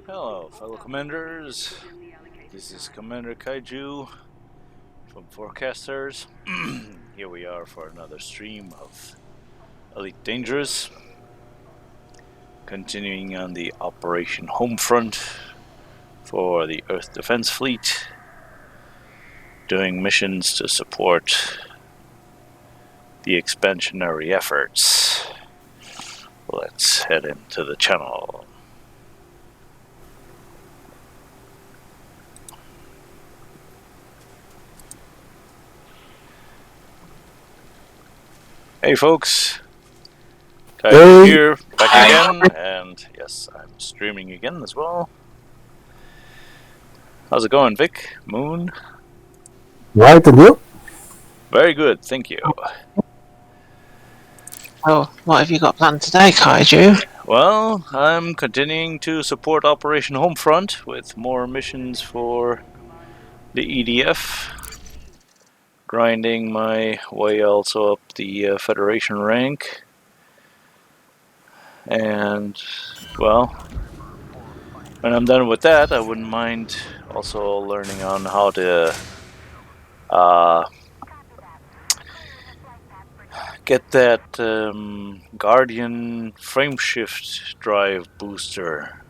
Hello, fellow commanders. This is Commander Kaiju from Forecasters. Here we are for another stream of Elite Dangerous. Continuing on the Operation Homefront for the Earth Defense Fleet. Doing missions to support the expansionary efforts. Let's head into the channel. Hey folks, Kaiju here, back again, and yes, I'm streaming again as well. How's it going, Vic? Moon? Right, and you? Very good, thank you. Oh, what have you got planned today, Kaiju? Well, I'm continuing to support Operation Homefront with more missions for the EDF. Grinding my way also up the Federation rank. And, well, when I'm done with that, I wouldn't mind also learning on how to get that Guardian frameshift drive booster.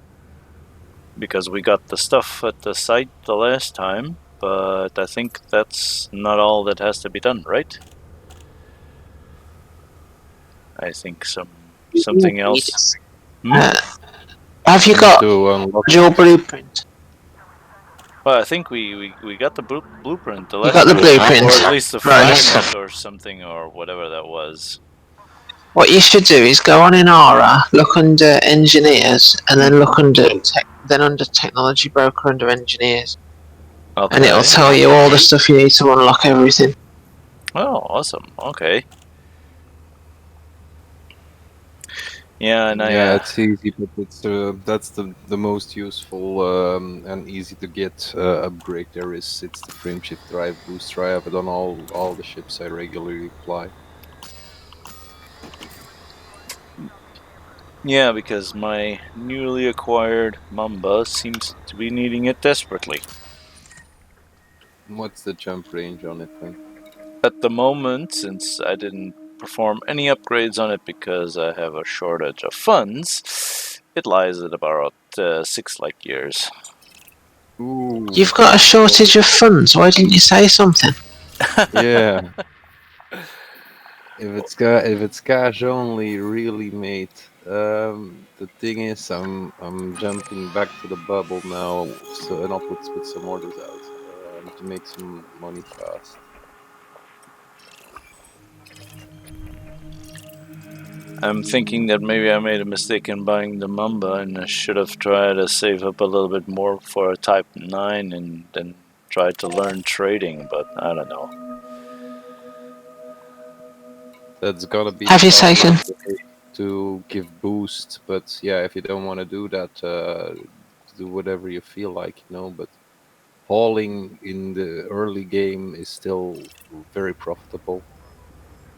Because we got the stuff at the site the last time, but I think that's not all that has to be done, right? I think something else. Have you got your blueprint? Well, I think we got the blueprint. The You last got the time, blueprint, or at least the right. fragment or something, or whatever that was. What you should do is go on in Aura, look under engineers, and then look under under technology broker under engineers, Okay. and it'll tell you all the stuff you need to unlock everything. Oh, awesome. Okay. Yeah, and it's easy, but it's that's the most useful and easy to get upgrade there is. It's the frameshift drive booster. I have it on all the ships I regularly fly. Yeah, because my newly acquired Mamba seems to be needing it desperately. What's the jump range on it then? At the moment, since I didn't perform any upgrades on it because I have a shortage of funds, it lies at about 6 light years. Ooh. You've got a shortage of funds. Why didn't you say something? Yeah. If it's cash only, really, mate. The thing is, I'm jumping back to the bubble now, and I'll put some orders out to make some money fast. I'm thinking that maybe I made a mistake in buying the Mamba, and I should have tried to save up a little bit more for a Type 9 and then tried to learn trading, but I don't know. That's gotta be. Have you taken? To give boost, but yeah, if you don't want to do that, do whatever you feel like, but hauling in the early game is still very profitable.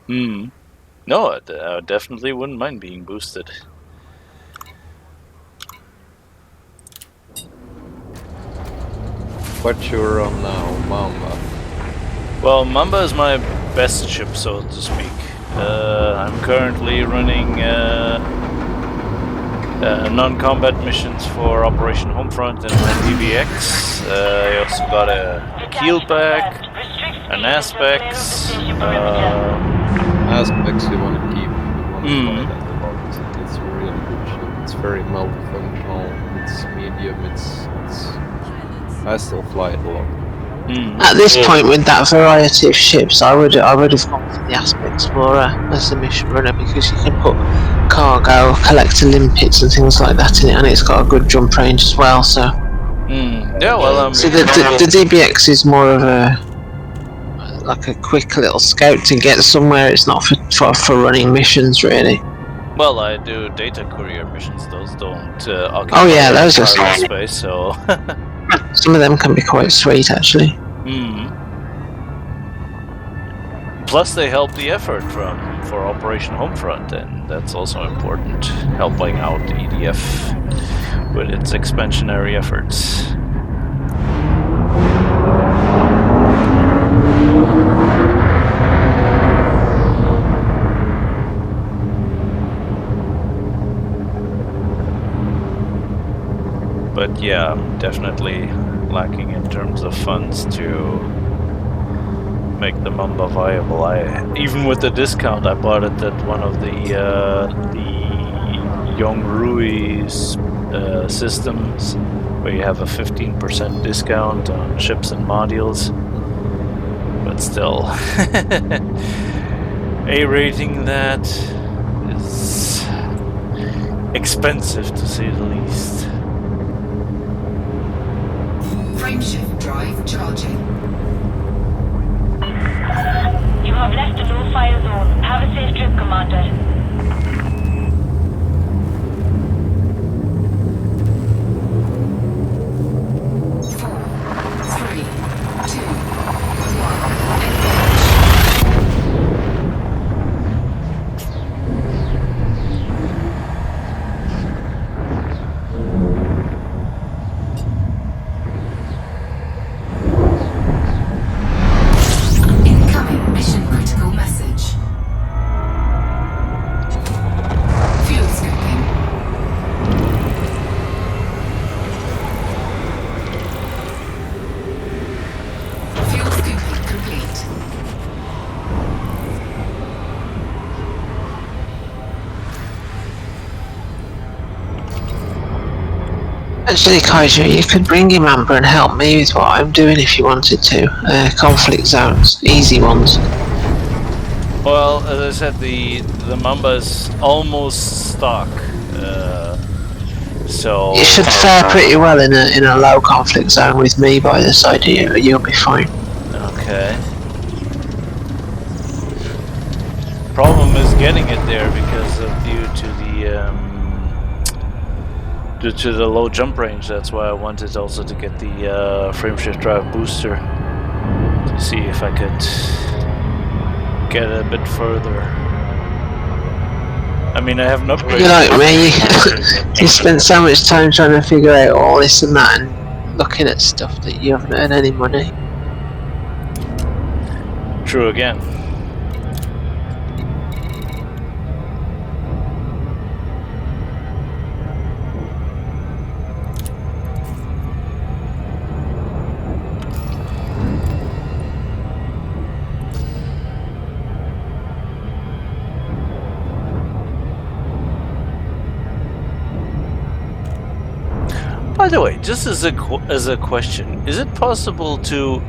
No, I definitely wouldn't mind being boosted. What you're on now, Mamba? Well, Mamba is my best ship, so to speak. I'm currently running non-combat missions for Operation Homefront and my DBX. I also got a keelback, an Aspects. Aspects you want to keep. It's a really good ship. It's very multifunctional. It's medium. I still fly it a lot. At this point, with that variety of ships, I would have gone for the Aspect Explorer as the mission runner because you can put cargo, collector limpets, and things like that in it, and it's got a good jump range as well. So, yeah, well, so the DBX is more of a quick little scout to get somewhere. It's not for running missions really. Well, I do data courier missions. Those don't occupy Oh yeah, those are space, so. Some of them can be quite sweet, actually. Plus, they help the effort for Operation Homefront, and that's also important. Helping out the EDF with its expansionary efforts. But yeah, definitely lacking in terms of funds to make the Mamba viable. Even with the discount, I bought it at one of the Yongrui's systems, where you have a 15% discount on ships and modules. But still, A rating that is expensive to say the least. Frameshift drive charging. You have left the no-fire zone. Have a safe trip, Commander. 4, 3, 2, 1. Incoming mission critical message. Fuel scoping. Fuel scoping complete. Actually, Kaiju, you could bring him Amber and help me with what I'm doing if you wanted to. Conflict zones, easy ones. Well, as I said, the Mamba's almost stock, so You should fare pretty well in a low conflict zone with me by the side of you. You'll be fine. okay. Problem is getting it there because of due to the low jump range. That's why I wanted also to get the frameshift drive booster to see if I could get a bit further. I mean, I have an upgrade. You're like me. You spent so much time trying to figure out all this and that and looking at stuff that you haven't earned any money. True again. By the way, just as a question, is it possible to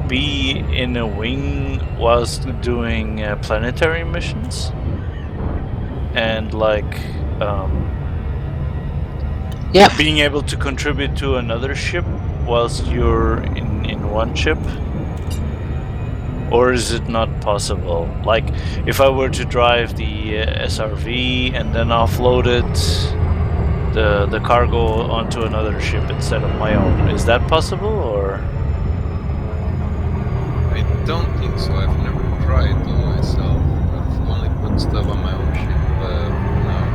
be in a wing whilst doing planetary missions? And like Yep. being able to contribute to another ship whilst you're in one ship? Or is it not possible? Like, if I were to drive the SRV and then offload it, the cargo onto another ship instead of my own, is that possible, or? I don't think so. I've never tried myself. I've only put stuff on my own ship now.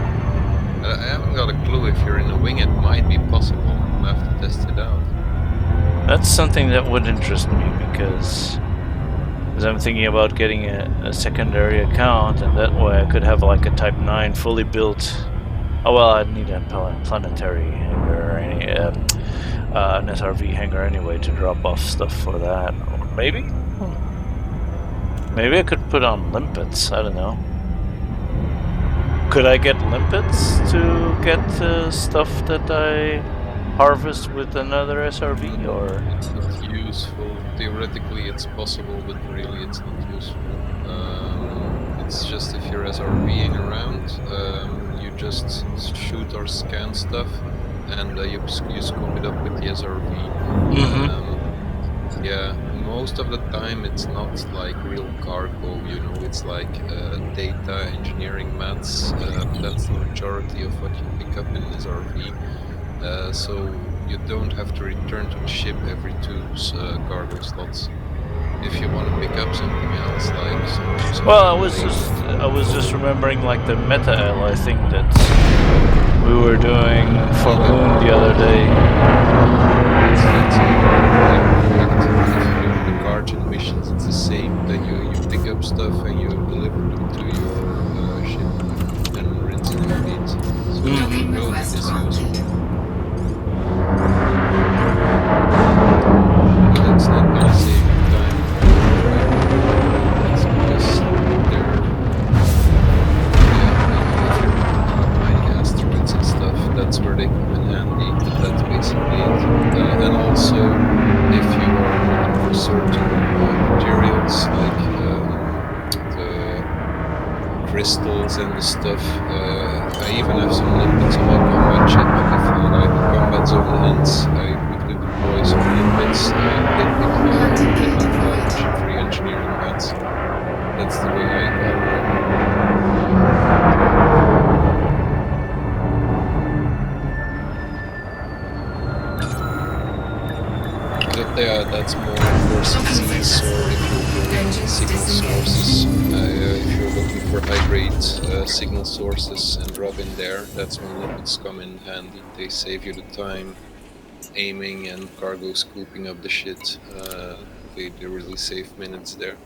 I haven't got a clue. If you're in a wing, it might be possible. I'll have to test it out. That's something that would interest me, because I'm thinking about getting a secondary account, and that way I could have like a Type 9 fully built. Oh well, I'd need a planetary hangar, an SRV hangar anyway to drop off stuff for that. Or maybe? Maybe I could put on limpets, I don't know. Could I get limpets to get stuff that I harvest with another SRV, or? It's not useful. Theoretically it's possible, but really it's not useful. It's just if you're SRVing around, you just shoot or scan stuff, and you scoop it up with the SRV. Yeah, most of the time it's not like real cargo, you know, it's like data engineering mats. That's the majority of what you pick up in SRV. So you don't have to return to the ship every 2 cargo slots. If you want to pick up something else, like some Well, I was just remembering like the Meta Ally thing that we were doing for Moon the other day. It's if you do the cartoon missions, it's the same. Then you pick up stuff and you deliver them to your ship and rinse and repeat. So Docking both request is granted. useful. But it's not gonna save you time for it's because they're if you're mining asteroids and stuff, that's where they come in handy, but that's basically it. And also, if you are looking for certain materials, like the crystals and the stuff, I even have some limpets on my combat ship. If like a combat zone ends, I quickly deploy some limpets, hit deploy, Hunting and cable fly my void. ship for engineering mats. That's the way I roll. But yeah, that's more for CZs or if you're doing signal sources. If you're looking for high-grade signal sources and drop in there, that's when limpets come in handy. They save you the time aiming and cargo scooping up the shit. They really save minutes there.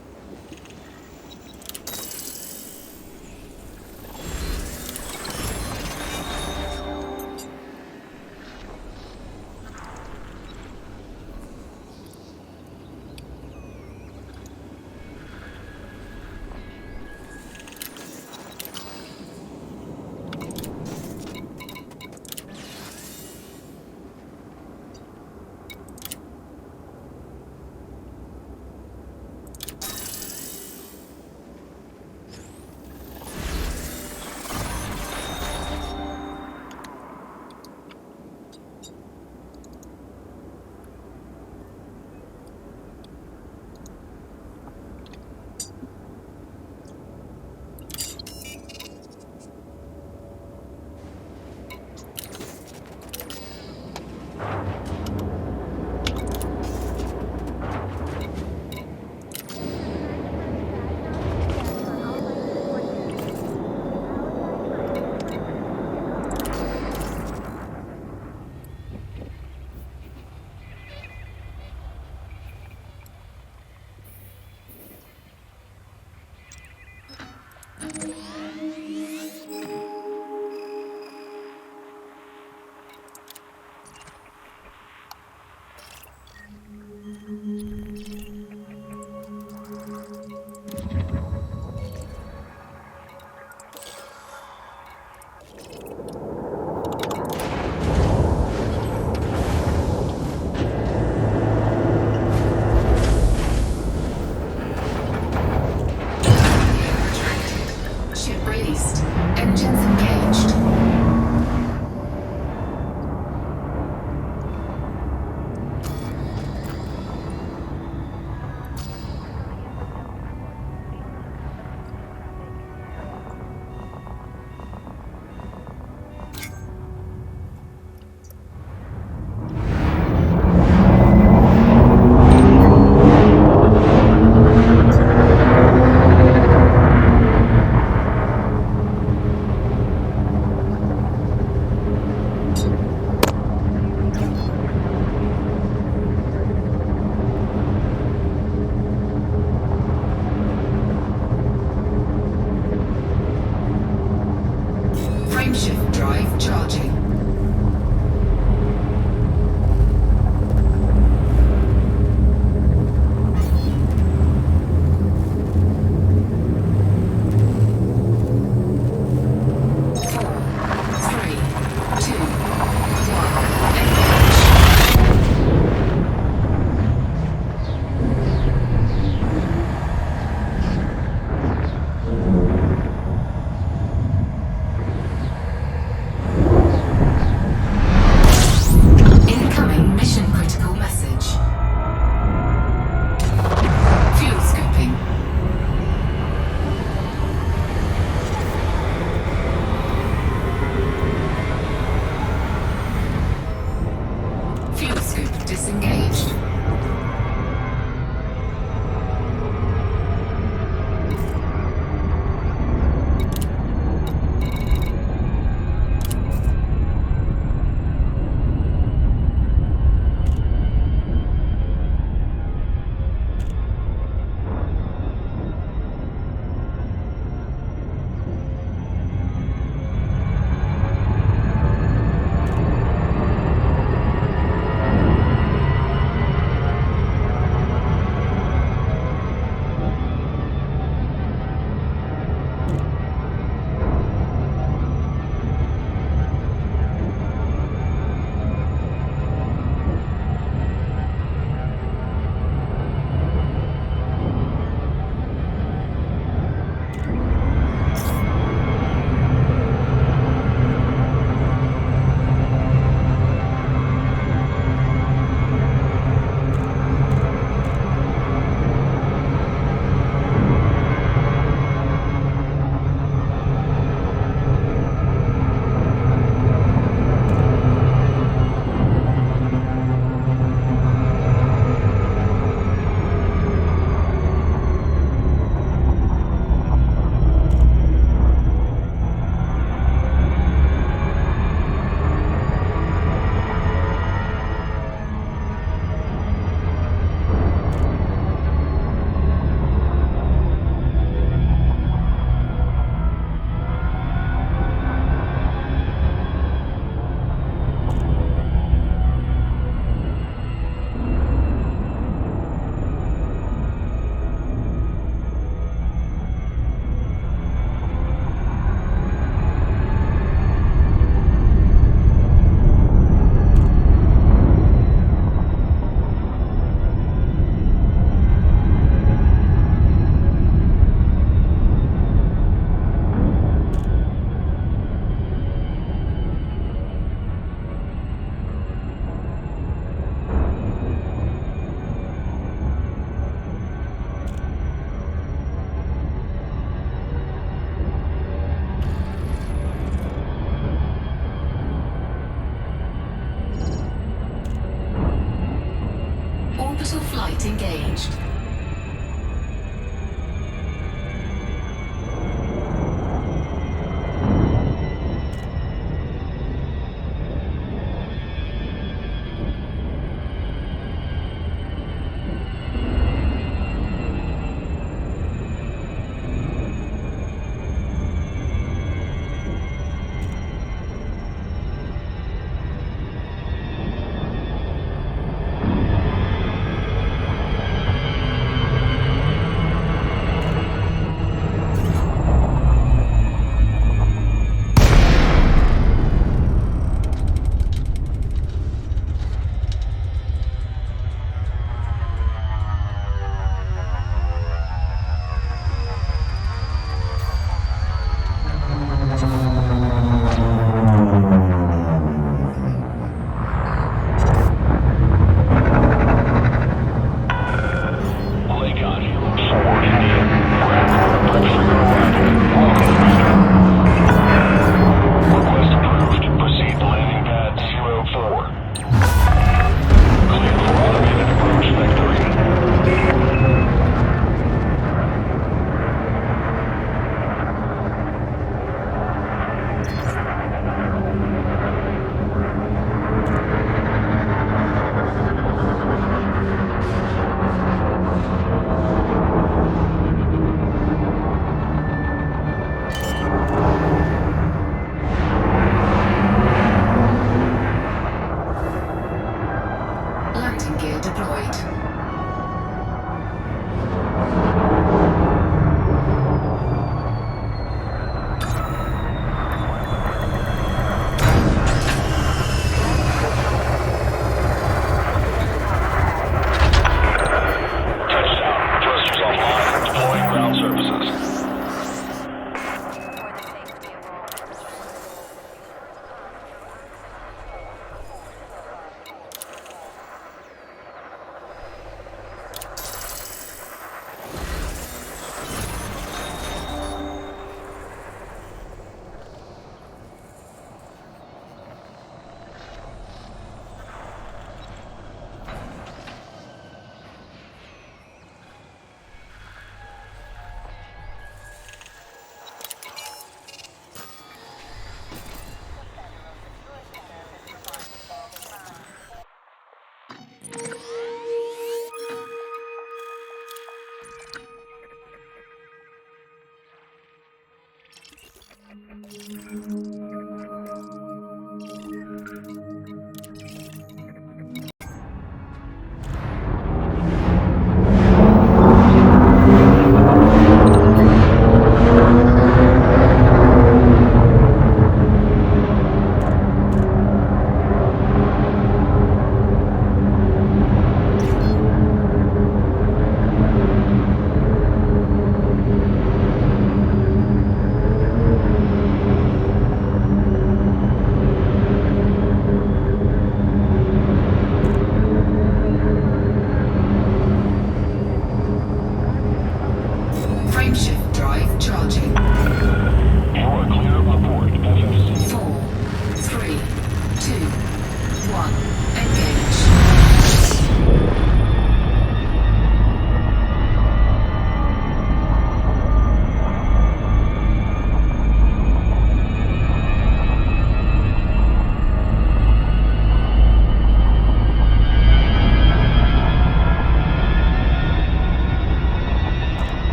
message.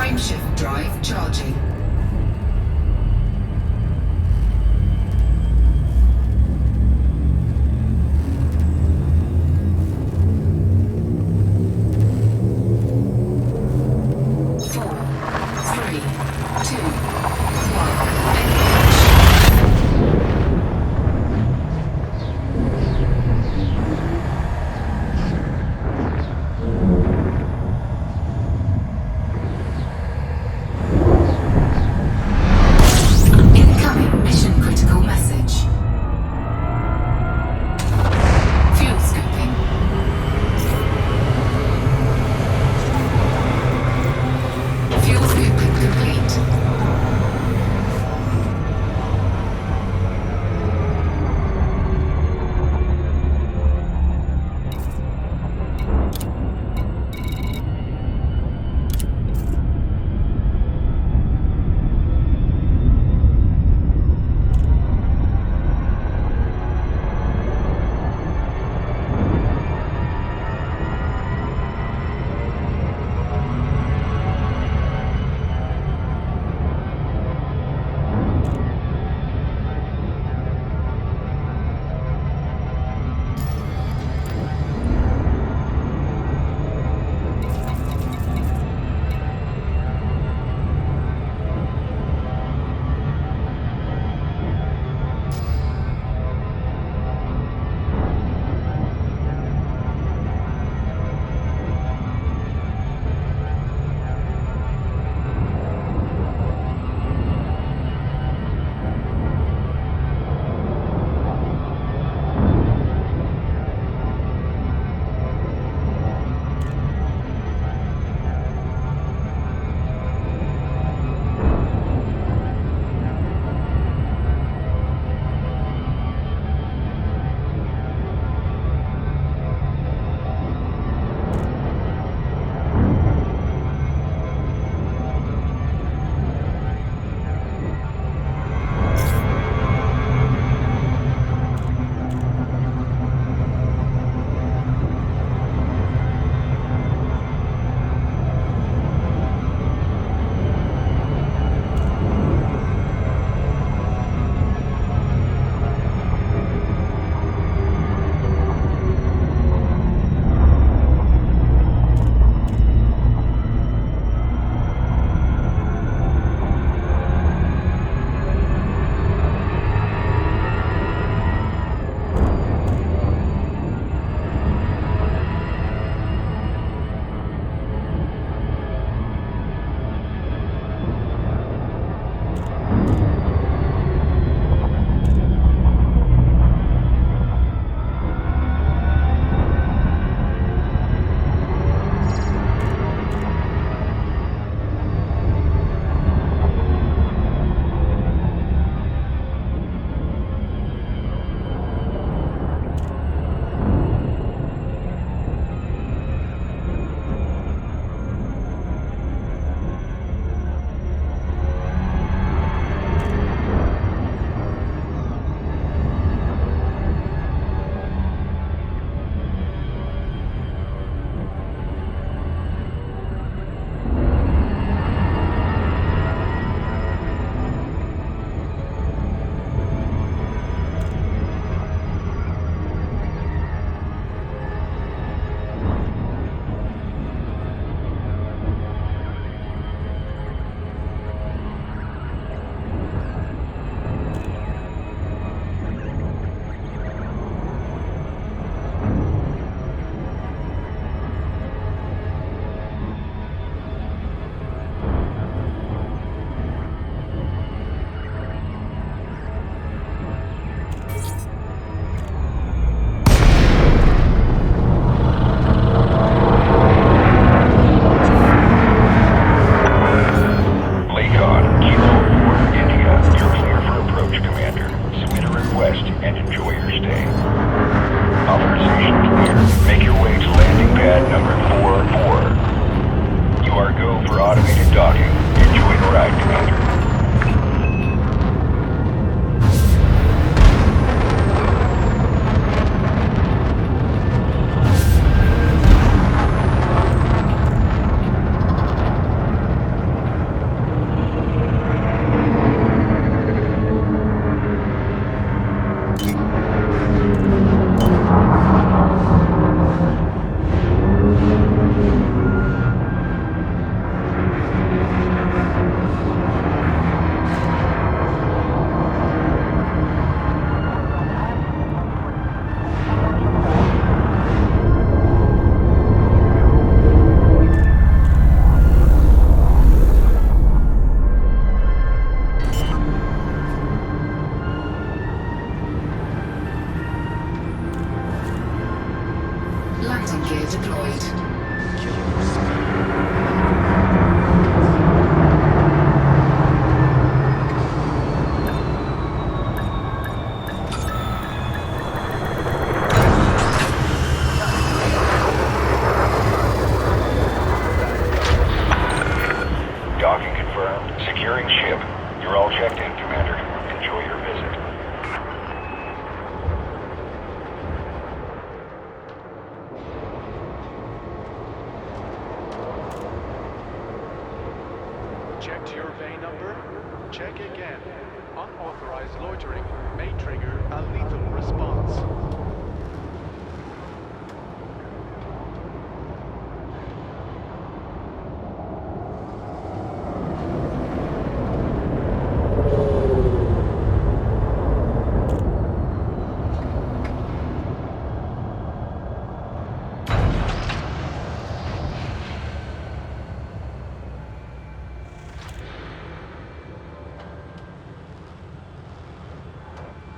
Frameshift drive charging. confirmed. Securing ship. You're all checked in, Commander. Enjoy your visit. Checked your bay number? Check again. Unauthorized loitering may trigger a lethal response.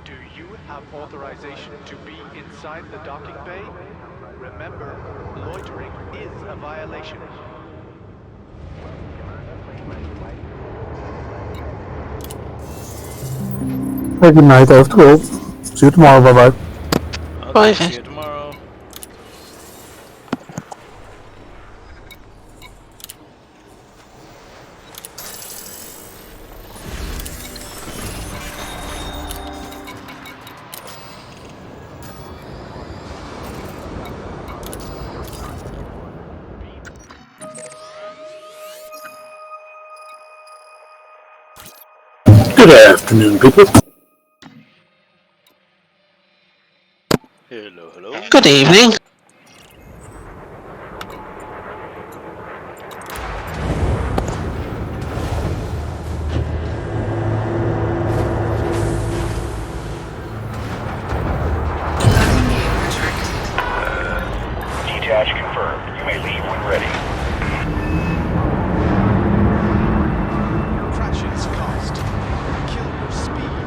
Do you have authorization to be inside the docking bay? Remember, loitering is a violation. Hey, good night, I have to go. See you tomorrow, bye bye. Okay, Bye. see you tomorrow. Good afternoon, people. Hello, hello. Good evening. Landing gear retracted. Detach confirmed. You may leave when ready. Crashes cost. Kill your speed.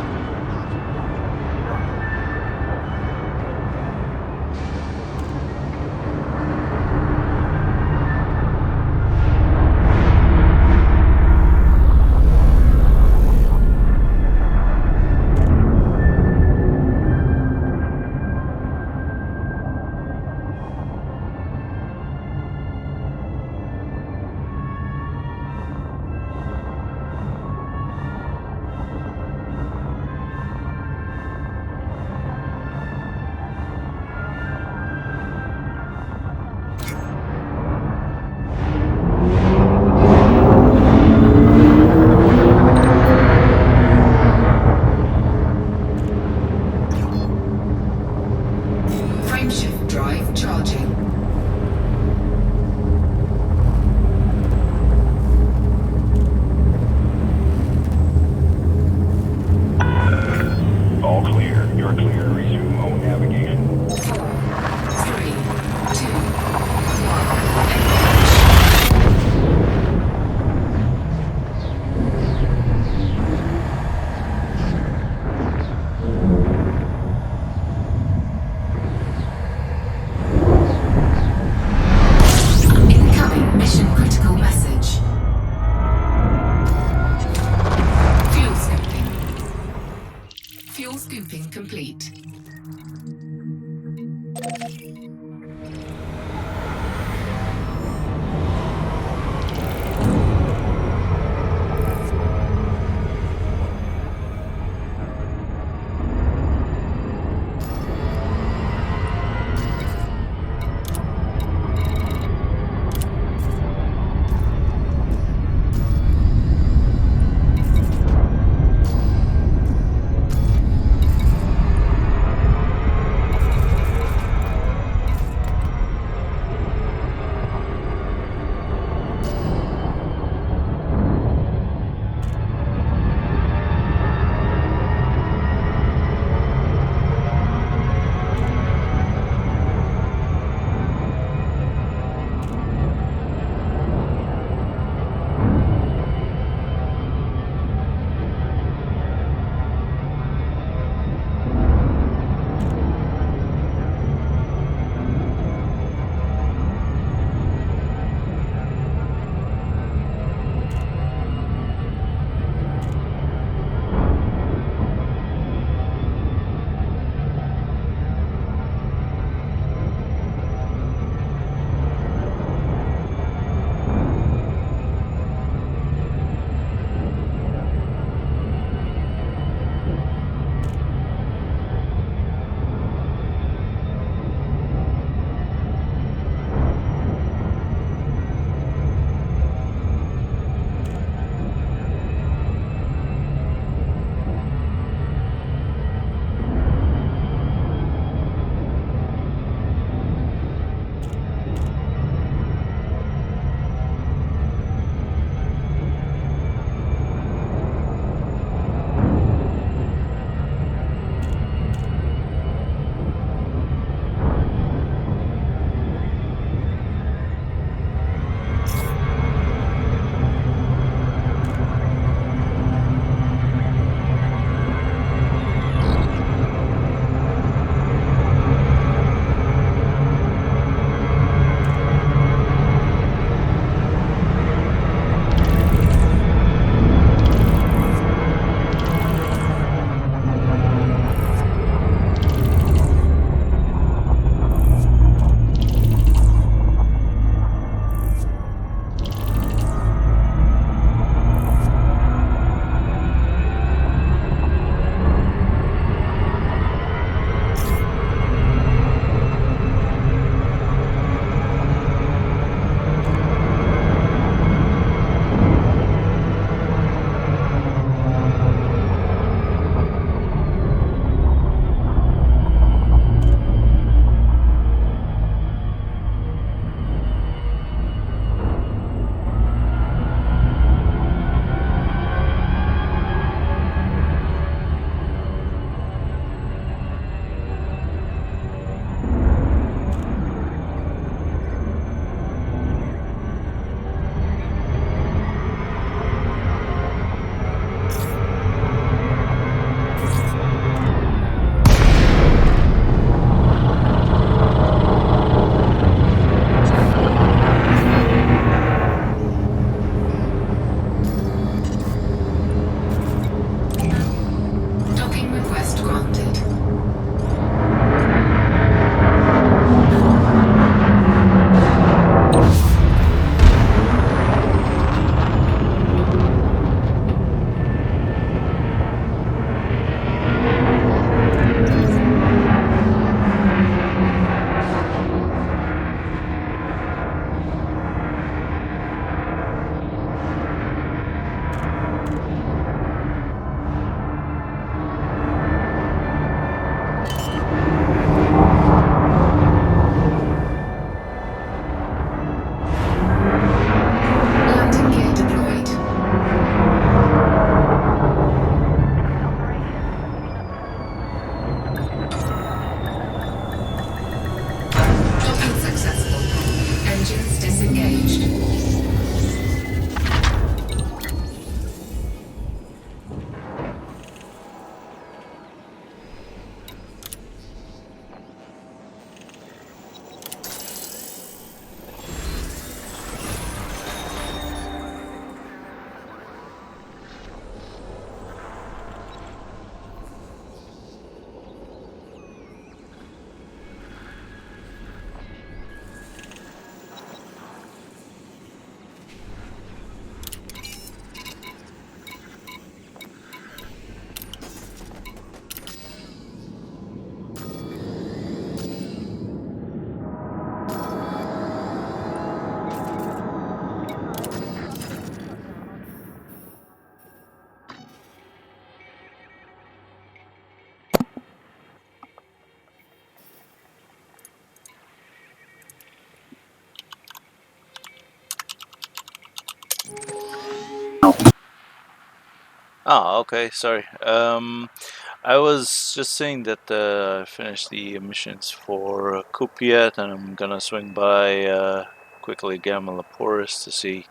Ah, okay, sorry. I was just saying that I finished the missions for Kupiat, and I'm gonna swing by quickly Gamma Laporis to see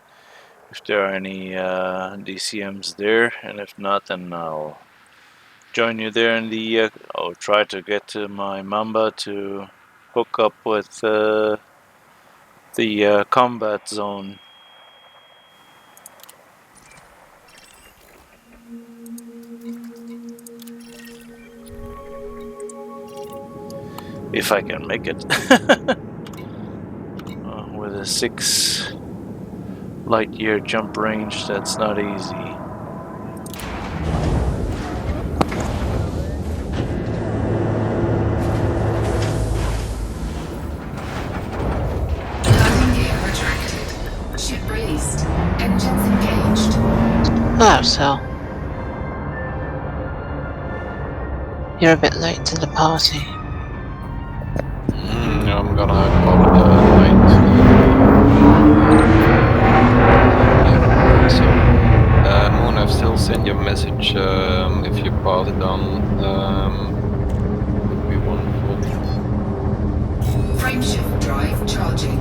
if there are any DCMs there, and if not, then I'll join you there in the. I'll try to get to my Mamba to hook up with the combat zone. If I can make it. With a 6 light year jump range, that's not easy. Landing gear retracted. Ship released. Engines engaged. Oh, so you're a bit late to the party. I'm gonna call it a night. Yeah. So, Moon, I've still sent you a message. If you pass it on, would be wonderful. Frameshift drive charging.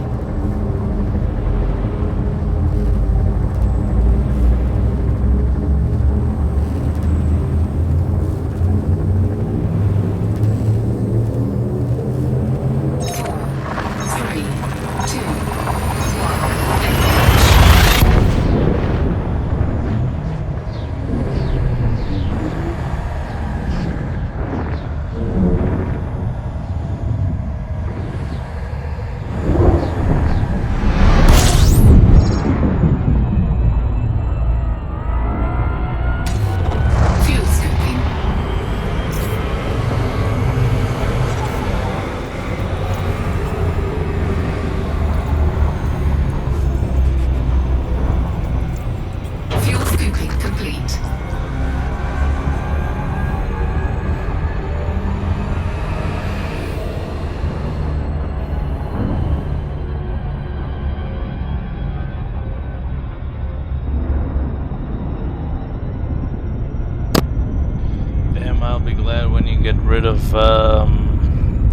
I'll be glad when you get rid of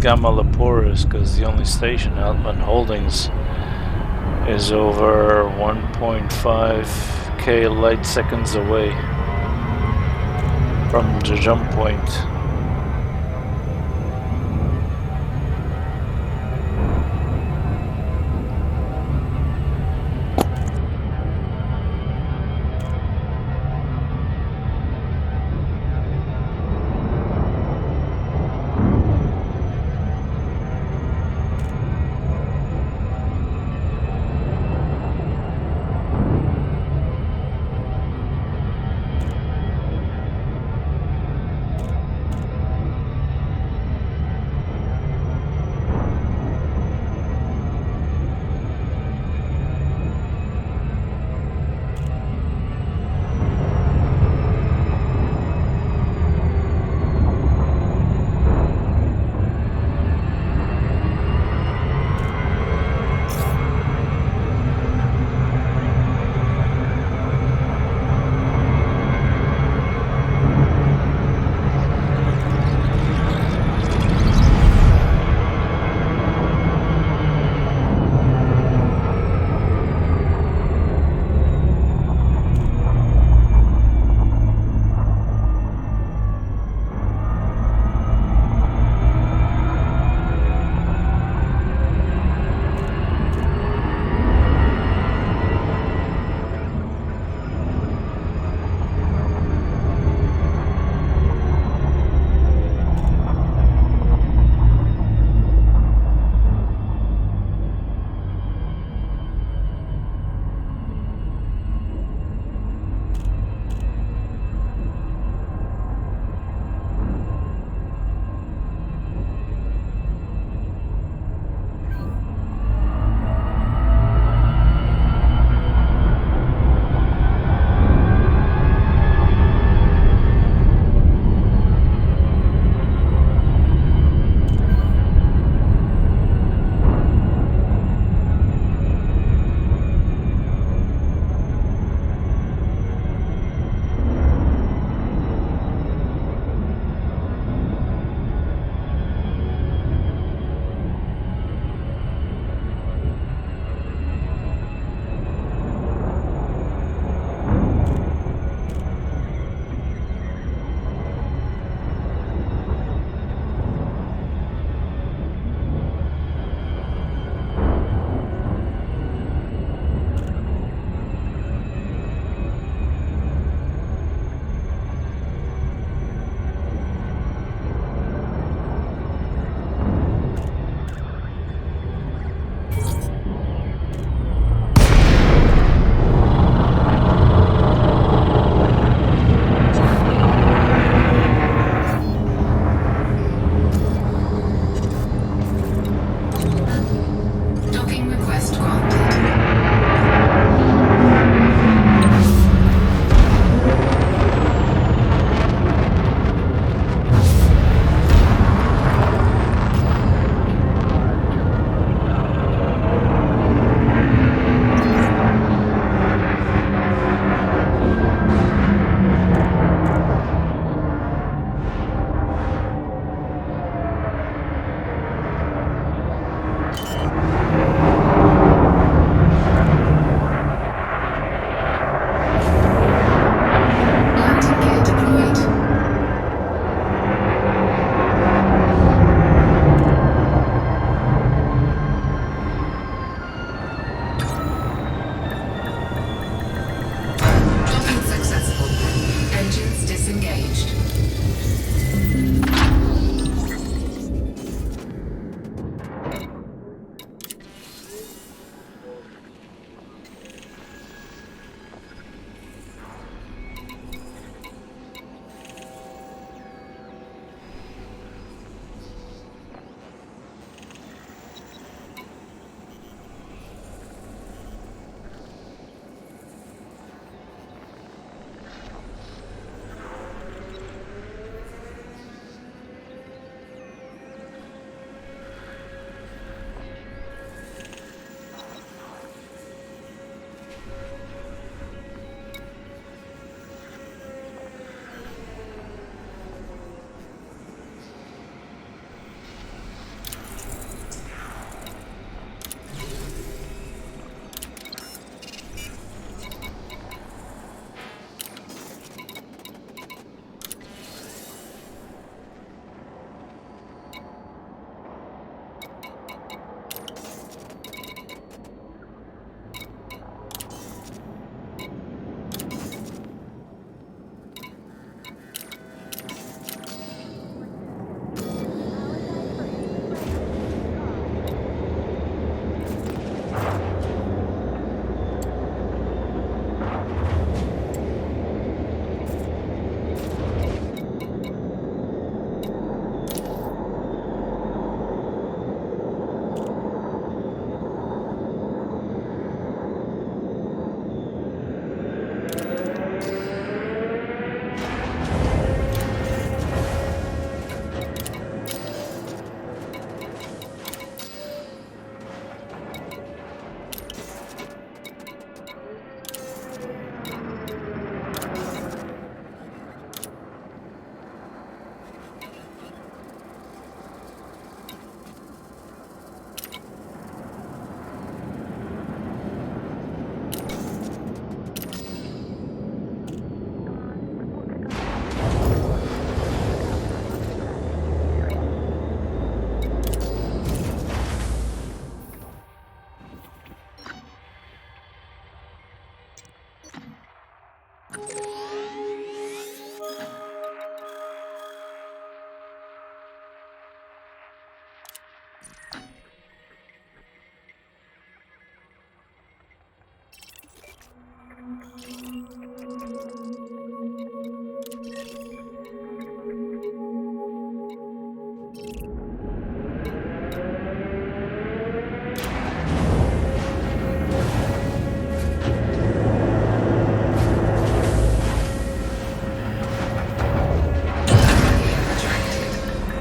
Gamma Laporis, because the only station Altman Holdings is over 1.5k light seconds away from the jump point.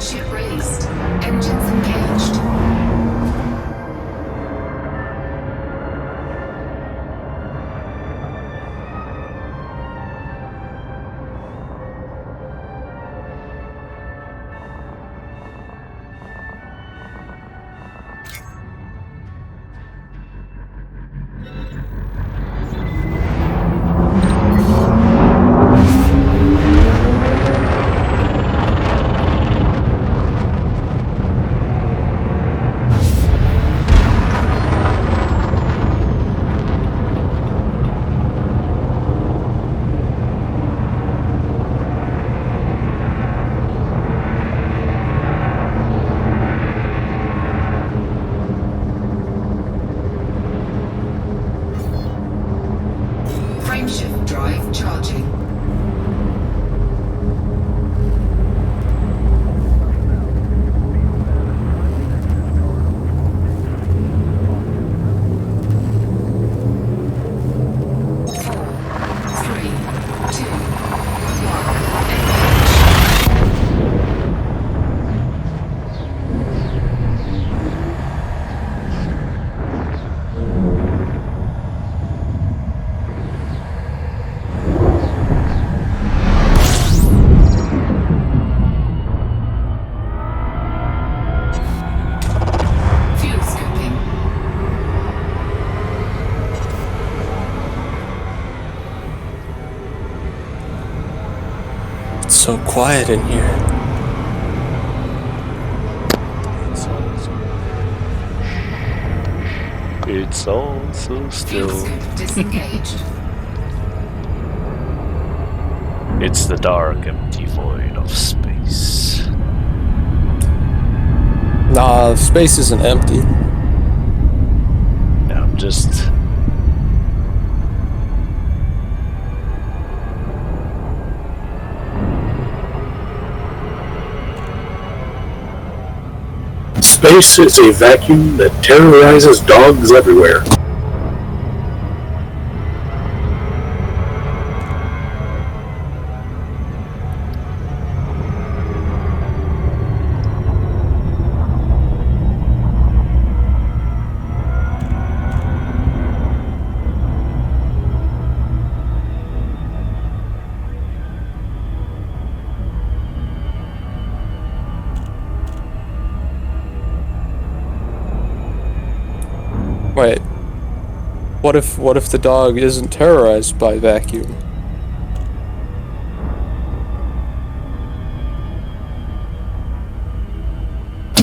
Ship released. Engines engaged. Frameshift drive charging. Fuel scoping. It's so quiet in here. It's all so Fuel still. scope disengaged. It's the dark, empty void of space. Nah, space isn't empty. I'm just. Space is a vacuum that terrorizes dogs everywhere. Wait. What if the dog isn't terrorized by vacuum?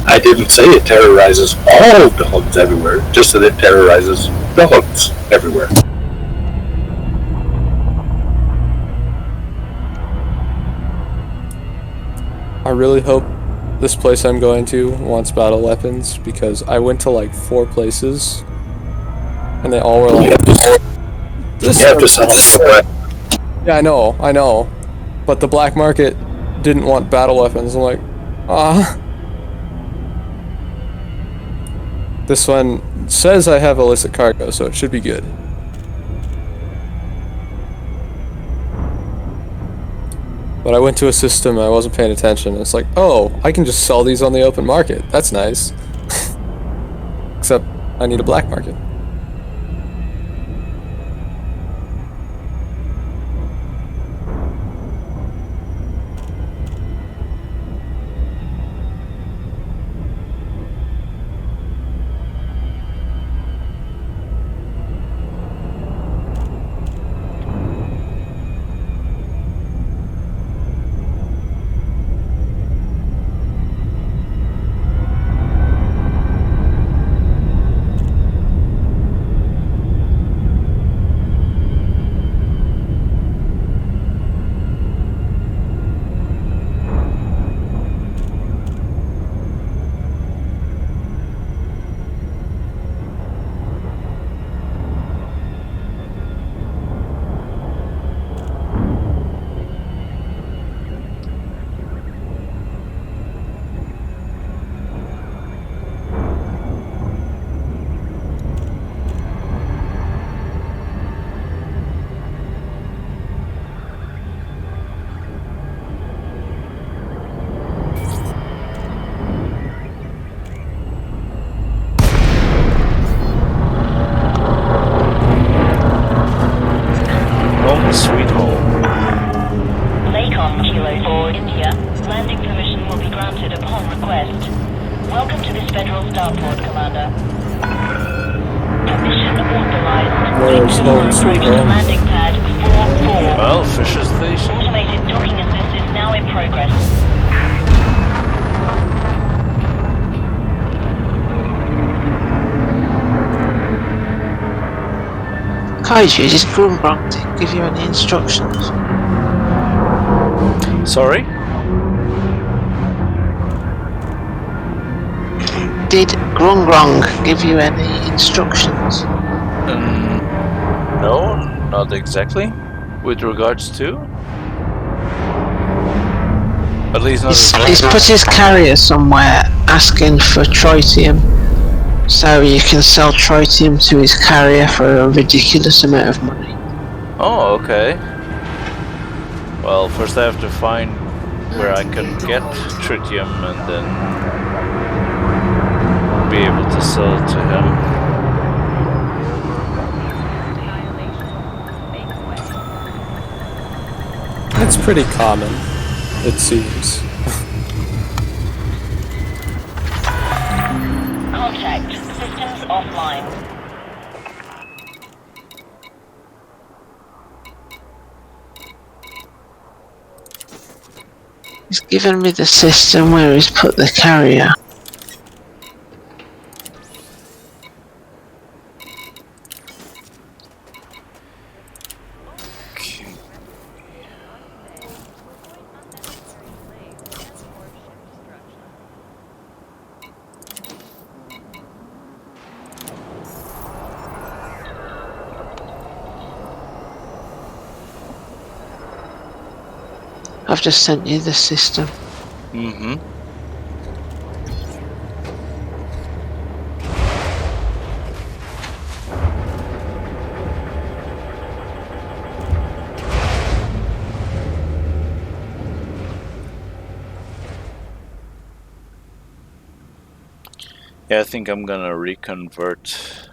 I didn't say it terrorizes all dogs everywhere, just that it terrorizes dogs everywhere. I really hope this place I'm going to wants battle weapons, because I went to like 4 places and they all were like, You have to sell it. yeah, I know, but the black market didn't want battle weapons. I'm like, ah. This one says I have illicit cargo, so it should be good. But I went to a system, I wasn't paying attention. It's like, oh, I can just sell these on the open market. That's nice. Except I need a black market. Home sweet home. Lakon Kilo 4 India. Landing permission will be granted upon request. Welcome to this federal starport, Commander. Permission authorized. Where's home sweet home? Landing pad 4-4. Well, Fisher Station. Automated docking assist is now in progress. Kaiju, did Grumbrunk give you any instructions? Sorry? Did Grungrong give you any instructions? No, not exactly. With regards to? At least not He's put his carrier somewhere asking for tritium, so you can sell tritium to his carrier for a ridiculous amount of money. Oh, okay. Well, first I have to find where I can get tritium and then be able to sell it to him. It's pretty common, it seems. Contact. Systems offline. He's given me the system where he's put the carrier. I've just sent you the system. Mm-hmm. Yeah, I think I'm gonna reconvert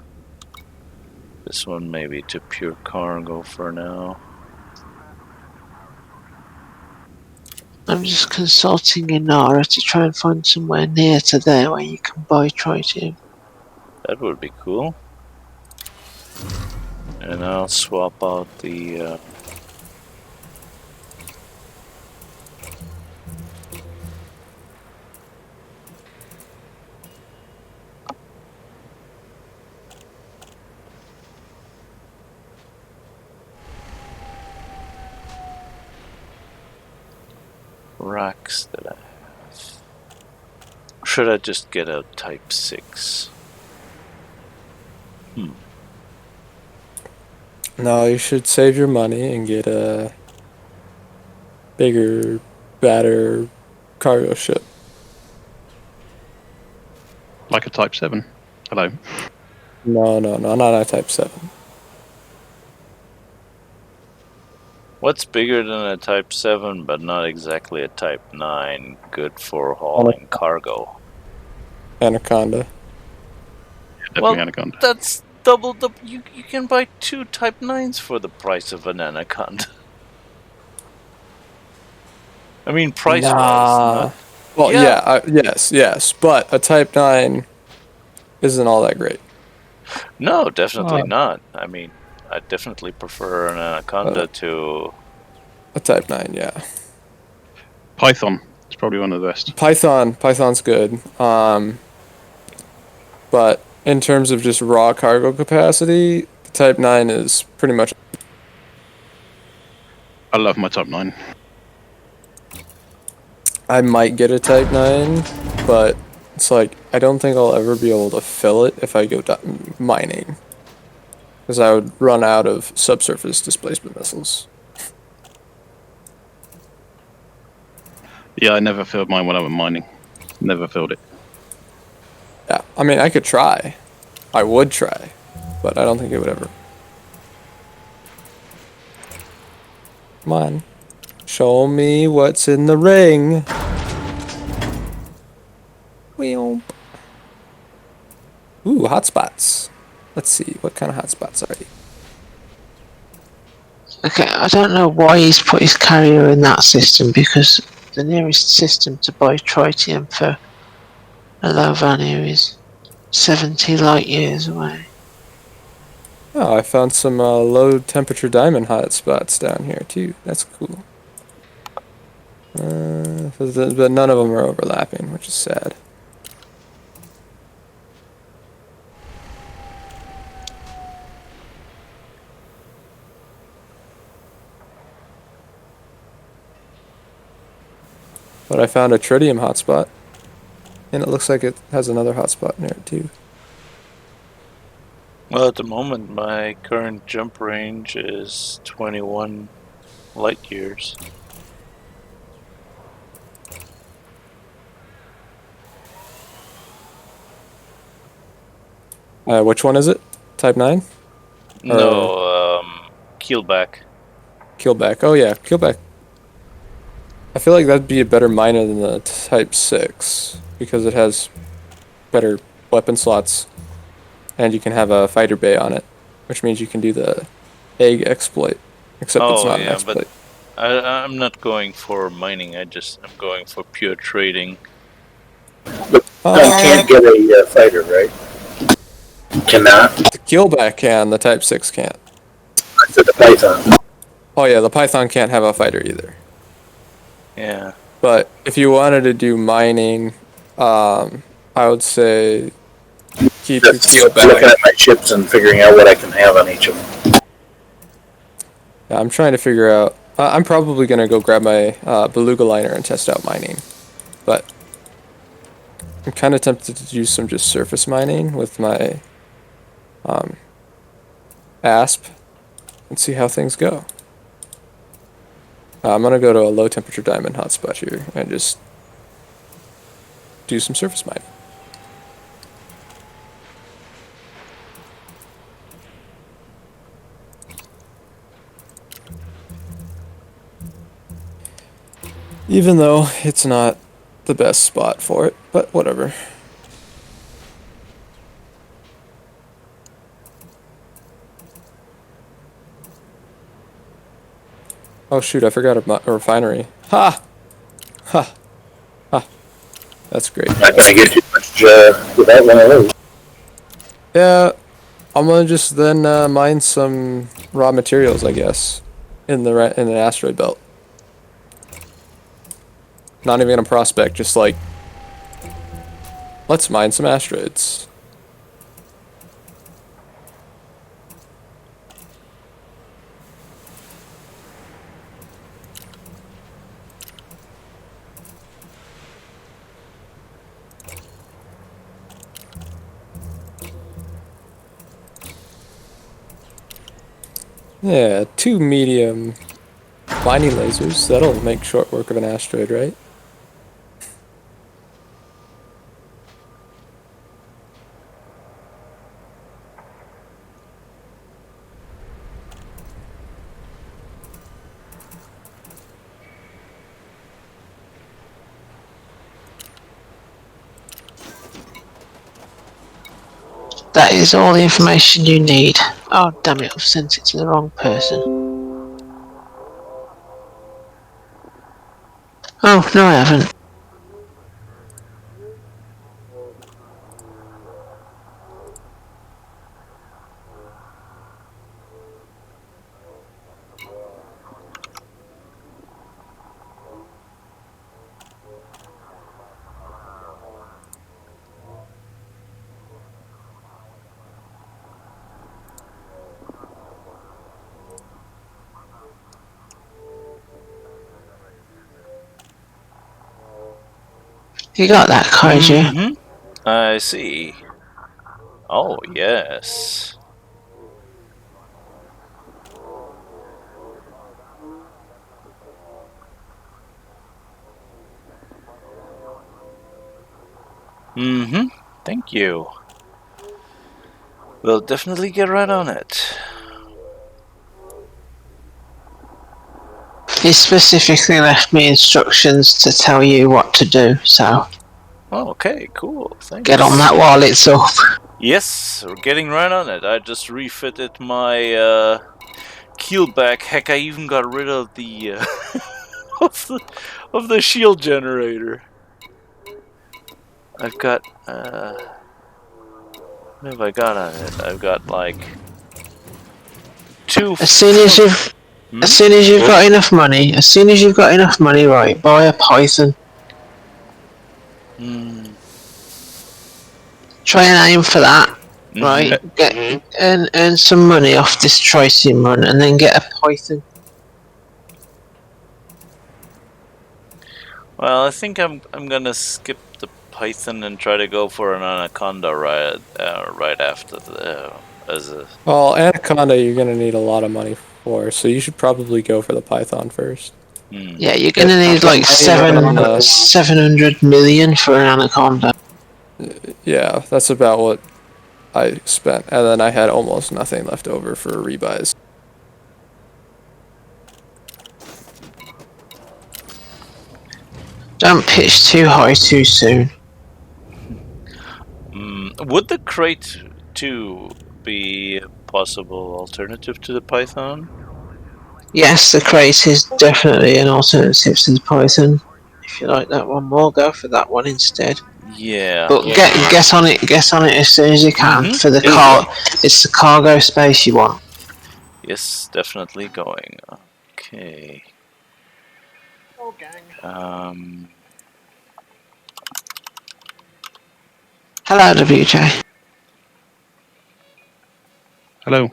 this one maybe to pure cargo for now. I'm just consulting Inara to try and find somewhere near to there where you can buy tritium. That would be cool. And I'll swap out the racks that I have. Or should I just get a Type 6? No, you should save your money and get a bigger, better cargo ship. Like a Type 7. Hello. No, not a Type 7. What's bigger than a Type 7 but not exactly a Type 9, good for hauling cargo? Anaconda. Definitely Well, Anaconda. that's double the... You can buy 2 Type 9s for the price of an Anaconda. I mean, price-wise. Nah. Well, yeah, yes, but a Type 9 isn't all that great. No, definitely not. I mean, I definitely prefer an Anaconda to... A Type 9, yeah. Python is probably one of the best. Python's good. But in terms of just raw cargo capacity, the Type 9 is pretty much... I love my Type 9. I might get a Type 9, but it's like, I don't think I'll ever be able to fill it if I go mining. Because I would run out of subsurface displacement missiles. Yeah, I never filled mine when I went mining. Never filled it. Yeah, I mean, I could try. I would try, but I don't think it would ever. Come on. Show me what's in the ring. Ooh, hotspots. Let's see, what kind of hotspots are you? Okay, I don't know why he's put his carrier in that system, because the nearest system to buy tritium for a low value is 70 light years away. Oh, I found some low temperature diamond hotspots down here too. That's cool. But none of them are overlapping, which is sad. But I found a tritium hotspot, and it looks like it has another hotspot near it too. Well, at the moment, my current jump range is 21 light years. Which one is it? Type 9? No, keelback. Keelback. Oh yeah, keelback. I feel like that'd be a better miner than the Type 6, because it has better weapon slots, and you can have a fighter bay on it, which means you can do the egg exploit, except it's not an exploit. But I'm not going for mining, I'm going for pure trading. But you can't get a fighter, right? Cannot. The keelback can, the Type 6 can't. I said the Python. Oh yeah, the Python can't have a fighter either. Yeah. But if you wanted to do mining, I would say keep your keelback. Looking at my ships and figuring out what I can have on each of them. Yeah, I'm trying to figure out. I'm probably gonna go grab my beluga liner and test out mining, but I'm kind of tempted to do some just surface mining with my ASP and see how things go. I'm gonna go to a low temperature diamond hotspot here and just do some surface mining. Even though it's not the best spot for it, but whatever. Oh shoot, I forgot a refinery. Ha! Ha! Ha! That's great. Not gonna get too much without one of those. Yeah, I'm gonna just then mine some raw materials, I guess, in the asteroid belt. Not even gonna prospect, just like, let's mine some asteroids. Yeah, 2 medium mining lasers. That'll make short work of an asteroid, right? That is all the information you need. Oh damn it, I've sent it to the wrong person. Oh, no I haven't. You got that, Kaiju? Mm-hmm. I see. Oh, yes. Mm-hmm. Thank you. We'll definitely get right on it. He specifically left me instructions to tell you what to do, so... Oh, okay, cool. Thanks. Get on that while it's up. Yes, we're getting right on it. I just refitted my keel back. Heck, I even got rid of the of the shield generator. I've got what have I got on it? I've got like 2. As soon as you've got enough money, right, buy a Python. Try and aim for that, right? Get earn some money off this tracing run, and then get a Python. Well, I think I'm gonna skip the Python and try to go for an Anaconda right after the Well, Anaconda you're gonna need a lot of money for, so you should probably go for the Python first. Yeah, you're gonna need like 700 million for an Anaconda. Yeah, that's about what I spent, and then I had almost nothing left over for rebuys. Don't pitch too high too soon. Would the Crate 2 be a possible alternative to the Python? Yes, the Crate is definitely an alternative to the Python. If you like that one more, go for that one instead. Yeah. But get on it as soon as you can for the car. It's the cargo space you want. Yes, definitely going. Okay. Hello, WJ. Hello.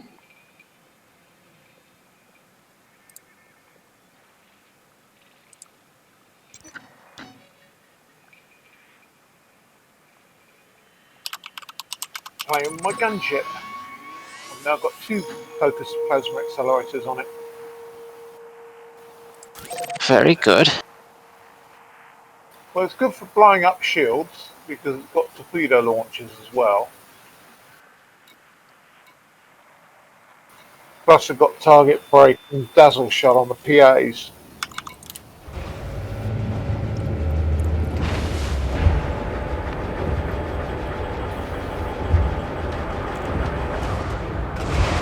Playing my gunship. I've now got 2 focused plasma accelerators on it. Very good. Well, it's good for blowing up shields because it's got torpedo launchers as well. Plus, I've got target break and dazzle shot on the PAs.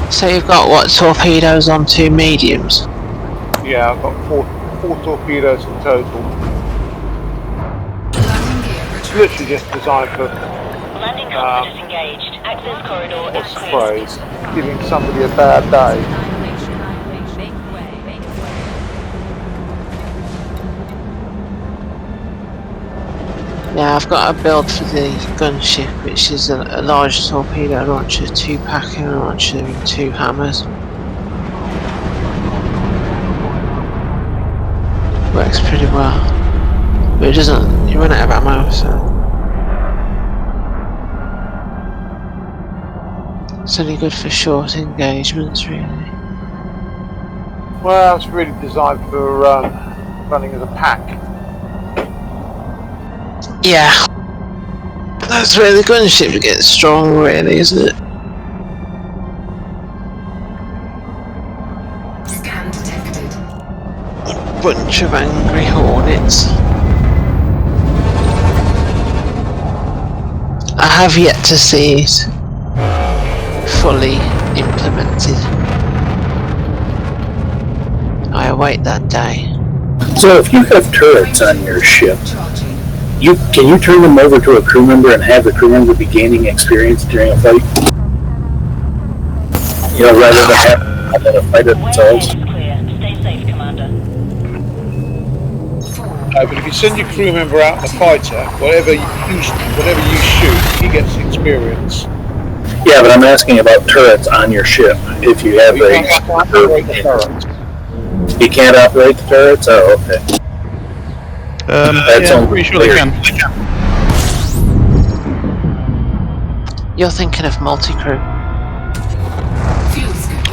So you've got what, torpedoes on 2 mediums? Yeah, I've got four torpedoes in total. It's literally just designed for Landing cockpit disengaged. Access corridor what's is the clear. phrase? Giving somebody a bad day. Yeah, I've got a build for the gunship, which is a large torpedo launcher, 2-pack launcher and 2 hammers. Works pretty well. But it doesn't, you run out of ammo, so. It's only good for short engagements, really. Well, it's really designed for running as a pack. Yeah. That's where the gunship gets strong, really, isn't it? Scan detected. Bunch of angry hornets. I have yet to see it fully implemented. I await that day. So if you have turrets on your ship, can you turn them over to a crew member and have the crew member be gaining experience during a fight? You know, rather than having to fight it themselves? Stay safe, Commander. But if you send your crew member out in the fighter, whatever you shoot, he gets experience. Yeah, but I'm asking about turrets on your ship. If you have You can't operate the turrets. You can't operate the turrets? Oh, okay. I'm pretty sure they can. You're thinking of multi-crew.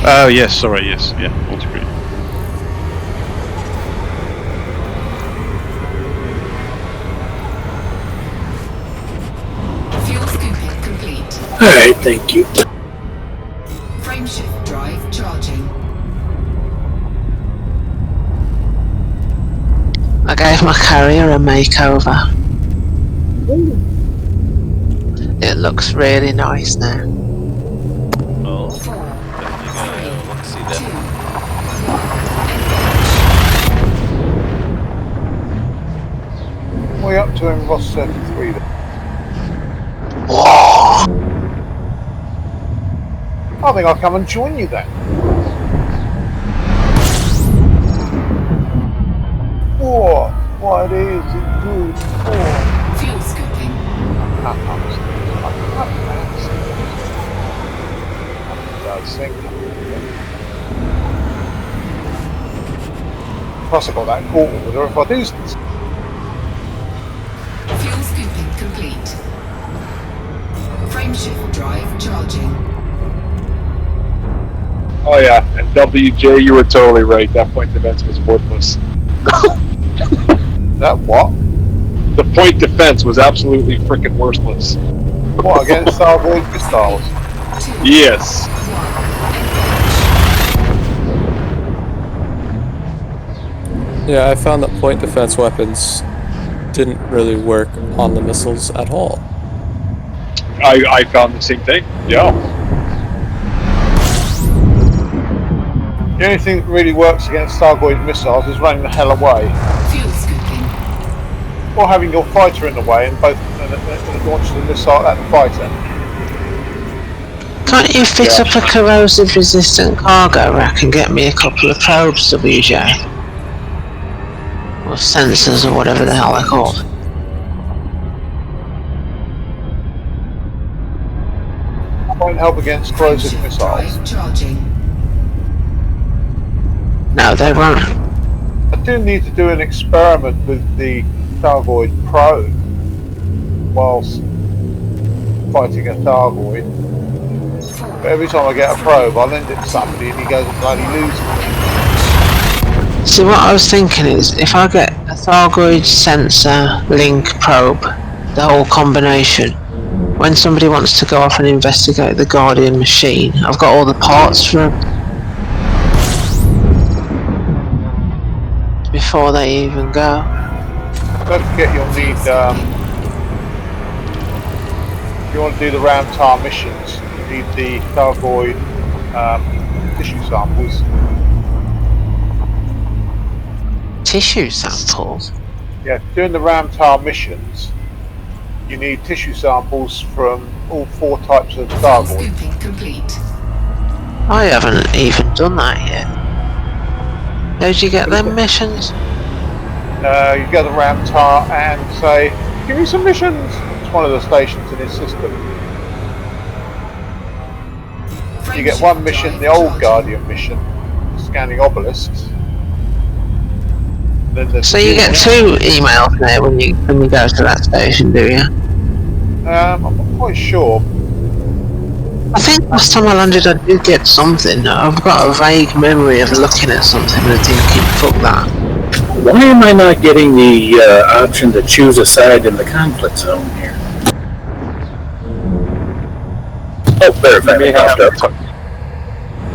Oh, yes, sorry, yes, yeah, multi-crew. Fuel scooping complete. Alright, thank you. Frameshift drive charging. I gave my carrier a makeover. It looks really nice now. Well, definitely gonna look see that. are we up to in Ross 33 then? Whoa! I think I'll come and join you then. Whoa! What is it good for? Fuel scooping. Plus I've got that court order if I do. Fuel scooping complete. Frameshift drive charging. Oh yeah, and WJ, you were totally right. That point defense was worthless. That what? The point defense was absolutely freaking worthless. What, against Starboard missiles? Yes. Yeah, I found that point defense weapons didn't really work on the missiles at all. I found the same thing. Yeah. The only thing that really works against Starboard missiles is running the hell away. Fuel scooping. Or having your fighter in the way and both launch the missile at the fighter. Can't you fit up a corrosive resistant cargo rack and get me a couple of probes, WJ? Or sensors or whatever the hell they're called. Won't help against corrosive missiles. Charging. No, they won't. I do need to do an experiment with the Thargoid probe whilst fighting a Thargoid. But every time I get a probe, I'll lend it to somebody and he goes and bloody loses it. See, what I was thinking is, if I get a Thargoid sensor, link, probe, the whole combination, when somebody wants to go off and investigate the Guardian machine, I've got all the parts for them before they even go. Don't forget you'll need, if you want to do the Ramtar missions, you need the Thargoid tissue samples. Tissue samples? Yeah, doing the Ramtar missions, you need tissue samples from all 4 types of Thargoid. Scooping complete. I haven't even done that yet. How'd you get them missions? You go to Ramtar and say, give me some missions! It's one of the stations in his system. You get one mission, the old Guardian mission, scanning obelisks. So you get 2 emails there when you go to that station, do you? I'm not quite sure. I think last time I landed I did get something. I've got a vague memory of looking at something and thinking, fuck that. Why am I not getting the option to choose a side in the conflict zone here? Oh, there, if I may have to.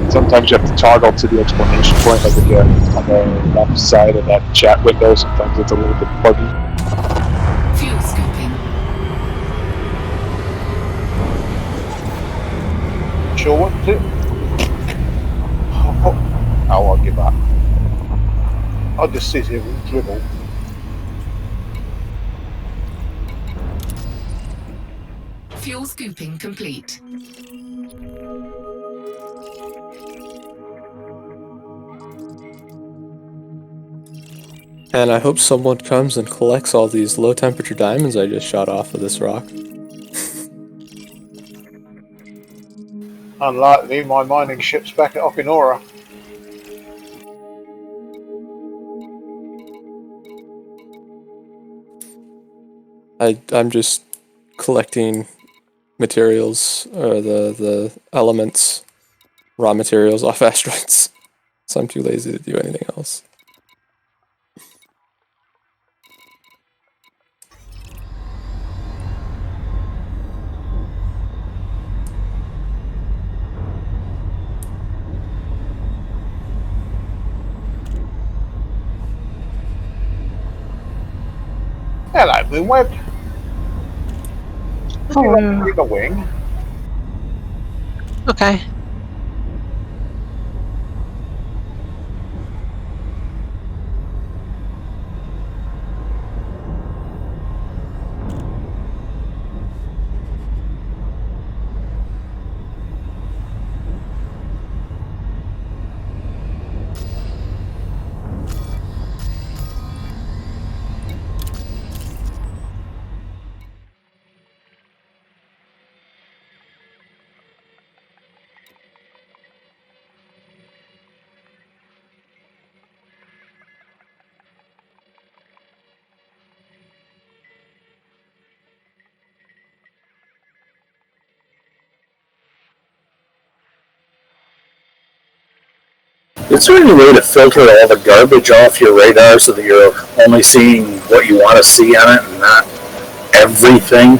Sometimes you have to toggle to the explanation point, like again on the left side of that chat window. Sometimes it's a little bit buggy. Fuel scooping. Sure what to do? Oh, I'll give up. I'll just sit here and dribble. Fuel scooping complete. And I hope someone comes and collects all these low temperature diamonds I just shot off of this rock. Unlikely, my mining ship's back at Okinora. I'm just collecting materials, or the elements, raw materials off asteroids. So I'm too lazy to do anything else. Hello, Moonweb. In the wing. Okay. Is there any way to filter all the garbage off your radar so that you're only seeing what you want to see on it and not everything?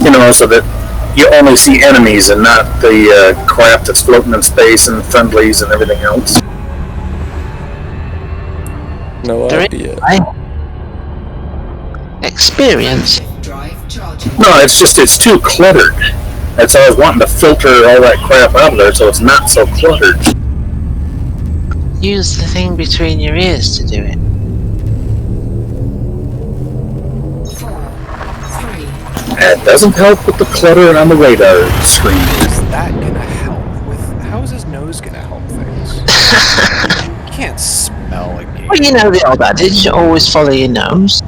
You know, so that you only see enemies and not the crap that's floating in space and friendlies and everything else. No idea. Experience. No, it's too cluttered. That's why I was wanting to filter all that crap out of there so it's not so cluttered. Use the thing between your ears to do it. 4, 3. It doesn't help with the clutter on the radar screen. Is that gonna help with? How is his nose gonna help things? You can't smell a game. Well, you know the old adage, always follow your nose.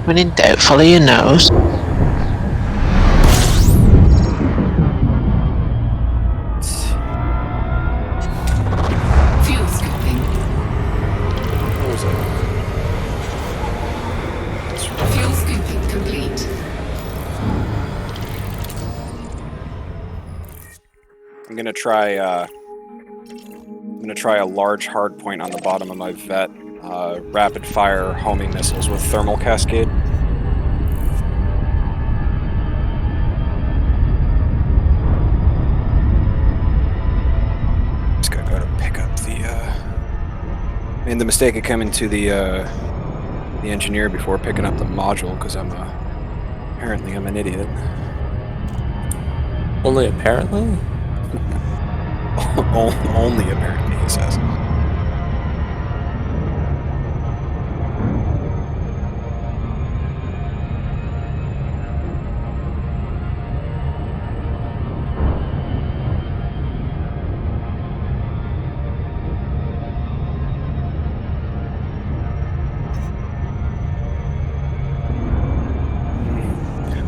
When in doubt, follow your nose. Fuel scooping. What was it? Fuel scooping complete. I'm gonna try. I'm gonna try a large hard point on the bottom of my vet. Rapid fire homing missiles with thermal cascade. Just gotta go to pick up the. Made the mistake of coming to the engineer before picking up the module because apparently I'm an idiot. Only apparently? Only apparently, he says.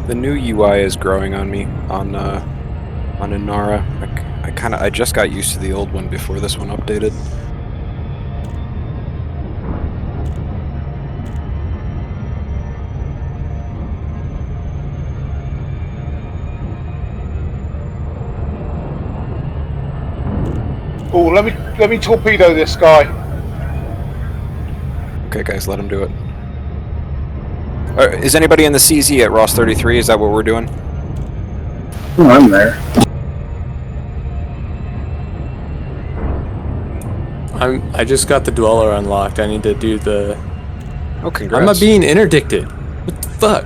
The new UI is growing on me on Inara. I just got used to the old one before this one updated. Oh, let me torpedo this guy. Okay, guys, let him do it. Is anybody in the CZ at Ross 33? Is that what we're doing? Oh, I'm there. I just got the dweller unlocked. I need to do the. Oh, congrats. I'm being interdicted. What the fuck?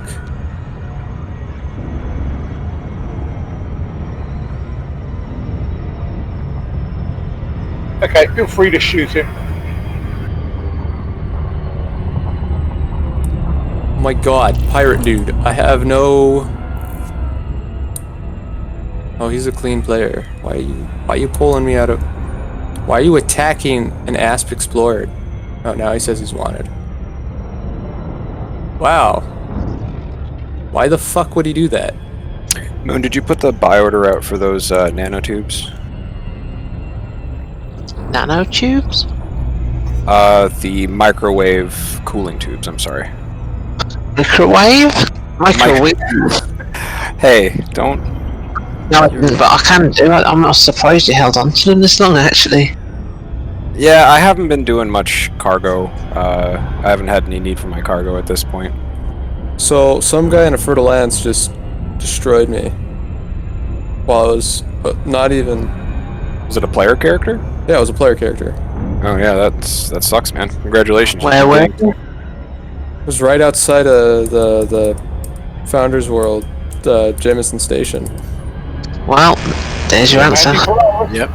Okay, feel free to shoot him. Oh my god, pirate dude. I have no. Oh, he's a clean player. Why are you pulling me out of? Why are you attacking an ASP Explorer? Oh, now he says he's wanted. Wow. Why the fuck would he do that? Moon, did you put the buy order out for those nanotubes? Nanotubes? The microwave cooling tubes, I'm sorry. Microwave? Microwave? Hey, don't... No, I didn't, but I can do it. I'm not surprised you held on to them this long, actually. Yeah, I haven't been doing much cargo. I haven't had any need for my cargo at this point. So, some guy in a Fertile Lance just destroyed me. While I was not even... Was it a player character? Yeah, it was a player character. Oh yeah, that sucks, man. Congratulations. Where? It was right outside of the Founders World, Jameson Station. Well, there's your answer. Yep.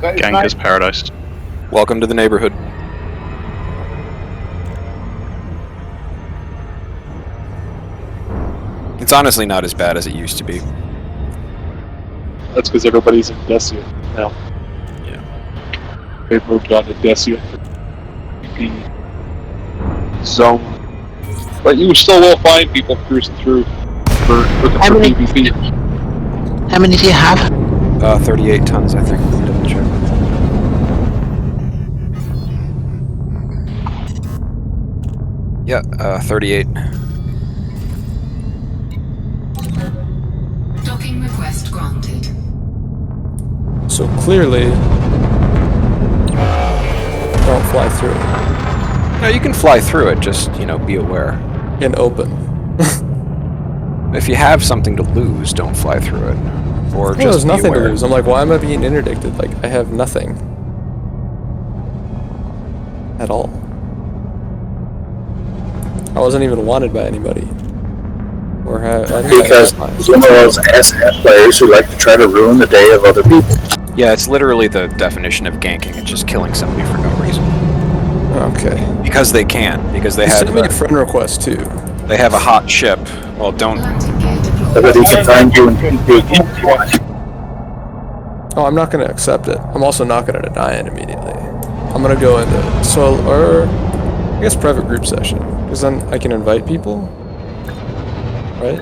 Ganker's Paradise. Welcome to the neighborhood. It's honestly not as bad as it used to be. That's because everybody's in Desia now. Yeah. They've moved on to Desia for the zone. But you still will find people cruising through for looking for PvP. How many do you have? 38 tons, I think. Double check. Yeah, 38. Request granted. So clearly, don't fly through it. No, you can fly through it, just, be aware. In open. If you have something to lose, don't fly through it. Or just there's nothing aware. to lose. I'm like, why am I being interdicted? Like, I have nothing. At all. I wasn't even wanted by anybody. Or because some of those asshat players who like to try to ruin the day of other people. Yeah, it's literally the definition of ganking. It's just killing somebody for no reason. Okay. Because they can. Because they You have. sent me a friend request too. They have a hot ship. Well, don't. So that he can find you and keep you again. Oh, I'm not going to accept it. I'm also not going to deny it immediately. I'm going to go into I guess private group session, because then I can invite people, right?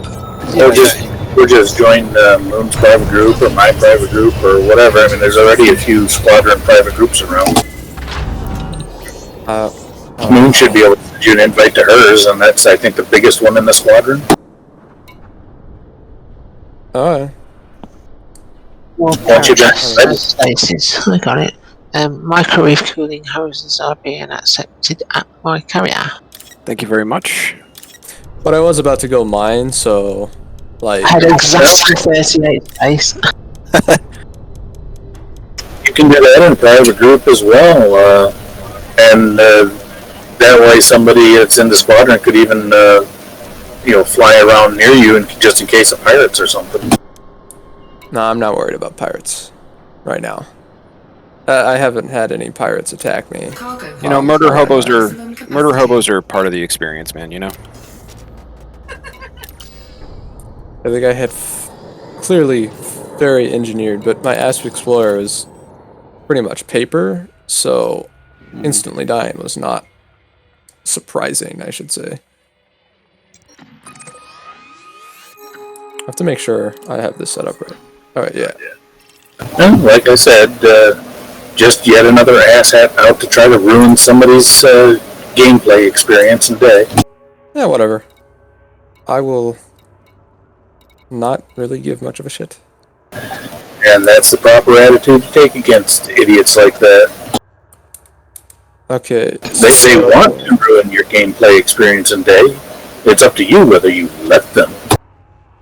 Or just join Moon's private group or my private group or whatever. I mean, there's already a few squadron private groups around. Moon should be able to send you an invite to hers, and that's, I think, the biggest one in the squadron. Alright. Once you get Spaces. I got it. Microwave cooling hoses are being accepted at my carrier. Thank you very much. But I was about to go mine, so like I had exactly 38 space. You can do that in a private group as well, and that way somebody that's in the squadron could even, fly around near you, and just in case of pirates or something. No, I'm not worried about pirates right now. I haven't had any pirates attack me. Murder hobos are part of the experience, man. I think I had clearly very engineered, but my Asp Explorer was pretty much paper, so instantly dying was not surprising, I should say. I have to make sure I have this set up right. Alright, yeah. And like I said, just yet another asshat out to try to ruin somebody's gameplay experience and day. Yeah, whatever. I will not really give much of a shit. And that's the proper attitude to take against idiots like that. Okay. They want to ruin your gameplay experience and day. It's up to you whether you let them.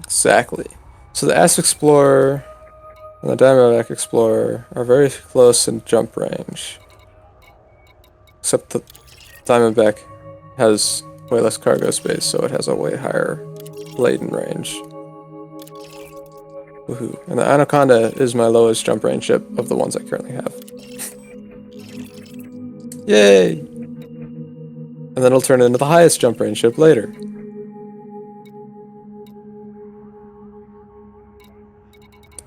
Exactly. So the Asp Explorer and the Diamondback Explorer are very close in jump range. Except the Diamondback has way less cargo space, so it has a way higher laden range. Woohoo. And the Anaconda is my lowest jump range ship of the ones I currently have. Yay! And then it'll turn into the highest jump range ship later.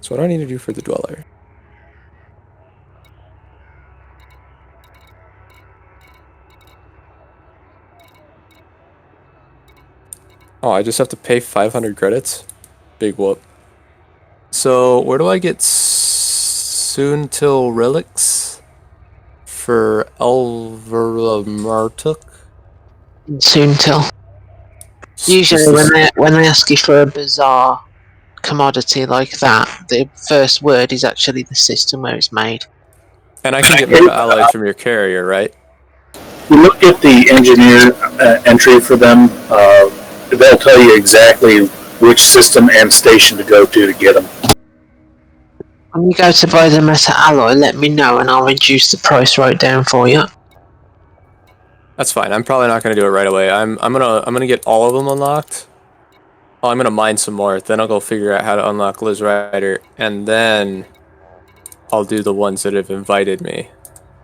So what do I need to do for the Dweller? Oh, I just have to pay 500 credits? Big whoop. So, where do I get soon till relics for Elvermartuk? Soon till. Usually, when they ask you for a bizarre commodity like that, the first word is actually the system where it's made. And I can get Meta Allied from your carrier, right? You look at the engineer entry for them, they'll tell you exactly which system and station to go to get them. When you go to buy the Meta Alloy, let me know and I'll reduce the price right down for you. That's fine. I'm probably not gonna do it right away. I'm gonna get all of them unlocked. Oh, I'm gonna mine some more. Then I'll go figure out how to unlock Liz Rider, and then I'll do the ones that have invited me.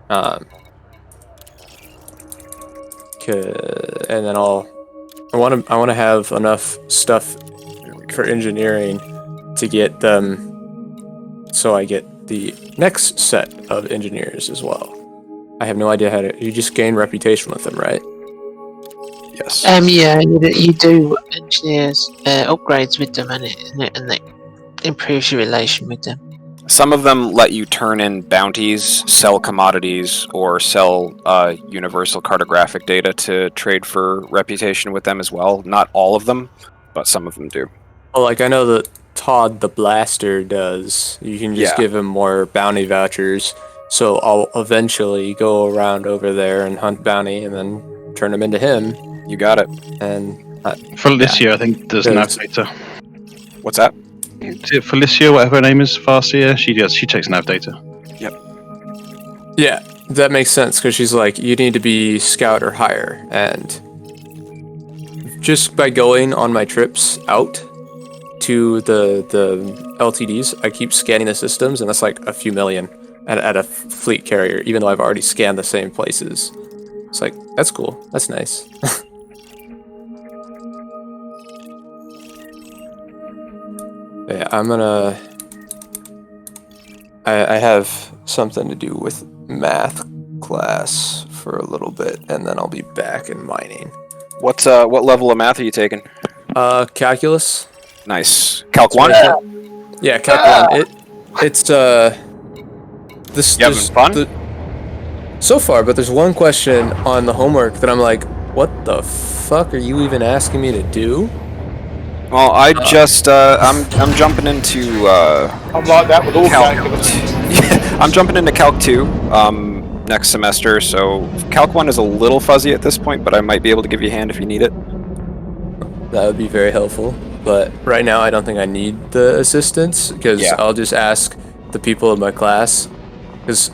And then I want to have enough stuff for engineering to get them, so I get the next set of engineers as well. I have no idea how to. You just gain reputation with them, right? Yes. Yeah, you do engineers upgrades with them, and it improves your relation with them. Some of them let you turn in bounties, sell commodities, or sell universal cartographic data to trade for reputation with them as well. Not all of them, but some of them do. Well, like I know that Todd the Blaster does. You can just Yeah. give him more bounty vouchers. So I'll eventually go around over there and hunt bounty and then turn them into him. You got it. And Felicia, I think, there's nav There's- data. What's that? Is it Felicia, whatever her name is, Farsia? She takes nav data. Yeah, that makes sense because she's like, you need to be scout or higher. And just by going on my trips out to the LTDs, I keep scanning the systems, and that's like a few million at a fleet carrier, even though I've already scanned the same places. It's like, that's cool. That's nice. Yeah, I'm gonna... I have something to do with math class for a little bit, and then I'll be back in mining. What level of math are you taking? Calculus. Nice. Calc 1? Yeah, Calc 1. It's this. You having fun? So far, but there's one question on the homework that I'm like, what the fuck are you even asking me to do? Well, I just I'm jumping into I'm like that with all calculus. I'm jumping into Calc 2 next semester, so Calc 1 is a little fuzzy at this point, but I might be able to give you a hand if you need it. That would be very helpful, but right now I don't think I need the assistance because I'll just ask the people in my class, because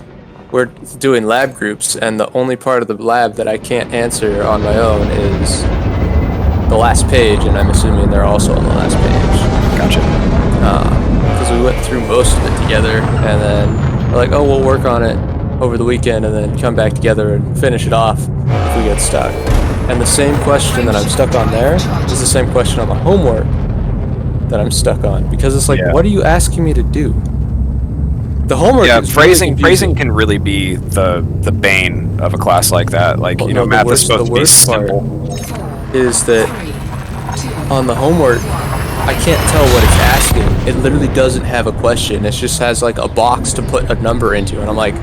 we're doing lab groups, and the only part of the lab that I can't answer on my own is the last page, and I'm assuming they're also on the last page. Gotcha. Because we went through most of it together, and then we're like, oh, we'll work on it over the weekend, and then come back together and finish it off if we get stuck. And the same question that I'm stuck on there is the same question on the homework that I'm stuck on, because it's like, what are you asking me to do? The homework. Yeah, is phrasing really phrasing can really be the bane of a class like that. Like, Well, you know, no, math is supposed to be simple. Is that on the homework, I can't tell what it's asking. It literally doesn't have a question. It just has like a box to put a number into, and I'm like,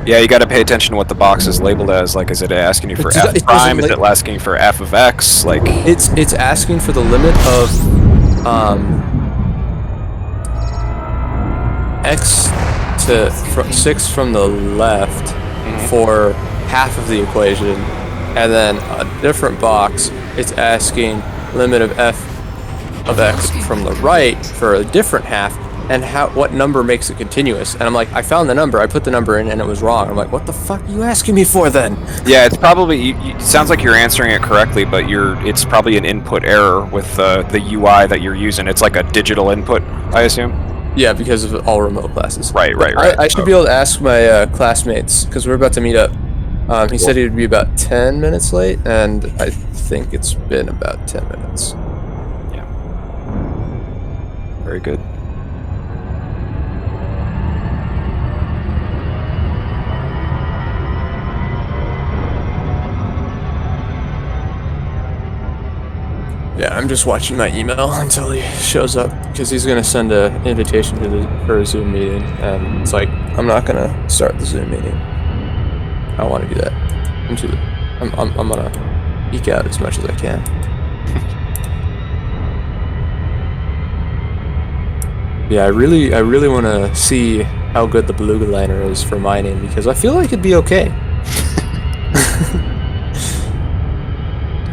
Yeah, you got to pay attention to what the box is labeled as. Like, is it asking you for It f doesn't prime? Is la- it asking for f of x? Like, it's asking for the limit of x to 6 from the left for half of the equation, and then a different box, it's asking limit of f of x from the right for a different half, and what number makes it continuous. And I'm like, I found the number, I put the number in, and it was wrong. I'm like, what the fuck are you asking me for then? yeah, it's probably it sounds like you're answering it correctly, but it's probably an input error with the UI that you're using. It's like a digital input, I assume. Yeah, because of all remote classes. Right. I should be able to ask my classmates, because we're about to meet up. He said he would be about 10 minutes late, and I think it's been about 10 minutes. Yeah. Very good. Yeah, I'm just watching my email until he shows up, because he's gonna send an invitation for a Zoom meeting, and it's like, I'm not gonna start the Zoom meeting. I don't want to do that. I'm gonna eke out as much as I can. Yeah, I really want to see how good the beluga liner is for mining, because I feel like it'd be okay.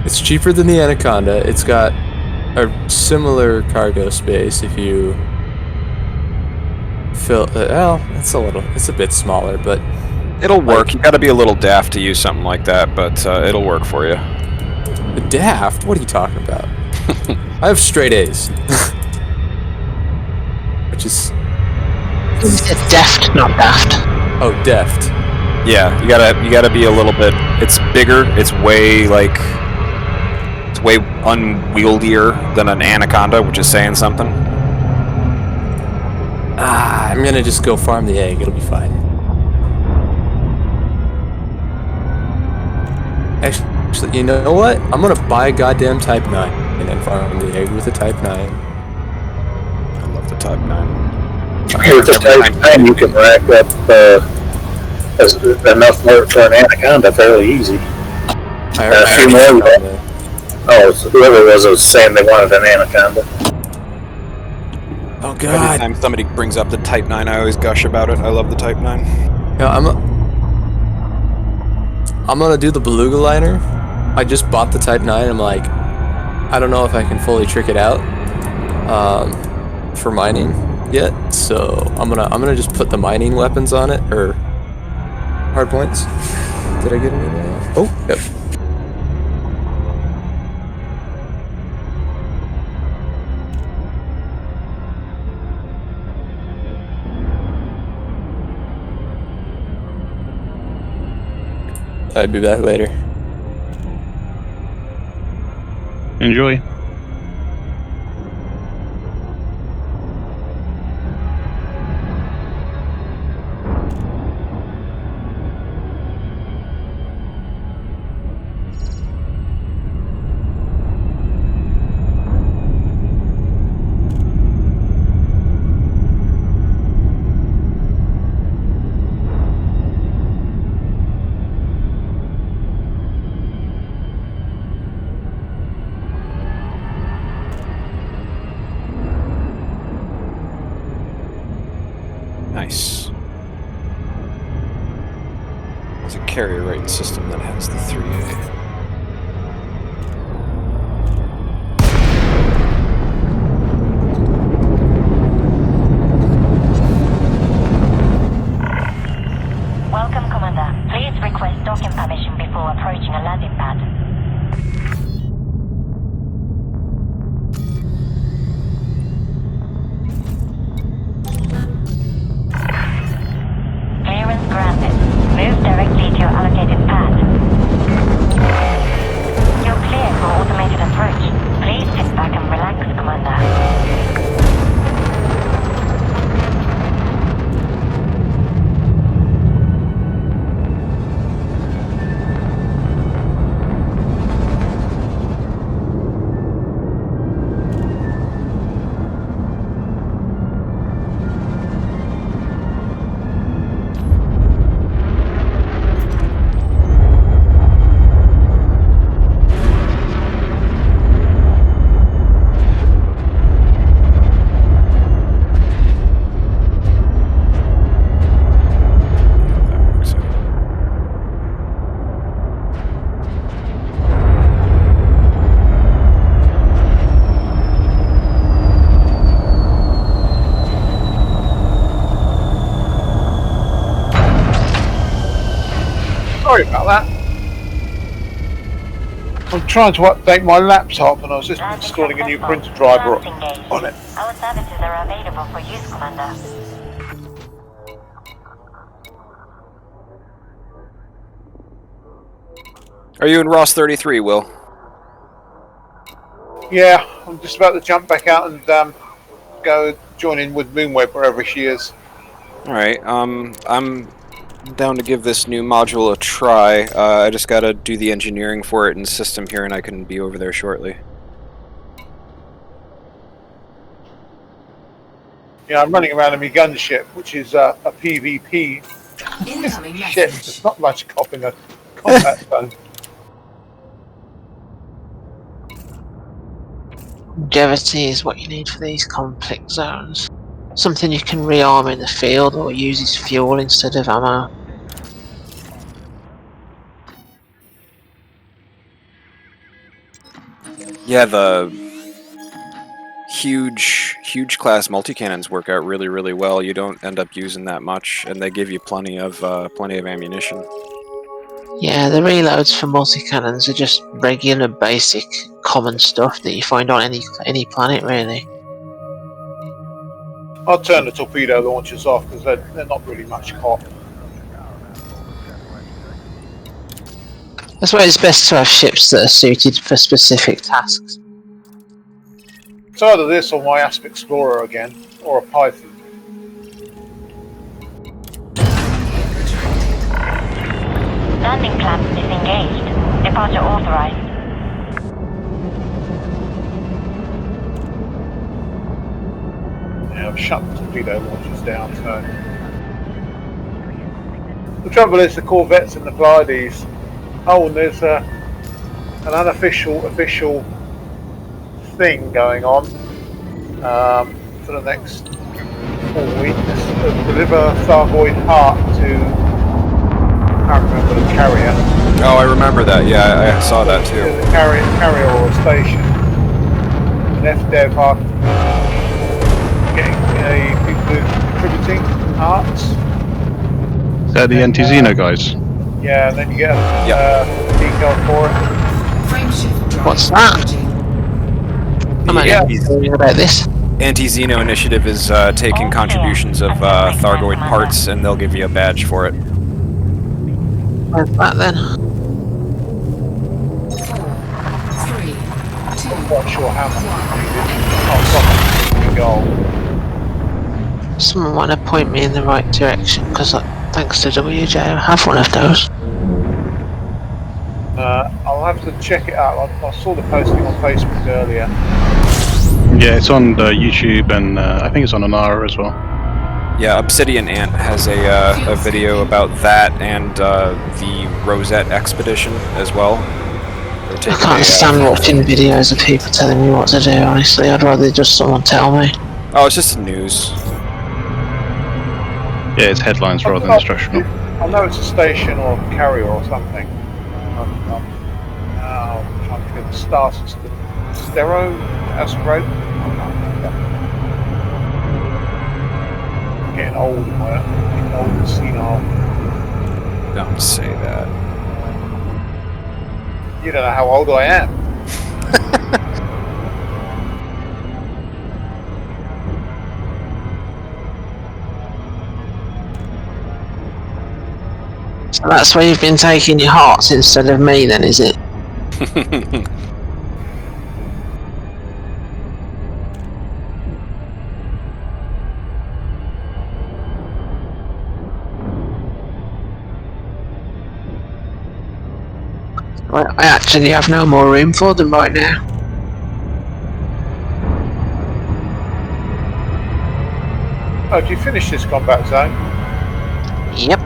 It's cheaper than the Anaconda. It's got a similar cargo space if you fill. It's a bit smaller, but It'll work. You got to be a little daft to use something like that, but it'll work for you. Daft? What are you talking about? I have straight A's, which is. You said deft, not daft. Oh, deft. Yeah, you gotta be a little bit. It's bigger. It's way unwieldier than an Anaconda, which is saying something. I'm gonna just go farm the egg. It'll be fine. Actually, you know what? I'm gonna buy a goddamn Type 9 and then farm the egg with a Type 9. I love the Type 9. With the Type 9, you can rack up enough for an Anaconda fairly easy. A few more. Oh, so whoever was saying they wanted an Anaconda. Oh god. Every time somebody brings up the Type 9, I always gush about it. I love the Type 9. Yeah, I'm gonna do the Beluga liner. I just bought the Type 9. I'm like, I don't know if I can fully trick it out for mining yet. So I'm gonna just put the mining weapons on it, or hard points. Did I get any of that? Oh, yep. I'd be back later. Enjoy. Nice. There's a carrier rating system that has the 3A. Welcome, Commander. Please request docking permission before approaching a landing pad. Clearance granted. Move directly to your allocated pad. You're clear for automated approach. Please sit back and relax, Commander. Sorry about that. I'm trying to update my laptop and I was just installing a new printer driver on it. Our services are available for use, Commander. Are you in Ross 33, Will? Yeah, I'm just about to jump back out and go join in with Moonweb wherever she is. Alright, I'm down to give this new module a try. I just gotta do the engineering for it in system here and I can be over there shortly. Yeah, I'm running around in my gunship, which is a PvP ship. There's not much cop in a combat zone. Longevity is what you need for these conflict zones. Something you can rearm in the field or use as fuel instead of ammo. Yeah, the huge class multi-cannons work out really well. You don't end up using that much, and they give you plenty of ammunition. Yeah, the reloads for multi-cannons are just regular, basic, common stuff that you find on any planet, really. I'll turn the torpedo launchers off because they're not really much cop. That's why it's best to have ships that are suited for specific tasks. It's either this or my Asp Explorer again, or a Python. Landing clamp disengaged. Departure authorized. Yeah, I've shut the torpedo launchers down, so... The trouble is the Corvettes and the Pleiades. Oh, and there's an official thing going on for the next 4 weeks. Deliver Thargoid Heart to, I can't remember the carrier. Oh, I remember that. Yeah, I saw that too. The carrier or a station. And FDev are getting people contributing hearts. Is that the anti-Xeno guys? Yeah, and then you get a detail for it. What's that? I'm only hearing about this. Anti-Xeno initiative is taking contributions of Thargoid parts, and they'll give you a badge for it. Where's that then? I'm not sure how much needed. Oh, Someone want to point me in the right direction, because thanks to WJ, I have one of those. I'll have to check it out. I saw the posting on Facebook earlier. Yeah, it's on YouTube, and I think it's on Anara as well. Yeah, Obsidian Ant has a video about that and the Rosette expedition as well. I can't stand watching videos of people telling me what to do, honestly. I'd rather just someone tell me. Oh, it's just news. Yeah, it's headlines rather than instructional. I know it's a station or a carrier or something. I'm trying to get the star system. Stero? Astro? I'm getting old, getting old and senile. Don't say that. You don't know how old I am. So that's why you've been taking your hearts instead of me then, is it? Well, I actually have no more room for them right now. Oh, did you finish this combat zone? Yep.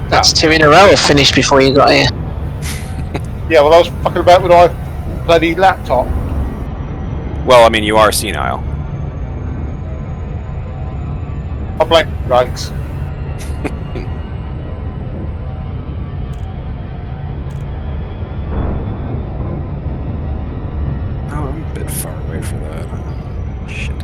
That's 2 in a row I've finished before you got here. Yeah, well I was fucking about with my bloody laptop. Well, I mean, you are senile. I blame drugs. Oh, I'm a bit far away for that. Shit.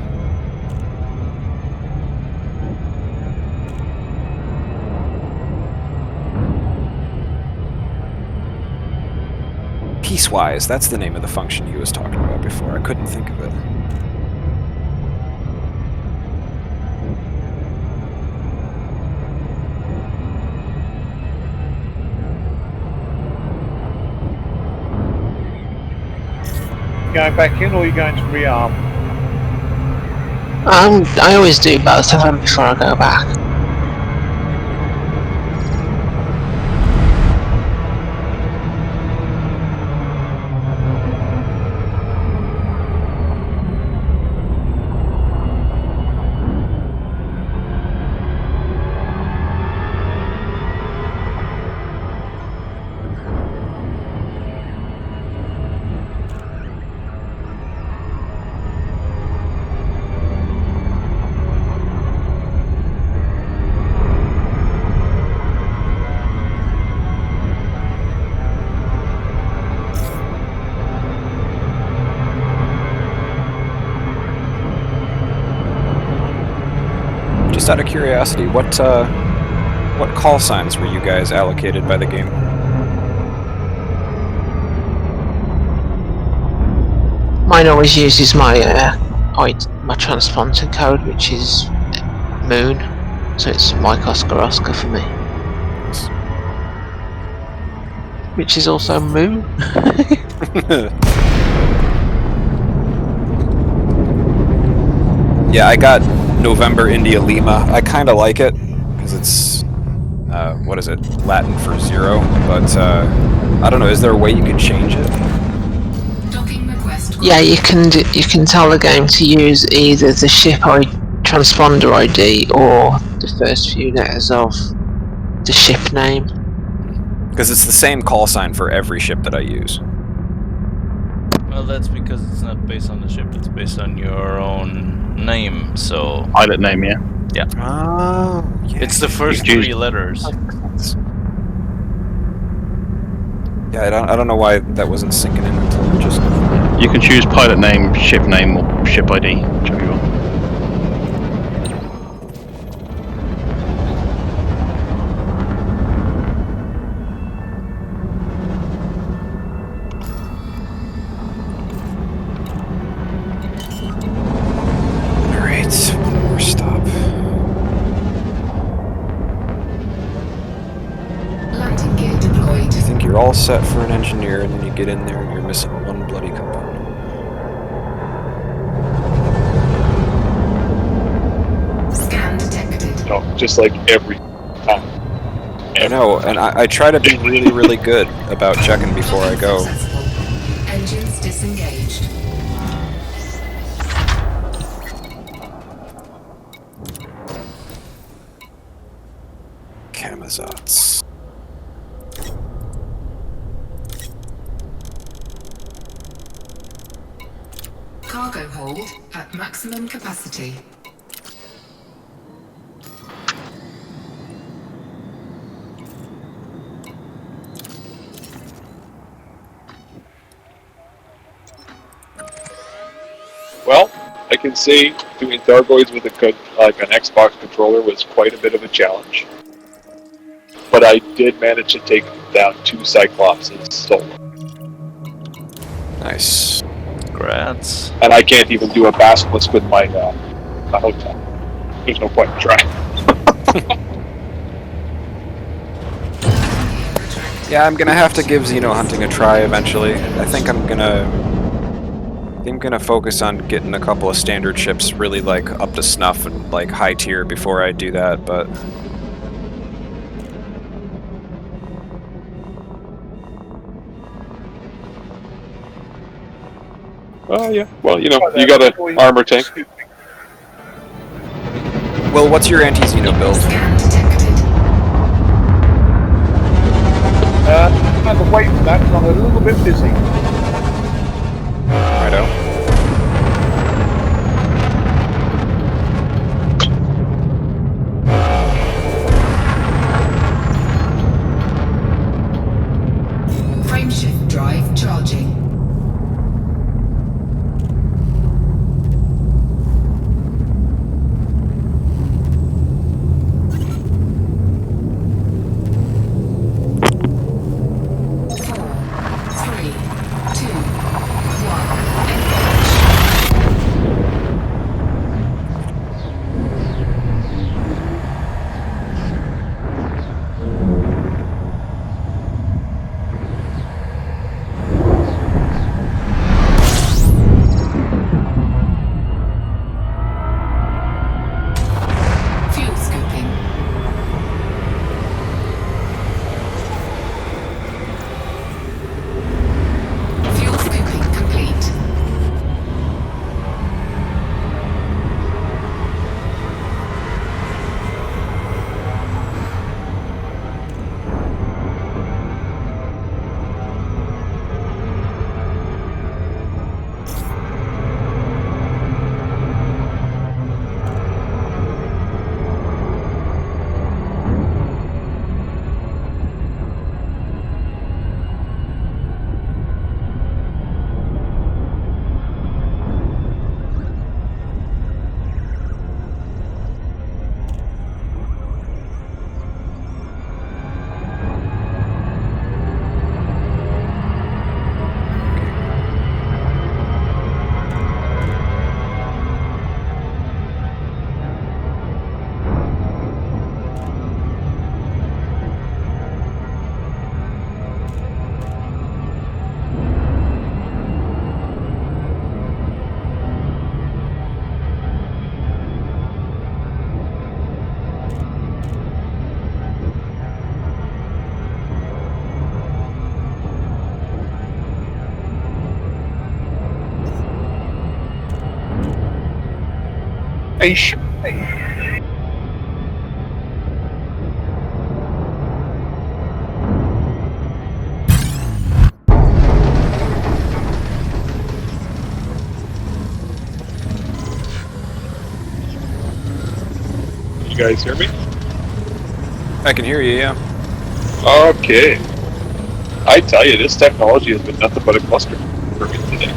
Piecewise, that's the name of the function he was talking about before. I couldn't think of it. Going back in, or are you going to rearm? I always do both of them before I go back. Just out of curiosity, what call signs were you guys allocated by the game? Mine always uses my my transponder code, which is Moon, so it's Mike Oscar Oscar for me. Which is also Moon. Yeah, I got November India Lima. I kind of like it because it's what is it, Latin for 0? But I don't know. Is there a way you can change it? Yeah, you can tell the game to use either the ship transponder ID or the first few letters of the ship name. Because it's the same call sign for every ship that I use. Well, that's because it's not based on the ship, it's based on your own name, so... Pilot name, yeah. Yeah. Oh, yeah. It's the first choose- 3 letters. Yeah, I don't know why that wasn't sinking in until just... You can choose pilot name, ship name, or ship ID, whichever you want. Alright, one more stop. Landing gear deployed. You think you're all set for an engineer, and then you get in there and you're missing one bloody component. Scan detected. No, just like every time. I know, and I try to be really, really good about checking before I go. Successful. Engines disengaged. Camazotz. Cargo hold at maximum capacity. Well, I can say doing Thargoids with like an Xbox controller was quite a bit of a challenge. But I did manage to take down 2 Cyclopses solo. Nice. Congrats. And I can't even do a basilisk with my hotel. There's no point in trying. Yeah, I'm gonna have to give Xeno hunting a try eventually. I think I'm gonna focus on getting a couple of standard ships really like up to snuff and like high tier before I do that, but Oh yeah. Well, you know, you got an armor tank. well, what's your anti-Xeno build? Scan detected. I had to wait for that because I'm a little bit busy. Righto. Frameshift drive charging. Fuel scooping. Fuel scooping complete. A sh- guys hear me? I can hear you, yeah. Okay. I tell you, this technology has been nothing but a cluster for me today.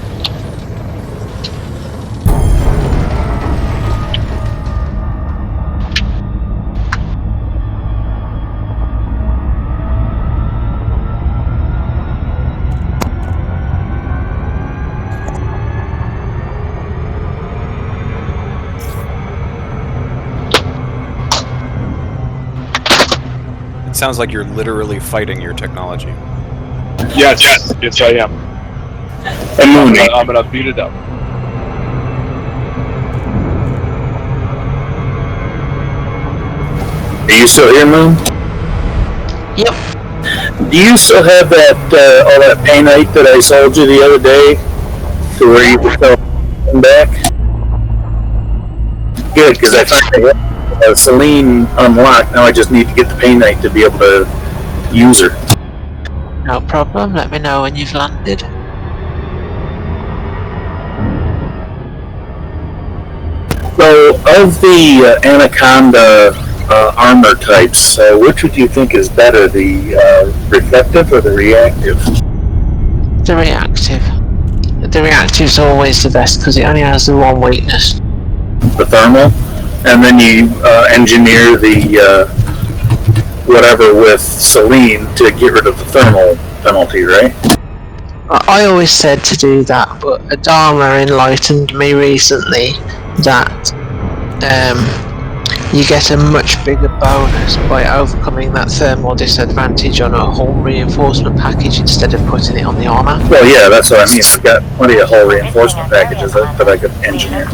It sounds like you're literally fighting your technology. Yes, I am. I'm gonna beat it up. Are you still here, Moon? Yep. Do you still have that all that painite that I sold you the other day, to where you could sell them back? Good, because I finally got Celine unlocked. Now I just need to get the painite to be able to use her. No problem. Let me know when you've landed. So, of the Anaconda armor types, which would you think is better, the reflective or the reactive? The reactive. The reactive's always the best because it only has the one weakness. The thermal? And then you engineer the whatever with Celine to get rid of the thermal penalty, right? I always said to do that, but Adama enlightened me recently that you get a much bigger bonus by overcoming that thermal disadvantage on a hull reinforcement package instead of putting it on the armor. Well, yeah, that's what I mean. I've got plenty of hull reinforcement packages that I could engineer.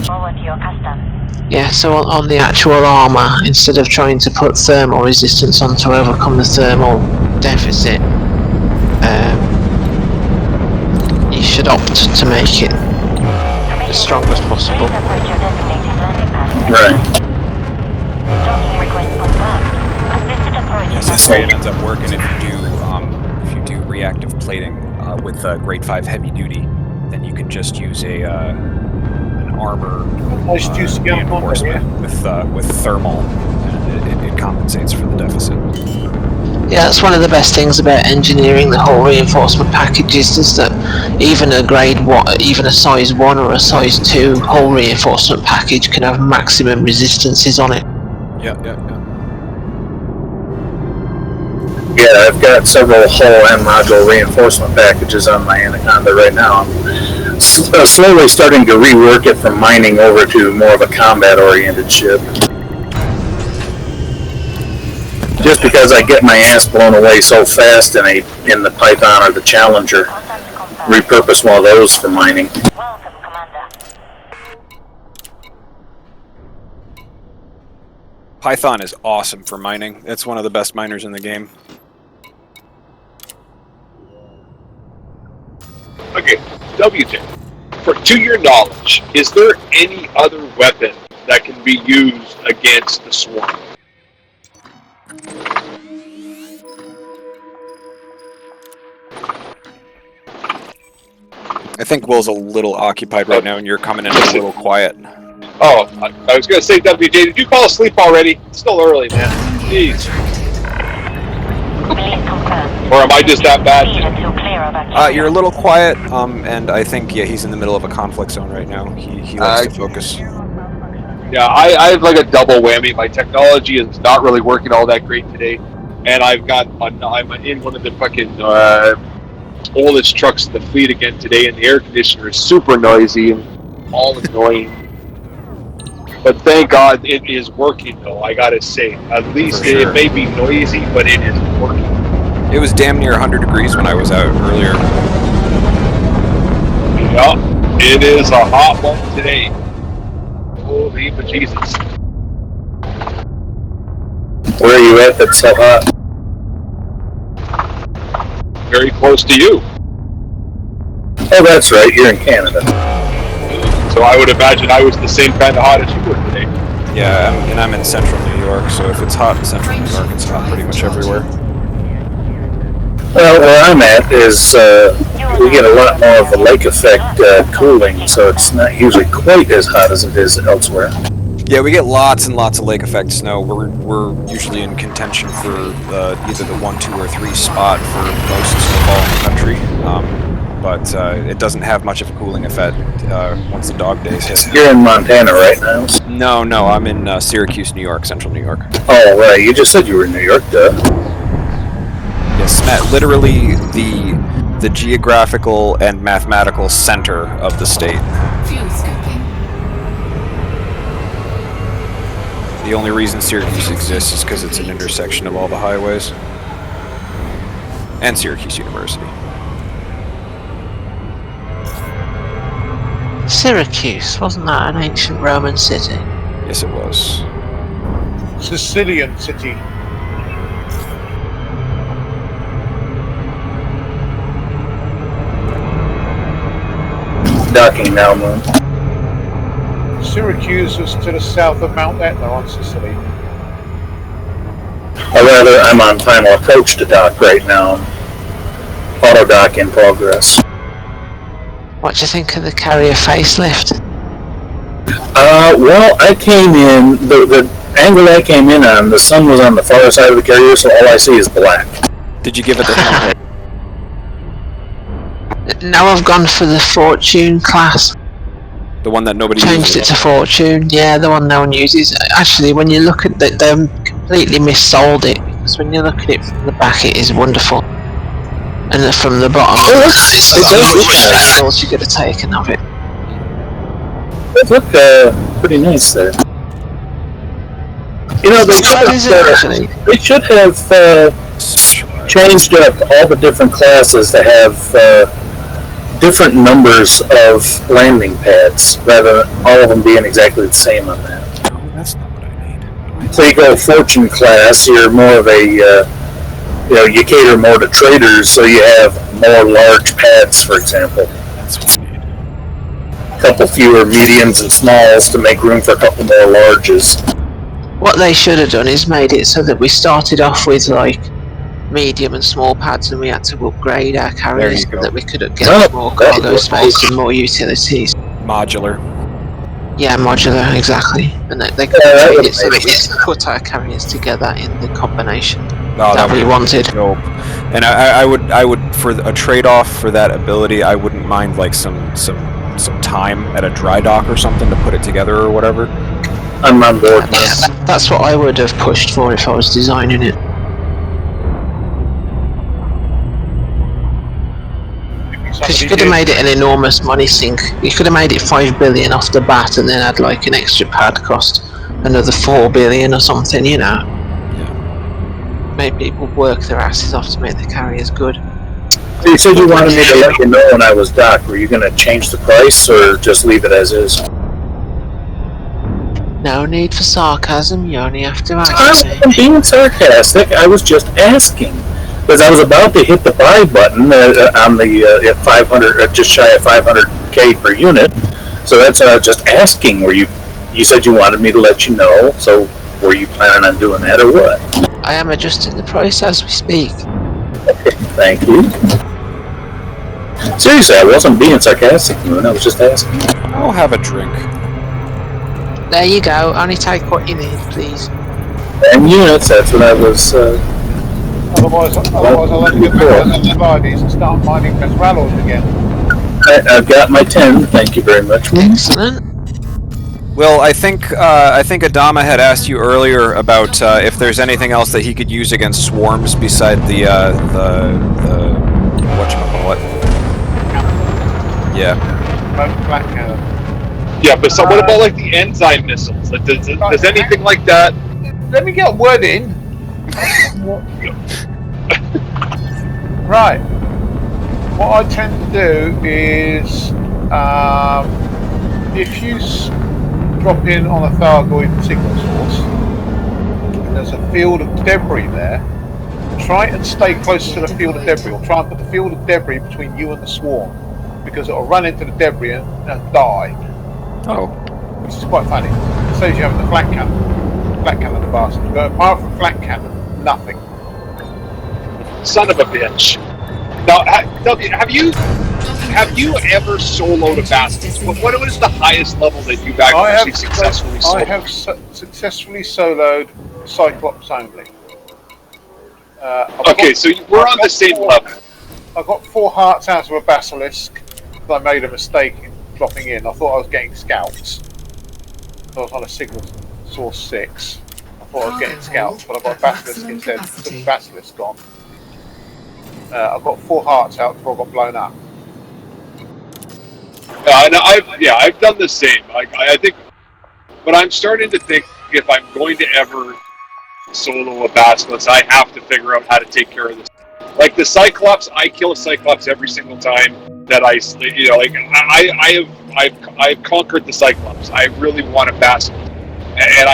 Yeah, so on the actual armor, instead of trying to put thermal resistance on to overcome the thermal deficit, you should opt to make it as strong as possible. Right. As I say, it ends up working if you do reactive plating with grade 5 heavy duty. Then you can just use an armor reinforcement with thermal, and it compensates for the deficit. Yeah, that's one of the best things about engineering the whole reinforcement packages is that even a grade 1, even a size 1 or a size 2 hull reinforcement package can have maximum resistances on it. Yeah. Yeah, I've got several hull and module reinforcement packages on my Anaconda right now. I'm slowly starting to rework it from mining over to more of a combat-oriented ship. Just because I get my ass blown away so fast in the Python or the Challenger, repurpose one of those for mining. Python is awesome for mining. It's one of the best miners in the game. Okay, WJ, to your knowledge, is there any other weapon that can be used against the Swarm? I think Will's a little occupied right now, and you're coming in a little quiet. Oh, I was going to say, WJ, did you fall asleep already? It's still early, man. Jeez. Or am I just that bad? You're a little quiet, and I think, yeah, he's in the middle of a conflict zone right now. He likes to focus. Yeah, I have like a double whammy. My technology is not really working all that great today, and I'm in one of the fucking oldest trucks in the fleet again today, and the air conditioner is super noisy and all annoying. But thank God it is working, though, I gotta say. At least it may be noisy, but it is working. It was damn near 100 degrees when I was out earlier. Yeah, it is a hot one today. Holy bejesus. Where are you at that's so hot? Very close to you. Oh, that's right, you're in Canada. So I would imagine I was the same kind of hot as you were today. Yeah, and I'm in central New York, so if it's hot in central New York, it's hot pretty much everywhere. Well, where I'm at is we get a lot more of a lake effect cooling, so it's not usually quite as hot as it is elsewhere. Yeah, we get lots and lots of lake effect snow. We're usually in contention for either the 1, 2, or 3 spot for most snowfall in the country. But it doesn't have much of a cooling effect once the dog days hit. You're in Montana right now? No, I'm in Syracuse, New York, central New York. Oh, right. You just said you were in New York, duh. Yes, literally the geographical and mathematical center of the state. Fuel scoping. The only reason Syracuse exists is because it's an intersection of all the highways. And Syracuse University. Syracuse, wasn't that an ancient Roman city? Yes, it was. Sicilian city. Docking now, Moon. Syracuse is to the south of Mount Etna on Sicily. Or rather, I'm on final approach to dock right now. Auto dock in progress. What do you think of the carrier facelift? Well, I came in, the angle I came in on, the sun was on the far side of the carrier, so all I see is black. Did you give it the Now I've gone for the Fortune class. The one that nobody changed uses? it to Fortune. Yeah, the one no one uses. Actually, when you look at it, they completely missold it, because when you look at it from the back, it is wonderful. And then from the bottom, it's the angles you could have taken of it. It looked pretty nice there. You know, they should have changed up all the different classes to have different numbers of landing pads, rather than all of them being exactly the same on that. No, that's not what I need. So you go Fortune class, you're more of a, you cater more to traders, so you have more large pads, for example. That's what I need. A couple fewer mediums and smalls to make room for a couple more larges. What they should have done is made it so that we started off with like medium and small pads, and we had to upgrade our carriers so that we could get more cargo space and more utilities. Modular. Yeah, modular, exactly. And they could have made it so that we could put our carriers together in the combination that we wanted. Dope. And I would for a trade-off for that ability, I wouldn't mind like some time at a dry dock or something to put it together or whatever. I'm on board. That's what I would have pushed for if I was designing it. Because you could have made it an enormous money sink. You could have made it 5 billion off the bat and then had like an extra pad cost another 4 billion or something, you know. Yeah. Made people work their asses off to make the carriers good. So you said you wanted me to let you know when I was docked. Were you going to change the price or just leave it as is? No need for sarcasm, you only have to ask. I wasn't being sarcastic, I was just asking. Because I was about to hit the buy button on the at 500, just shy of 500k per unit. So that's just asking. Were you said you wanted me to let you know? So were you planning on doing that or what? I am adjusting the price as we speak. Okay, thank you. Seriously, I wasn't being sarcastic, Moon. I was just asking. I'll have a drink. There you go. Only take what you need, please. 10 units. That's what I was. Otherwise I'll have to get back to Vardy's and start mining Mesralos again. I've got my 10. Thank you very much. Excellent. Well, I think Adama had asked you earlier about if there's anything else that he could use against swarms beside the whatchamacallit. Yeah. Black cannon. Yeah, but so what about like the enzyme missiles? Like, does anything like that? Let me get a word in. Right. What I tend to do is, if you drop in on a Thargoid signal source, and there's a field of debris there, try and stay close to the field of debris, or try and put the field of debris between you and the swarm, because it'll run into the debris and die. Oh. Which is quite funny. It saves you having the flat cannon. Flat cannon, the bastard. But apart from flat cannon, nothing. Son of a bitch. Now, have you have you ever soloed a basilisk? What was the highest level that you've actually successfully soloed? I have successfully soloed Cyclops only. Okay, so we're on the same level. I got 4 hearts out of a basilisk because I made a mistake in dropping in. I thought I was getting scouts. I was on a signal source 6. I thought I was getting scouts, but I got a basilisk instead. Took the basilisk on. I got 4 hearts out before I got blown up. I've done the same. I think, but I'm starting to think if I'm going to ever solo a basilisk, I have to figure out how to take care of this. Like the Cyclops, I kill a Cyclops every single time that I've conquered the Cyclops. I really want a basilisk, and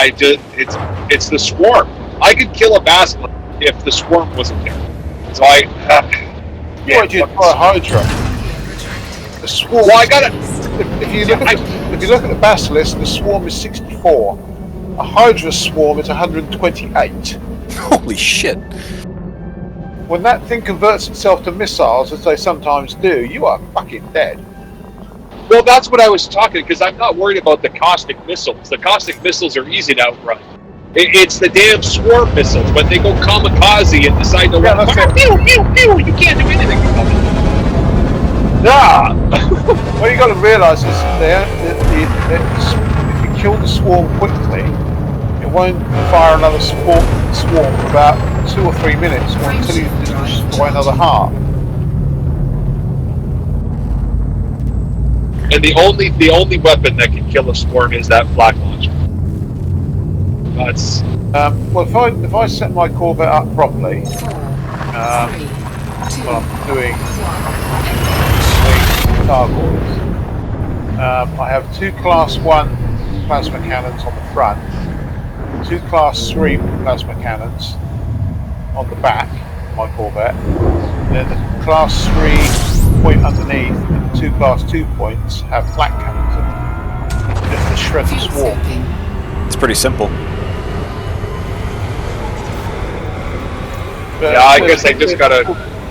it's the swarm. I could kill a basilisk if the swarm wasn't there. So you did for a Hydra. The swarm. Well, I got it. If you look at the basilisk, the swarm is 64. A Hydra swarm is 128. Holy shit! When that thing converts itself to missiles, as they sometimes do, you are fucking dead. Well, that's what I was talking, because I'm not worried about the caustic missiles. The caustic missiles are easy to outrun. It's the damn swarm missiles when they go kamikaze and decide to run. Pew, pew, pew! You can't do anything with them. Nah. What you got to realise is if you kill the swarm quickly, it won't fire another swarm for about 2 or 3 minutes until you destroy another heart. And the only weapon that can kill a swarm is that flak launcher. That's well, if I set my Corvette up properly, what I'm doing Targoids. I have 2 Class 1 plasma cannons on the front, 2 Class 3 plasma cannons on the back of my Corvette, and then the Class 3 point underneath and the 2 Class 2 points have flak cannons in them, just to shred the swarm. It's pretty simple. But yeah, I guess I just gotta...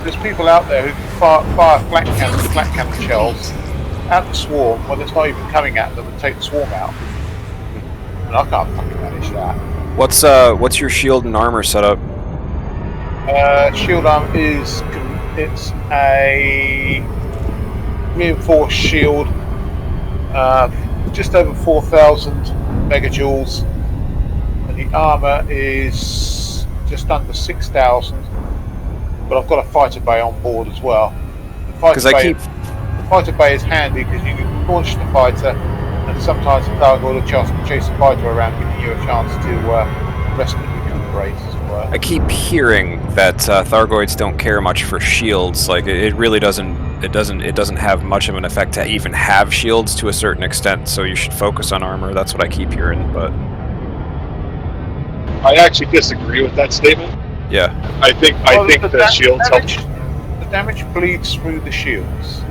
There's people out there who can fire flak cannon shells at the swarm when it's not even coming at them and take the swarm out. And I can't fucking manage that. What's your shield and armor setup? Shield armor it's a reinforced shield, just over 4,000 megajoules, and the armor is just under 6,000. But I've got a fighter bay on board as well. The fighter bay is handy because you can launch the fighter, and sometimes the Thargoid will chase the fighter around, giving you a chance to rest and recuperate as well. I keep hearing that Thargoids don't care much for shields. Like it really doesn't have much of an effect to even have shields to a certain extent. So you should focus on armor. That's what I keep hearing. But I actually disagree with that statement. Yeah, I think the shields help. The damage bleeds through the shields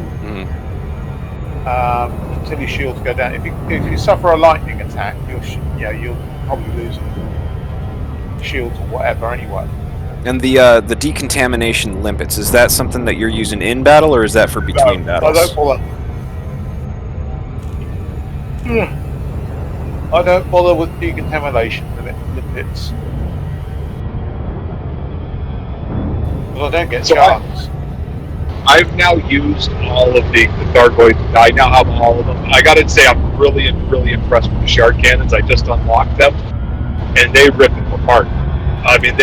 until your shields go down. If you suffer a lightning attack, you'll probably lose shields or whatever anyway. And the decontamination limpets, is that something that you're using in battle, or is that for between battles? I don't bother. I don't bother with decontamination limpets. I don't get chance. I've now used all of the Thargoids. I now have all of them. I gotta say, I'm really impressed with the shard cannons. I just unlocked them, and they rip them apart. I mean,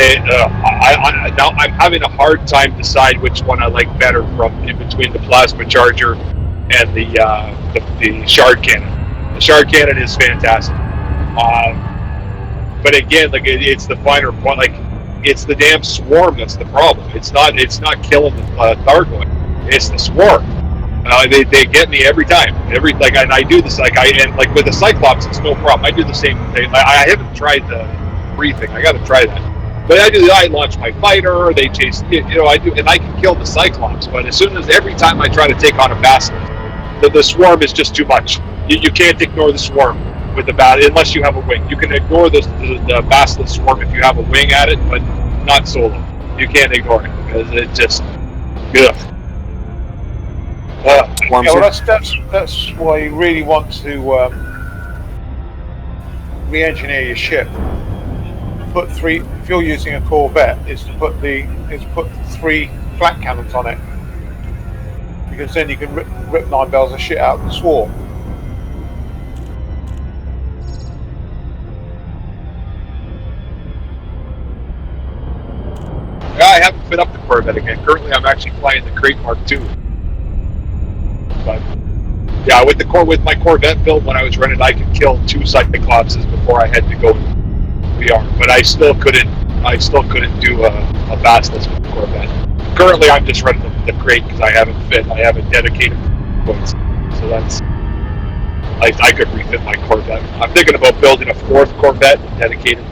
now I'm having a hard time decide which one I like better in between the plasma charger and the shard cannon. The shard cannon is fantastic, but again, like it's the finer point. Like it's the damn swarm that's the problem. It's not killing the Thargoid. It's the swarm. They get me every time. And I do this like with the Cyclops, it's no problem. I do the same thing. I haven't tried the briefing. I got to try that. But I launch my fighter. They chase. I do, and I can kill the Cyclops. But every time I try to take on a basilisk, the swarm is just too much. You can't ignore the swarm with the unless you have a wing. You can ignore the basilisk swarm if you have a wing at it, but not solo. You can't ignore it because it just. Ugh. Yeah, well, that's why you really want to re-engineer your ship. Put three. If you're using a Corvette, is to put 3 flat cannons on it, because then you can rip 9 bells of shit out of the swarm. Yeah, I haven't fit up the Corvette again. Currently, I'm actually flying the Crate Mark II. But yeah, with my Corvette build, when I was running, I could kill 2 Cyclopses before I had to go VR. But I still couldn't do a Basilisk with the Corvette. Currently, I'm just running the Crate because I haven't dedicated points. So that's I could refit my Corvette. I'm thinking about building a 4th Corvette and dedicated.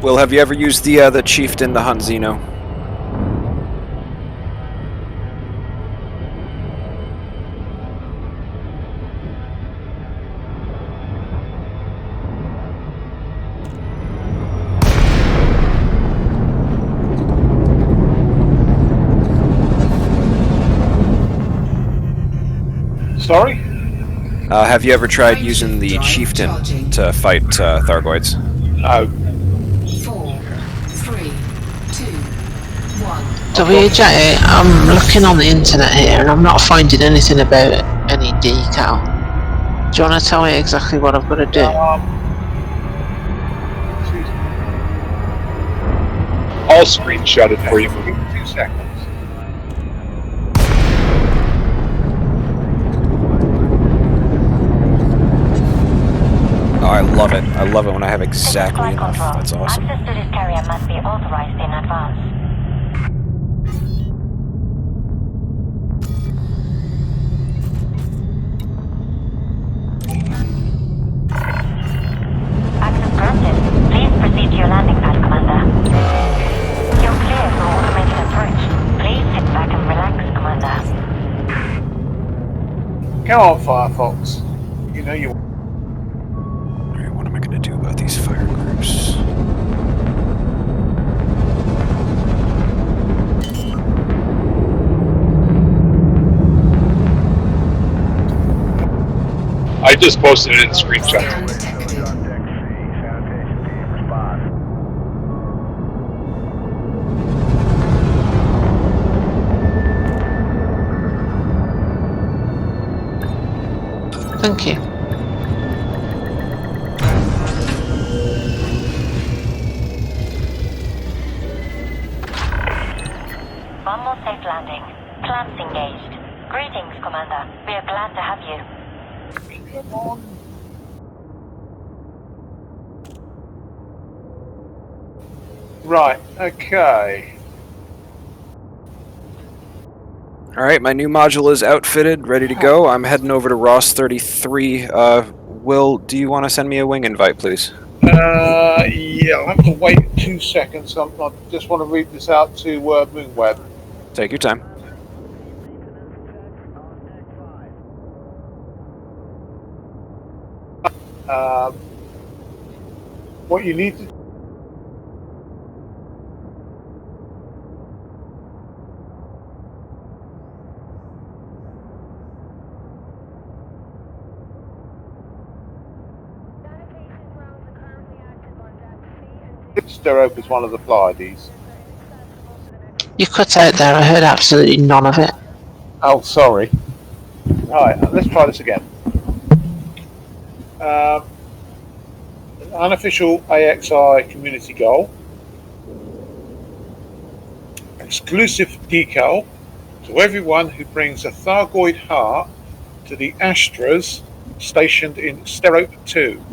Will, have you ever used the Chieftain, the Hunt Xeno? Sorry? Have you ever tried using the Chieftain to fight Thargoids? No. 4, 3, 2, 1. So I'm looking on the internet here and I'm not finding anything about any decal. Do you want to tell me exactly what I've got to do? I'll screenshot it for you. 2 seconds. Oh, I love it. I love it when I have exactly enough. That's awesome. Access to this carrier must be authorized in advance. Access granted. Please proceed to your landing pad, Commander. You're clear for automated approach. Please sit back and relax, Commander. Come on, Firefox. You know you. Alright, what am I going to do about these fire groups? I just posted it in screenshots. Thank you. One more safe landing. Clamps engaged. Greetings, Commander. We are glad to have you. Come on. Right, okay. Alright, my new module is outfitted, ready to go. I'm heading over to Ross 33. Will, do you want to send me a wing invite, please? Yeah, I'll have to wait 2 seconds. I just want to read this out to Moonweb. Take your time. What you need to Sterope is one of the Pleiades. You cut out there, I heard absolutely none of it. Oh, sorry. Right, let's try this again. Unofficial AXI community goal. Exclusive decal to everyone who brings a Thargoid heart to the Astras stationed in Sterope 2.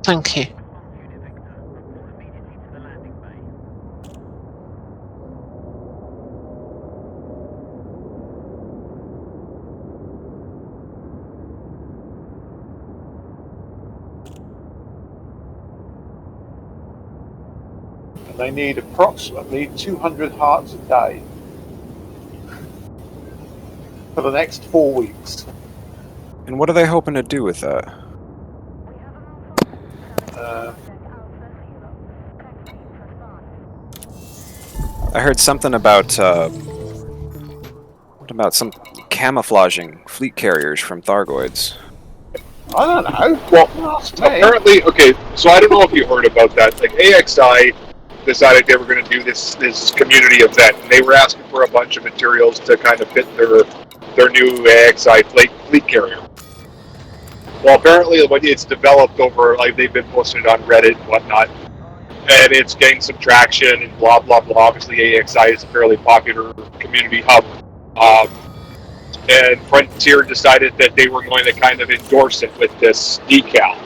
Thank you. And they need approximately 200 hearts a day. for the next 4 weeks. And what are they hoping to do with that? I heard something about some camouflaging fleet carriers from Thargoids. I don't know. Well, apparently, okay, so I don't know if you heard about that. Like, AXI decided they were going to do this community event, and they were asking for a bunch of materials to kind of fit their new AXI fleet carrier. Well, apparently, it's developed over, like, they've been posting it on Reddit and whatnot, and it's getting some traction and blah, blah, blah. Obviously, AXI is a fairly popular community hub. And Frontier decided that they were going to kind of endorse it with this decal.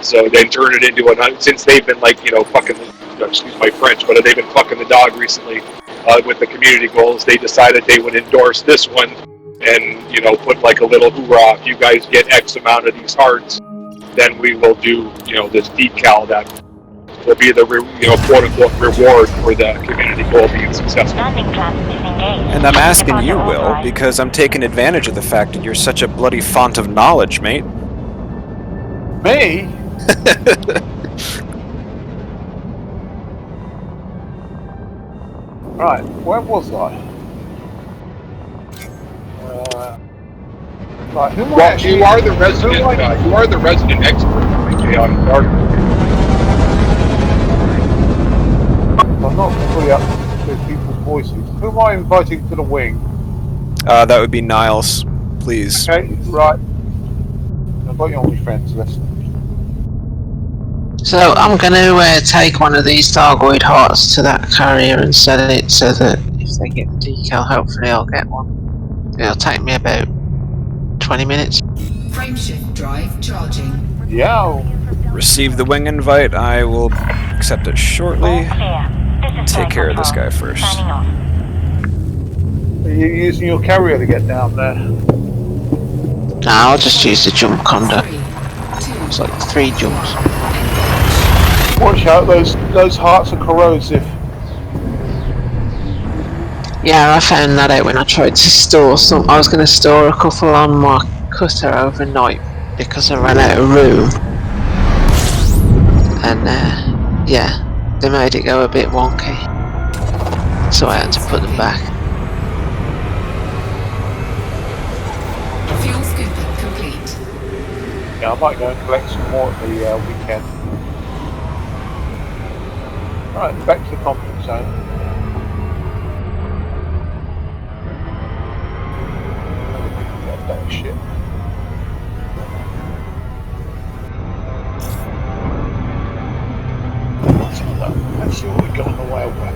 So they turned it into since they've been like, fucking, excuse my French, but they've been fucking the dog recently with the community goals, they decided they would endorse this one and, put like a little hoorah, if you guys get X amount of these hearts, then we will do, this decal that will be the, quote-unquote reward for the community goal being successful. And I'm asking you, Will, because I'm taking advantage of the fact that you're such a bloody font of knowledge, mate. Me? Right, where was I? Right, well, you are the resident expert on Dark. I'm not fully up with people's voices. Who am I inviting to the wing? That would be Niles, please. Okay, right. I've got your only friends list. So I'm going to take one of these Thargoid hearts to that carrier and set it so that if they get the decal, hopefully I'll get one. It'll take me about 20 minutes. Frameshift drive charging. Yeah. Receive the wing invite. I will accept it shortly. Take care of this guy first. Are you using your carrier to get down there? No, I'll just use the jump conduct. It's like 3 jumps. Watch out, those hearts are corrosive. Yeah, I found that out when I tried to store some. I was going to store a couple on my cutter overnight because I ran out of room. And yeah, they made it go a bit wonky. So I had to put them back. Fuel scooping complete. Yeah, I might go and collect some more at the weekend. Right, back to the conference zone. That shit. Let's see what we got on the way away.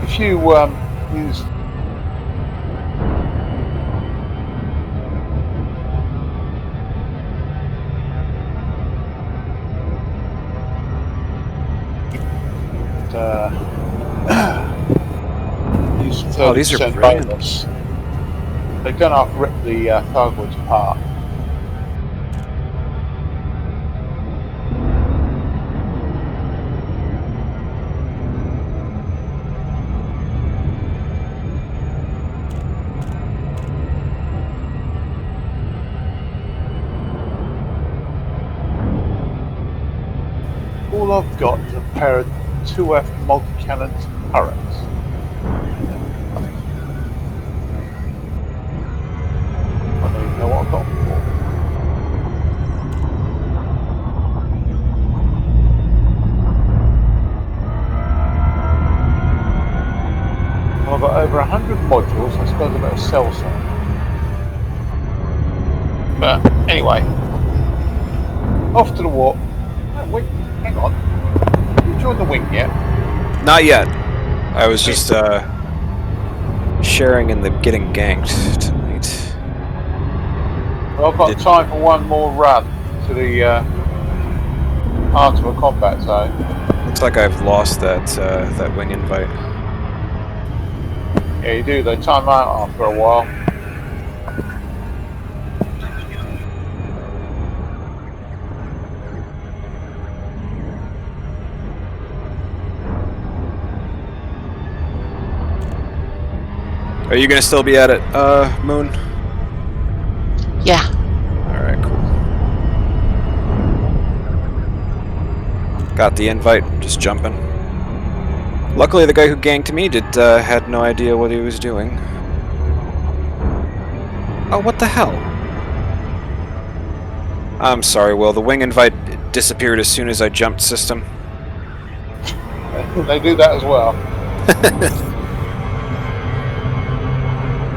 If you use Oh, these are brilliant. bonus, they're gonna rip the Thargoids apart. All I've got is a pair of 2F multi-cannon turrets. I don't even know what I've got them for. Well, I've got over 100 modules. I suppose I've got a cell site. But Anyway, off to the walk. Oh, wait, hang on. You joined the wing yet? Not yet. I was just sharing in the getting ganked tonight. Well, I've got time for one more run to the heart of a combat zone. Looks like I've lost that wing invite. Yeah, you do. They time out after a while. Are you gonna still be at it, Moon? Yeah. Alright, cool. Got the invite, just jumping. Luckily the guy who ganked me had no idea what he was doing. Oh, what the hell? I'm sorry, Will. The wing invite disappeared as soon as I jumped system. They do that as well.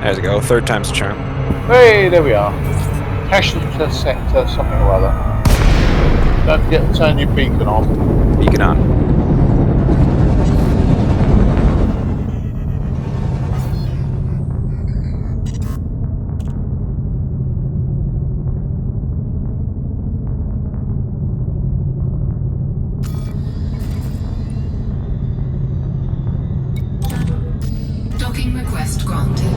There we go, third time's a charm. Hey, there we are. Passenger sector, something or other. Don't forget to turn your beacon on. Beacon on. Docking request granted.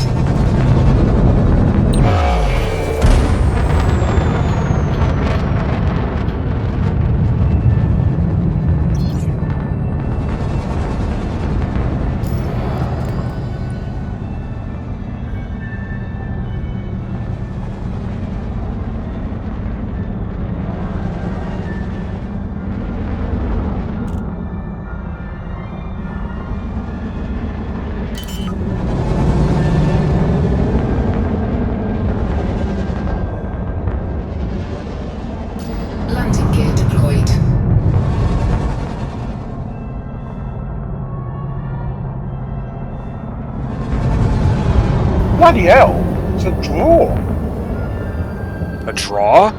Landing gear deployed. Bloody hell! It's a draw. A draw?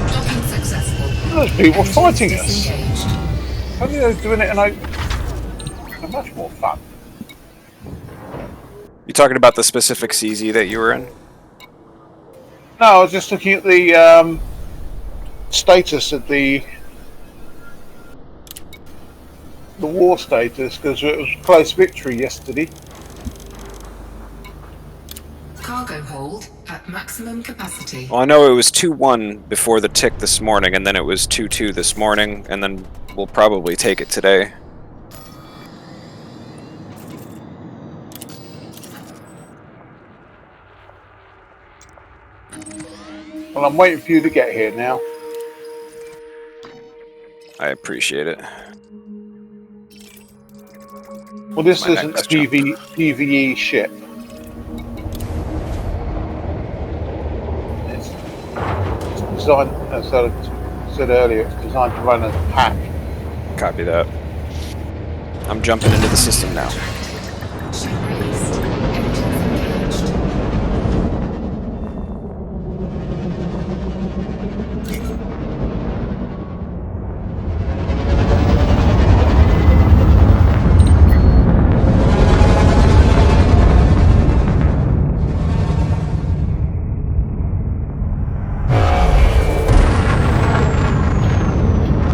Docking successful. Those people fighting us. Disengaged. How are they doing it in a much more fun? You talking about the specific CZ that you were in? No, I was just looking at the status of the war status because it was close victory yesterday. Cargo hold at maximum capacity. Well, I know it was 2-1 before the tick this morning, and then it was 2-2 this morning, and then we'll probably take it today. Well, I'm waiting for you to get here now. I appreciate it. Well, this My isn't a next jump. PvE ship. It's designed, as I said earlier, it's designed to run as a pack. Copy that. I'm jumping into the system now. Ship released. Engines engaged.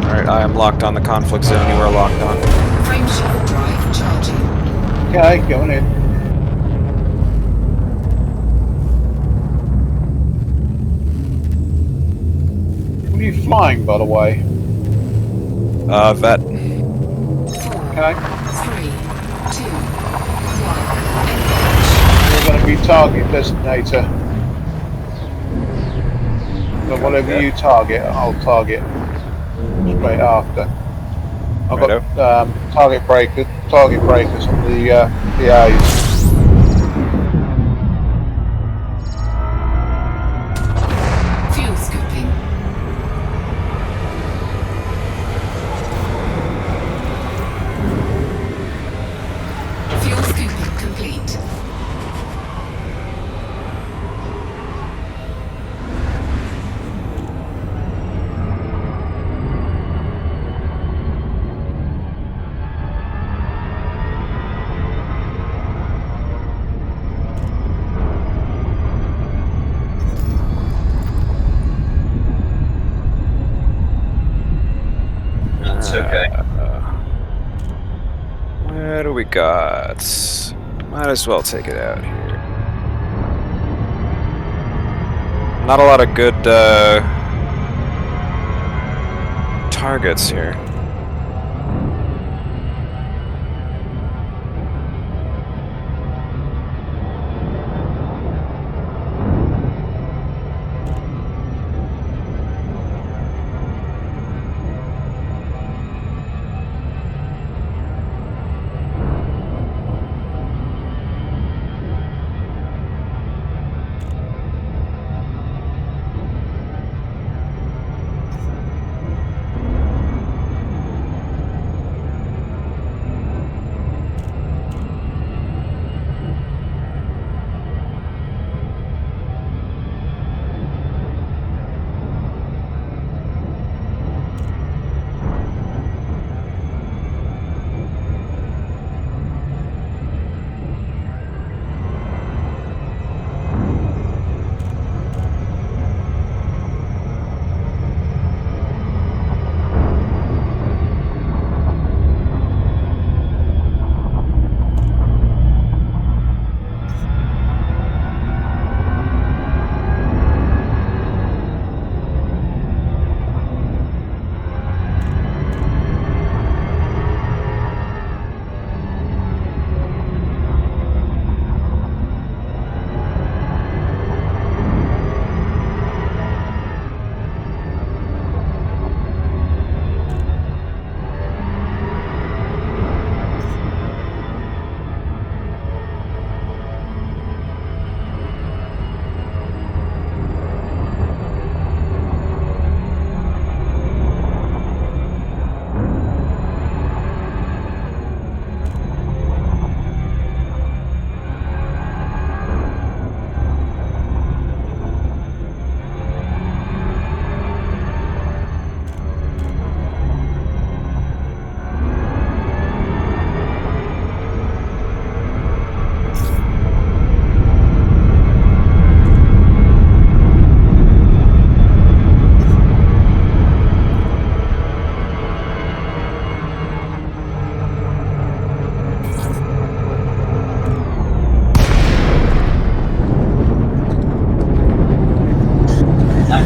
Alright, I am locked on the conflict zone. You are locked on. Frame shield drive charging. Okay, going in. What are you flying, by the way? Vet. 4, 3, 2, 1. You're going to be target designator. So whatever you target, I'll target straight after. I've got target breakers on the PAs. Fuel scooping. Fuel scooping complete. Where do we got? Might as well take it out here. Not a lot of good targets here.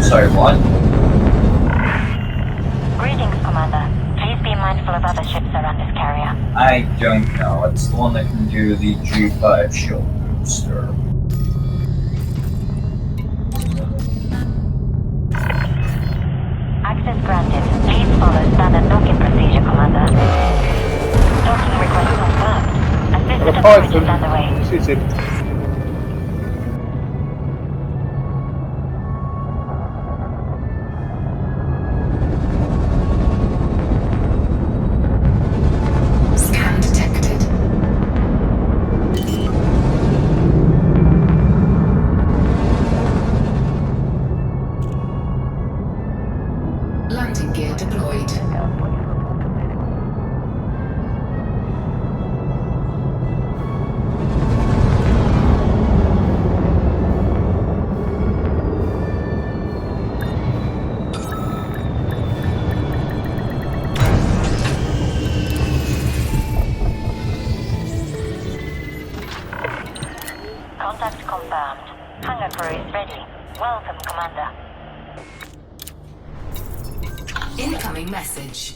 Sorry, what? Greetings, Commander. Please be mindful of other ships around this carrier. I don't know. It's the one that can do the G5 shield booster. Access granted. Please follow standard docking procedure, Commander. Docking request confirmed. Assistant approach is underway. This is it. Scan detected. Landing gear deployed. Contact confirmed. Hangar crew is ready. Welcome, Commander. Incoming message.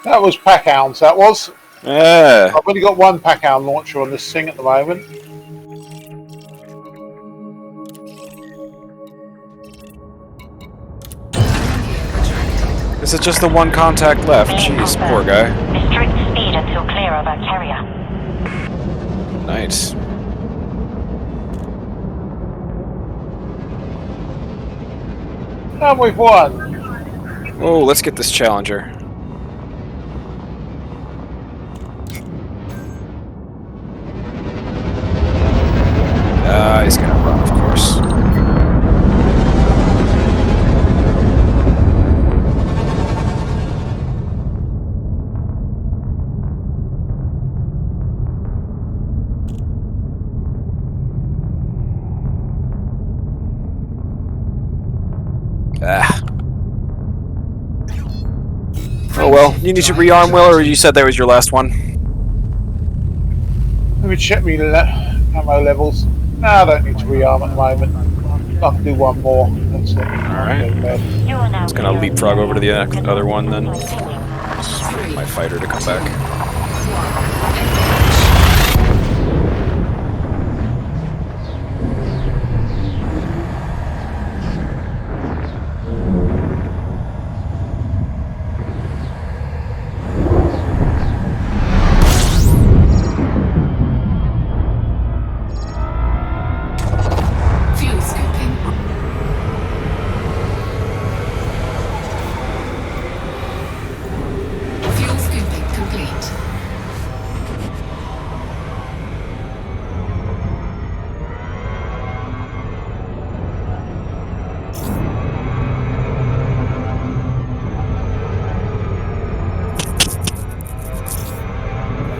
That was pack hounds, that was. Yeah. I've only got one pack hound launcher on this thing at the moment. Is it just the one contact left? Jeez, poor guy. Restrict speed until clear of our carrier. Nice. And we've won. Oh, let's get this Challenger. He's gonna run, of course. Oh well, you need to rearm, Will, or you said that was your last one? Let me check me ammo levels. No, I don't need to rearm at the moment. I can do one more. That's it. Alright. I was gonna leapfrog over to the other one then. Just wait for my fighter to come back. Fuel scooping. Fuel scooping complete.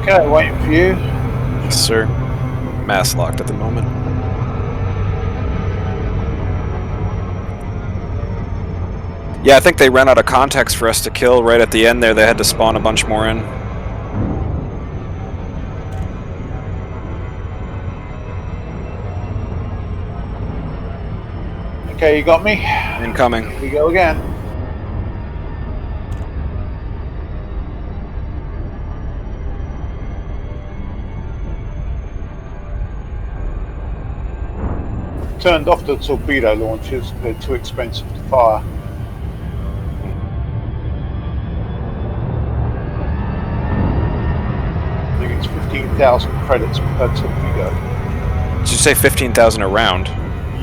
Okay, waiting for you. Yes, sir. Mass locked at the moment. Yeah, I think they ran out of context for us to kill right at the end there. They had to spawn a bunch more in. Okay, you got me? Incoming. Here we go again. Turned off the torpedo launchers, they're too expensive to fire. I think it's 15,000 credits per torpedo. Did you say 15,000 a round?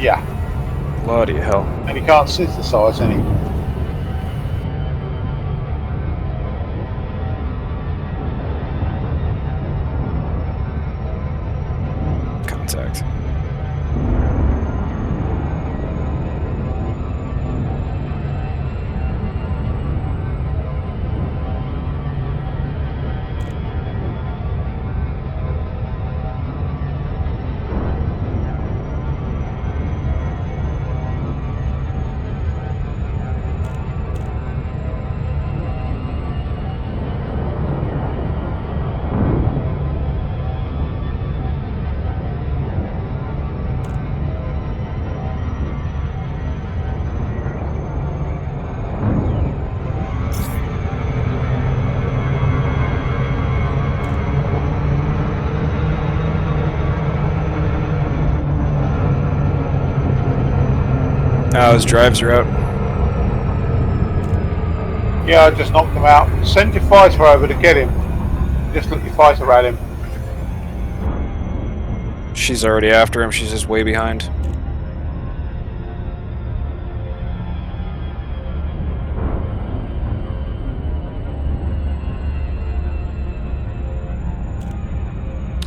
Yeah. Bloody hell. And you can't synthesize any. Contact. Oh, his drives are out. Yeah, I just knocked him out. Send your fighter over to get him. Just look your fighter at him. She's already after him. She's just way behind.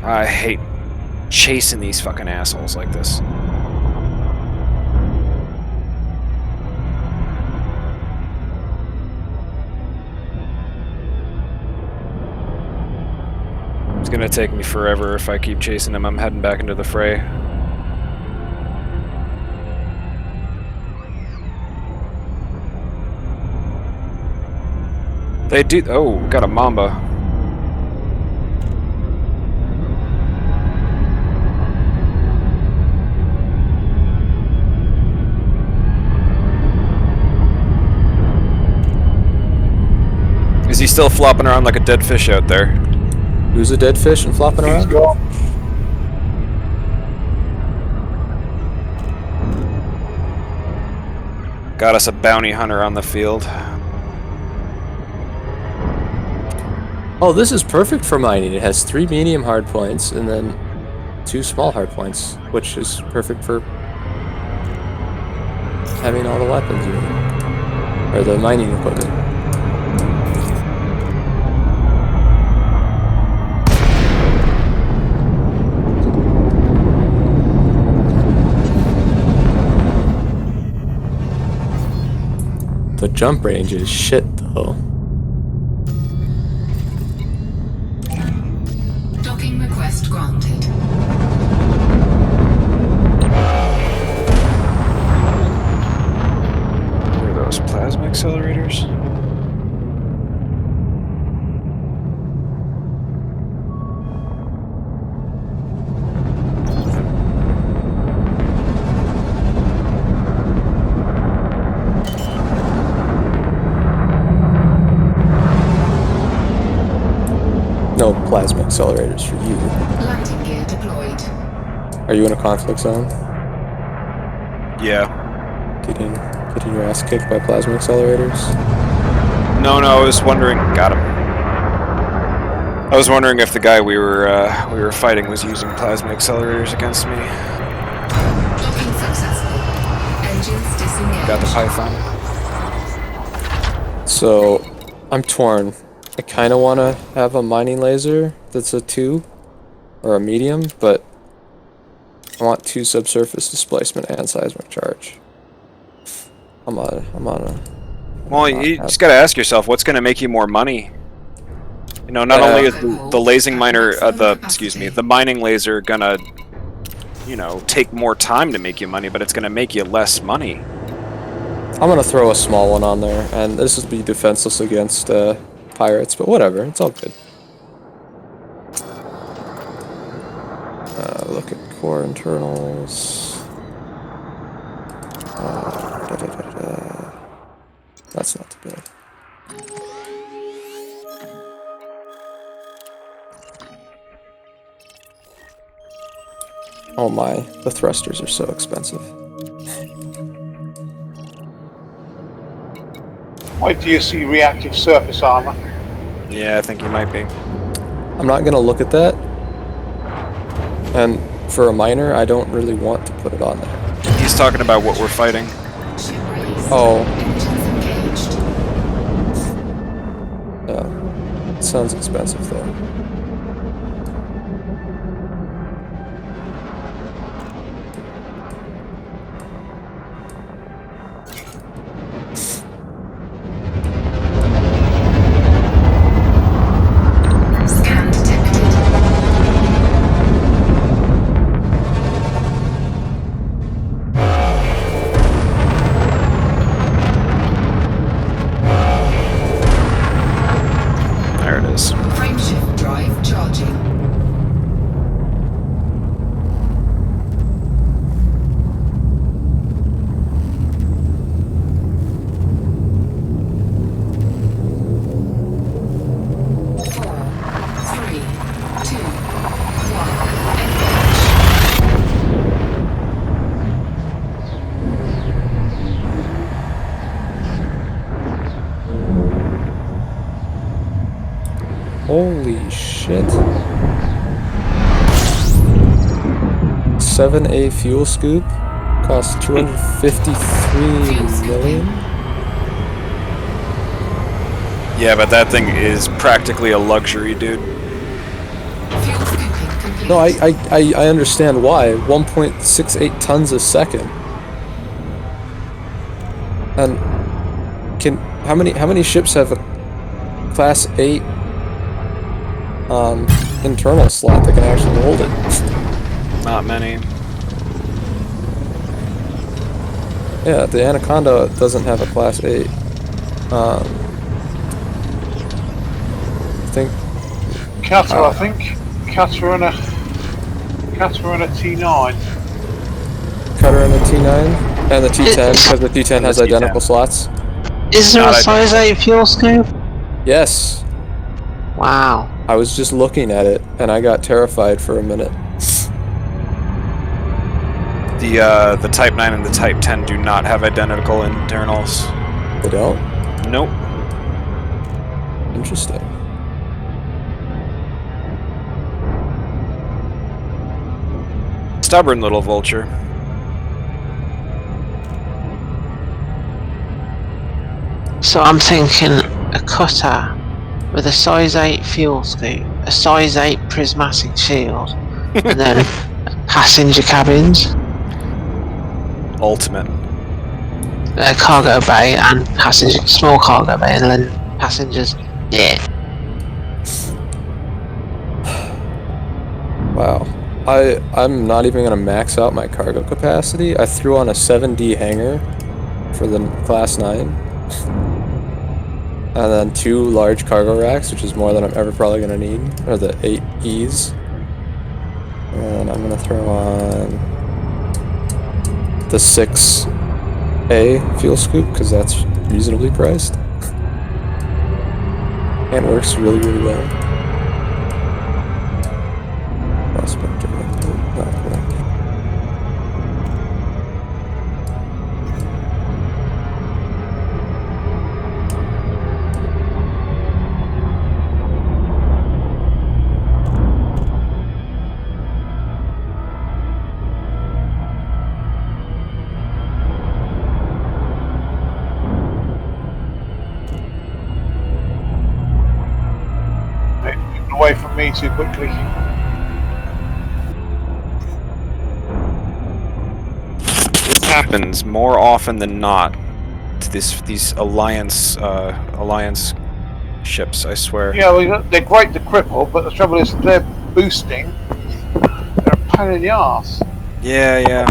I hate chasing these fucking assholes like this. It's gonna take me forever if I keep chasing him. I'm heading back into the fray. They do. Oh, got a Mamba. Is he still flopping around like a dead fish out there? Who's a dead fish and flopping around? Got us a bounty hunter on the field. Oh, this is perfect for mining. It has 3 medium hard points and then 2 small hard points, which is perfect for having all the weapons you need. Or the mining equipment. The jump range is shit though. Docking request granted. What are those plasma accelerators? No plasma accelerators for you. Landing gear deployed. Are you in a conflict zone? Yeah. Getting your ass kicked by plasma accelerators? No, I was wondering. Got him. I was wondering if the guy we were fighting was using plasma accelerators against me. Docking successful. Engines disengaged. Got the Python. So, I'm torn. I kind of want to have a mining laser that's a 2 or a medium, but I want 2 subsurface displacement and seismic charge. I'm on a. Well, you just gotta ask yourself, what's gonna make you more money? You know, not only is the lasing miner, the mining laser gonna, you know, take more time to make you money, but it's gonna make you less money. I'm gonna throw a small one on there, and this would be defenseless against pirates, but whatever, it's all good. Look at core internals. That's not too bad. Oh my, the thrusters are so expensive. Wait till you see reactive surface armor. Yeah, I think you might be. I'm not gonna look at that. And for a miner, I don't really want to put it on there. He's talking about what we're fighting. Oh. Yeah. It sounds expensive though. Frameshift drive charging. Holy shit. 7A fuel scoop costs 253 million. Yeah, but that thing is practically a luxury, dude. No, I understand why. 1.68 tons a second. And how many ships have a Class 8 internal slot that can actually hold it? Not many. Yeah, the Anaconda doesn't have a Class 8. I think. Cutter, I think. Cutter and a T9. Cutter and a T9? And the T10, because the T10 has identical slots. Is there a size 8 fuel scoop? Yes. Wow. I was just looking at it, and I got terrified for a minute. The Type 9 and the Type 10 do not have identical internals. They don't? Nope. Interesting. Stubborn little vulture. So I'm thinking a cutter with a size 8 fuel scoop, a size 8 prismatic shield, and then passenger cabins. Ultimate. Cargo bay and passenger, small cargo bay, and then passengers. Yeah. Wow. I'm not even gonna max out my cargo capacity. I threw on a 7D hangar for the Class 9. And then 2 large cargo racks, which is more than I'm ever probably gonna need. Or the 8Es. And I'm gonna throw on the 6A fuel scoop, because that's reasonably priced. And works really, really well. Prospector, not correct. Away from me too quickly. This happens more often than not to these alliance ships. I swear. Yeah, well, they're great to cripple, but the trouble is they're boosting. They're a pain in the arse. Yeah.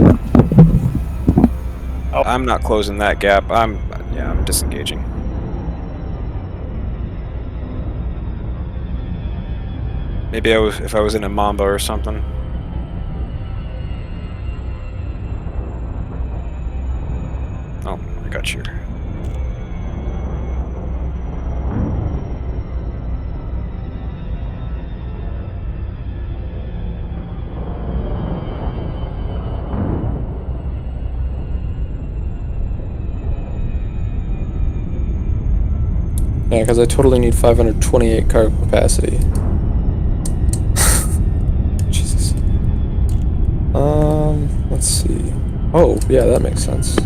Oh. I'm not closing that gap. I'm disengaging. Maybe if I was in a Mamba or something. Oh, I got you. Yeah, because I totally need 528 cargo capacity. Jesus. Let's see. Oh, yeah, that makes sense.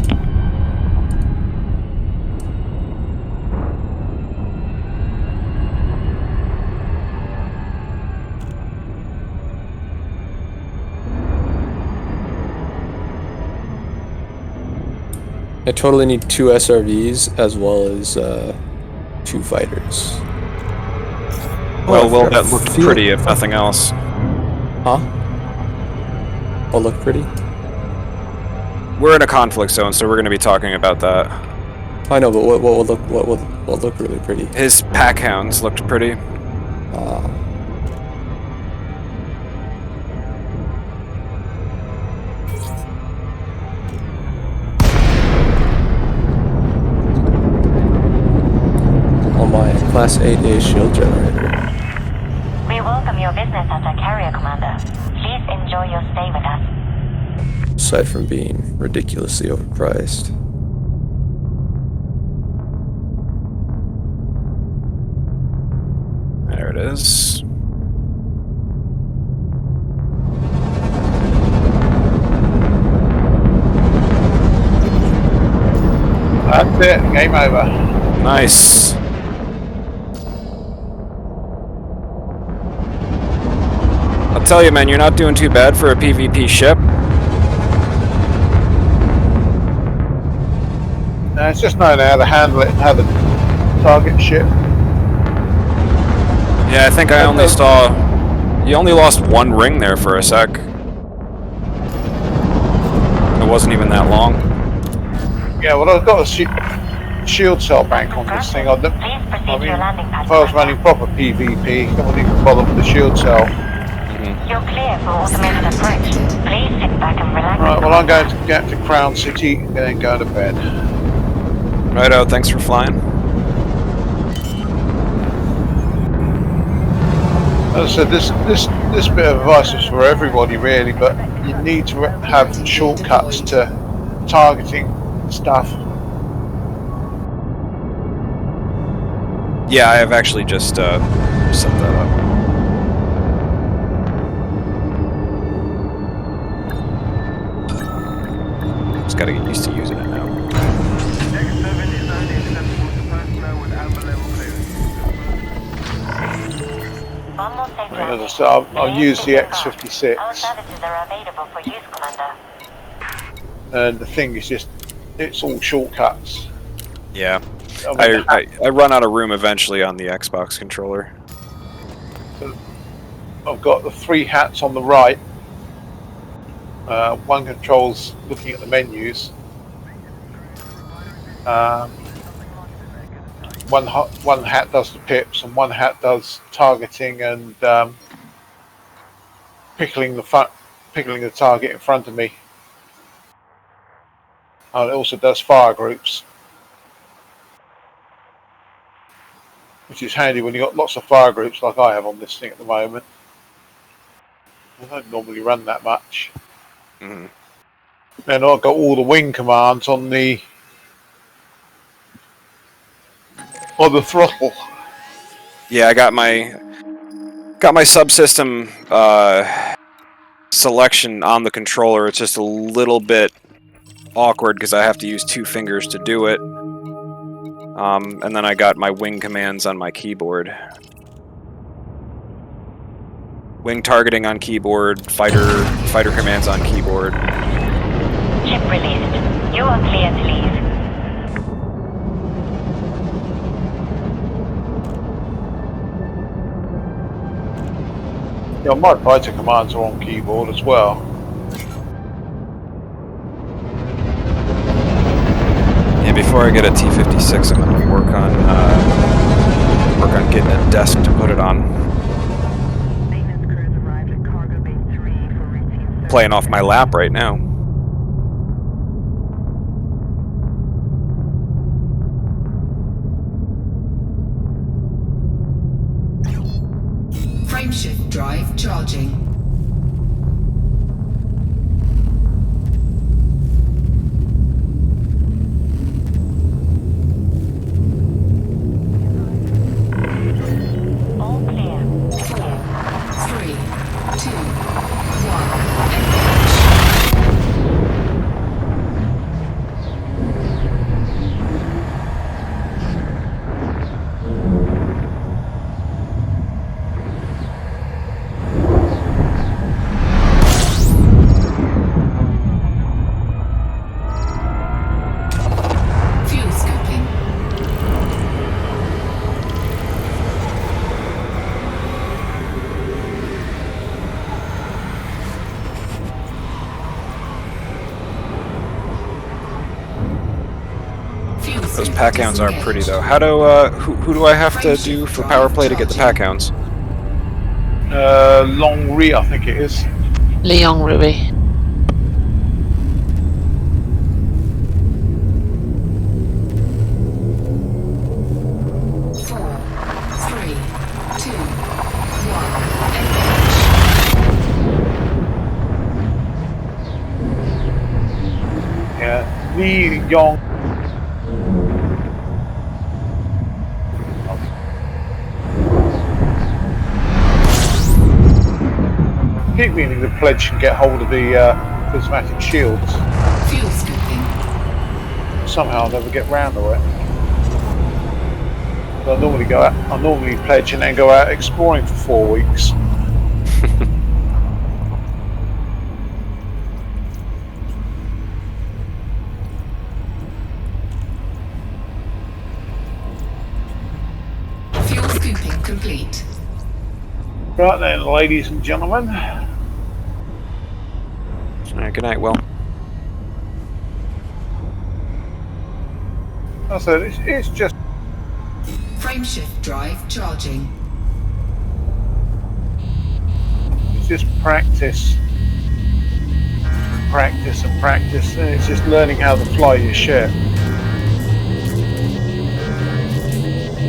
I totally need 2 SRVs as well as 2 fighters. Well, that looked pretty, if nothing else. Huh? What looked pretty? We're in a conflict zone, so we're going to be talking about that. I know, but what looked really pretty? His pack hounds looked pretty. On my Class 8A shield generator. We welcome your business as a carrier commander. Please enjoy your stay with us. Aside from being ridiculously overpriced. There it is. That's it. Game over. Nice. I'll tell you, man, you're not doing too bad for a PvP ship. No, it's just knowing how to handle it and how to target ship. Yeah, I think I only saw... You only lost 1 ring there for a sec. It wasn't even that long. Yeah, well, I've got a shield cell bank on this thing. I mean, if I was running proper PvP, I wouldn't even bother with the shield cell. You're clear for automated approach. Please sit back and relax. Right, well, I'm going to get to Crown City and then go to bed. Righto, thanks for flying. As I said, this bit of advice is for everybody, really, but you need to have shortcuts to targeting stuff. Yeah, I have actually just set that up. Just gotta get used to using it now. As I said, I'll use the X56. And the thing is just, it's all shortcuts. Yeah. I mean, I run out of room eventually on the Xbox controller. I've got the 3 hats on the right. One controls looking at the menus. One hat does the pips, and one hat does targeting and pickling the target in front of me. And it also does fire groups, which is handy when you've got lots of fire groups like I have on this thing at the moment. I don't normally run that much. Mm-hmm. Then I've got all the wing commands on the throttle. Yeah, I got my subsystem selection on the controller. It's just a little bit awkward because I have to use 2 fingers to do it. And then I got my wing commands on my keyboard. Wing targeting on keyboard, fighter commands on keyboard. Ship released. You are clear to leave. Yeah, my fighter commands are on keyboard as well. Yeah, before I get a T-56, I'm going to work on getting a desk to put it on. Playing off my lap right now. Frameshift drive charging. All clear. 4, 3, 2, 1. Fuel scooping. Those pack hounds are pretty though. How do who do I have to do for power play to get the pack hounds? Longri, I think it is. Leon Ruby. Yeah, Lee Yong. Keep meaning to pledge and get hold of the prismatic shields. Fuel scooping. Somehow I never get round to it. I normally go out. I normally pledge and then go out exploring for 4 weeks. Fuel scooping complete. Right then, ladies and gentlemen. Alright, good night, Will. I said it's just. Frameshift drive charging. It's just practice. Practice and practice, and it's just learning how to fly your ship.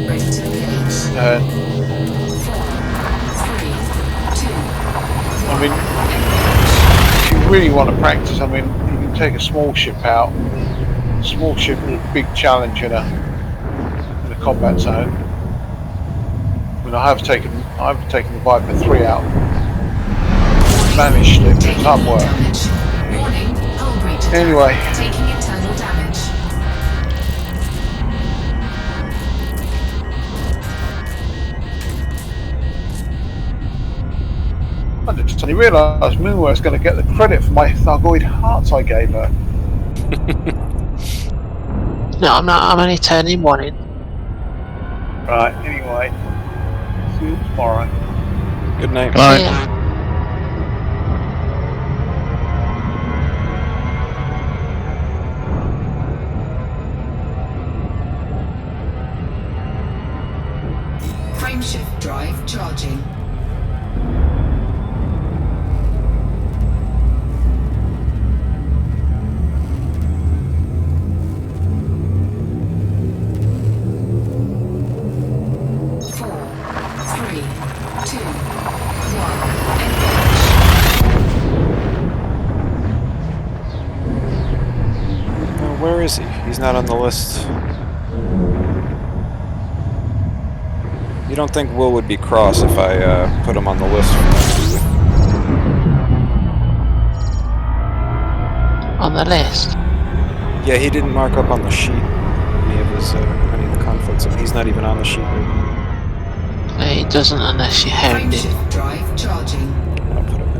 Ready to engage. 4, 3, 2, I mean, if you really want to practice, I mean, you can take a small ship out. A small ship is a big challenge in a combat zone. I mean, I've taken the Viper 3 out. Managed it, it's hard work. warning, hull breach attack. Anyway. Taking internal damage. I just suddenly realised Moonware's going to get the credit for my Thargoid hearts I gave her. No, I'm not. I'm only turning one in. Right, anyway. See you tomorrow. Good night. See ya. Frameshift drive charging. Where is he? He's not on the list. You don't think Will would be cross if I put him on the list? On the list? Yeah, he didn't mark up on the sheet any of his any of the conflicts, and he's not even on the sheet right now. He doesn't unless you hound him. Frameshift drive charging. I'll put him in.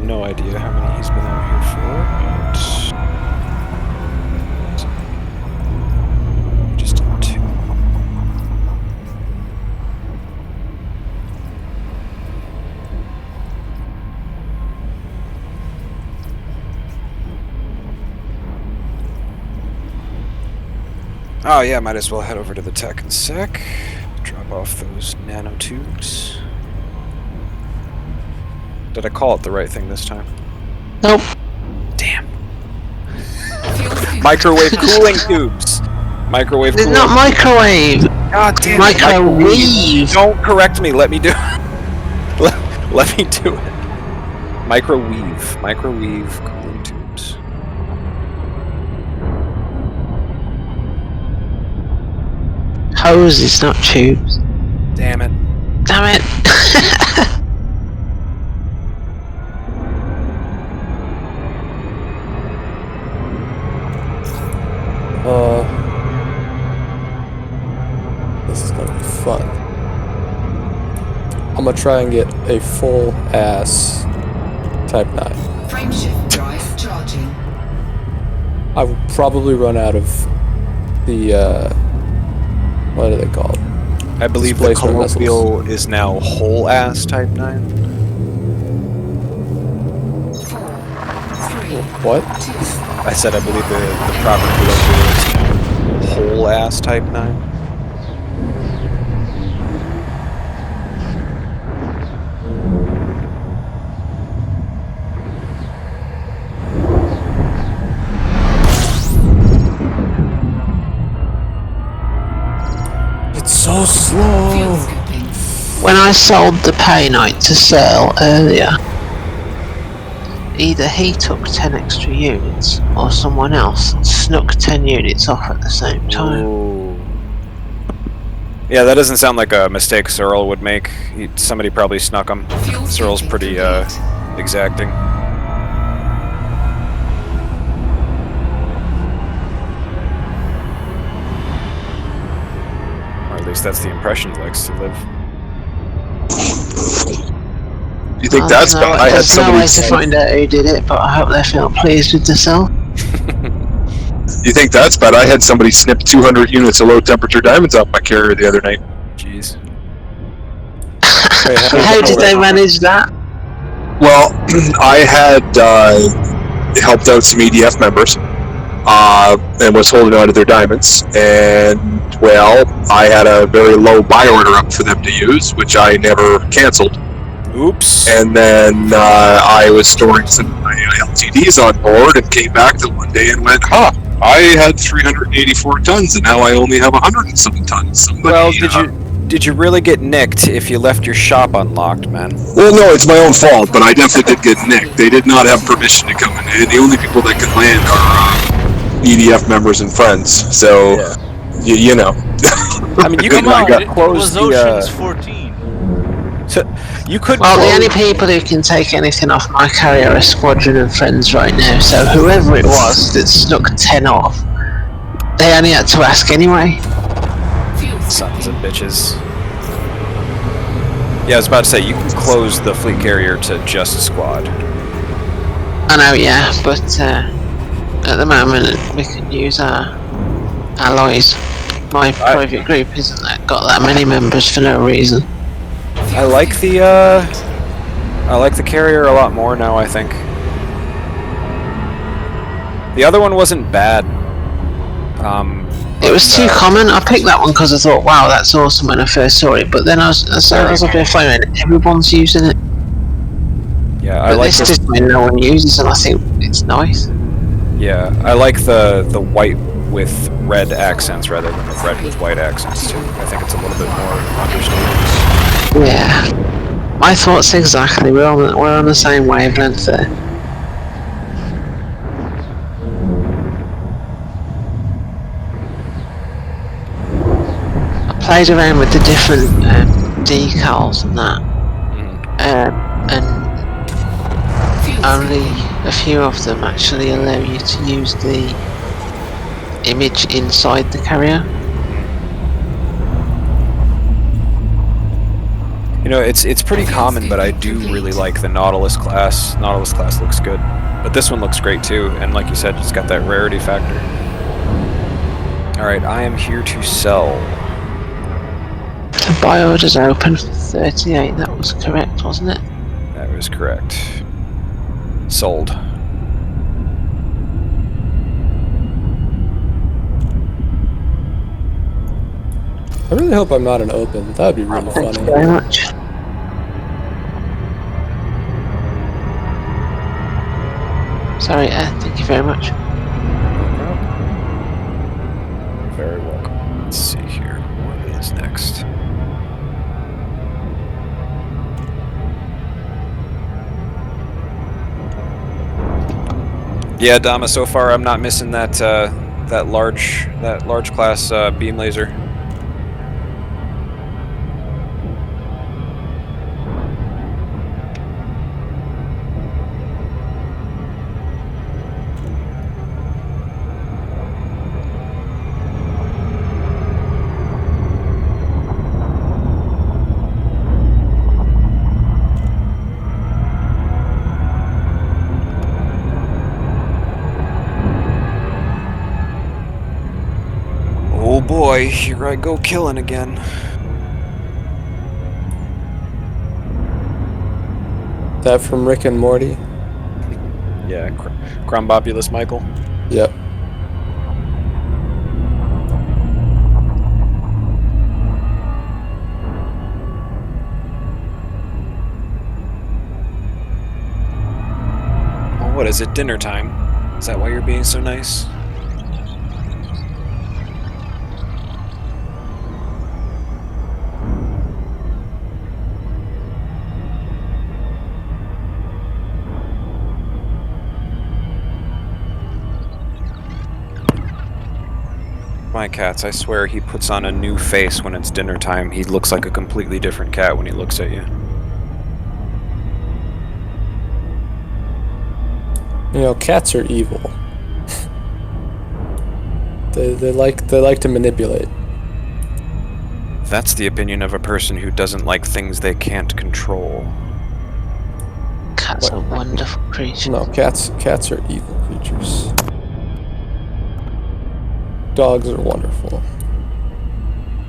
No idea how many he's been out here for, but just did 2. Oh yeah, might as well head over to the tech in a sec. Drop off those nanotubes. Did I call it the right thing this time? Nope. Damn. Microwave cooling tubes. Microwave It's cooling. not microwave. God damn it. Microwave. Don't correct me. Let me do it. Let me do it. Microwave. Microwave cooling tubes. Hoses, not tubes. Damn it. Damn it. This is gonna be fun. I'm gonna try and get a full ass Type 9. Frameshift drive charging. I will probably run out of the what are they called? I believe the colloquial is now whole ass Type 9. What? I said I believe the proper colloquial is now whole ass Type 9. It's so slow. When I sold the pay night to Searle earlier, either he took 10 extra units or someone else snuck 10 units off at the same time. Ooh. Yeah, that doesn't sound like a mistake Searle would make. Somebody probably snuck him. Searle's pretty exacting. Or at least that's the impression he likes to live. You think that's bad? I had There's no somebody. way to find out who did it, but I hope they feel pleased with themselves. You think that's bad? I had somebody snip 200 units of low temperature diamonds off my carrier the other night. Jeez. How did they manage that? Well, I had helped out some EDF members and was holding on to their diamonds. And, well, I had a very low buy order up for them to use, which I never canceled. Oops. And then I was storing some of my LTDs on board and came back to one day and went, I had 384 tons and now I only have 100 and some tons. Did you really get nicked if you left your shop unlocked, man? Well, no, it's my own fault, but I definitely did get nicked. They did not have permission to come in. The only people that can land are EDF members and friends. So, you know. I mean, you could close Ocean's 14. So you could. Well, the only people who can take anything off my carrier are Squadron and Friends right now. So whoever it was that snuck 10 off, they only had to ask anyway. Sons of bitches. Yeah, I was about to say, you can close the fleet carrier to just squad. I know, yeah, but at the moment we can use our allies. My private group isn't got that many members for no reason. I like the carrier a lot more now, I think. The other one wasn't bad. It was too common. I picked that one because I thought, wow, that's awesome when I first saw it. But then as I've been flying, everyone's using it. Yeah, I like this. Design no one uses, and I think it's nice. Yeah, I like the white with red accents rather than the red with white accents too. I think it's a little bit more understated. Yeah, my thoughts exactly. We're on the same wavelength there. Played around with the different decals and that, and only a few of them actually allow you to use the image inside the carrier. You know, it's pretty common, but I do really like the Nautilus class. Nautilus class looks good, but this one looks great too, and like you said, it's got that rarity factor. Alright, I am here to sell. The buy order's open for 38, that was correct, wasn't it? That was correct. Sold. I really hope I'm not an open. That would be really funny. Thank you very much. Sorry, thank you very much. Very welcome. Let's see here. What is next? Yeah, Dama. So far, I'm not missing that that large class beam laser. Oh boy, here I go killing again. That from Rick and Morty? Yeah, Crombobulus Michael. Yep. Oh, what is it, dinner time? Is that why you're being so nice? My cats, I swear he puts on a new face when it's dinner time. He looks like a completely different cat when he looks at you. You know, cats are evil. they like to manipulate. That's the opinion of a person who doesn't like things they can't control. Cats are wonderful creatures. No, cats are evil creatures. Dogs are wonderful.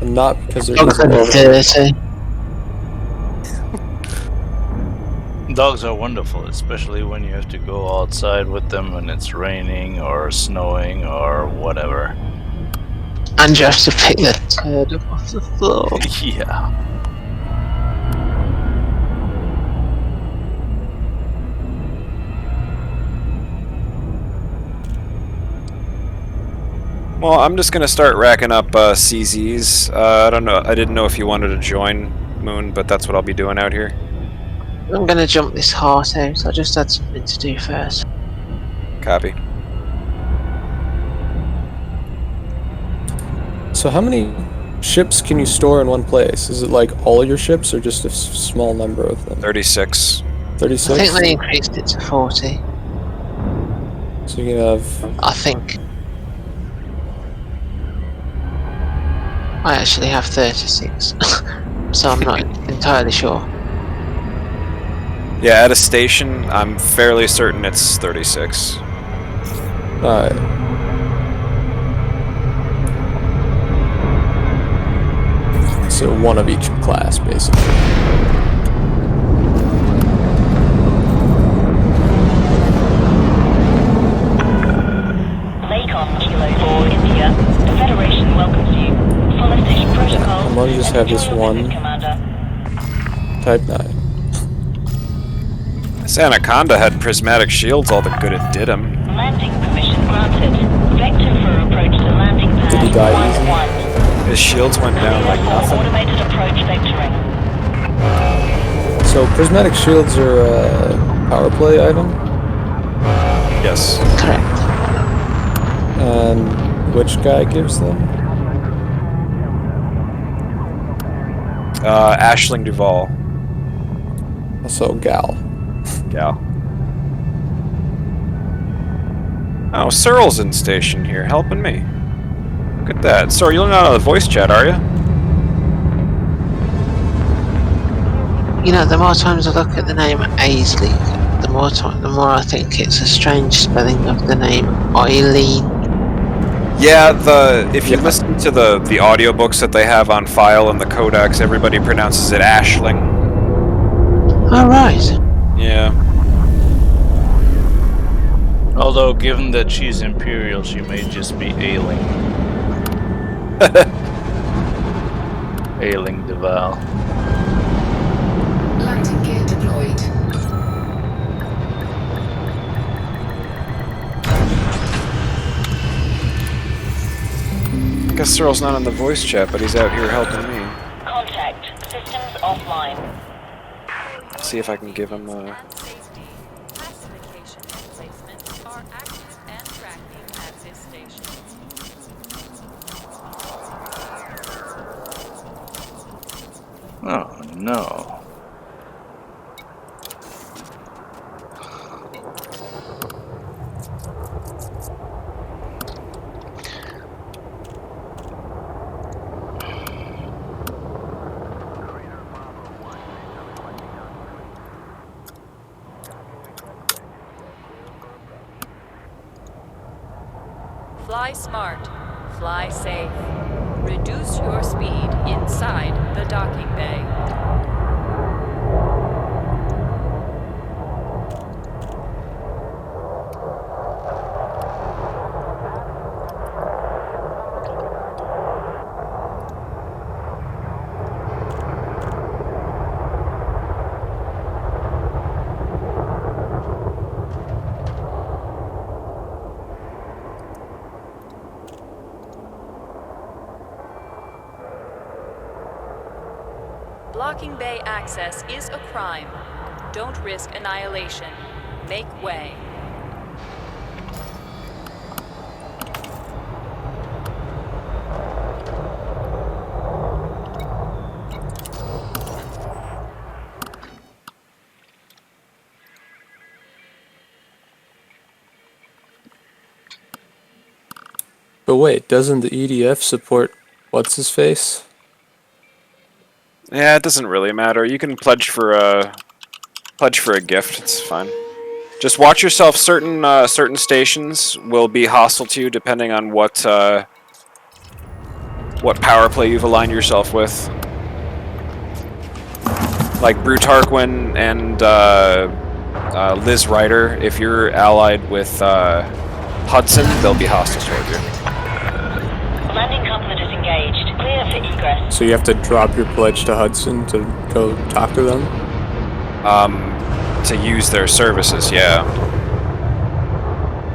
And not because they're dogs are dirty. Dogs are wonderful, especially when you have to go outside with them when it's raining or snowing or whatever. And you have to pick the turd up off the floor. Yeah. Well, I'm just gonna start racking up CZs. I don't know. I didn't know if you wanted to join, Moon, but that's what I'll be doing out here. I'm gonna jump this heart out. I just had something to do first. Copy. So how many ships can you store in one place? Is it like all your ships or just a small number of them? 36. 36? I think they increased it to 40. So you can have... I think. I actually have 36. So I'm not entirely sure. Yeah, at a station, I'm fairly certain it's 36. Alright. So one of each class, basically. Lakon Kilo 4 India. The Federation welcomes you. Follow station protocol. I'm gonna just have this one. Type 9. This Anaconda had prismatic shields, all the good it did him. Landing permission granted. Vector for approach to landing pad. Did he die easy? His shields went down like nothing. Automated approach vectoring. So prismatic shields are a power play item? Yes. Correct. And which guy gives them? Ashling Duval. Also Gal. Gal. Oh, Searle's in station here, helping me. Look at that. So you're not on the voice chat, are you? You know, the more times I look at the name Aisley, the more I think it's a strange spelling of the name Eileen. Yeah, if you listen to the audiobooks that they have on file in the codex, everybody pronounces it Ashling. All right. Yeah. Although, given that she's Imperial, she may just be ailing. Ailing Duval. Landing gear deployed. I guess Searle's not on the voice chat, but he's out here helping me. Contact. Systems offline. See if I can give him a... Oh no. Fly smart. Fly safe. Reduce your speed inside the docking bay. Blocking bay access is a crime. Don't risk annihilation. Make way. But wait, doesn't the EDF support what's-his-face? Yeah, it doesn't really matter. You can pledge for a gift. It's fine. Just watch yourself. Certain stations will be hostile to you depending on what power play you've aligned yourself with. Like Brute Harquin and Liz Ryder. If you're allied with Hudson, they'll be hostile toward you. Landing complement is engaged. Clear for egress. So you have to drop your pledge to Hudson to go talk to them? To use their services, yeah.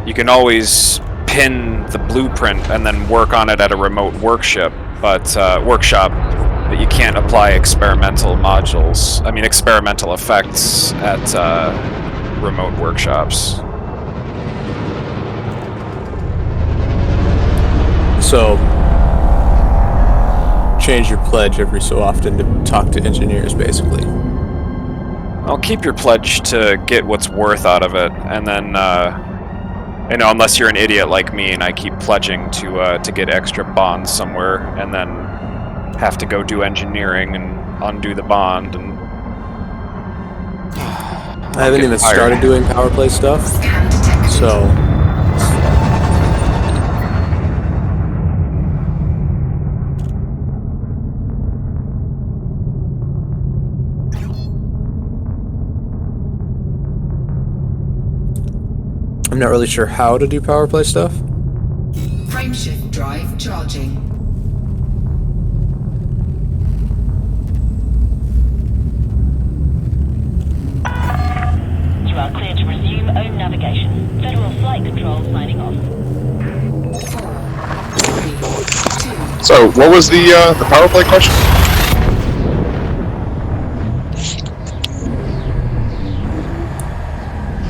You can always pin the blueprint and then work on it at a remote workshop, but you can't apply experimental effects at remote workshops. So, change your pledge every so often to talk to engineers, basically. I'll keep your pledge to get what's worth out of it, and then, unless you're an idiot like me and I keep pledging to get extra bonds somewhere, and then have to go do engineering and undo the bond, and... I haven't even started doing power play stuff, so... I'm not really sure how to do power play stuff. Frameshift drive charging. You are clear to resume own navigation. Federal Flight Control signing off. 4, 3, 2. So, what was the power play question?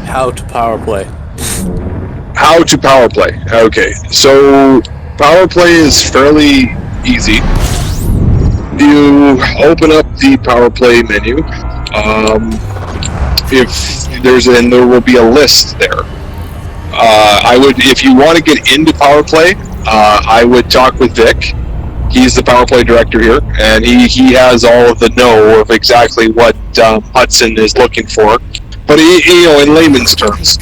How to power play. How to power play. Okay, so power play is fairly easy. You open up the power play menu. There will be a list there. If you want to get into power play, I would talk with Vic. He's the power play director here, and he has all of the know of exactly what Hudson is looking for. But in layman's terms,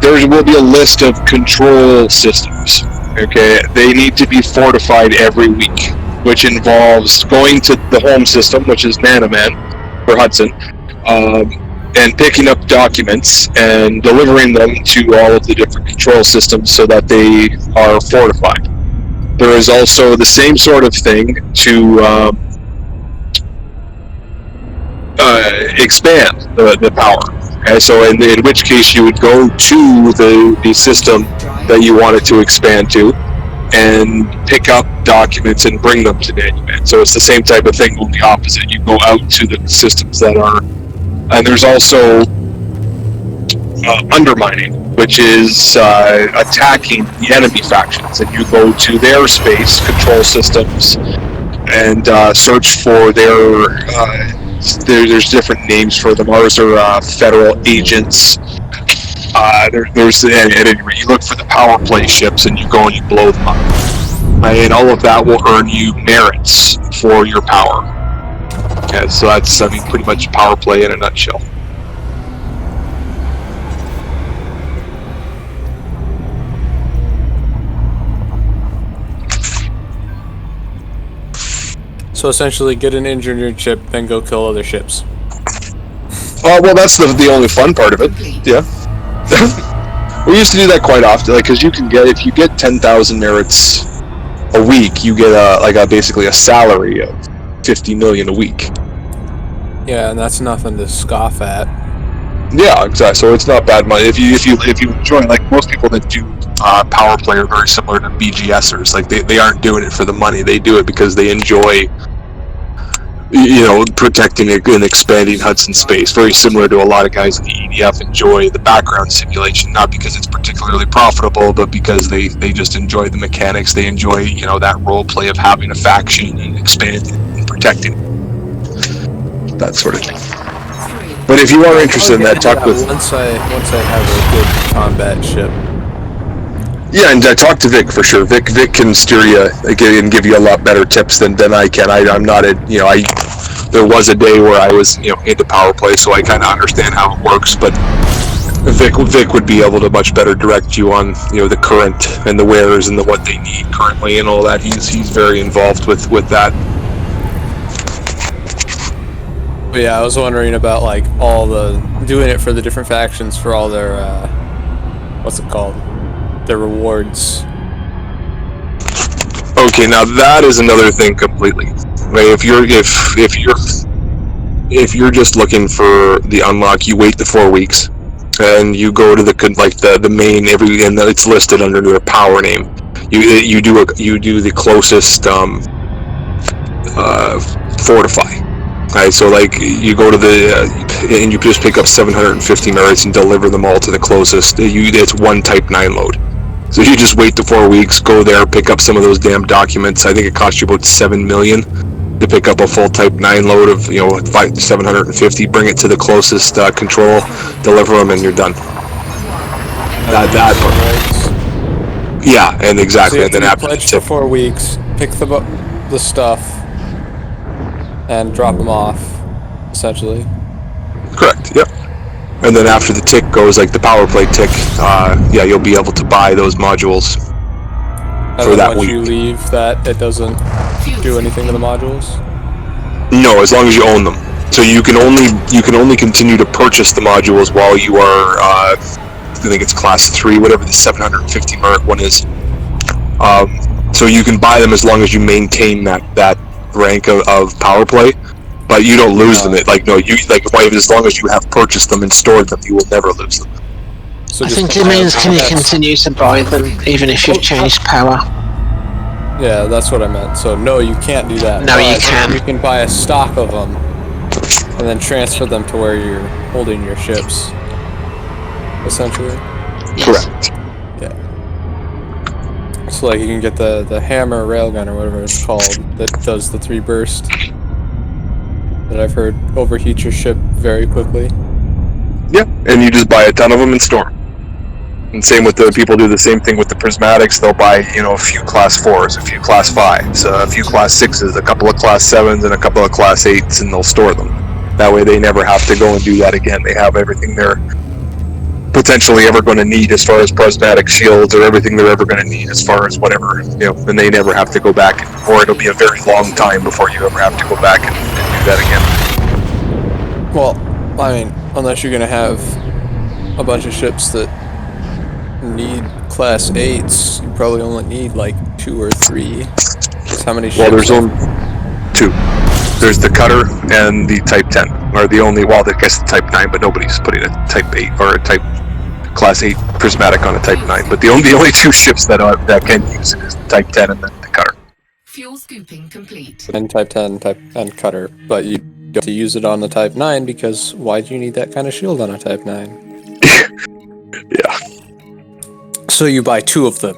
there will be a list of control systems. Okay, they need to be fortified every week, which involves going to the home system, which is Man-O-Man for Hudson, and picking up documents and delivering them to all of the different control systems so that they are fortified. There is also the same sort of thing to expand the power. Okay, so in which case you would go to the system that you wanted to expand to and pick up documents and bring them to Man-O-Man. So it's the same type of thing, but the opposite. You go out to the systems that are... And there's also undermining, which is attacking the enemy factions. And you go to their space control systems and search for their... there's different names for them. Ours are federal agents. There's at any rate, you look for the power play ships and you go and you blow them up. And all of that will earn you merits for your power. Okay, so that's, pretty much power play in a nutshell. So essentially, get an engineered ship, then go kill other ships. Well, that's the only fun part of it. Yeah. We used to do that quite often, because you can get, if you get 10,000 merits a week, you get basically a salary of 50 million a week. Yeah, and that's nothing to scoff at. Yeah, exactly. So it's not bad money if you enjoy. Like most people that do power play are very similar to BGSers. Like they aren't doing it for the money; they do it because they enjoy, protecting and expanding Hudson space. Very similar to a lot of guys in the EDF enjoy the background simulation, not because it's particularly profitable, but because they just enjoy the mechanics. They enjoy that role play of having a faction and expanding and protecting, that sort of thing. But if you are interested in that, talk with... Once I have a good combat ship. Yeah, and talk to Vic for sure. Vic can steer you and give you a lot better tips than I can. I'm not there was a day where I was into power play, so I kind of understand how it works. But Vic would be able to much better direct you on the current and the wares and what they need currently and all that. He's very involved with that. But yeah, I was wondering about all the doing it for the different factions for all their what's it called? Their rewards. Okay, now that is another thing completely. Right? If you're just looking for the unlock, you wait the 4 weeks, and you go to the main and it's listed under their power name. You do the closest fortify. Right, so like you go to and you just pick up 750 merits and deliver them all to the closest. It's one Type 9 load. So you just wait the 4 weeks, go there, pick up some of those damn documents. I think it cost you about 7 million to pick up a full Type 9 load of 750. Bring it to the closest control, deliver them, and you're done. Yeah, and exactly. So and then after pledge for 4 weeks, pick the stuff, and drop them off, essentially. Correct. Yep. And then after the tick goes, like the power play tick, you'll be able to buy those modules for that week. Once you leave, that it doesn't do anything to the modules. No, as long as you own them. So you can only continue to purchase the modules while you are, I think it's class 3, whatever the 750 merit one is. So you can buy them as long as you maintain that rank of power play, but you don't lose them. As long as you have purchased them and stored them, you will never lose them. So I think it means can you continue to buy them even if you've changed power? Yeah, that's what I meant. So no, you can't do that. No, you can. You can buy a stock of them and then transfer them to where you're holding your ships, essentially. Yes. Correct. Yeah. So like you can get the hammer railgun or whatever it's called that does the 3 burst that I've heard overheat your ship very quickly. Yeah, and you just buy a ton of them and store them. And same with the people do the same thing with the prismatics. They'll buy a few class 4s, a few class 5s, a few class 6s, a couple of class 7s, and a couple of class 8s, and they'll store them. That way they never have to go and do that again. They have everything they're potentially ever going to need as far as prismatic shields, or everything they're ever going to need as far as whatever, and they never have to go back, or it'll be a very long time before you ever have to go back and do that again. Well, I mean, unless you're going to have a bunch of ships that need class 8s, you probably only need like 2 or 3. How many ships? Well, there's only 2. There's the cutter and the Type 10, are the only, I guess the Type 9, but nobody's putting a Type 8 or a Type Class 8 prismatic on a Type 9. But the only 2 ships that can use it is the Type 10 and then the cutter. Fuel scooping complete. And Type 10 and cutter, but you have to use it on the Type 9 because why do you need that kind of shield on a Type 9? Yeah. So you buy 2 of them.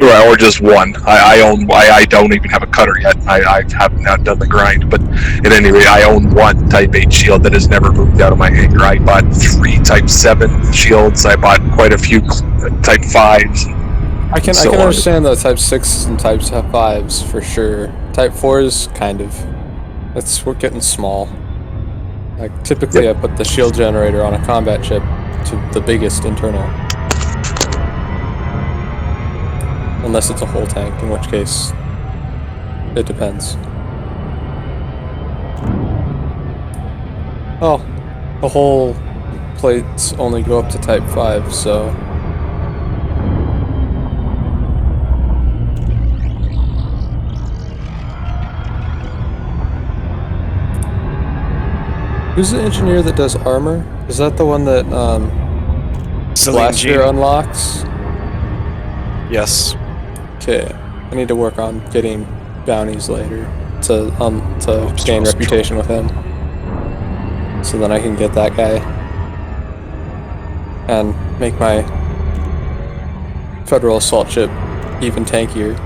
Right, or just 1. I don't even have a cutter yet. I have not done the grind, but at any rate, I own 1 Type 8 shield that has never moved out of my hangar. I bought 3 Type 7 shields. I bought quite a few Type 5s. I can understand the Type 6 and Type 5s for sure. Type 4s, kind of. We're getting small. Like, typically I put the shield generator on a combat ship to the biggest internal. Unless it's a whole tank, in which case it depends. Oh, the whole plates only go up to Type 5, so... Who's the engineer that does armor? Is that the one that Blaster unlocks? Yes. Okay, I need to work on getting bounties later to gain reputation with him. So then I can get that guy and make my Federal assault ship even tankier.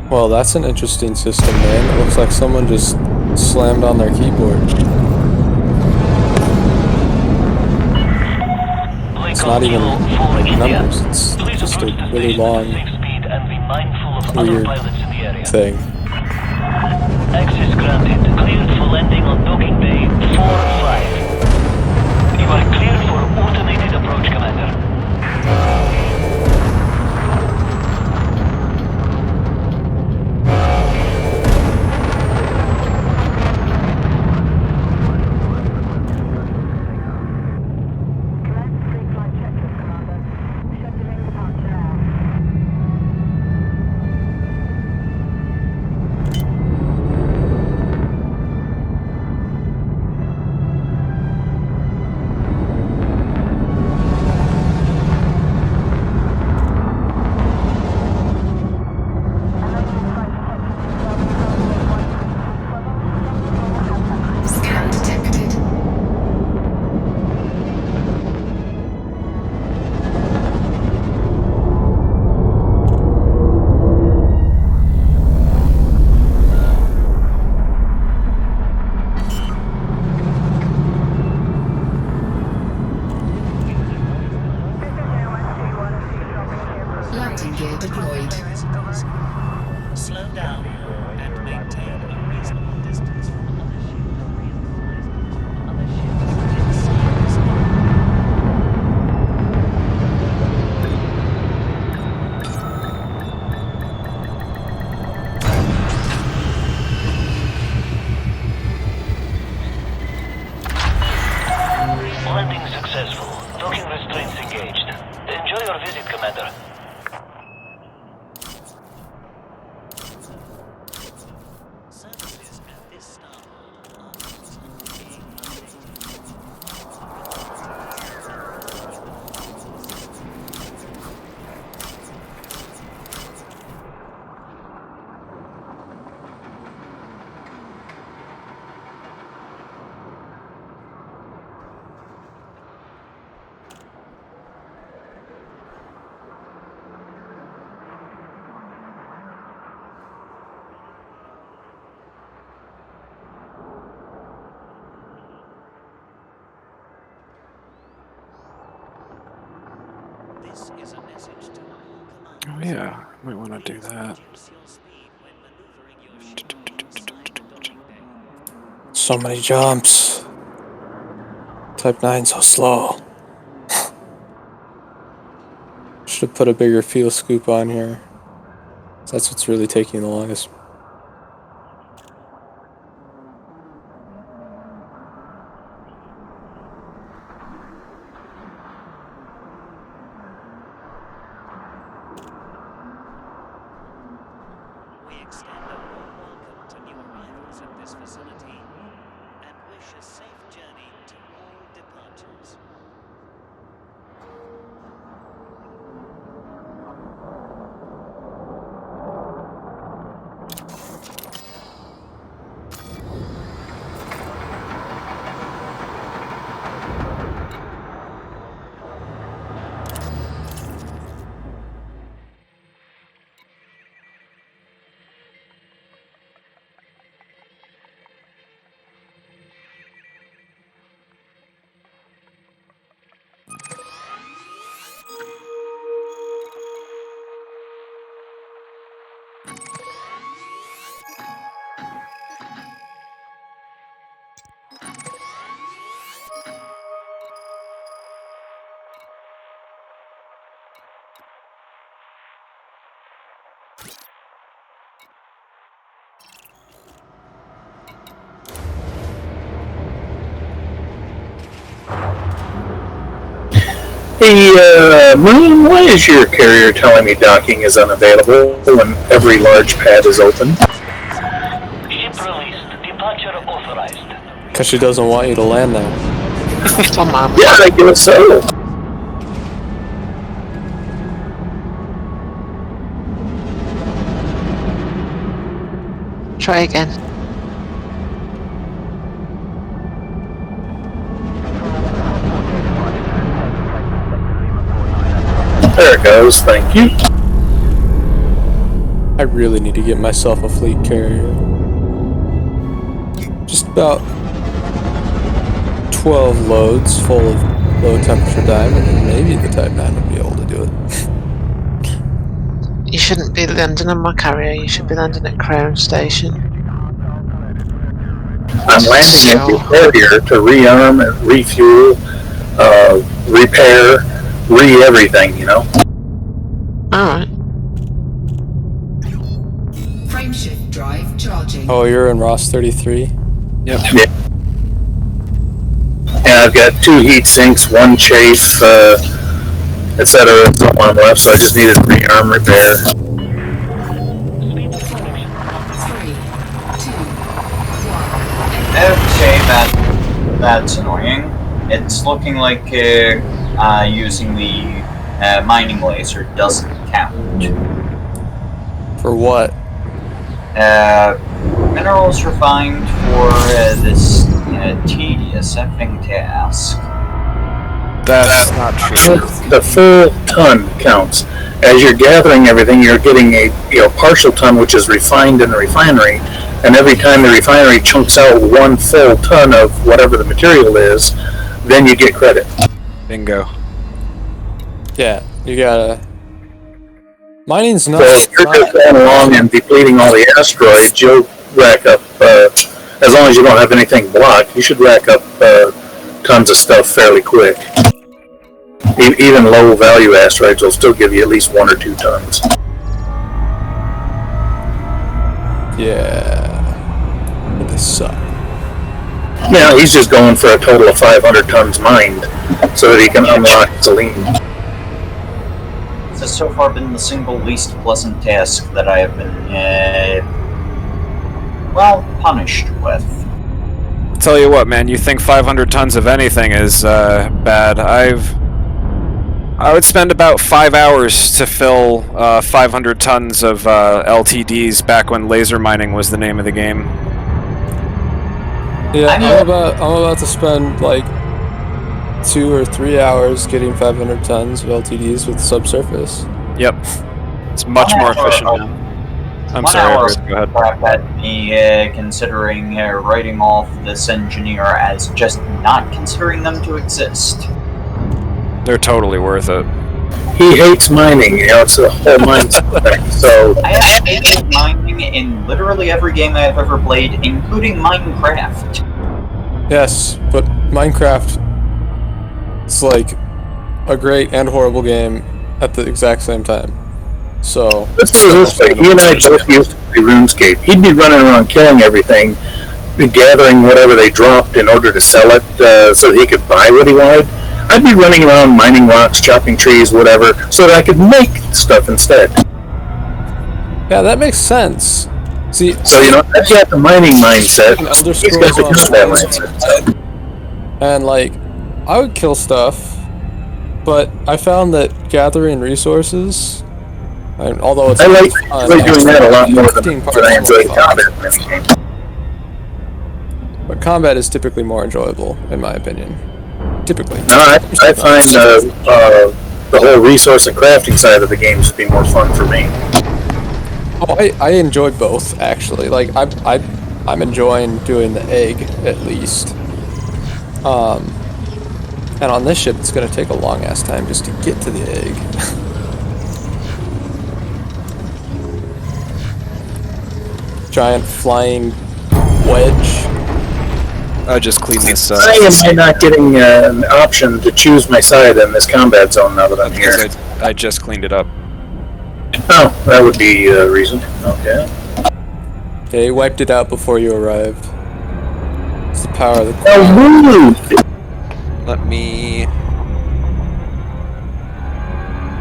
Well, that's an interesting system, man. It looks like someone just slammed on their keyboard. It's not even like numbers, it's just a really long, weird thing. Access granted. Cleared for landing on docking bay 4-5. You are cleared for automated approach, Commander. Scan detected. Landing gear deployed. Slow down and maintain a reasonable distance from other ships. Other ships inside this area. Landing successful. Docking restraints engaged. Enjoy your visit, Commander. Services at this starport are constantly being This is a message to all commanders. Oh yeah, might want to do that. Reduce your speed when maneuvering your ship inside the docking bay. So many jumps. Type 9 so slow. Should have put a bigger fuel scoop on here. That's what's really taking the longest. We extend a warm welcome to new arrivals at this facility and wish a safe journey to all departures. Hey, Marine, why is your carrier telling me docking is unavailable when every large pad is open? Ship released. Departure authorized. Because she doesn't want you to land there. Yeah, I guess so. Try again. There it goes, thank you. I really need to get myself a fleet carrier. Just about 12 loads full of low temperature diamond, and maybe the Type 9 would be able to do it. You shouldn't be landing on my carrier, you should be landing at Crown Station. I'm landing at the carrier to rearm and refuel, repair, everything, you know? Alright. Frameshift drive charging. Oh, you're in Ross 33? Yep. Yeah. And I've got 2 heat sinks, 1 chafe, etc. on left, so I just needed to rearm, repair. 3, 2, 1. Okay, that's annoying. It's looking like using the mining laser doesn't count. For what? Minerals refined for this tedious effing task. That's not true. The full ton counts. As you're gathering everything, you're getting a partial ton, which is refined in the refinery, and every time the refinery chunks out 1 full ton of whatever the material is, then you get credit. Bingo. Yeah, you gotta... Mining's not... So if you're just going along and depleting all the asteroids, you'll rack up, as long as you don't have anything blocked, you should rack up tons of stuff fairly quick. Even low value asteroids will still give you at least 1 or 2 tons. Yeah. But they suck. Now he's just going for a total of 500 tons mined, so that he can unlock Celine. This has so far been the single least pleasant task that I have been, punished with. Tell you what, man, you think 500 tons of anything is bad. I would spend about 5 hours to fill 500 tons of LTDs back when laser mining was the name of the game. Yeah, I'm about to spend like 2 or 3 hours getting 500 tons of LTDs with subsurface. Yep. It's much more efficient now. I'm sorry, Everett, go ahead. Crap at me considering writing off this engineer as just not considering them to exist. They're totally worth it. He hates mining, it's a whole mindset thing, so... I have hated mining in literally every game I have ever played, including Minecraft. Yes, but Minecraft is like a great and horrible game at the exact same time. So... Let's do it this way, he and I both used to play RuneScape. He'd be running around killing everything, gathering whatever they dropped in order to sell it, so that he could buy what he wanted. I'd be running around mining rocks, chopping trees, whatever, so that I could make stuff instead. Yeah, that makes sense. See, so I've got the mining mindset. Elder He's got the combat mindset. And like, I would kill stuff, but I found that gathering resources, although it's I like doing that a lot more than I enjoy combat in this game. But combat is typically more enjoyable, in my opinion. Typically. No, I find the whole resource and crafting side of the games to be more fun for me. Oh, I enjoy both, actually. Like, I'm enjoying doing the egg, at least. And on this ship, it's going to take a long-ass time just to get to the egg. Giant flying wedge. I just cleaned this up. Why am I not getting an option to choose my side in this combat zone now that I'm here? I just cleaned it up. Oh, that would be a reason. Okay. Yeah, he wiped it out before you arrived. It's the power of the Oh, let me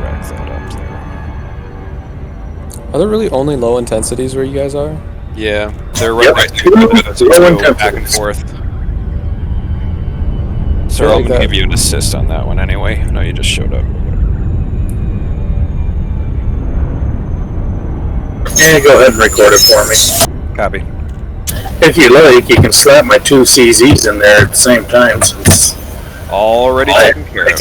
rack that up there. Are there really only low intensities where you guys are? Yeah, they're right next to each other, so go back and forth. So I'll give you an assist on that one anyway. I know you just showed up. Yeah, go ahead and record it for me. Copy. If you like, you can slap my 2 CZs in there at the same time, since... Already taken care of.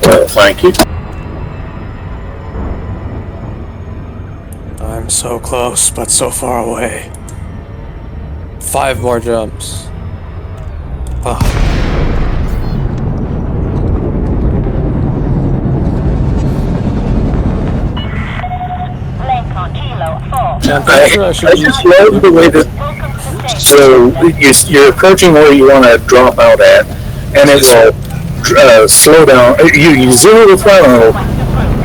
Well, thank you. I'm so close, but so far away. 5 more jumps. Ugh. I just love the way that. So you're approaching where you want to drop out at, and it will slow down. You zero the throttle,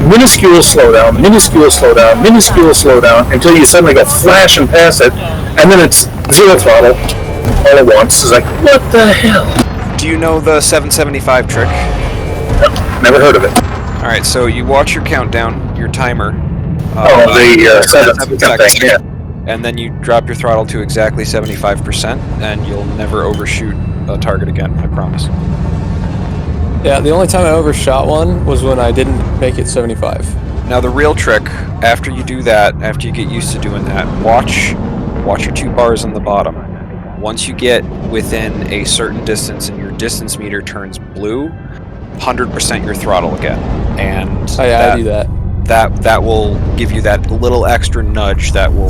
minuscule slowdown, minuscule slowdown, minuscule slowdown, until you suddenly go flashing past it, and then it's zero throttle all at once. It's like, what the hell? Do you know the 775 trick? Never heard of it. Alright, so you watch your countdown, your timer. The 7 seconds. thing, yeah. And then you drop your throttle to exactly 75%, and you'll never overshoot a target again, I promise. Yeah, the only time I overshot one was when I didn't make it 75. Now the real trick, after you do that, after you get used to doing that, watch your 2 bars on the bottom. Once you get within a certain distance and your distance meter turns blue, 100% your throttle again. And I do that. That will give you that little extra nudge that will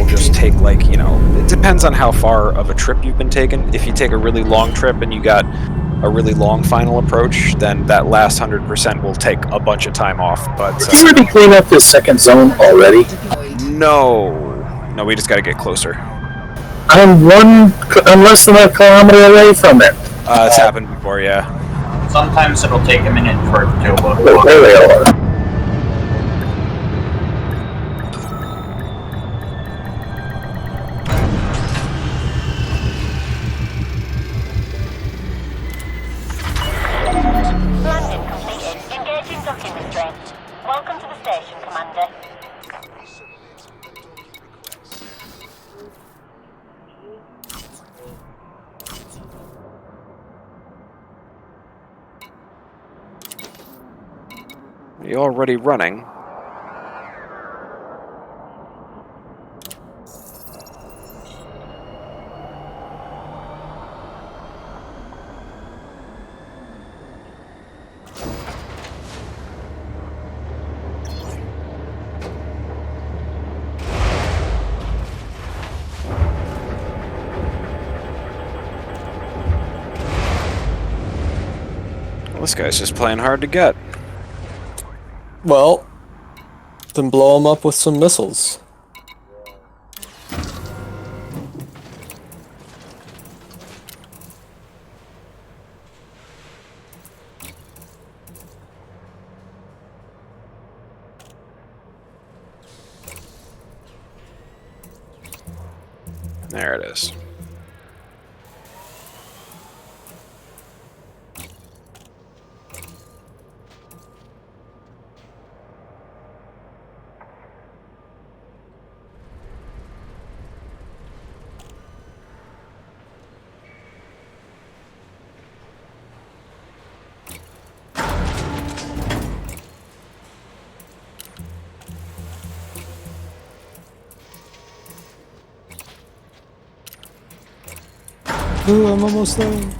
just take, like, you know, it depends on how far of a trip you've been taking. If you take a really long trip and you got a really long final approach, then that last 100% will take a bunch of time off. But did you already clean up this second zone already? No, we just got to get closer. I'm less than a kilometer away from it. It's happened before, yeah. Sometimes it'll take a minute for it to load. Oh, there they are. You're already running. Well, this guy's just playing hard to get. Well, then blow them up with some missiles. There it is. Ooh, I'm almost there.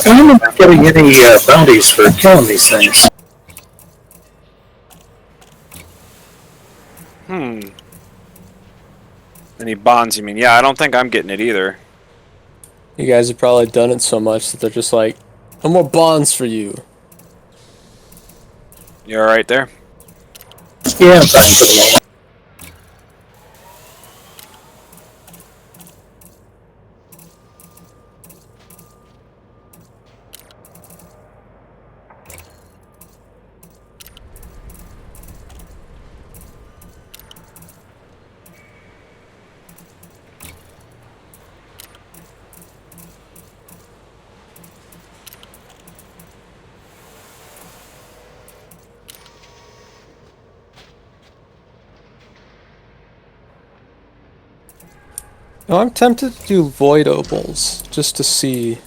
I'm not getting any bounties for killing these things. Any bonds, you mean? Yeah, I don't think I'm getting it either. You guys have probably done it so much that they're just like, no more bonds for you. You alright there? Yeah, I'm fine for the moment. No, I'm tempted to do void opals just to see,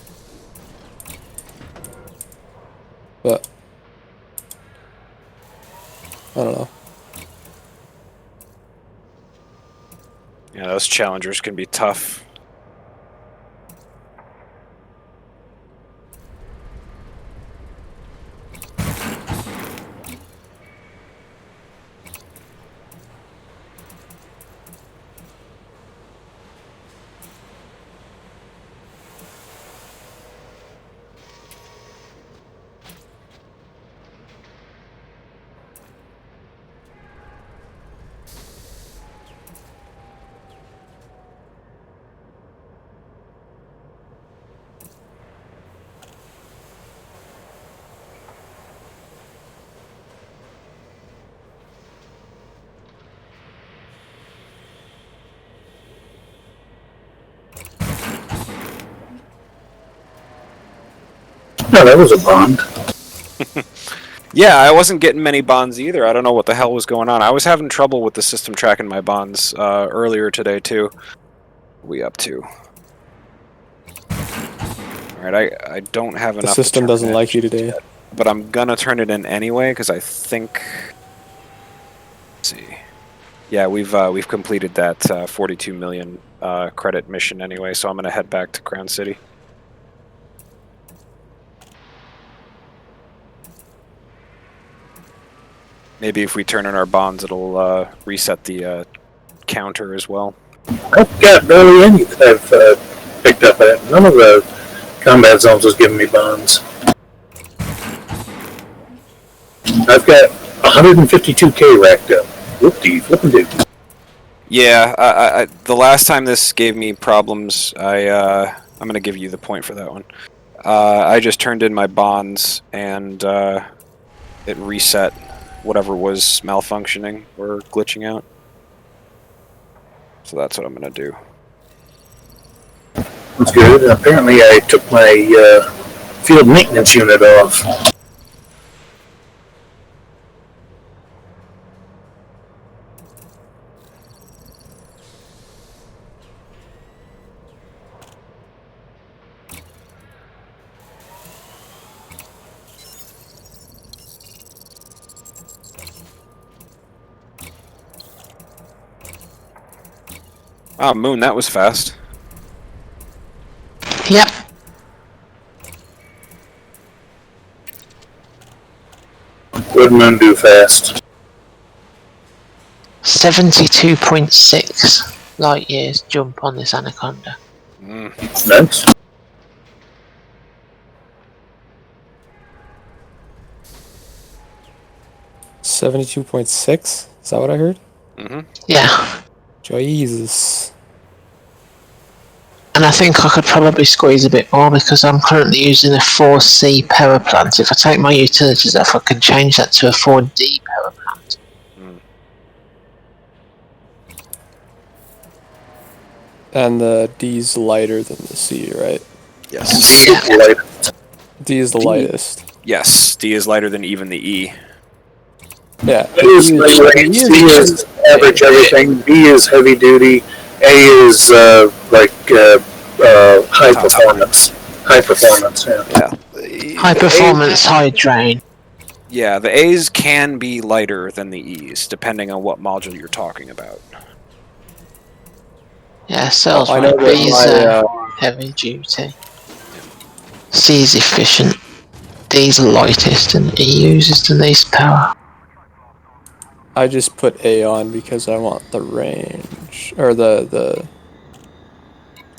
but I don't know. Yeah, those challengers can be tough. No, that was a bond. Yeah, I wasn't getting many bonds either. I don't know what the hell was going on. I was having trouble with the system tracking my bonds earlier today too. What are we up to? Alright, I don't have enough. The system doesn't like you today. Yet, but I'm gonna turn it in anyway because I think. Let's see. Yeah, we've completed that 42 million credit mission anyway, so I'm gonna head back to Crown City. Maybe if we turn in our bonds, it'll reset the counter as well. I've got barely any that I've picked up at. None of the combat zones was giving me bonds. I've got 152k racked up. Whoop-de-flippin'-do. Yeah, the last time this gave me problems, I'm going to give you the point for that one. I just turned in my bonds, and it reset whatever was malfunctioning or glitching out. So that's what I'm going to do. That's good. Apparently I took my field maintenance unit off. Ah, Moon, that was fast. Yep. Would Moon do fast? 72.6 light years jump on this Anaconda. Nice. $72.6? Is that what I heard? Mm-hmm. Yeah. Jesus. And I think I could probably squeeze a bit more because I'm currently using a 4C power plant. If I take my utilities off, I can change that to a 4D power plant. And the D's lighter than the C, right? Yes. Yeah. D is the lightest. Yes, D is lighter than even the E. Yeah. A is range, C is average everything, B is heavy duty, A is high performance. High performance, yeah. High performance, high drain. Yeah, the A's can be lighter than the E's, depending on what module you're talking about. Yeah, cells I know right. that B's my, heavy duty. C's efficient. D's lightest and E uses the least power. I just put A on because I want the range or the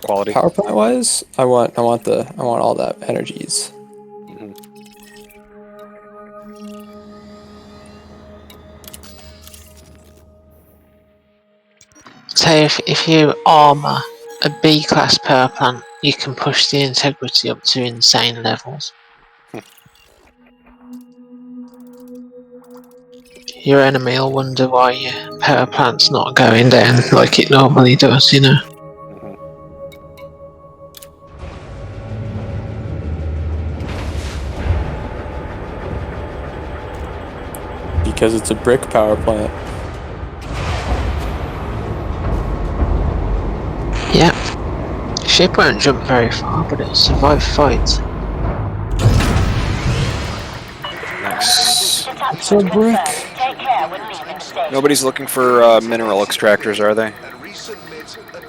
quality. Power plant wise, I want all that energies. So if you armor a B class power plant, you can push the integrity up to insane levels. Your enemy will wonder why your power plant's not going down like it normally does, you know. Because it's a brick power plant. Yep. Ship won't jump very far, but it'll survive fights. Nice. It's a brick. Nobody's looking for mineral extractors, are they?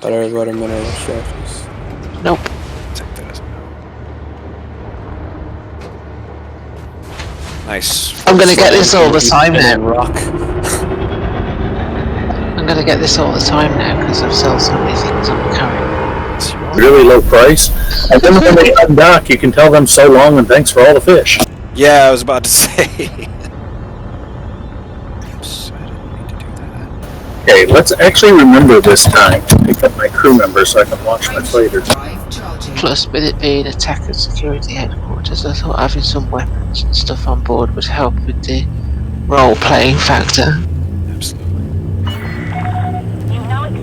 But I wrote a mineral extractors. Nope. Take that as a no. Nice. I'm gonna get this all the time now. Rock. I'm gonna get this all the time now because I've sold so many things on the carry. Really low price. And then when they undock, you can tell them so long and thanks for all the fish. Yeah, I was about to say. Okay, let's actually remember this time to pick up my crew members so I can launch my fighters. Plus, with it being attacker security headquarters, I thought having some weapons and stuff on board would help with the role-playing factor. Absolutely.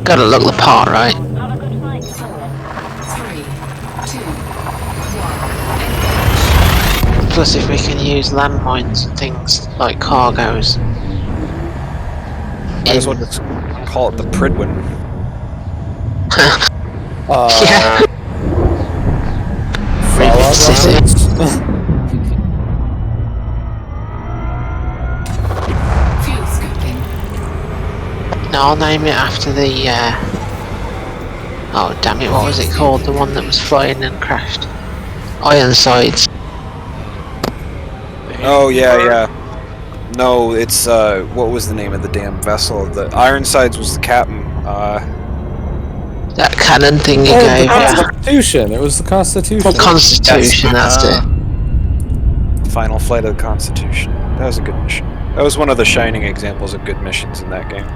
Gotta look the part, right? 3, 2, 1. Plus, if we can use landmines and things like cargoes. Might as well just call it the Pridwin. Yeah. Fallout rockets. Fuel scooping. No, I'll name it after the, oh damn it, what was it called? The one that was flying and crashed. Ironsides. Oh, yeah. No, it's, what was the name of the damn vessel? The Ironsides was the captain. That cannon thing you gave, the yeah. Constitution. It was the Constitution. The Constitution, that's it. Final flight of the Constitution. That was a good mission. That was one of the shining examples of good missions in that game.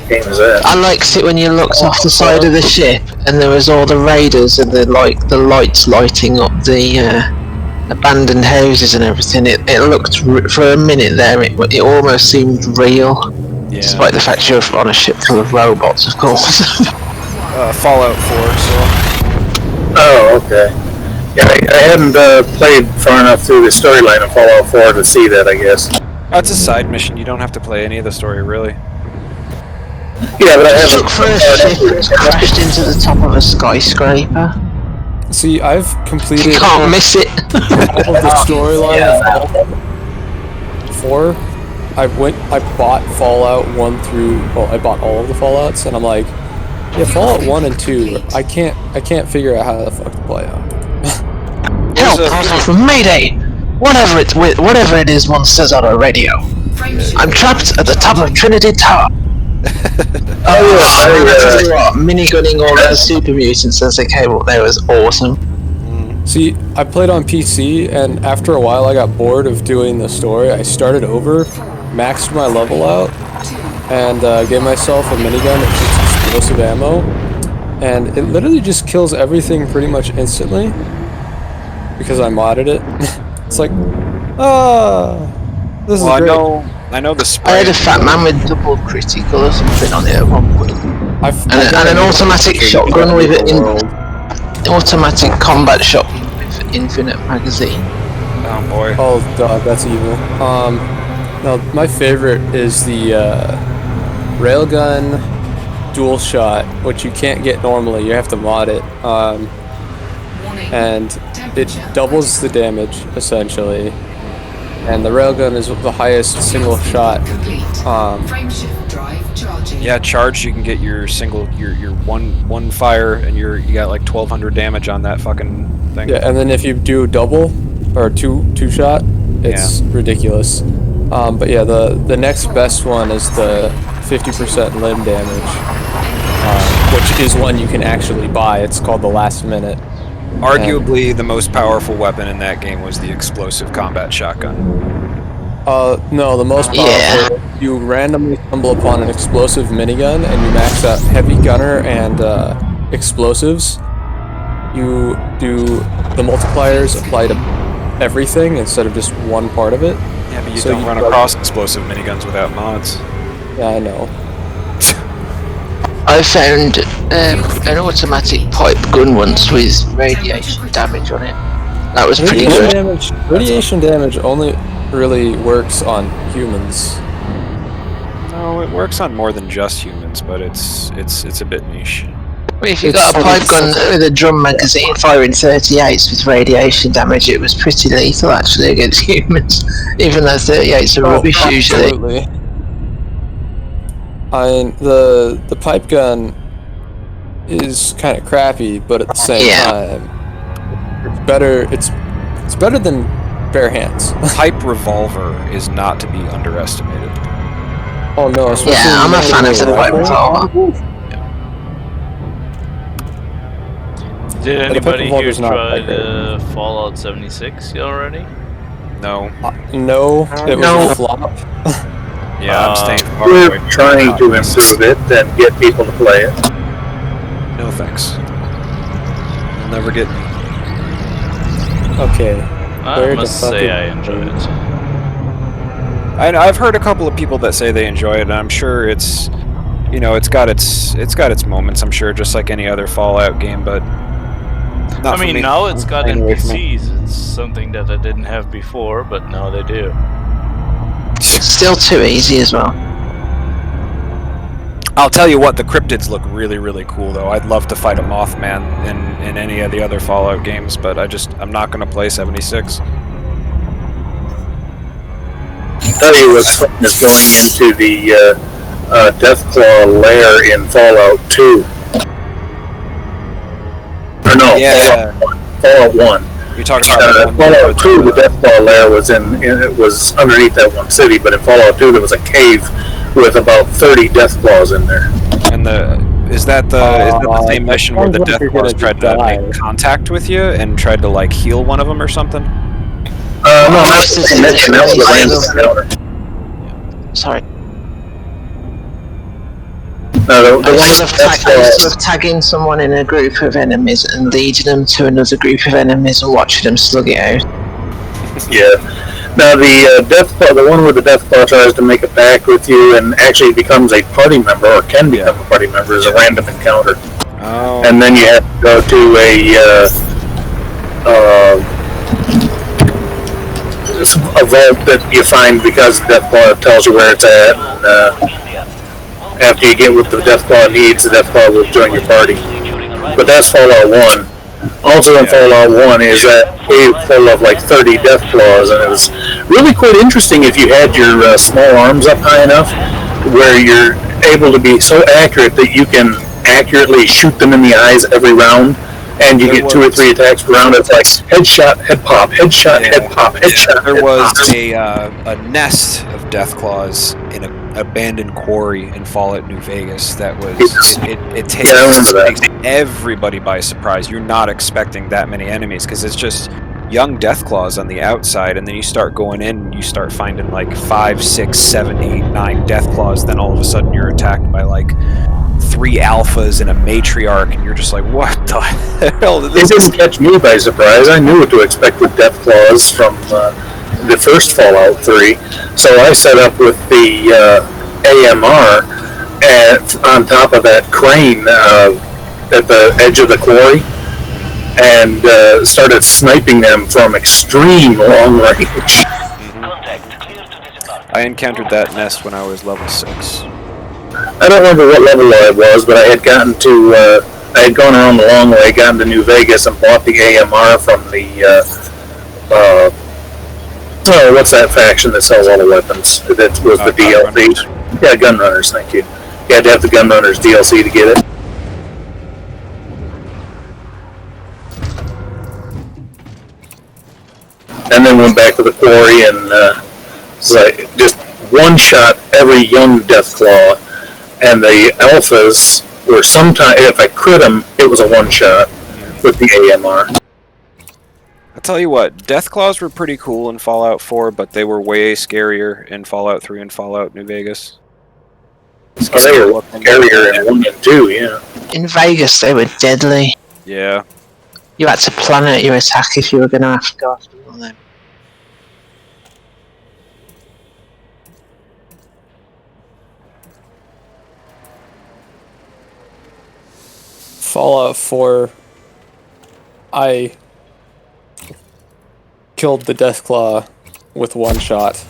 Game is that? I liked it when you looked off the side of the ship and there was all the raiders and the lights lighting up the abandoned houses and everything. It looked, for a minute there, it almost seemed real. Yeah. Despite the fact you're on a ship full of robots, of course. Fallout 4, so... Oh, okay. Yeah, I hadn't played far enough through the storyline of Fallout 4 to see that, I guess. That's a side mission. You don't have to play any of the story, really. Yeah, but I haven't... Look for a ship that's crashed into the top of a skyscraper. See, I've completed... You can't miss it. all of the storyline of Fallout 4. I bought Fallout 1 through... Well, I bought all of the Fallouts, and I'm like... Yeah, Fallout 1 and 2, I can't figure out how the fuck to play out. Help! Mayday! Whatever it is one says on a radio. I'm trapped at the top of Trinity Tower. Minigunning all those super mutants as they came up there was awesome. See, I played on PC, and after a while I got bored of doing the story. I started over, maxed my level out, and gave myself a minigun that shoots explosive ammo, and it literally just kills everything pretty much instantly, because I modded it. It's like, this is great. I know the I spray. had a fat man with double critical or something on it at one point. And an automatic shotgun with automatic combat shotgun with infinite magazine. Oh boy. Oh god, that's evil. No, my favorite is the railgun dual shot, which you can't get normally. You have to mod it, and it doubles the damage essentially. and the railgun is the highest single shot. Frameshift drive charging. Yeah, charged. You can get your single, your one fire, and you got like 1,200 damage on that fucking thing. Yeah, and then if you do double or two shot, it's ridiculous. But yeah, the next best one is the 50% limb damage, which is one you can actually buy. It's called the Last Minute. Arguably, the most powerful weapon in that game was the explosive combat shotgun. No, the most powerful. You randomly stumble upon an explosive minigun, and you max out heavy gunner and explosives. You do the multipliers apply to everything instead of just one part of it. Yeah, but you don't run across explosive miniguns without mods. Yeah, I know. I found an automatic pipe gun once with radiation damage on it. That was pretty good. Radiation damage only really works on humans. No, it works on more than just humans, but it's a bit niche. Well, if you got a pipe gun with a drum magazine firing 38s with radiation damage, it was pretty lethal actually against humans, even though 38s are rubbish usually. Absolutely. The pipe gun is kind of crappy, but at the same time, it's better. It's better than bare hands. Pipe revolver is not to be underestimated. Oh no! Yeah, I'm a fan of the pipe revolver. Did anybody here try the Fallout 76 already? No. No, it was a flop. Yeah, I'm staying far We're away from trying to improve it and get people to play it. No thanks. You'll never get me. Okay. I must say I enjoy it. I've heard a couple of people that say they enjoy it, and I'm sure it's, you know, it's got its moments. I'm sure, just like any other Fallout game, but. I mean, now it's got NPCs. It's something that I didn't have before, but now they do. It's still too easy as well. I'll tell you what, the cryptids look really, really cool, though. I'd love to fight a Mothman in any of the other Fallout games, but I'm not going to play 76. I'll tell you what's fun is going into the Deathclaw lair in Fallout 2. Or no, Fallout 1. You're talking about Fallout 2, the Deathclaw lair was it was underneath that one city, but in Fallout 2 there was a cave with about 30 Deathclaws in there. And is that the same mission where the Deathclaws tried to make contact with you and tried to like heal one of them or something? No, that's the same mission. That was the random encounter. Sorry. No, I used to love tagging someone in a group of enemies and leading them to another group of enemies and watching them slug it out. Yeah. Now the Deathclaw, the one where the Deathclaw tries to make a pact with you and actually becomes a party member or can become a party member is a random encounter. Oh. And then you have to go to a vault that you find because the Deathclaw tells you where it's at. And, after you get what the Deathclaw needs, the Deathclaw will join your party. But that's Fallout 1. Also in Fallout 1 is that cave full of like 30 Deathclaws, and it was really quite interesting if you had your small arms up high enough where you're able to be so accurate that you can accurately shoot them in the eyes every round, and you get 2 or 3 attacks per round. It's like headshot, head pop, headshot, head pop, headshot. There was a nest of Deathclaws in an abandoned quarry in Fallout New Vegas that was it takes everybody by surprise. You're not expecting that many enemies because it's just young Deathclaws on the outside, and then you start going in and you start finding like 5, 6, 7, 8, 9 Deathclaws. Then all of a sudden you're attacked by like 3 alphas and a matriarch, and you're just like, what the hell? It didn't catch me by surprise. I knew what to expect with Deathclaws from the first Fallout 3. So I set up with the AMR on top of that crane at the edge of the quarry and started sniping them from extreme long range. I encountered that nest when I was level 6. I don't remember what level I was, but I had gone around the long way, gotten to New Vegas, and bought the AMR from the Oh, what's that faction that sells all the weapons? That was the DLC. Yeah, Gunrunners. Thank you. You had to have the Gunrunners DLC to get it. And then went back to the quarry and like just one shot every young Deathclaw. And the alphas were sometimes, if I crit them, it was a one shot with the AMR. I'll tell you what, Deathclaws were pretty cool in Fallout 4, but they were way scarier in Fallout 3 and Fallout New Vegas. They were scarier in 1 and 2, yeah. In Vegas, they were deadly. Yeah. You had to plan out your attack if you were going to have to go after one of them. Fallout 4, I killed the Deathclaw with one shot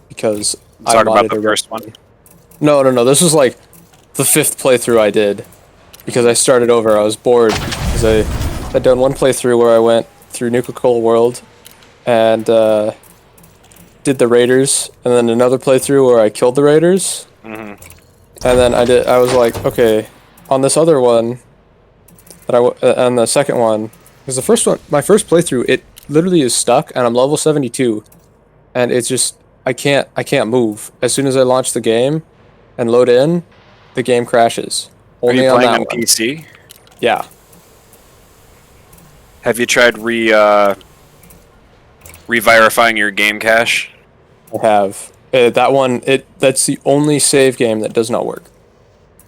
because I talking about modded the first one. No, this was like the 5th playthrough I did because I started over. I was bored because I had done one playthrough where I went through Nuka-Cola World and did the Raiders, and then another playthrough where I killed the Raiders, and then I was like, okay, on this other one that on the second one, because the first one, my first playthrough, it literally is stuck and I'm level 72 and it's just I can't move. As soon as I launch the game and load in, the game crashes. Only Are you on playing that on one. PC? Yeah. Have you tried re-verifying your game cache? I have. That one, that's the only save game that does not work.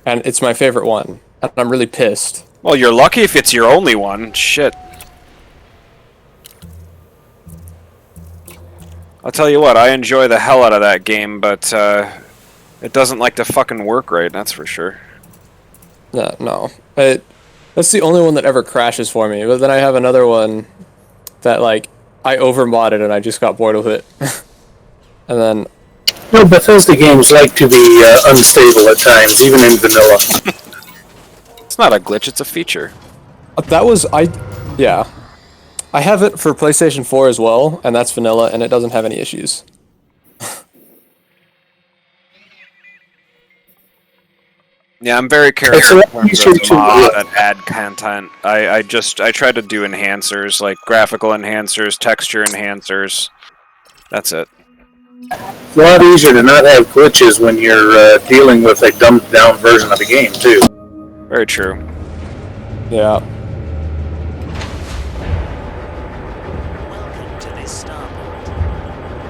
And it's my favorite one. And I'm really pissed. Well, you're lucky if it's your only one. Shit. I'll tell you what, I enjoy the hell out of that game, but it doesn't like to fucking work right, that's for sure. Yeah, no. That's the only one that ever crashes for me. But then I have another one that, like, I over-modded and I just got bored with it. And then... Well, Bethesda games like to be unstable at times, even in vanilla. It's not a glitch, it's a feature. That was... Yeah. I have it for PlayStation 4 as well, and that's vanilla, and it doesn't have any issues. Yeah, I'm very careful in terms of mod and add content. I try to do enhancers, like graphical enhancers, texture enhancers. That's it. It's a lot easier to not have glitches when you're dealing with a dumbed down version of a game, too. Very true. Yeah.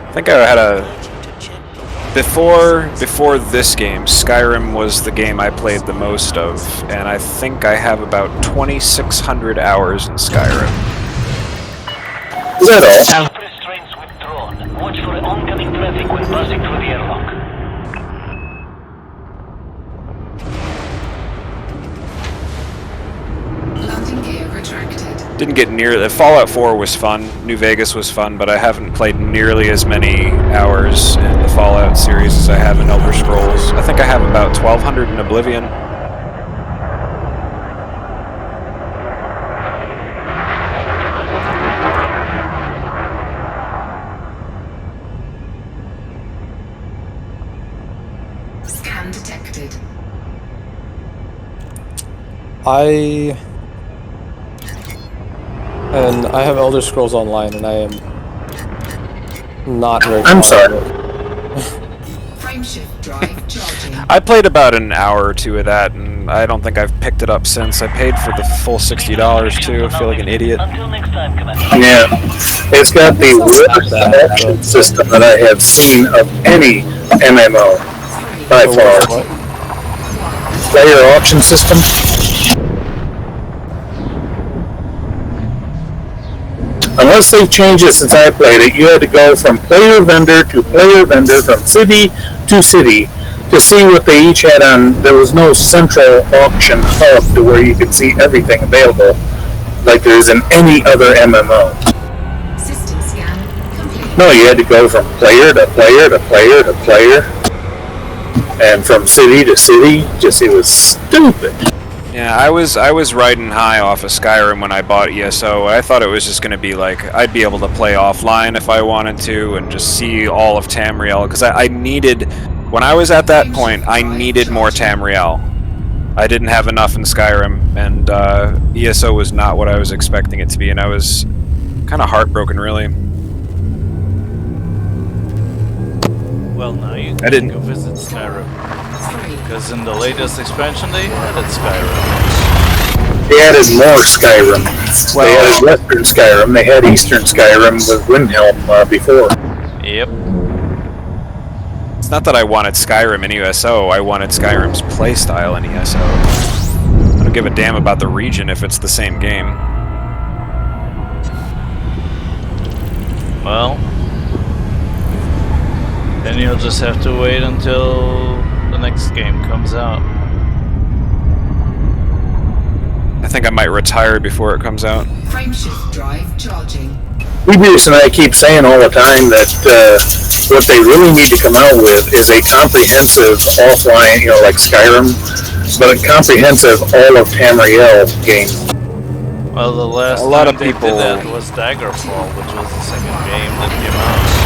I think I had a... Before this game, Skyrim was the game I played the most of, and I think I have about 2,600 hours in Skyrim. Is that all? Restraints withdrawn. Watch for oncoming traffic when passing through the airlock. Landing gear retracted. Didn't get near... Fallout 4 was fun, New Vegas was fun, but I haven't played nearly as many hours in the Fallout series as I have in Elder Scrolls. I think I have about 1,200 in Oblivion. Scan detected. I have Elder Scrolls Online, and I am not very... I'm sorry. Frameshift drive charging. I played about an hour or two of that, and I don't think I've picked it up since. I paid for the full $60 too. I feel like an idiot. Yeah. It's got the worst auction system that I have seen of any MMO by far. Player auction system. Unless they've changed it since I played it, you had to go from player vendor to player vendor, from city to city, to see what they each had on. There was no central auction hub to where you could see everything available like there is in any other MMO. System scan complete. No, you had to go from player to player to player to player, and from city to city. Just, it was stupid. Yeah, I was riding high off of Skyrim when I bought ESO. I thought it was just going to be like I'd be able to play offline if I wanted to and just see all of Tamriel, because I needed, when I was at that point, I needed more Tamriel. I didn't have enough in Skyrim, and ESO was not what I was expecting it to be, and I was kind of heartbroken, really. Well, now you can go visit Skyrim. Because in the latest expansion they added Skyrim. They added more Skyrim. They added Western Skyrim. They had Eastern Skyrim with Windhelm before. Yep. It's not that I wanted Skyrim in ESO, I wanted Skyrim's playstyle in ESO. I don't give a damn about the region if it's the same game. Well, then you'll just have to wait until the next game comes out. I think I might retire before it comes out. Frameshift drive charging. Weebus and I keep saying all the time that what they really need to come out with is a comprehensive offline, like Skyrim, but a comprehensive all of Tamriel game. Well, the last time they did that was Daggerfall, which was the second game that came out.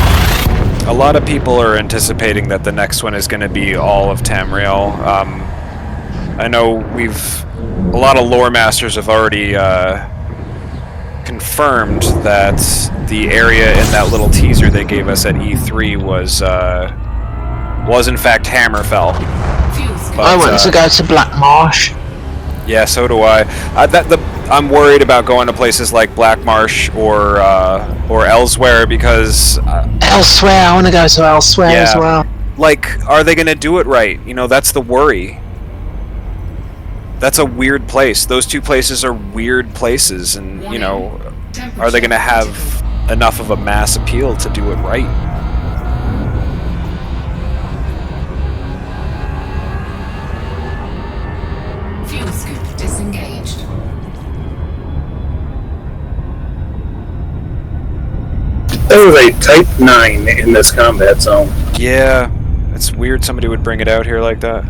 A lot of people are anticipating that the next one is going to be all of Tamriel. I know a lot of lore masters have already confirmed that the area in that little teaser they gave us at E3 was in fact Hammerfell. But, I want to go to Black Marsh. Yeah, so do I. I'm worried about going to places like Black Marsh or elsewhere because Elsewhere, I want to go to Elsewhere as well. Like, are they going to do it right? That's the worry. That's a weird place. Those two places are weird places, and are they going to have enough of a mass appeal to do it right? Fuel scoop disengaged. There was a Type 9 in this combat zone. Yeah, it's weird somebody would bring it out here like that.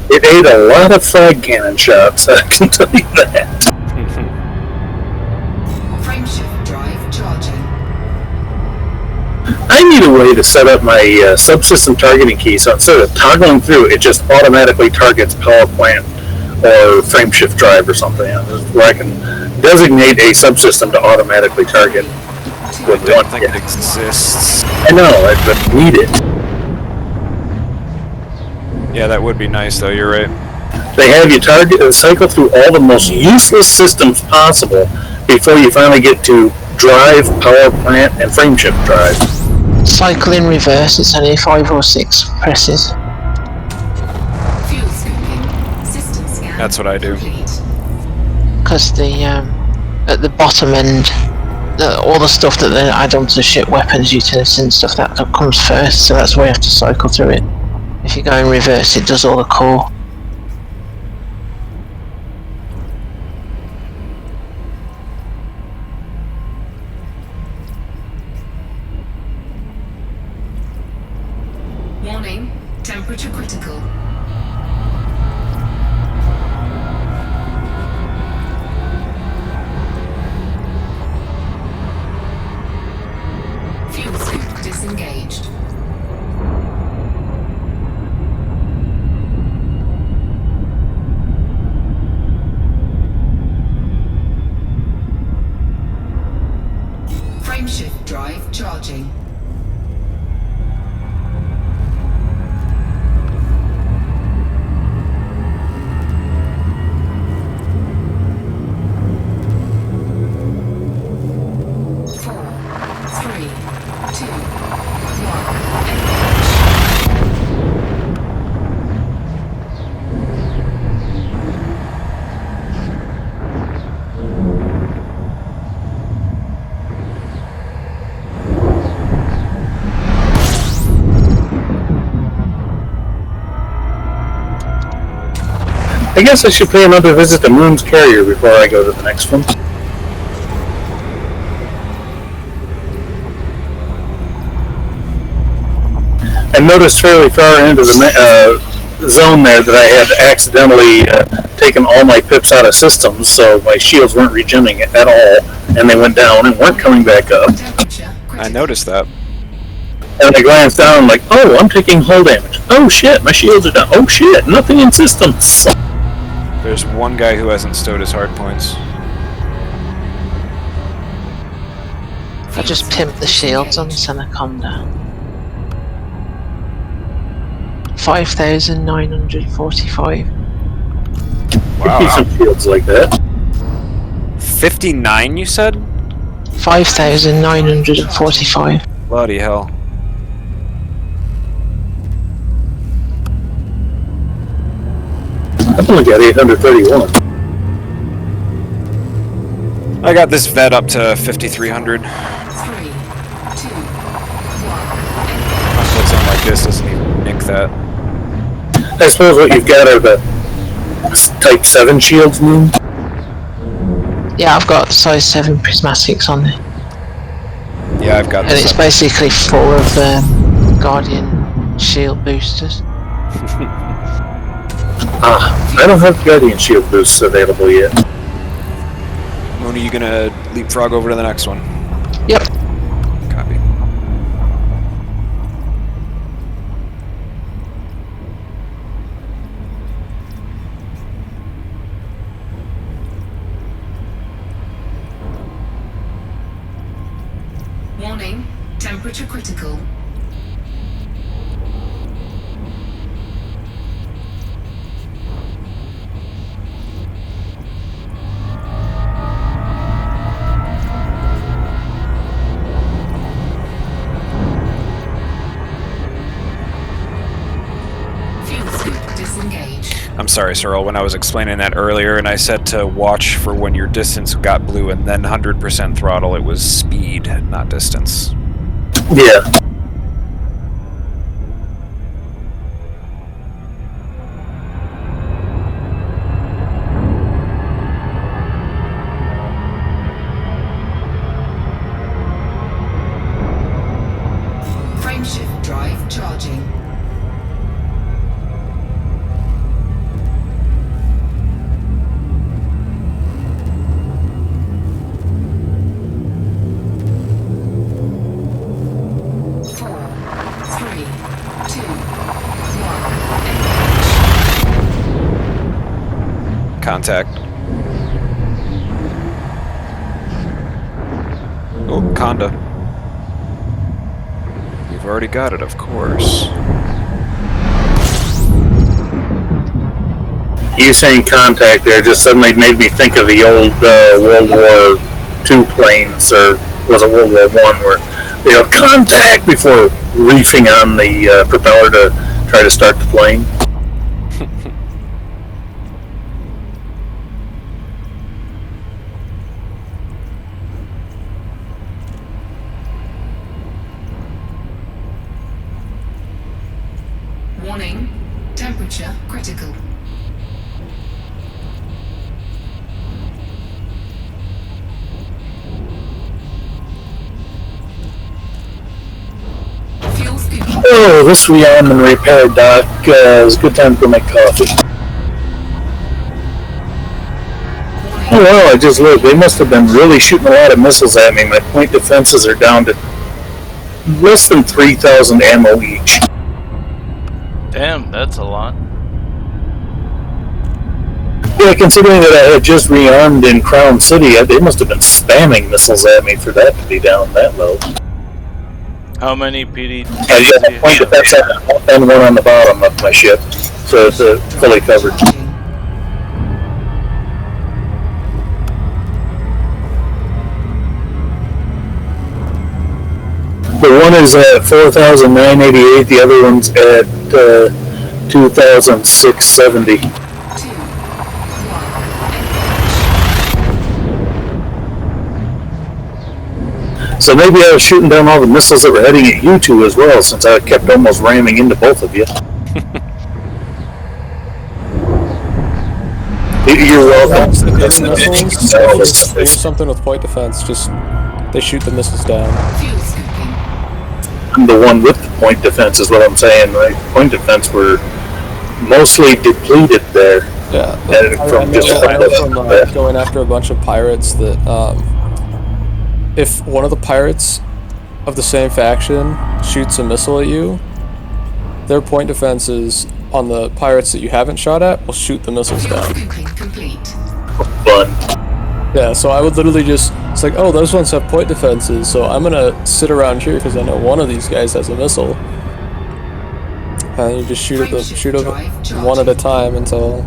It ate a lot of frag cannon shots, I can tell you that. Frameshift drive charging. I need a way to set up my subsystem targeting key so instead of toggling through, it just automatically targets power plant or frameshift drive or something, where I can designate a subsystem to automatically target. I don't think it exists. I know, I need it. Yeah, that would be nice, though. You're right. They have you cycle through all the most useless systems possible before you finally get to drive, power plant, and frameshift drive. Cycle in reverse. It's only 5 or 6 presses. Fuel scooping. System scan. That's what I do. Because at the bottom end, all the stuff that they add onto the ship, weapons, utilities, and stuff that comes first. So that's why you have to cycle through it. If you go in reverse, it does all the core. Warning, temperature critical. Fuel scoop disengaged. Frameshift drive charging. I guess I should pay another visit to Moon's Carrier before I go to the next one. I noticed fairly far into the zone there that I had accidentally taken all my pips out of systems, so my shields weren't regenning at all, and they went down and weren't coming back up. I noticed that. And I glanced down, I'm like, oh, I'm taking hull damage. Oh shit, my shields are down. Oh shit, nothing in systems. There's one guy who hasn't stowed his hard points. I just pimped the shields on Seneconda. 5,945. Wow. Some shields like that. 59, you said? 5,945. Bloody hell. I've only got 831. I got this vet up to 5,300. 3, 2, 1. Conflicts on like this doesn't even nick that. I suppose what you've got are the Type 7 shields, Moon? Yeah, I've got size 7 prismatics on there. Yeah, I've got And this it's up. basically 4 of Guardian shield boosters. I don't have Guardian shield boosts available yet. Moon, are you gonna leapfrog over to the next one? Yep. Copy. Warning, temperature critical. Fuel scoop disengaged. I'm sorry, Cyril, when I was explaining that earlier and I said to watch for when your distance got blue and then 100% throttle, it was speed, not distance. Yeah. Frameshift drive charging. Contact. Oh, Conda. You've already got it, of course. You saying contact there just suddenly made me think of the old World War II planes, or was it World War I, where they had contact before reefing on the propeller to try to start the plane. Warning, temperature critical. Fuel scoop. Oh, this rearm and repair dock is a good time to go make coffee. Oh well, I just looked. They must have been really shooting a lot of missiles at me. My point defenses are down to less than 3,000 ammo each. Damn, that's a lot. Yeah, considering that I had just rearmed in Crown City, they must have been spamming missiles at me for that to be down that low. How many PD? Yeah, my point defense and one on the bottom of my ship, so it's fully covered. The one is at 4,988, the other one's at 2,670. So maybe I was shooting down all the missiles that were heading at you two as well, since I kept almost ramming into both of you. You're welcome. There's something with point defense, just they shoot the missiles down. I'm the one with the point defense is what I'm saying, right? Point defense were mostly depleted there. Yeah, And I from just know from going after a bunch of pirates that if one of the pirates of the same faction shoots a missile at you, their point defenses on the pirates that you haven't shot at will shoot the missiles down. Fun. Yeah, so I would literally just, it's like, oh, those ones have point defenses, so I'm gonna sit around here because I know one of these guys has a missile. And you just shoot them one at a time until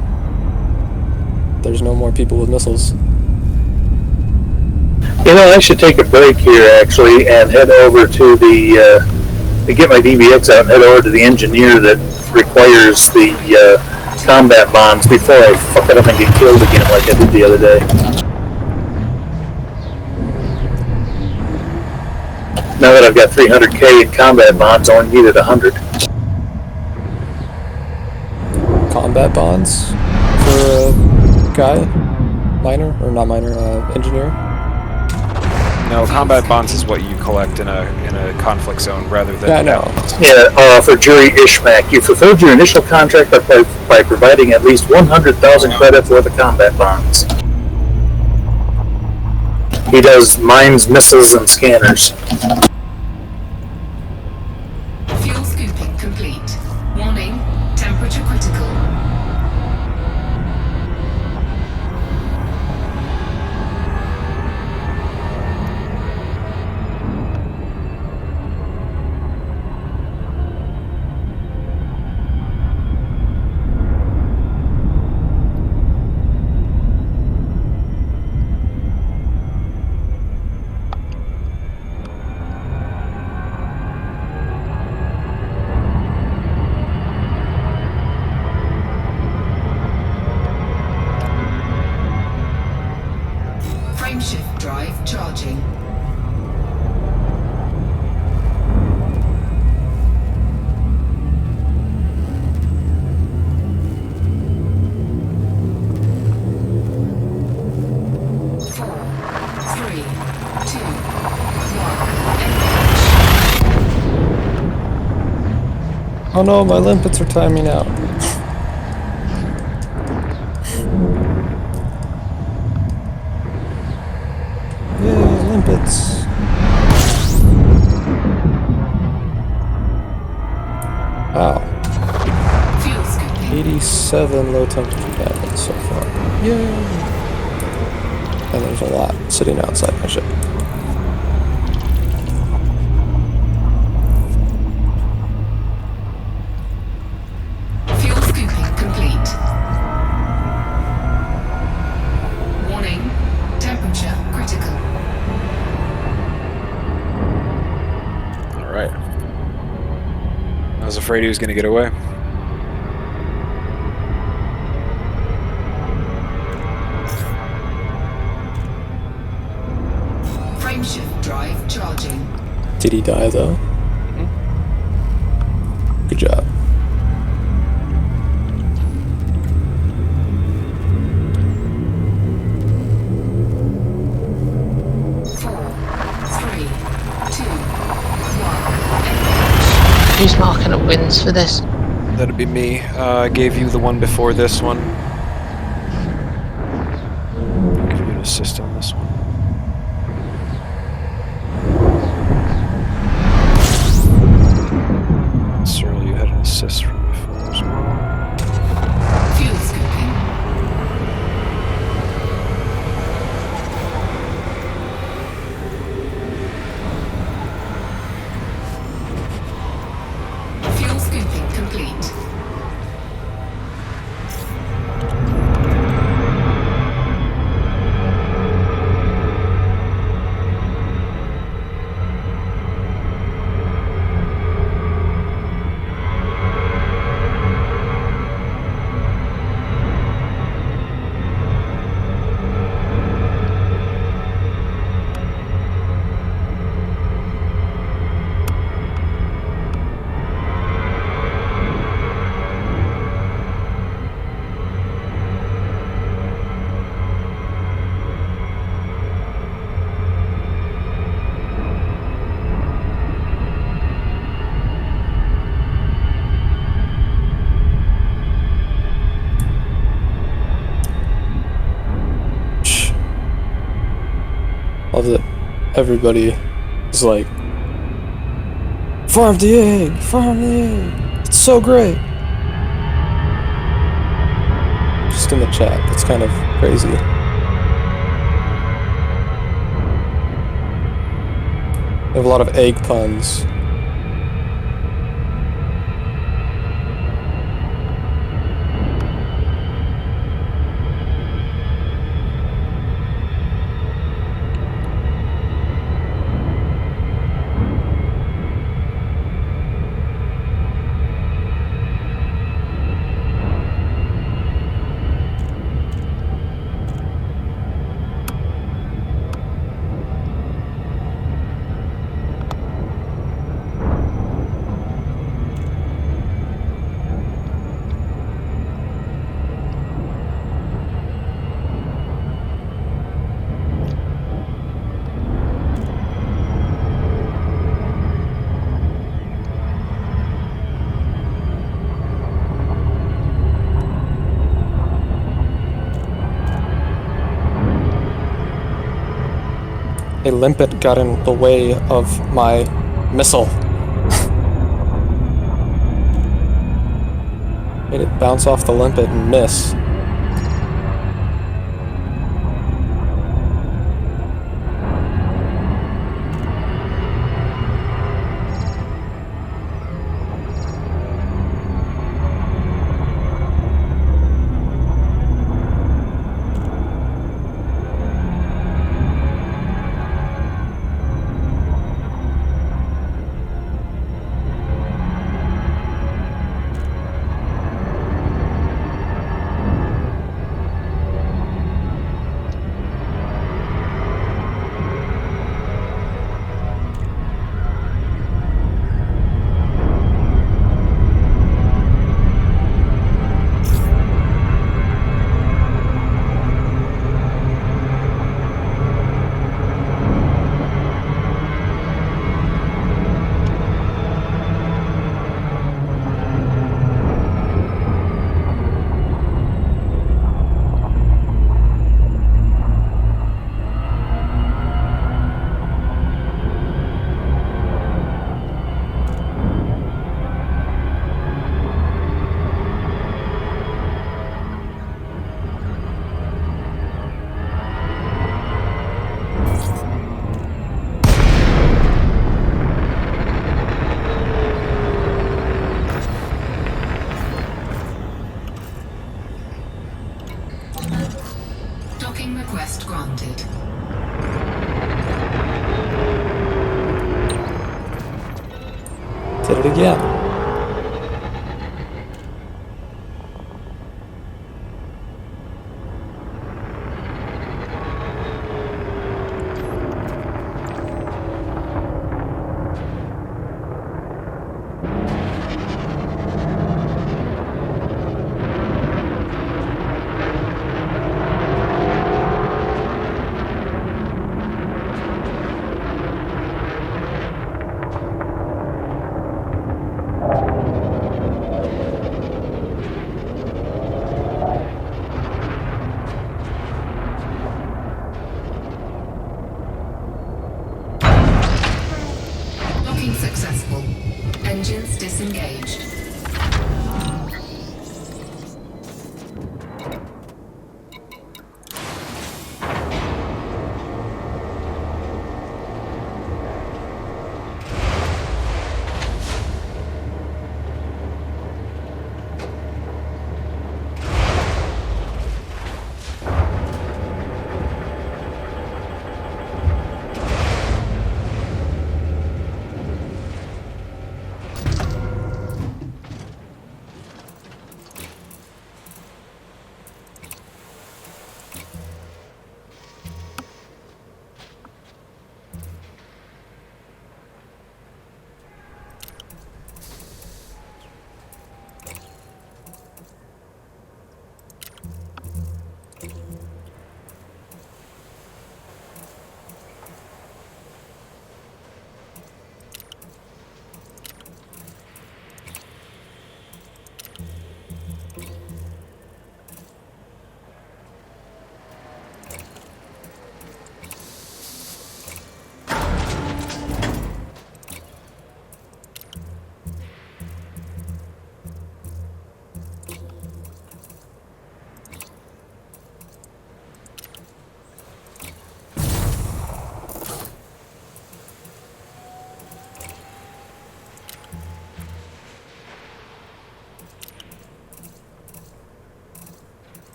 there's no more people with missiles. You know, I should take a break here actually and head over to the to get my DBX out and head over to the engineer that requires the combat bonds before I fuck it up and get killed again like I did the other day. Now that I've got 300k in combat bonds, I only needed 100. Combat bonds for a guy? Miner? Or not miner, engineer? No, combat bonds is what you collect in a conflict zone rather than... Yeah, I know. Yeah, for Jury Ishmak, you fulfilled your initial contract by providing at least 100,000 credits worth of combat bonds. He does mines, missiles, and scanners. Fuel scooping complete. Warning, temperature critical. Frameshift drive charging. Oh no, my limpets are timing out. Yay, limpets. Wow. 87 low temperature damage so far. Yay! And there's a lot sitting outside my ship. Fuel scooping complete. Warning, temperature critical. Alright. I was afraid he was going to get away. Frameshift drive charging. Did he die though? Good job. Who's marking up wins for this? That'd be me. I gave you the one before this one. I'll give you an assist on this one. Surely you had an assist from before as well. Fuel scooping. Fuel scooping complete. All the everybody is like, farm the egg, farm the egg. It's so great. Just in the chat, it's kind of crazy. They have a lot of egg puns. A limpet got in the way of my missile. Made it bounce off the limpet and miss. Docking request granted. Did it again. Docking successful. Engines disengaged.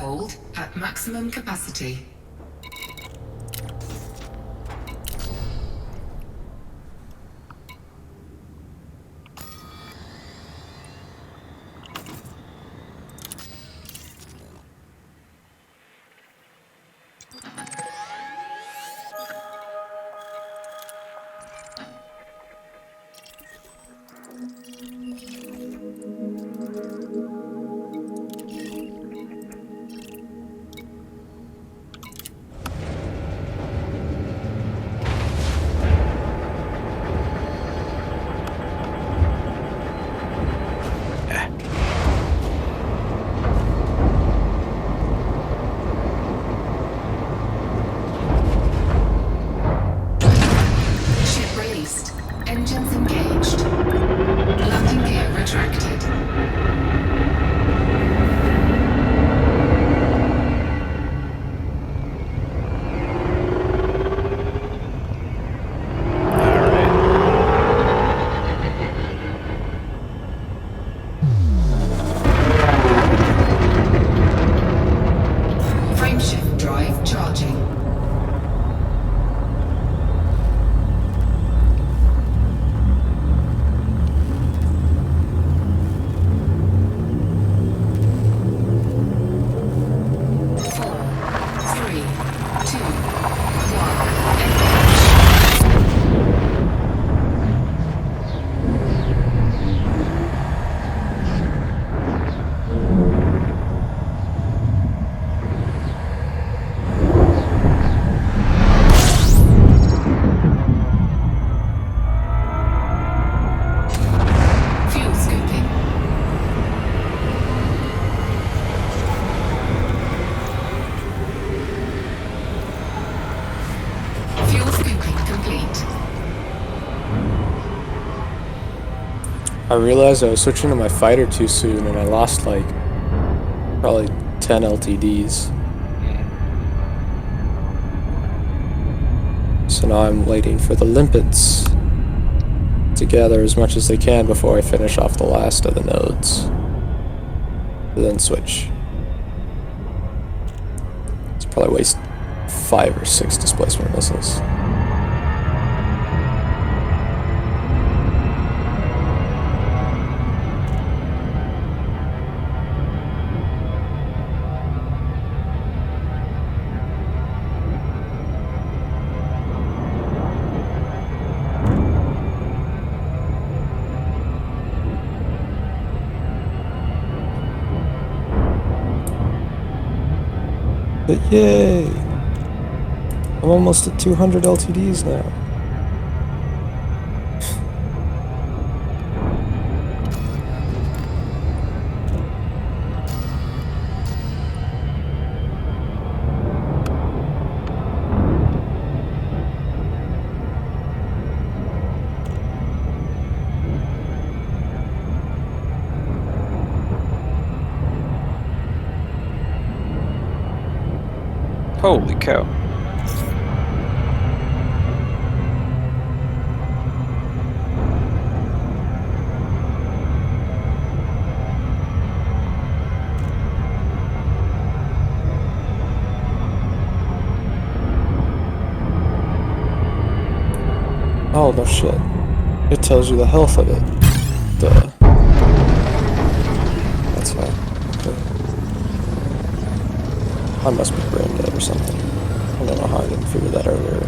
manifold at maximum capacity. Ship released. Engines engaged. Landing gear retracted. Frameshift drive charging. Four, three, two, one. Fuel scooping. Fuel scooping complete. I realized I was switching to my fighter too soon and I lost like probably 10 LTDs. So now I'm waiting for the limpets to gather as much as they can before I finish off the last of the nodes. And then switch. It's probably waste 5 or 6 displacement missiles. But yay! I'm almost at 200 LTDs now. Holy cow. Oh, no shit. It tells you the health of it. Duh. That's how. Okay. I must be brain dead or something. I don't know how I didn't figure that earlier.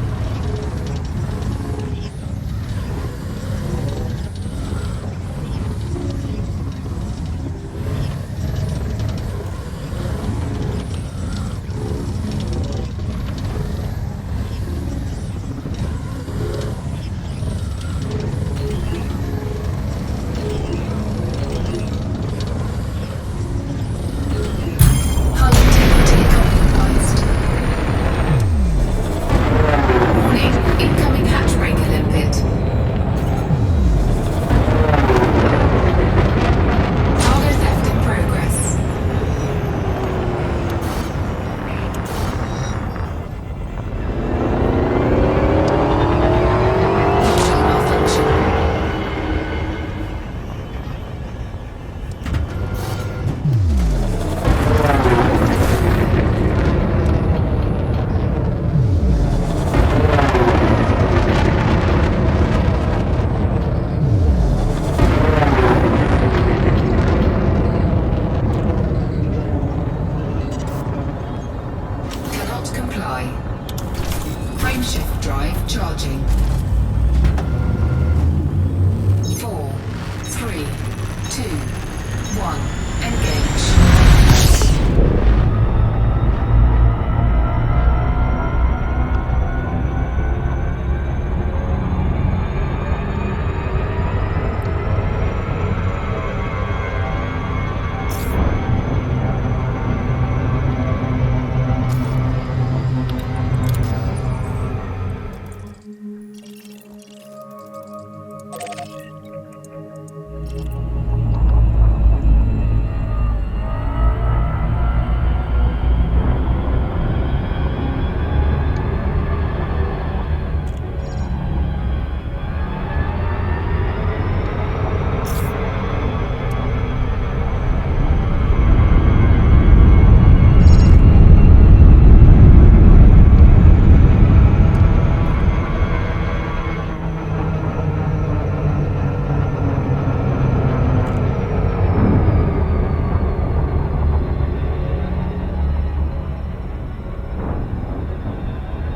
Frameshift drive charging. 4, 3, 2, 1. Engage.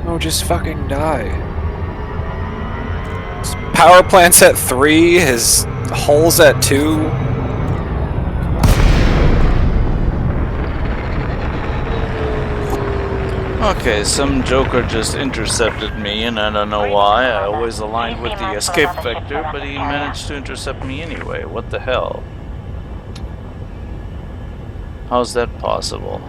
No, just fucking die. His power plant's at 3, his hull's at 2. Okay, some joker just intercepted me, and I don't know why. I always aligned with the escape vector, but he managed to intercept me anyway. What the hell? How's that possible?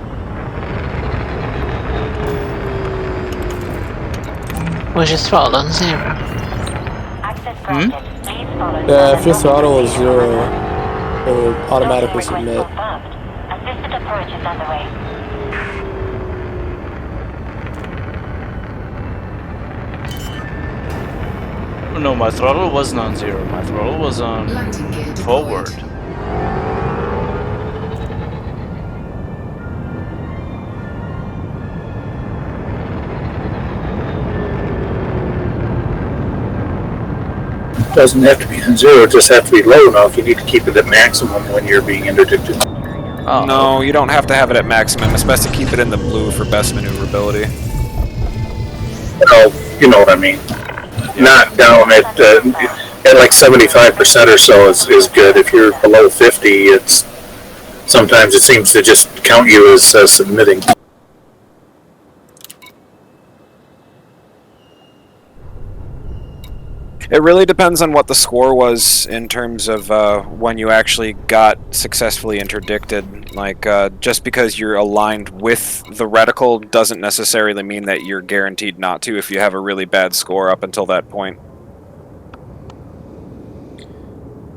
Was your throttle on 0? Hmm? Yeah, if your throttle is 0, it will automatically submit. Assisted approach is underway. No, my throttle wasn't on 0. My throttle was on forward. It doesn't have to be on 0, it just has to be low enough. You need to keep it at maximum when you're being interdicted. Oh. No, you don't have to have it at maximum. It's best to keep it in the blue for best maneuverability. Well, you know what I mean. Not down at like 75% or so is good. If you're below 50, it's sometimes it seems to just count you as submitting. It really depends on what the score was in terms of when you actually got successfully interdicted. Like, just because you're aligned with the reticle doesn't necessarily mean that you're guaranteed not to if you have a really bad score up until that point.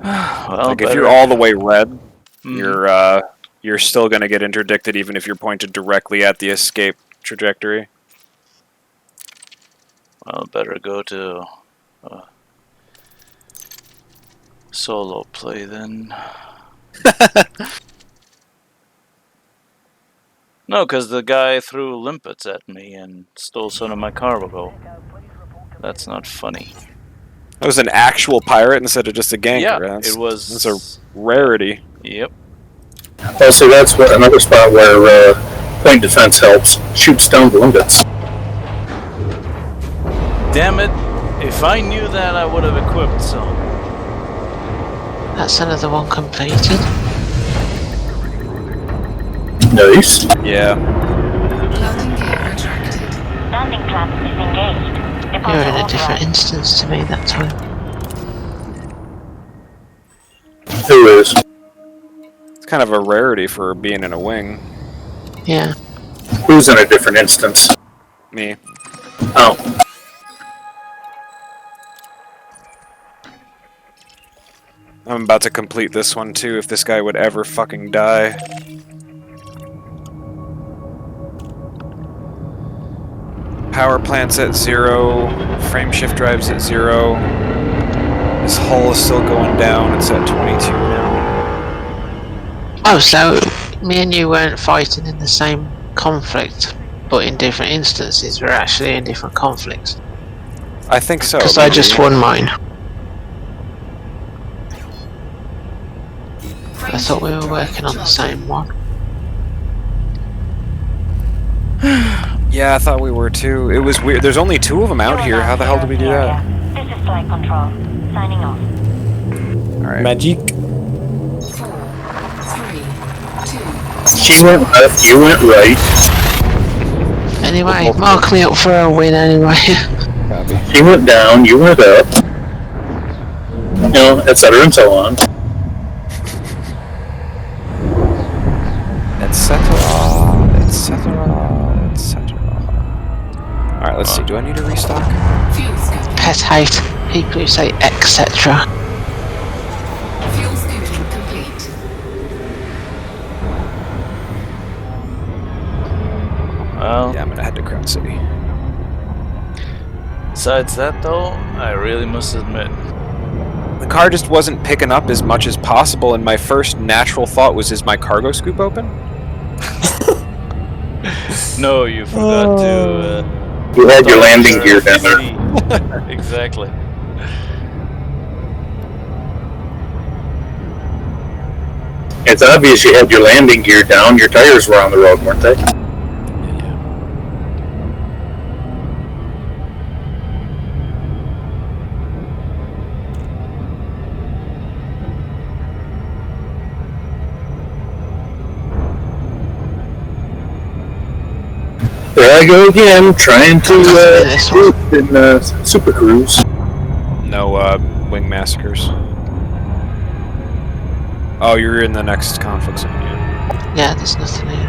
Well, like, if you're all the way red, you're still going to get interdicted even if you're pointed directly at the escape trajectory. Well, better go to solo play then. No, because the guy threw limpets at me and stole some of my cargo. That's not funny. It was an actual pirate instead of just a ganker. Yeah, it was. That's a rarity. Yep. Well, see, that's another spot where point defense helps. Shoots down limpets. Damn it! If I knew that, I would have equipped some. That's another one completed. Nice. Yeah. Landing gear retracted. Landing clamp is engaged. You're in a different instance to me that time. Who is? It's kind of a rarity for being in a wing. Yeah. Who's in a different instance? Me. Oh. I'm about to complete this one too, if this guy would ever fucking die. Power plant's at 0, frameshift drive's at 0. This hull is still going down, it's at 22 now. Oh, so me and you weren't fighting in the same conflict, but in different instances we're actually in different conflicts. I think so. Because I just won mine. I thought we were working on the same one. Yeah, I thought we were too. It was weird. There's only 2 of them out here. How the hell did we do that? This is flight control. Signing off. Alright. Magic. 4, 3, 2. She went left, you went right. Anyway, mark me up for a win anyway. She went down, you went up. You know, etc. and so on. Etc. Alright, let's see. Do I need to restock? Pet hate people who say etc. Fuel scooping complete. Well, Yeah, I'm gonna head to Crown City. besides that though, I really must admit, The car just wasn't picking up as much as possible, and my first natural thought was, is my cargo scoop open? no, you forgot to. You had your landing gear down there. Exactly. It's obvious you had your landing gear down. Your tires were on the road, weren't they? There I go again, trying to group in Super Cruise. No wing massacres. Oh, you're in the next conflict zone, yeah. Yeah, there's nothing here.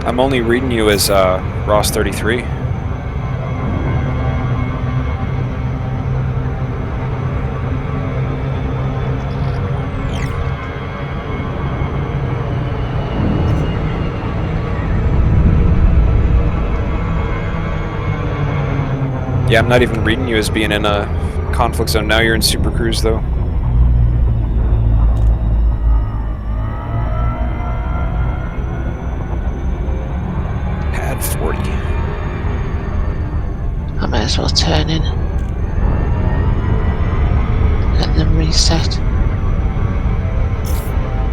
I'm only reading you as Ross 33. Yeah, I'm not even reading you as being in a conflict zone. Now you're in Super Cruise, though. Pad 40. I may as well turn in. Let them reset.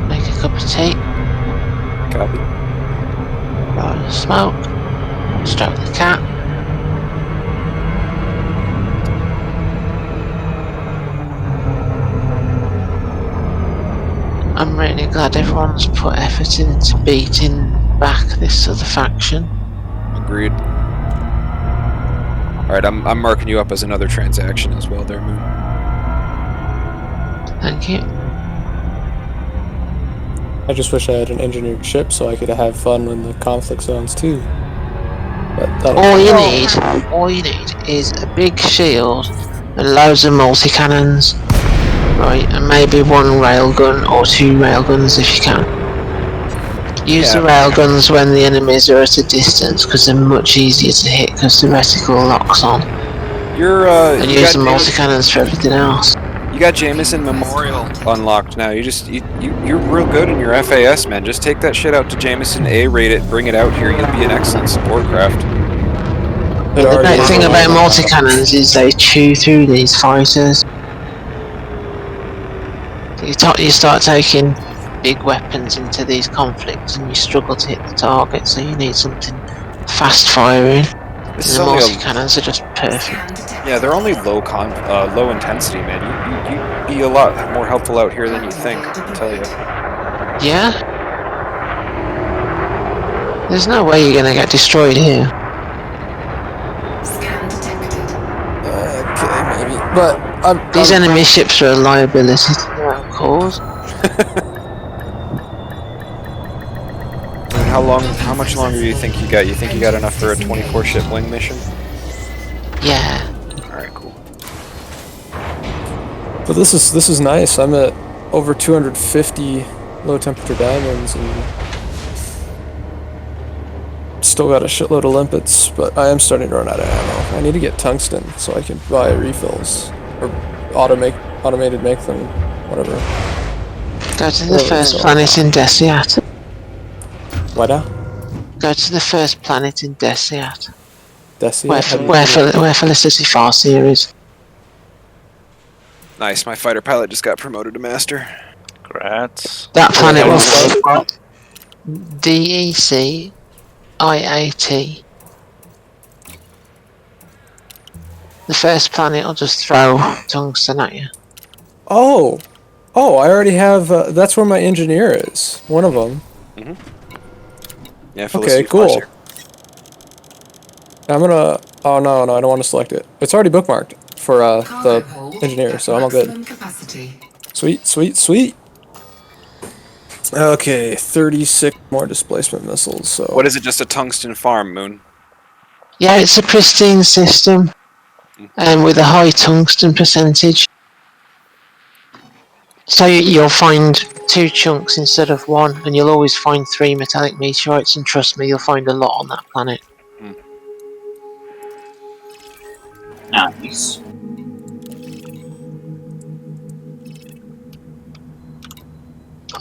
Make a cup of tea. Copy. Roll a smoke. Stroke the cat. I'm really glad everyone's put effort into beating back this other faction. Agreed. Alright, I'm marking you up as another transaction as well there, Moon. Thank you. I just wish I had an engineered ship so I could have fun in the conflict zones too. But all you need is a big shield and loads of multi-cannons. Right, and maybe 1 railgun or 2 railguns if you can. Use the railguns when the enemies are at a distance because they're much easier to hit because the reticle locks on. And use the multi-cannons for everything else. You got Jameson Memorial unlocked now. You're real good in your FAS, man. Just take that shit out to Jameson, A-rate it, bring it out here. You'll be an excellent support craft. The great thing about multi-cannons is they chew through these fighters. You start taking big weapons into these conflicts and you struggle to hit the target, so you need something fast firing. And the multi-cannons are just perfect. Yeah, they're only low intensity, man. You'd be a lot more helpful out here than you think, I tell you. Yeah? There's no way you're gonna get destroyed here. Okay, maybe. But these enemy ships are a liability to their own cause. How much longer do you think you got? You think you got enough for a 24 ship wing mission? Yeah. Alright, cool. But this is nice. I'm at over 250 low temperature diamonds and still got a shitload of limpets, but I am starting to run out of ammo. I need to get tungsten so I can buy refills or automated make them, whatever. Go to the first planet in Deciat. What now? Go to the first planet in Deciat. Deciat? Where Felicity Farseer is. Nice, my fighter pilot just got promoted to master. Congrats. That planet was DEC IAT The first planet will just throw tungsten at you. Oh, I already have. That's where my engineer is. One of them. Yeah, Okay, Felicity cool. flies here. I'm gonna. Oh no, I don't want to select it. It's already bookmarked for the engineer, so I'm all good. Sweet. Okay, 36 more displacement missiles. So What is it? Just a tungsten farm, Moon? Yeah, it's a pristine system, and with a high tungsten percentage. So you'll find 2 chunks instead of 1, and you'll always find 3 metallic meteorites, and trust me, you'll find a lot on that planet. Nice.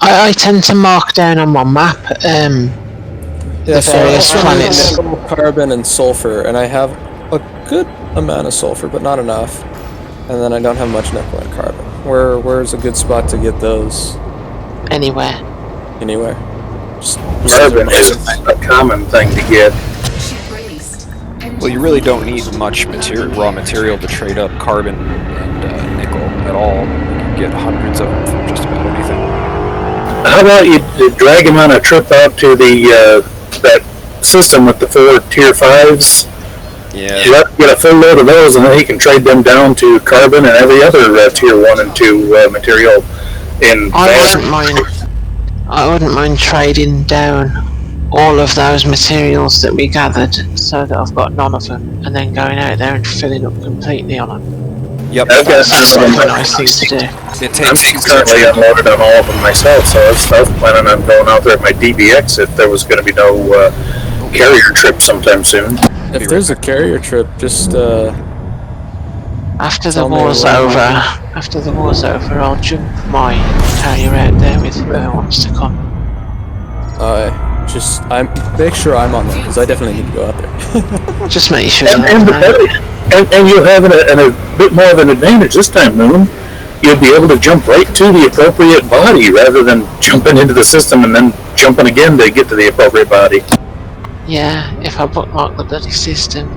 I tend to mark down on my map yeah, the so various I planets. nickel, carbon, and sulfur, and I have a good amount of sulfur, but not enough. And then I don't have much nickel and carbon. Where's a good spot to get those? Anywhere. Carbon isn't a common thing to get. Well, you really don't need much raw material to trade up carbon and nickel at all. You can get hundreds of them from just about anything. How about you drag him on a trip out to the that system with the 4 tier 5s? Yeah. Let him get a full load of those, and then he can trade them down to carbon and every other tier 1 and 2 material in I wouldn't mind trading down all of those materials that we gathered so that I've got none of them, and then going out there and filling up completely on them. Yep, I've got That's some of a them. nice thing to do. I'm currently unloaded on all of them myself, so I was planning on going out there at my DBX if there was going to be no carrier trip sometime soon. If there's a carrier trip, just After the war's over, I'll jump my carrier out there with whoever wants to come. make sure I'm on there, because I definitely need to go out there. Just make sure. And you'll have a bit more of an advantage this time, Moon. You'll be able to jump right to the appropriate body rather than jumping into the system and then jumping again to get to the appropriate body. Yeah, if I bookmark the bloody system.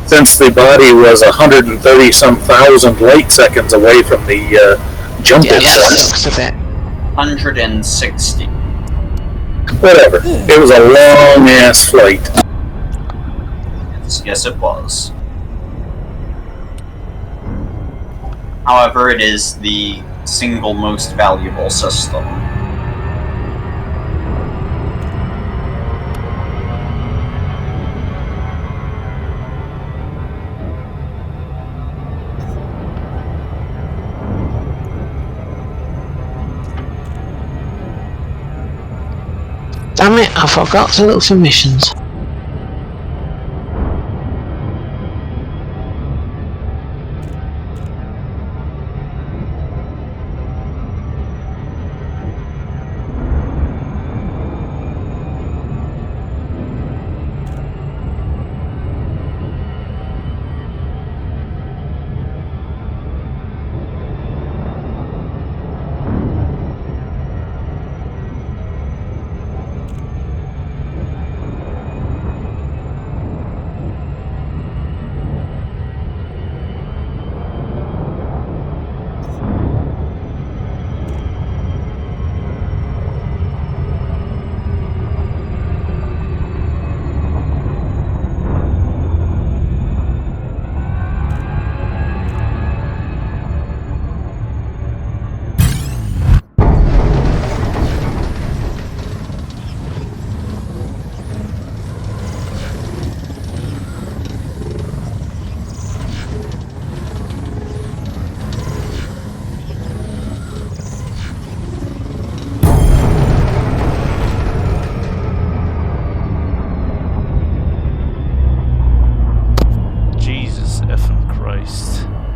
Since the body was 130-some thousand light seconds away from the jumping point. Sucks a bit. 160. Whatever. It was a long-ass flight. Yes, it was. However, it is the single most valuable system. Damn it, I forgot to look for missions.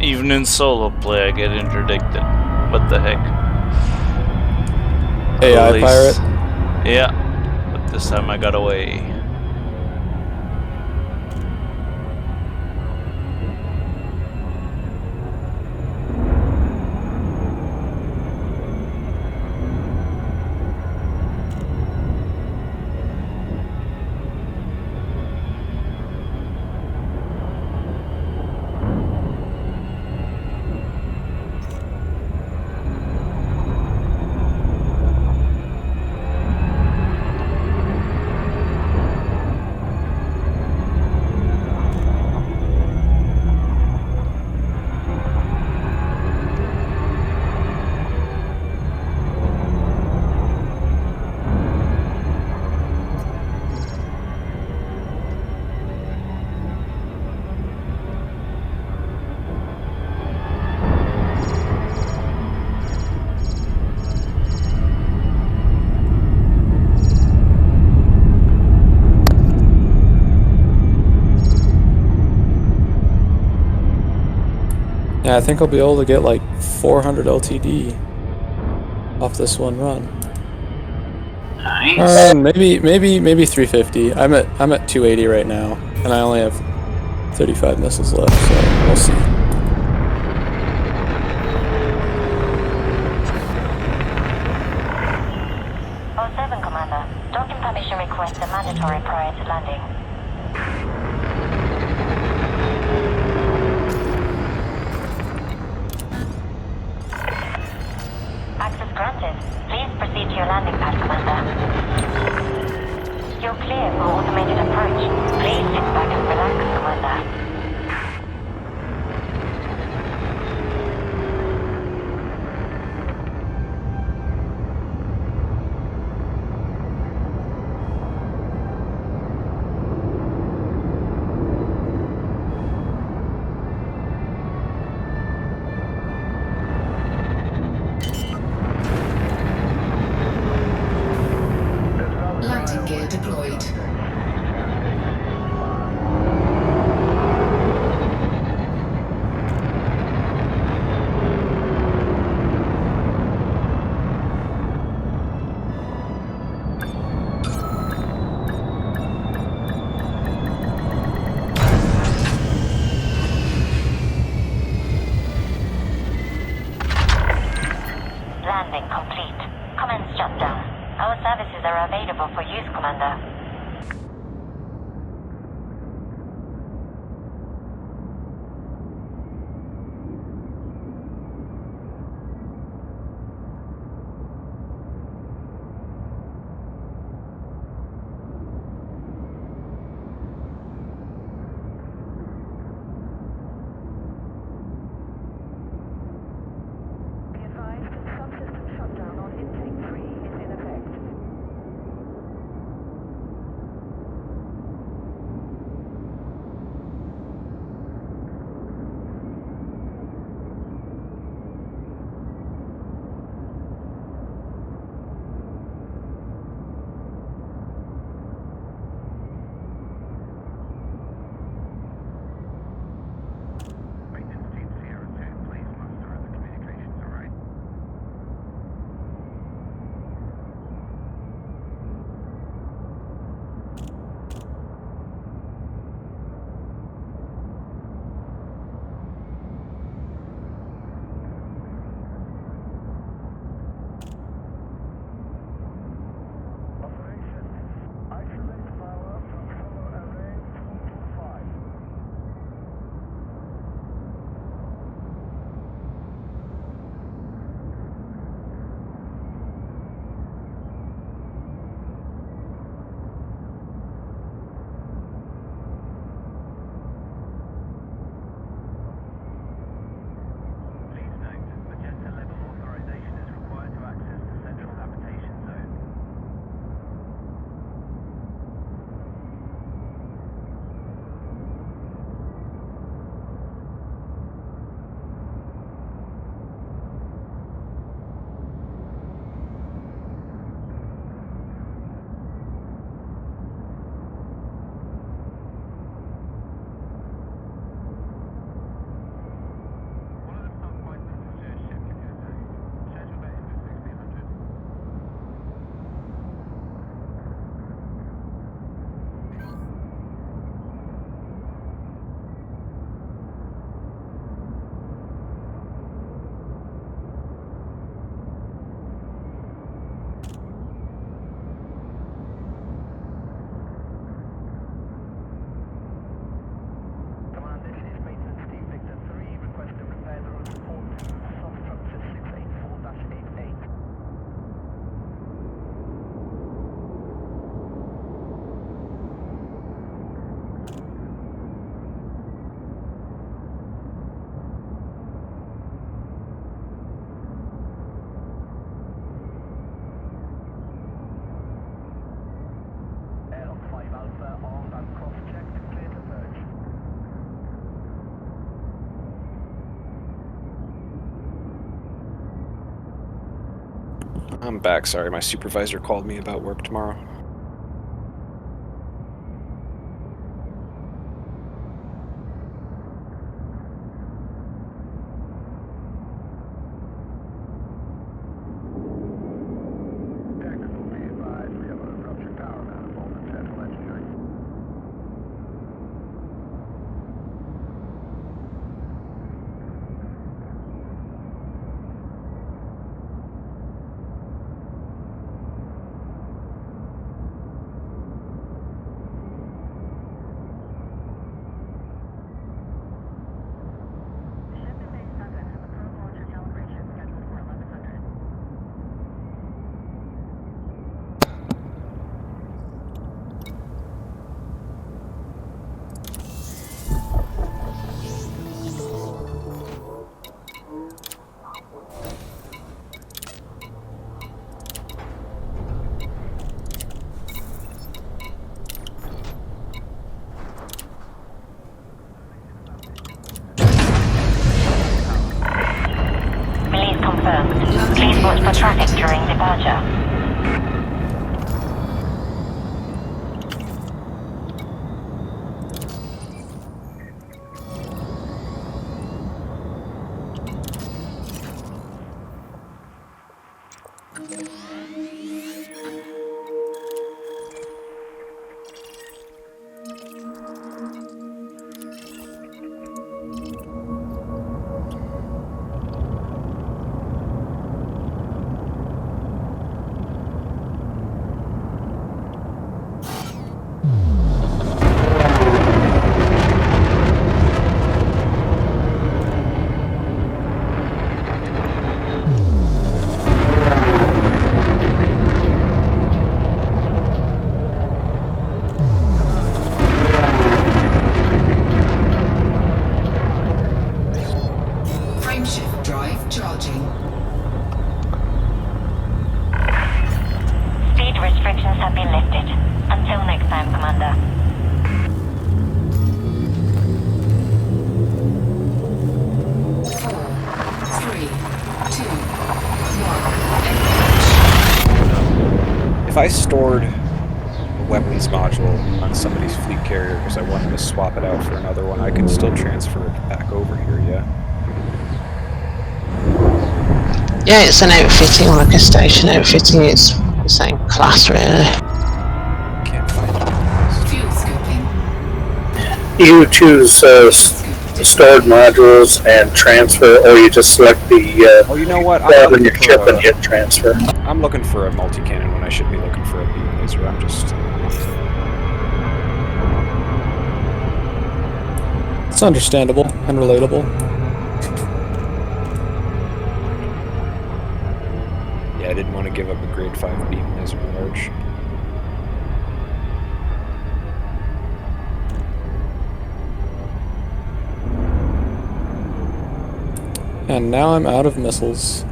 Even in solo play, I get interdicted. What the heck? AI pirate? Yeah, but this time I got away. Yeah, I think I'll be able to get like 400 LTD off this one run. Nice. Maybe 350. I'm at 280 right now, and I only have 35 missiles left, so we'll see. Commander. Docking permission request are mandatory prior to landing. Access granted. Please proceed to your landing pad, Commander. You're clear for automated approach. Please sit back and relax, Commander. Landing gear deployed. Landing complete. Commence shutdown. Our services are available for use, Commander. I'm back, sorry. My supervisor called me about work tomorrow. confirmed. Please watch for traffic during departure. Frameshift drive charging. Speed restrictions have been lifted. Until next time, Commander. 4, 3, 2, 1. If I stored a weapons module on somebody's fleet carrier because I wanted to swap it out for another one, I could still transfer it back over here, yeah? Yeah, it's an outfitting, like a station outfitting. It's the same class, really. Can't find it. Fuel scoping. You choose stored modules and transfer, or you just select the Oh, you know what? tab in your ship and hit transfer. I'm looking for a multi-cannon when I should be looking for a beam laser. I'm just... It's understandable and relatable. Yeah, I didn't want to give up a grade 5 beam laser large. And now I'm out of missiles.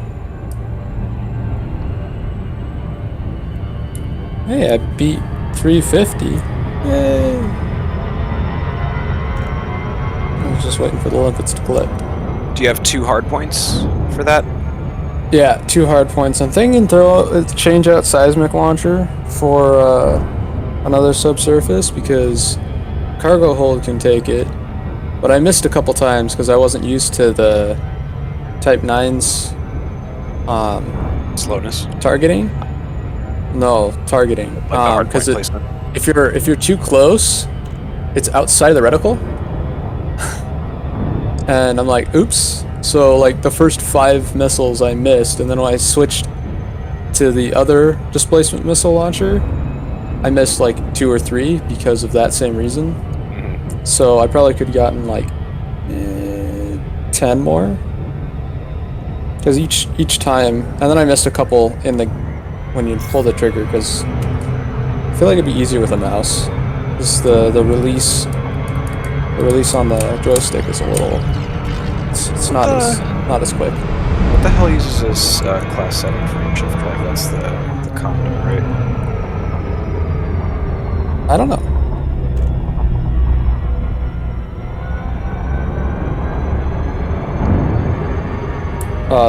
Hey, I beat 350. Yay! I was just waiting for the limpets to collect. Do you have 2 hard points for that? Yeah, 2 hard points. I'm thinking change out seismic launcher for another subsurface because cargo hold can take it. But I missed a couple times because I wasn't used to the Type 9's slowness targeting. No, targeting. Because if you're too close, it's outside of the reticle. And I'm like, oops. So like the first 5 missiles I missed, and then when I switched to the other displacement missile launcher, I missed like 2 or 3 because of that same reason. So I probably could have gotten like 10 more. Because each time, and then I missed a couple in the when you pull the trigger, because I feel like it'd be easier with a mouse. Because the release on the joystick is a little. It's not as quick. What the hell uses this class 7 frameshift drive? That's the condom, right? I don't know.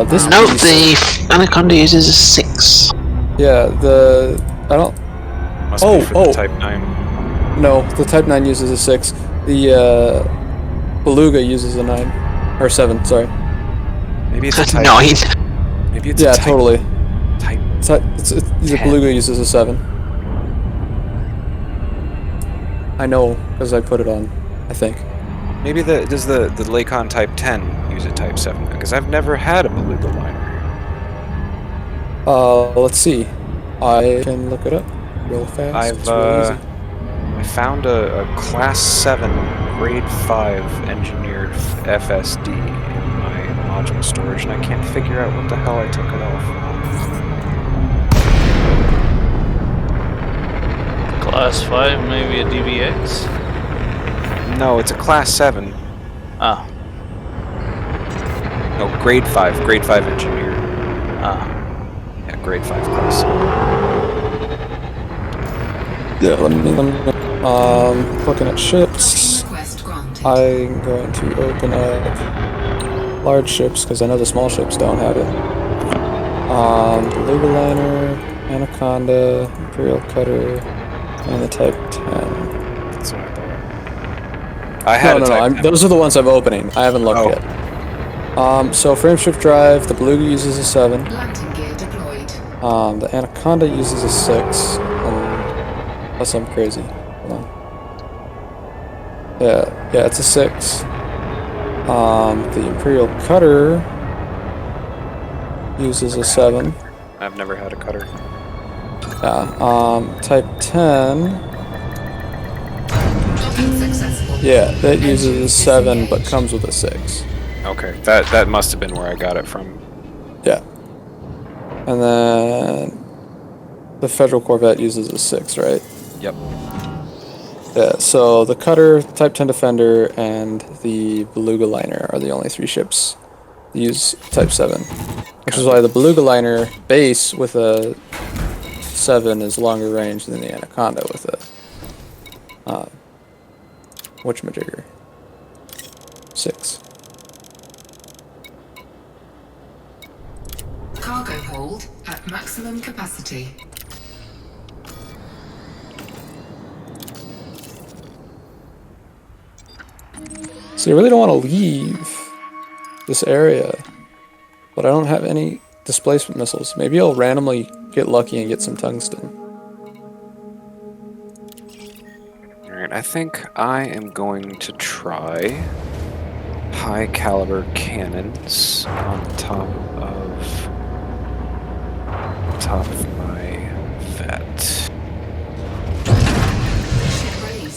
This No, the Anaconda uses a 6. Yeah, I don't. Must be for the Type 9. No, the Type 9 uses a 6. The Beluga uses a 9 or 7. Sorry. Maybe it's a Type 9. Maybe it's yeah, a type, totally. Type. The Beluga uses a 7. I know because I put it on. I think. Maybe does the Lakon Type 10 use a Type 7? Because I've never had a Beluga liner. Let's see. I can look it up real fast. It's real easy. I found a Class 7 Grade 5 engineered FSD in my module storage, and I can't figure out what the hell I took it off. Class 5, maybe a DBX? No, it's a Class 7. Ah. No, Grade 5 engineer. Ah. Yeah, Grade 5 Class 7. Yeah, let me looking at ships. I'm going to open up large ships because I know the small ships don't have it. Beluga liner, Anaconda, Imperial Cutter, and the Type 10. That's what I thought. I had no. Those are the ones I'm opening. I haven't looked yet. So frameshift drive, the Beluga uses a 7. Landing gear deployed. The Anaconda uses a 6. Unless I'm crazy. Hold on. Yeah, it's a 6. The Imperial Cutter uses a 7. I've never had a cutter. Yeah, Type 10. Docking successful. Yeah, that uses a 7 but comes with a 6. Okay, that must have been where I got it from. Yeah. And then the Federal Corvette uses a 6, right? Yep. Yeah, so the Cutter, Type 10 Defender, and the Beluga Liner are the only 3 ships that use Type 7. Which is why the Beluga Liner base with a 7 is longer range than the Anaconda with a whatchamajigger 6. Cargo hold at maximum capacity. So I really don't want to leave this area, but I don't have any displacement missiles. Maybe I'll randomly get lucky and get some tungsten. Alright, I think I am going to try high caliber cannons on top of my vet.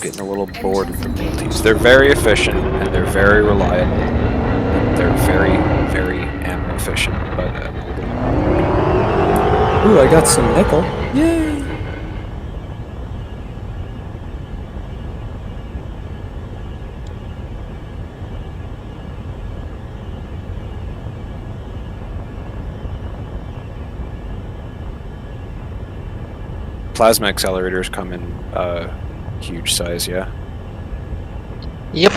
Getting a little bored of the multis. They're very efficient and they're very reliable. They're very, very ammo efficient, but ooh, I got some nickel. Yay! plasma accelerators come in huge size, yeah? Yep.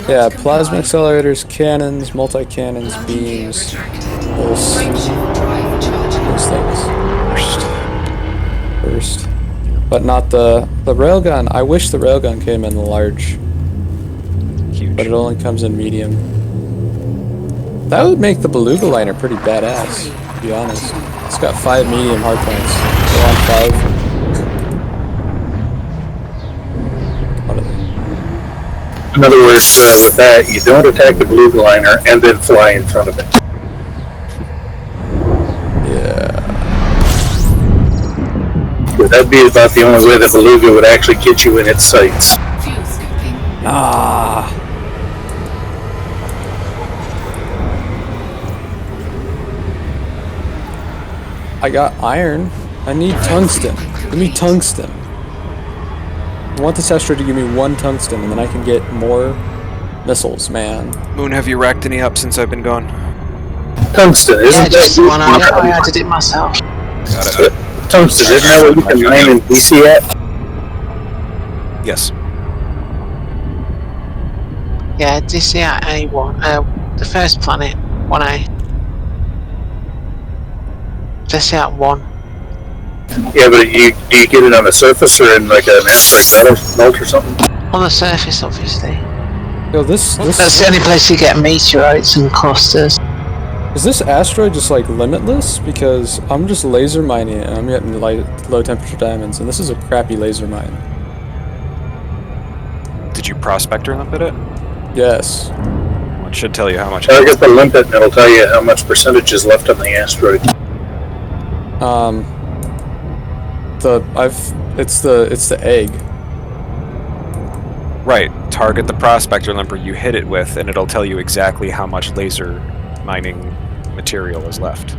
Yeah, plasma accelerators, cannons, multi-cannons, beams, those things. First. But not the railgun. I wish the railgun came in large. Huge. But it only comes in medium. That would make the Beluga liner pretty badass, to be honest. It's got 5 medium hardpoints. Go on 5. In other words, with that, you don't attack the Beluga liner and then fly in front of it. Yeah. That'd be about the only way the Beluga would actually get you in its sights. Ah. I got iron. I need tungsten. Give me tungsten. I want this asteroid to give me 1 tungsten, and then I can get more missiles, man. Moon, have you racked any up since I've been gone? Tungsten, isn't yeah, just the one. I added it myself. Got it. Tungsten, isn't that what you can mine in DC at? Yes. Yeah, DC at A1. The first planet, 1A. DC at 1. Yeah, but do you get it on the surface or in like an asteroid belt or something? On the surface, obviously. Yo, this That's the only place you get meteorites and clusters. Is this asteroid just like limitless? Because I'm just laser mining it and I'm getting low temperature diamonds, and this is a crappy laser mine. Did you prospector limpet it? Yes. Well, it should tell you how much. Target the limpet and it'll tell you how much percentage is left on the asteroid. It's the egg. Right. Target the prospector limper you hit it with, and it'll tell you exactly how much laser mining material is left.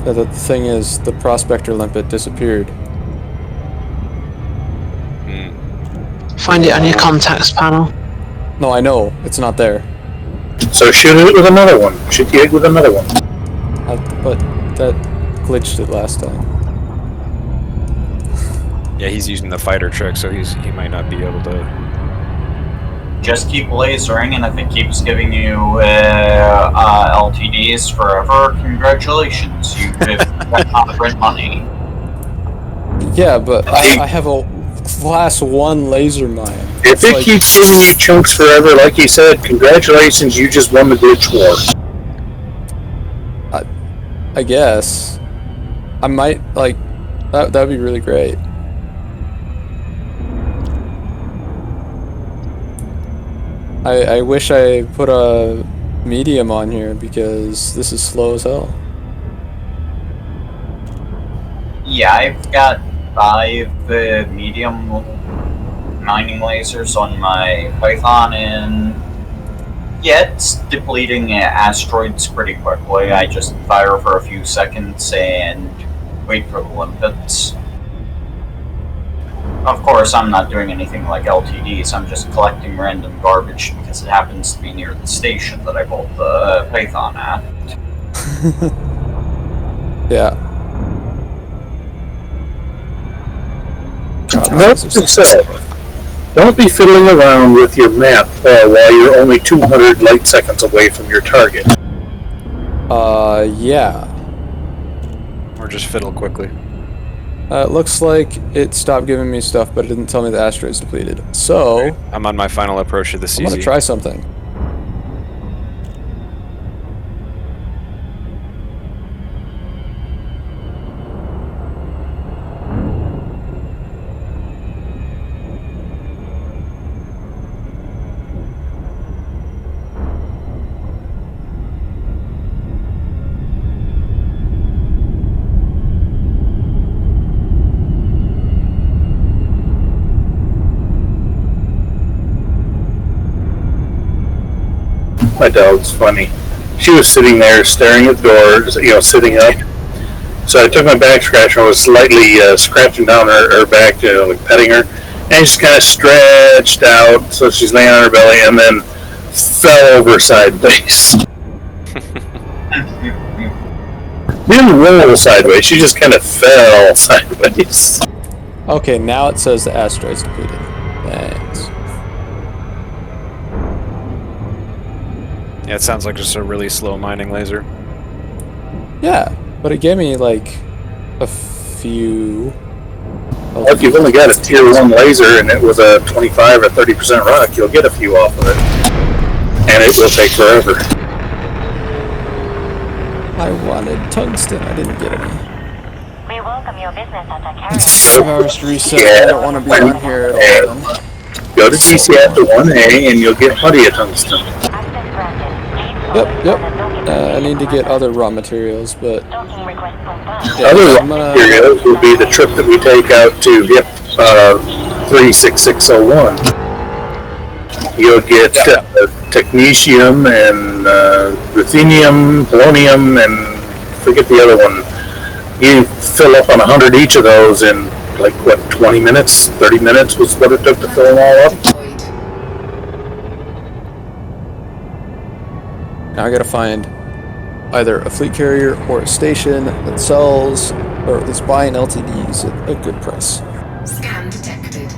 Yeah, the thing is, the prospector limpet disappeared. Find it on your contacts panel. No, I know. It's not there. So shoot it with another one. Shoot the egg with another one. But that glitched it last time. Yeah, he's using the fighter trick, so he might not be able to. just keep lasering, and if it keeps giving you LTDs forever, congratulations, you've got not money. Yeah, but I have a class 1 laser mine. If it keeps giving you chunks forever, like you said, congratulations, you just won the glitch war. I guess. I might, like, that'd be really great. I wish I put a medium on here because this is slow as hell. Yeah, I've got 5 medium mining lasers on my Python, and yeah, it's depleting asteroids pretty quickly. I just fire for a few seconds and wait for the limpets. Of course, I'm not doing anything like LTDs, I'm just collecting random garbage because it happens to be near the station that I built the Python at. Yeah. Note to self, don't be fiddling around with your map while you're only 200 light seconds away from your target. Yeah. Or just fiddle quickly. It looks like it stopped giving me stuff, but it didn't tell me the asteroid's depleted. So... I'm on my final approach to the CZ. I'm gonna try something. My dog's funny. She was sitting there staring at doors, sitting up. So I took my back scratcher and was slightly scratching down her back, like petting her. And she just kind of stretched out, so she's laying on her belly, and then fell over sideways. Didn't roll sideways, she just kind of fell sideways. Okay, now it says the asteroid's depleted. Thanks. Yeah, it sounds like just a really slow mining laser. Yeah, but it gave me like a few. Well, if you've only got a tier 1 laser and it was a 25 or 30% rock, you'll get a few off of it. And it will take forever. I wanted tungsten, I didn't get any. We welcome your business at a Forest reset, I don't want to be on here at all then. Go to TCF to 1A and you'll get plenty of tungsten. Yep. I need to get other raw materials, but... Other raw materials will be the trip that we take out to HIP 36601. You'll get technetium and ruthenium, polonium, and forget the other one. You fill up on 100 each of those in, like, what, 20 minutes? 30 minutes was what it took to fill them all up? Now I gotta find either a fleet carrier or a station that sells, or that's buying LTDs at a good price. Scan detected.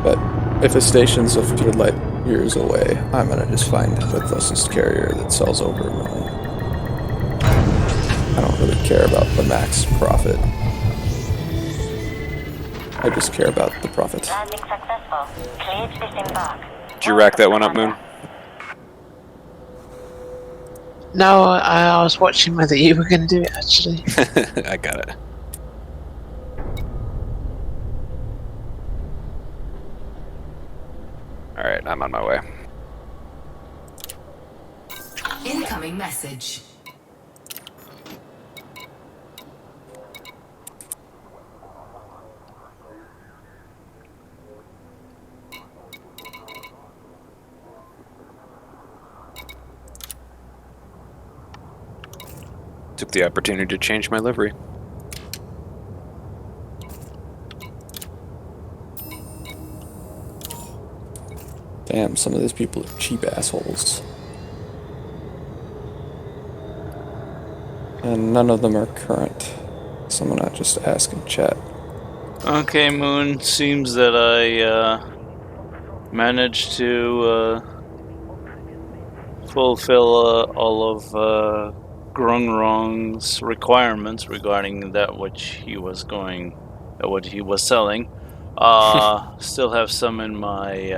But if a station's a few light years away, I'm gonna just find the closest carrier that sells over $1 million. I don't really care about the max profit. I just care about the profit. Landing successful. Cleared to disembark. Did you rack that one up, Moon? No, I was watching whether you were going to do it, actually. I got it. Alright, I'm on my way. Incoming message. Took the opportunity to change my livery. Damn, some of these people are cheap assholes. And none of them are current. So I'm gonna just ask in chat. Okay, Moon, seems that I managed to fulfill all of Grungrong's requirements regarding that which he was what he was selling. Still have some in my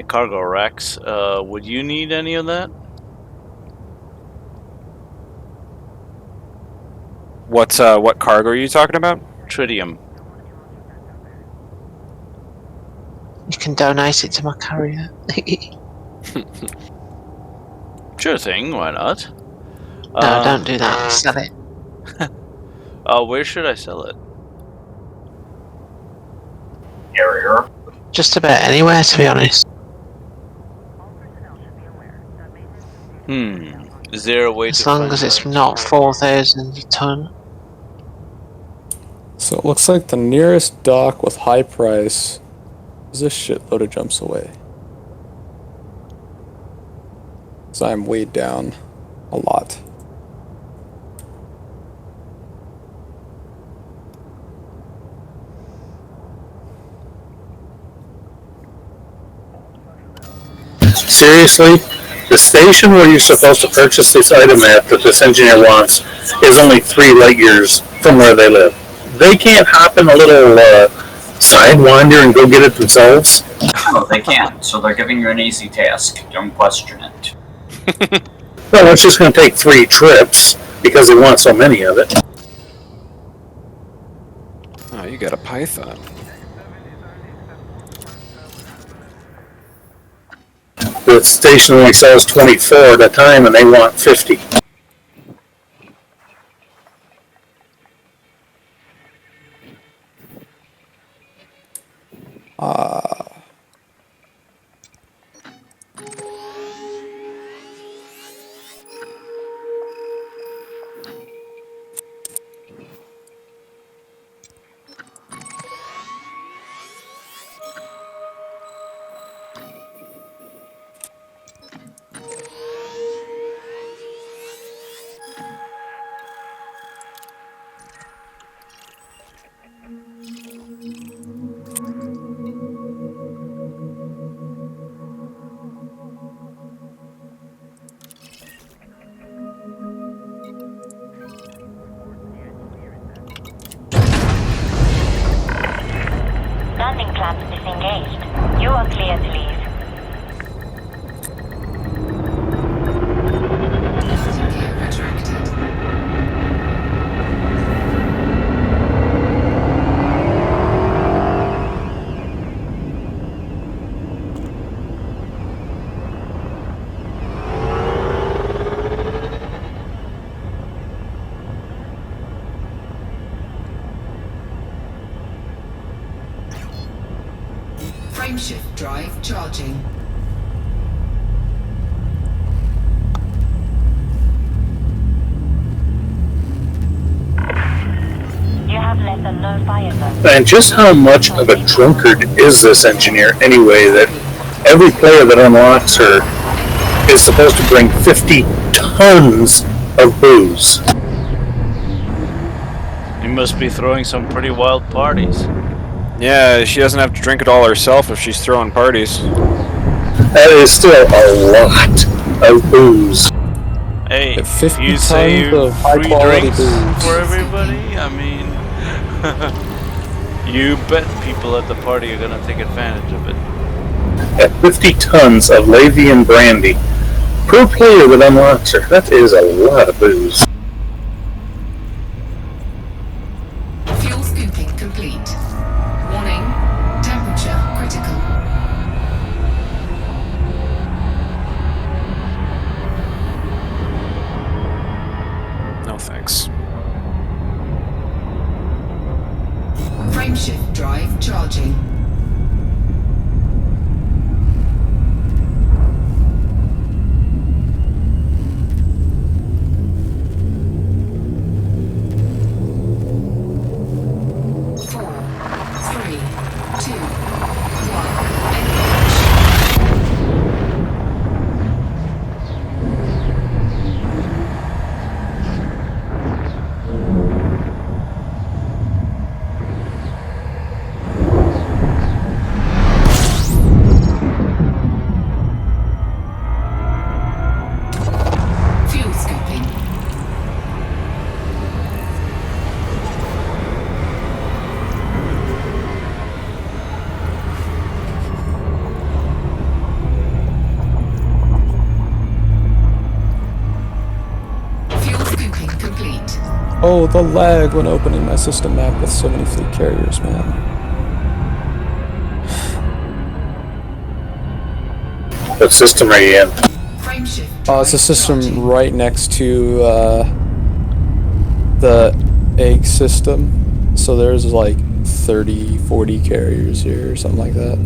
cargo racks. Would you need any of that? What cargo are you talking about? Tritium. You can donate it to my carrier. Sure thing, why not? No, don't do that. Sell it. Where should I sell it? Carrier. Just about anywhere, to be honest. Is there a way as to long find as it's that? not 4,000 a ton. So it looks like the nearest dock with high price is a shitload of jumps away. So I'm weighed down a lot. Seriously? The station where you're supposed to purchase this item at that this engineer wants is only 3 light years from where they live. They can't hop in a little sidewinder and go get it themselves? No, they can't, so they're giving you an easy task. Don't question it. Well, it's just going to take 3 trips because they want so many of it. Oh, you got a python. The station only sells 24 at a time and they want 50. Landing clamp disengaged. You are clear to leave. Frameshift drive charging. You have less than no fire zone. And just how much of a drunkard is this engineer anyway that every player that unlocks her is supposed to bring 50 tons of booze? You must be throwing some pretty wild parties. Yeah, she doesn't have to drink it all herself if she's throwing parties. That is still a lot of booze. Hey, if 50 you say tons of high free quality drinks booze. for everybody, I mean, you bet people at the party are gonna take advantage of it. At 50 tons of Lavian brandy per player that unlocks her, that is a lot of booze. Fuel scooping complete. Warning, temperature critical. No thanks. Frameshift drive charging. Oh, the lag when opening my system map with so many fleet carriers, man. What system are you in? It's a system right next to the egg system. So there's like 30, 40 carriers here or something like that.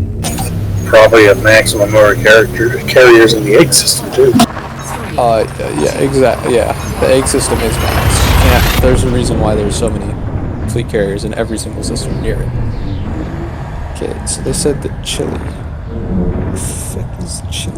Probably a maximum number of carriers in the egg system too. Yeah, exactly. Yeah, the egg system is max. You can't. There's a reason why there's so many fleet carriers in every single system near it. Okay, so they said that Chile. What the fuck is Chile?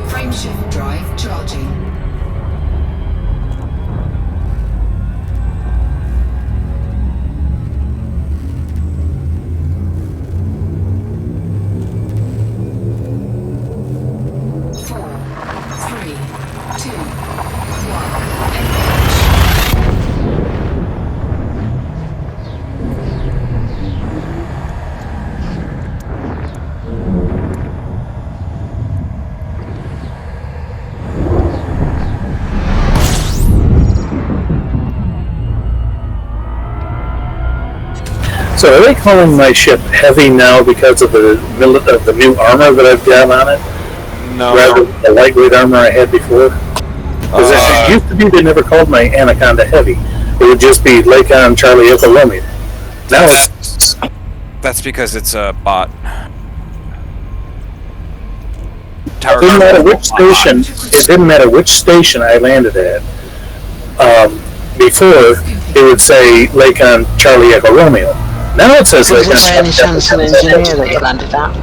Frameshift drive charging. 4, 3, 2, 1. So are they calling my ship heavy now because of the new armor that I've got on it? No. Rather than the lightweight armor I had before? Because it used to be they never called my Anaconda heavy. It would just be Lakon Charlie Echo Romeo. Now that's because it's a bot. It didn't matter which station. It didn't matter which station I landed at. Before it would say Lakon Charlie Echo Romeo. Now it says Lakon. Is there any chance an engineer that you landed at?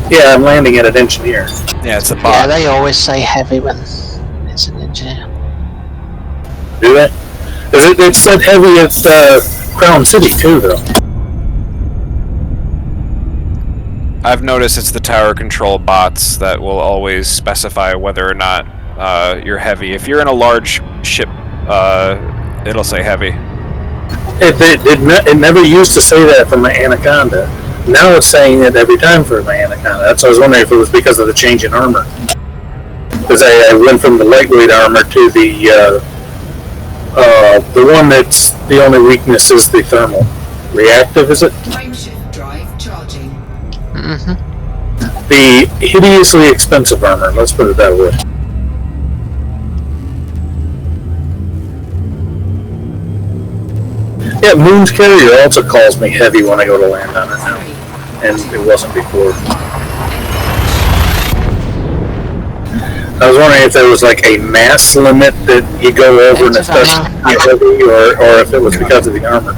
Yeah, I'm landing at an engineer. Yeah, it's a bot. Yeah, they always say heavy when it's an engineer. Do they? It said heavy at Crown City too, though. I've noticed it's the tower control bots that will always specify whether or not you're heavy. If you're in a large ship, it'll say heavy. It never used to say that for my Anaconda. Now it's saying it every time for my Anaconda. That's why I was wondering if it was because of the change in armor. Because I went from the lightweight armor to the one that's the only weakness is the thermal. Reactive, is it? Frameshift drive charging. Mm-hmm. The hideously expensive armor, let's put it that way. Yeah, Moon's Carrier also calls me heavy when I go to land on it now. And it wasn't before. I was wondering if there was like a mass limit that you go over and it starts to be heavy, or if it was because of the armor.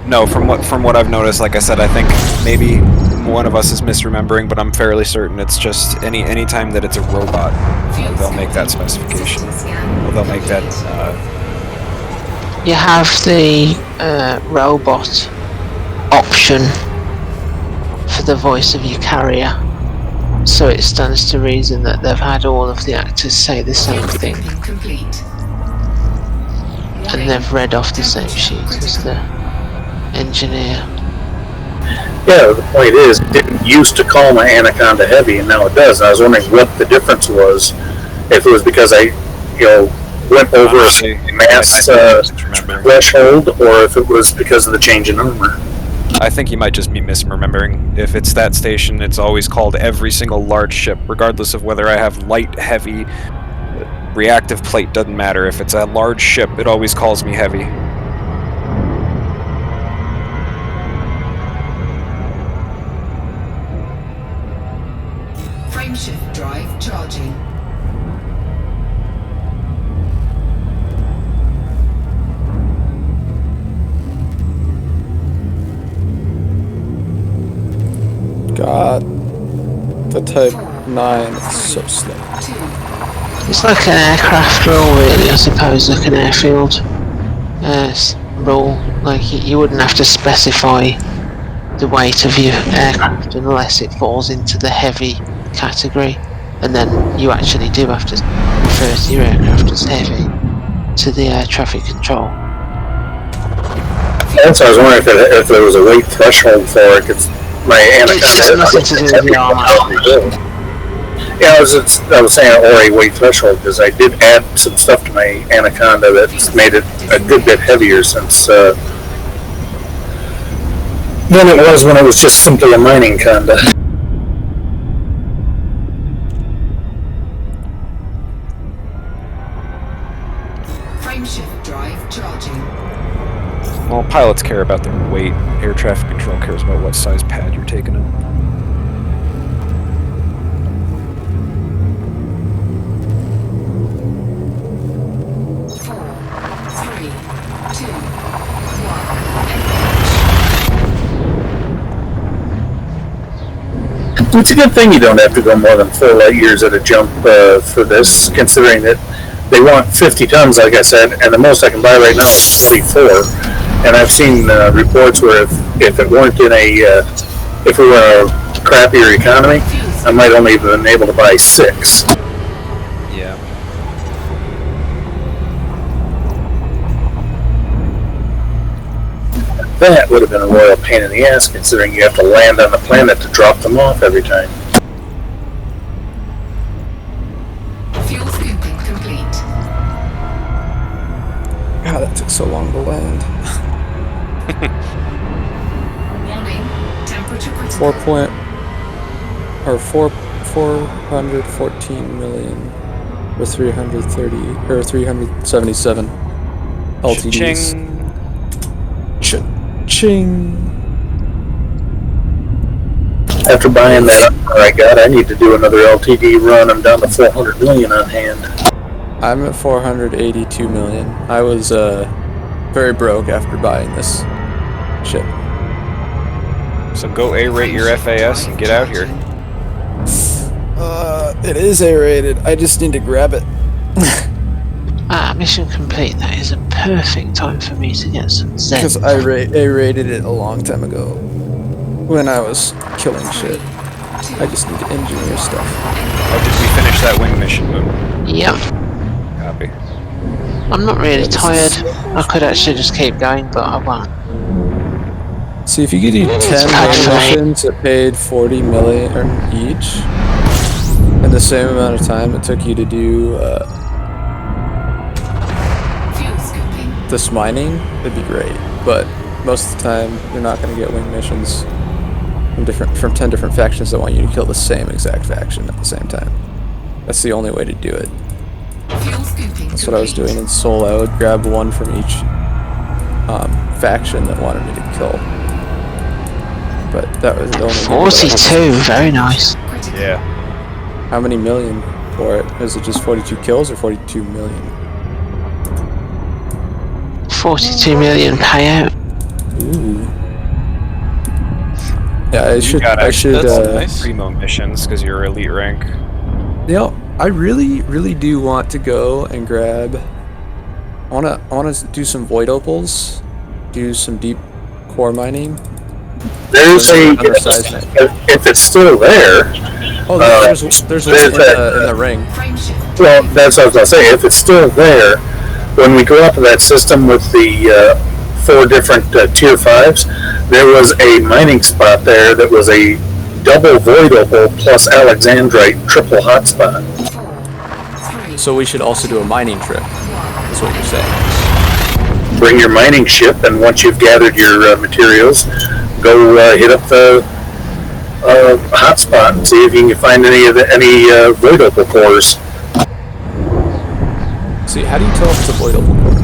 No, from what I've noticed, like I said, I think maybe one of us is misremembering, but I'm fairly certain it's just any time that it's a robot, they'll make that specification. Or they'll make that. You have the robot option for the voice of your carrier, so it stands to reason that they've had all of the actors say the same thing, and they've read off the same sheet as the engineer. Yeah, the point is, it didn't used to call my Anaconda heavy, and now it does. And I was wondering what the difference was, if it was because I, went over a mass threshold, or if it was because of the change in armor. I think you might just be misremembering. If it's that station, it's always called every single large ship, regardless of whether I have light, heavy, reactive plate, doesn't matter. If it's a large ship, it always calls me heavy. Frameshift drive charging. God, the Type 9 is so slow. It's like an aircraft rule, really, I suppose, like an airfield rule. Like, you wouldn't have to specify the weight of your aircraft unless it falls into the heavy category. and then you actually do have to refer to your aircraft as heavy to the air traffic control. That's why I was wondering if there was a weight threshold for it, because my Anaconda... It's nothing to do with the armor. Yeah, I was saying, or a weight threshold, because I did add some stuff to my Anaconda that's made it a good bit heavier since than it was when it was just simply a mining conda. Frameshift drive charging. Well, pilots care about their weight. Air traffic control cares about what size pad you're taking in. It's a good thing you don't have to go more than 4 light years at a jump for this, considering that they want 50 tons, like I said, and the most I can buy right now is 44. And I've seen reports where if it weren't in if we were in a crappier economy, I might only have been able to buy 6. Yeah. That would have been a royal pain in the ass, considering you have to land on the planet to drop them off every time. Fuel scooping complete. God, that took so long to land. Warning. Temperature critical. 414 million or 330 or 377 LTDs. Ching. After buying that I need to do another LTD run. I'm down to 400 million on hand. I'm at 482 million. I was very broke after buying this ship. So go A-rate your FAS and get out here. It is A-rated. I just need to grab it. Mission complete. That is a perfect time for me to get some Zen. Because I A-rated it a long time ago when I was killing shit. I just need to engineer stuff. Oh, did we finish that wing mission, Moon? Yep. Copy. I'm not really tired. I could actually just keep going, but I won't. See, if you could do 10 missions that paid 40 million each, in the same amount of time it took you to do this mining, it'd be great. But most of the time, you're not going to get wing missions from 10 different factions that want you to kill the same exact faction at the same time. That's the only way to do it. That's what I was doing in Seoul. I would grab one from each faction that wanted me to kill. But that was the only 42, very nice. Yeah. How many million for it? Is it just 42 kills or 42 million? 42 million payout. Ooh. Yeah, I should. Nice. Primo missions because you're elite rank. You know, I really do want to go and grab. I wanna do some void opals, do some deep core mining. There's if it's still there. Oh, there's one in the ring. Well, that's what I was gonna say. If it's still there, when we go up to that system with the 4 different tier 5s, there was a mining spot there that was a double void opal plus alexandrite triple hotspot. So we should also do a mining trip. That's what you're saying. Bring your mining ship, and once you've gathered your materials, go hit up the hotspot and see if you can find any void opal cores. See, how do you tell if it's a void opal core?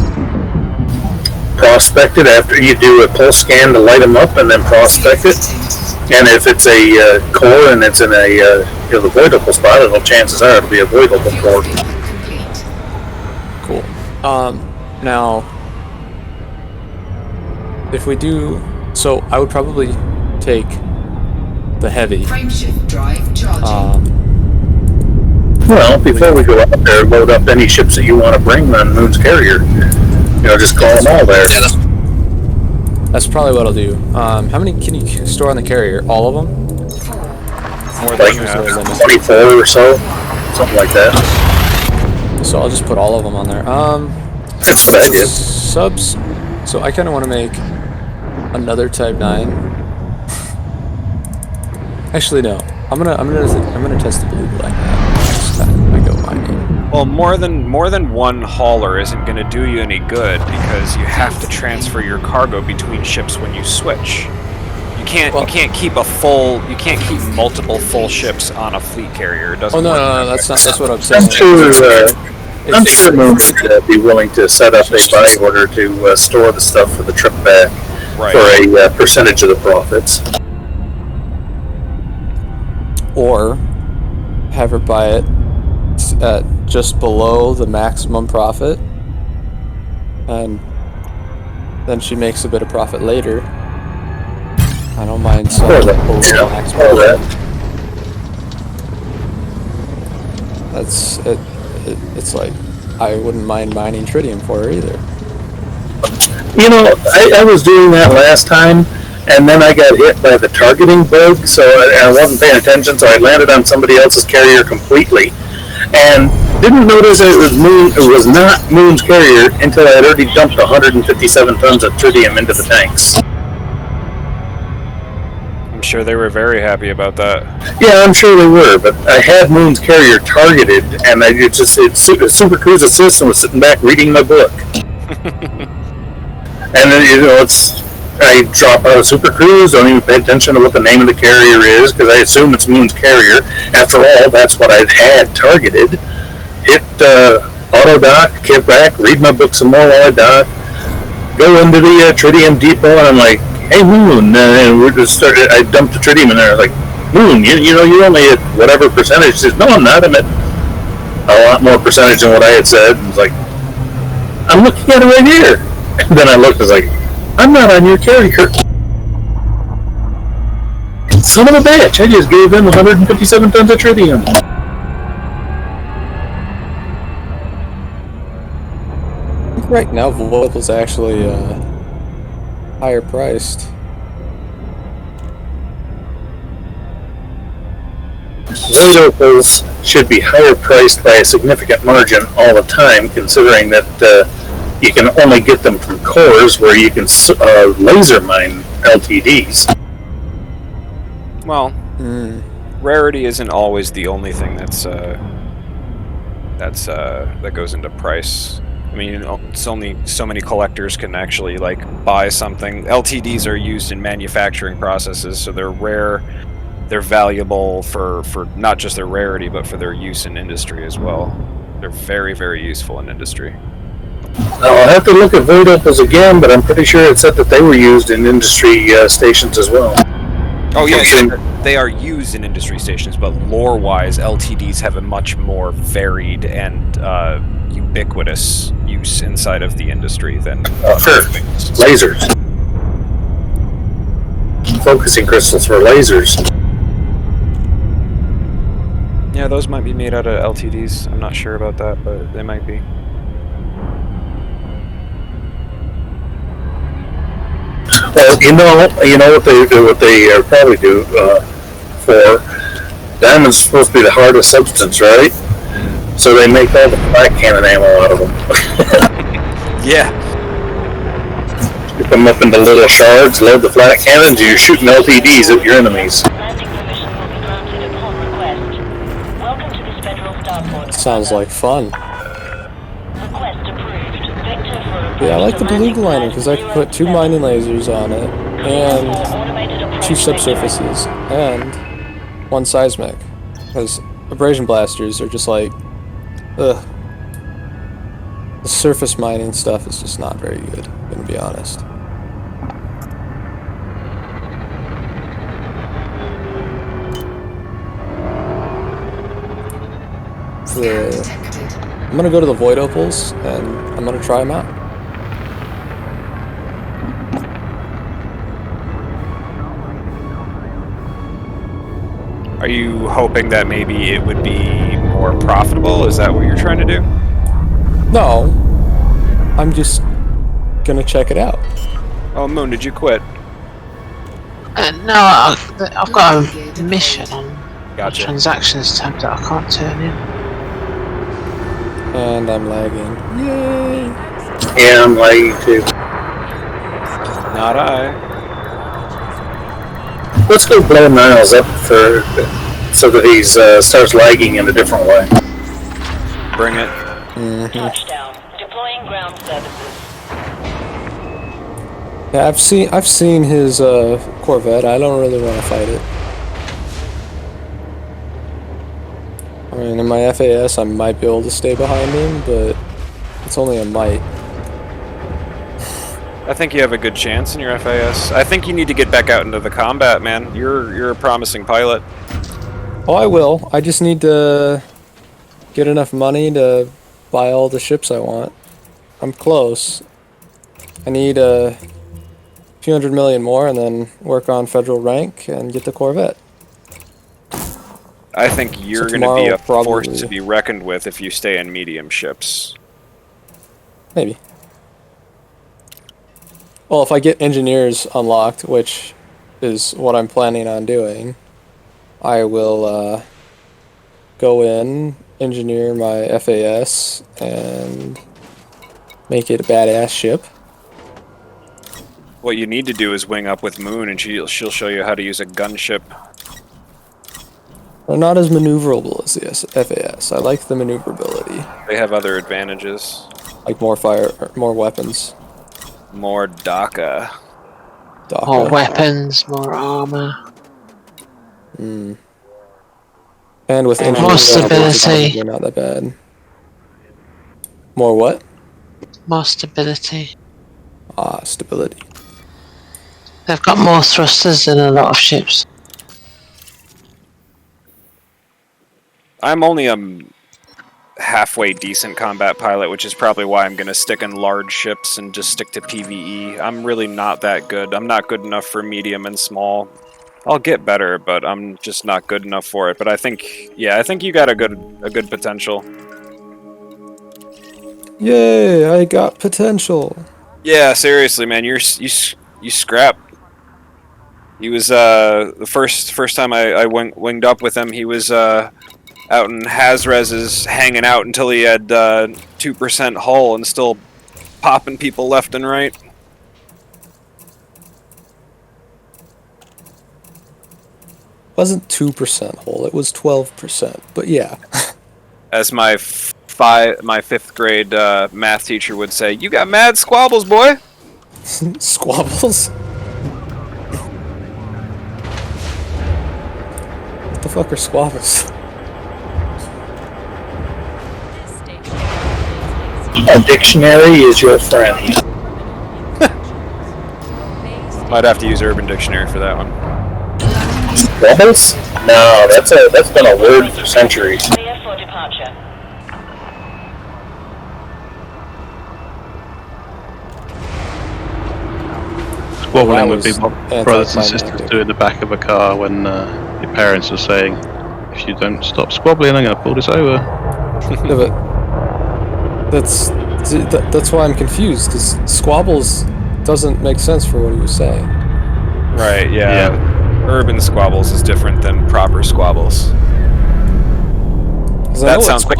Prospect it after you do a pulse scan to light them up, and then prospect it. And if it's a core and it's in the void opal spot, chances are it'll be a void opal core. Cool. Now, if we do, so I would probably take the heavy. Frameshift drive charging. Well, before we go out there, load up any ships that you want to bring on Moon's carrier. Just call them all there. Yeah, that's probably what I'll do. How many can you store on the carrier? All of them? More like than you have. 24 or so, something like that. So I'll just put all of them on there. That's what I did. Subs. So I kind of want to make another Type 9. Actually, no. I'm gonna test the blue line next time I go mining. Well, more than one hauler isn't going to do you any good because you have to transfer your cargo between ships when you switch. You can't keep multiple full ships on a fleet carrier. It doesn't. No, that's what I'm saying. I'm sure Moon would be willing to set up a buy order to store the stuff for the trip back for a percentage of the profits. Or have her buy it at just below the maximum profit, and then she makes a bit of profit later. I don't mind selling below the maximum. That's it. It's like I wouldn't mind mining tritium for her either. You know, I was doing that last time, and then I got hit by the targeting bug, so I wasn't paying attention, so I landed on somebody else's carrier completely, and didn't notice it was not Moon's carrier until I had already dumped 157 tons of tritium into the tanks. I'm sure they were very happy about that. Yeah, I'm sure they were, but I had Moon's carrier targeted, and Super Cruise Assistant was sitting back reading my book. And then, I drop out of Super Cruise, don't even pay attention to what the name of the carrier is, because I assume it's Moon's carrier. After all, that's what I'd had targeted. Hit auto dock, get back, read my book some more while I dock, go into the tritium depot, and I'm like, hey Moon, and I dumped the tritium in there. I was like, Moon, you're only at whatever percentage. She says, no, I'm not. I'm at a lot more percentage than what I had said. And it's like, I'm looking at it right here. And then I looked, I was like, I'm not on your carrier. Son of a bitch, I just gave them 157 tons of tritium. Right now, Volt is actually higher priced. Void opals should be higher priced by a significant margin all the time, considering that you can only get them from cores where you can laser mine LTDs. Well, rarity isn't always the only thing that goes into price. I mean, it's only so many collectors can actually buy something. LTDs are used in manufacturing processes, so they're rare. They're valuable for not just their rarity, but for their use in industry as well. They're very, very useful in industry. I'll have to look at void opals again, but I'm pretty sure it said that they were used in industry stations as well. Oh yeah, they are used in industry stations, but lore-wise, LTDs have a much more varied and ubiquitous use inside of the industry than lasers. Focusing crystals for lasers. Yeah, those might be made out of LTDs. I'm not sure about that, but they might be. Well, you know what they probably do for diamond's supposed to be the hardest substance, right? So they make all the flat cannon ammo out of them. Yeah. Put them up into little shards, load the flat cannons, and you're shooting LTDs at your enemies. Sounds like fun. Yeah, I like the blue glider because I can put 2 mining lasers on it, and 2 subsurfaces, and 1 seismic. Because abrasion blasters are just like, ugh. The surface mining stuff is just not very good, I'm gonna be honest. I'm gonna go to the void opals and I'm gonna try them out. Are you hoping that maybe it would be more profitable? Is that what you're trying to do? No, I'm just gonna check it out. Oh, Moon, did you quit? No, I've got a mission on Gotcha. Transactions tab that I can't turn in. And I'm lagging. Yay! Yeah, I'm lagging too. Not I. Let's go blow Niles up so that he starts lagging in a different way. Bring it. Touchdown. Deploying ground services. Yeah, I've seen his Corvette. I don't really want to fight it. I mean, in my FAS, I might be able to stay behind him, but it's only a might. I think you have a good chance in your FAS. I think you need to get back out into the combat, man. You're a promising pilot. Oh, I will. I just need to get enough money to buy all the ships I want. I'm close. I need a few $100 million more and then work on federal rank and get the Corvette. I think you're So going to be a tomorrow, force probably. to be reckoned with if you stay in medium ships. Maybe. Well, if I get engineers unlocked, which is what I'm planning on doing, I will go in, engineer my FAS, and make it a badass ship. What you need to do is wing up with Moon, and she'll show you how to use a gunship. They're not as maneuverable as the FAS. I like the maneuverability. They have other advantages. Like more fire, more weapons. More DACA. More weapons, more armor. Mm. And with More engineering, stability. they're not that bad. More what? More stability. Ah, stability. They've got more thrusters than a lot of ships. I'm only a halfway decent combat pilot, which is probably why I'm going to stick in large ships and just stick to PvE. I'm really not that good. I'm not good enough for medium and small. I'll get better, but I'm just not good enough for it. But I think, yeah, I think you got a good potential. Yay! I got potential. Yeah, seriously, man, you scrap. He was the first time I winged up with him. He was out in Hazrez's hanging out until he had 2% hull and still popping people left and right. Wasn't 2% whole, it was 12%, but yeah. As my fifth grade math teacher would say, "You got mad squabbles, boy." Squabbles? What the fuck are squabbles? A dictionary is your friend. Might have to use Urban Dictionary for that one. Squabbles? No, that's been a word for centuries. Clear for departure. Squabbling would be what brothers and sisters do in the back of a car when your parents are saying, "If you don't stop squabbling, I'm going to pull this over." Yeah, but that's why I'm confused, because squabbles doesn't make sense for what he was saying. Right, yeah. Urban squabbles is different than proper squabbles. That sounds like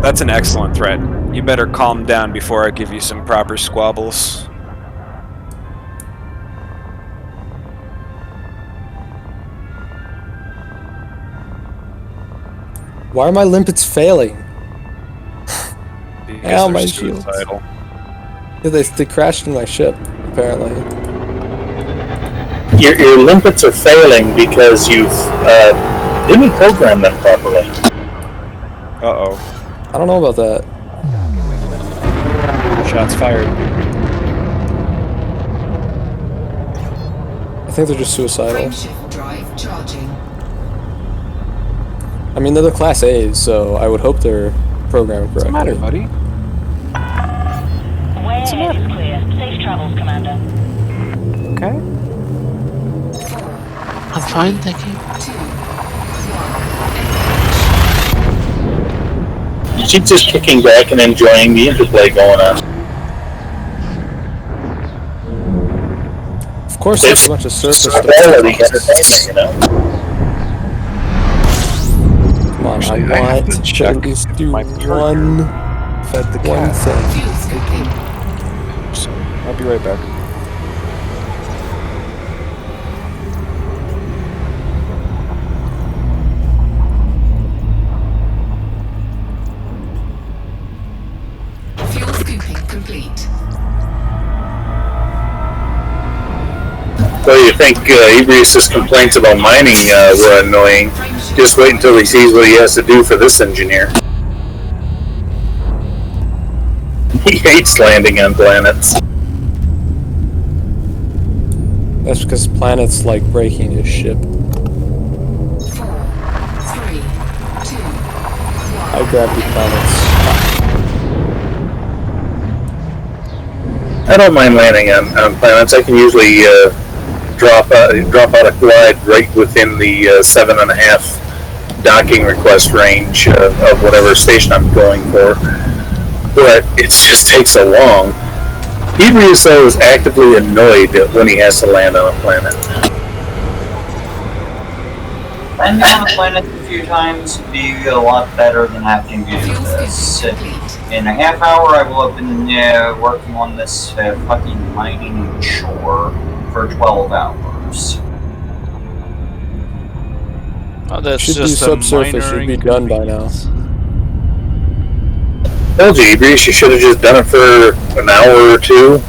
that's an excellent threat. You better calm down before I give you some proper squabbles. Why are my limpets failing? Ow, my shields. Yeah, they crashed in my ship, apparently. Your limpets are failing because you've didn't program them properly. Uh-oh. I don't know about that. Shots fired. I think they're just suicidal. Frameshift drive charging. I mean, they're the Class A's, so I would hope they're programmed correctly. What's the matter, buddy? Way ahead is clear. Safe travels, Commander. Okay. I'm fine, thank you. She's just kicking back and enjoying the interplay going on. Of course, there's a bunch of surface quality entertainment, you know. Actually, I have to check at least if do my one fed the one cat. thing. Sorry, I'll be right back. Fuel scooping complete. Well, you think Ebrius's complaints about mining were annoying? Just wait until he sees what he has to do for this engineer. He hates landing on planets. That's because planets like breaking his ship. 4, 3, 2, 1. High gravity planets. I don't mind landing on planets. I can usually drop out a glide right within the 7.5 docking request range of whatever station I'm going for. But it just takes so long. Ebrius is actively annoyed when he has to land on a planet. Landing on a planet a few times would be a lot better than having to do this. In a half hour, I will have been working on this fucking mining chore for 12 hours. Oh, that's Should just be a subsurface. minor Should be done by now. Told you, Ebrius, you should have just done it for an hour or two,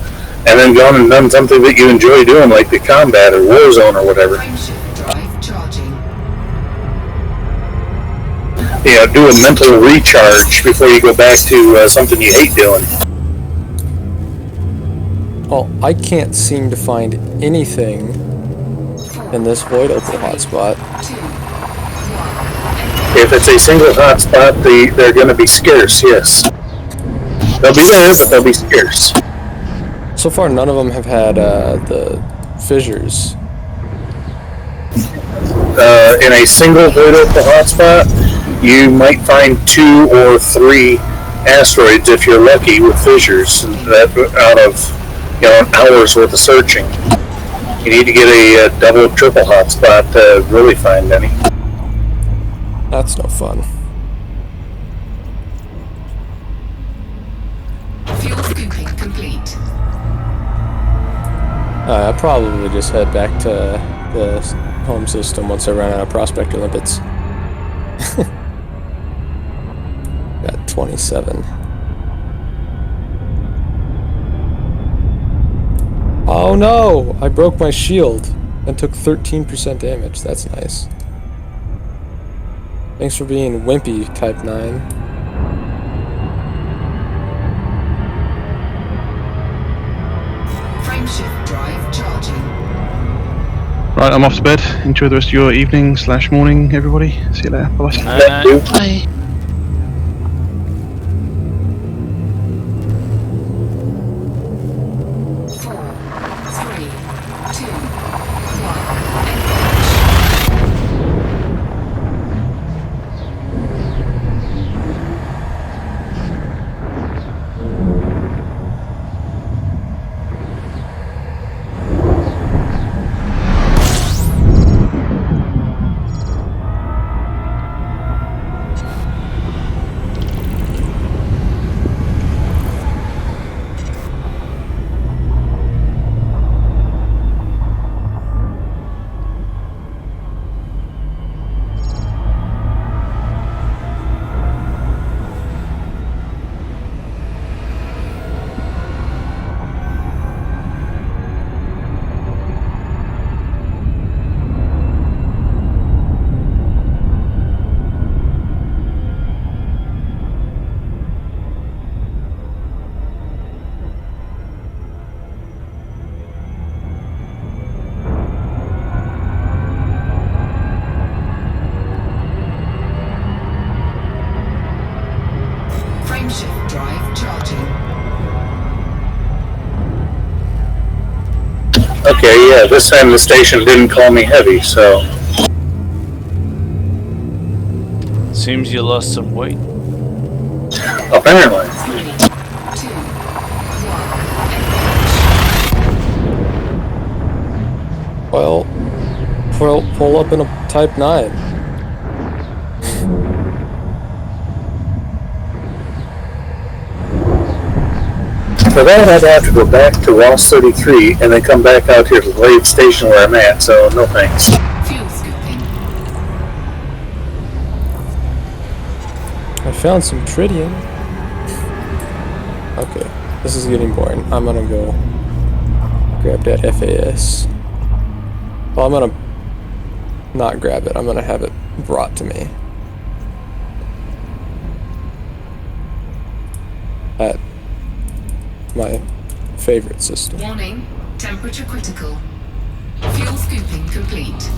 and then gone and done something that you enjoy doing, like the combat or Warzone or whatever. Drive charging. Yeah, do a mental recharge before you go back to something you hate doing. Well, I can't seem to find anything in this void opal hotspot. If it's a single hotspot, they're going to be scarce, yes. They'll be there, but they'll be scarce. So far, none of them have had the fissures. In a single void opal hotspot, you might find 2 or 3 asteroids if you're lucky with fissures that out of an hour's worth of searching. You need to get a double, triple hotspot to really find any. That's no fun. Fuel scooping complete. I'll probably just head back to the home system once I run out of prospector limpets. Got 27. Oh no! I broke my shield and took 13% damage. That's nice. Thanks for being wimpy, Type 9. Frameshift drive charging. Right, I'm off to bed. Enjoy the rest of your evening / morning, everybody. See you later. Bye. Bye. Frameshift drive charging. Okay, yeah, this time the station didn't call me heavy, so... Seems you lost some weight. Apparently. Well, pull up in a Type 9. For that, I'd have to go back to Ross 33 and then come back out here to the Lade station where I'm at, so no thanks. Fuel scooping. I found some tritium. Okay, this is getting boring. I'm gonna go grab that FAS. Well, I'm gonna not grab it. I'm gonna have it brought to me. At my favorite system. Warning, temperature critical. Fuel scooping complete.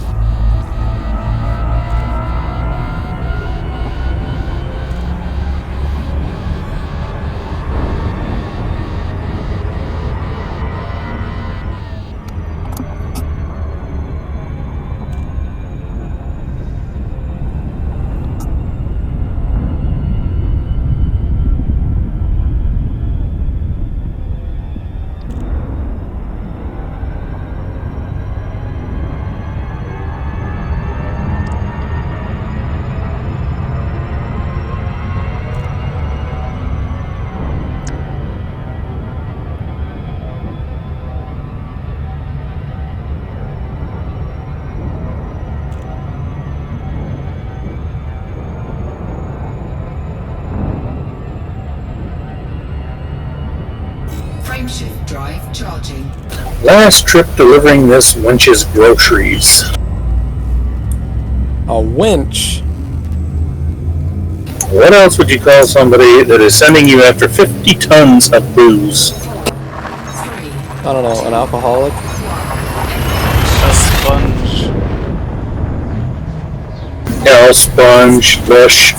Frameshift drive charging. Last trip delivering this winch's groceries. A winch? What else would you call somebody that is sending you after 50 tons of booze? I don't know, an alcoholic? A sponge. Yeah, sponge, lush.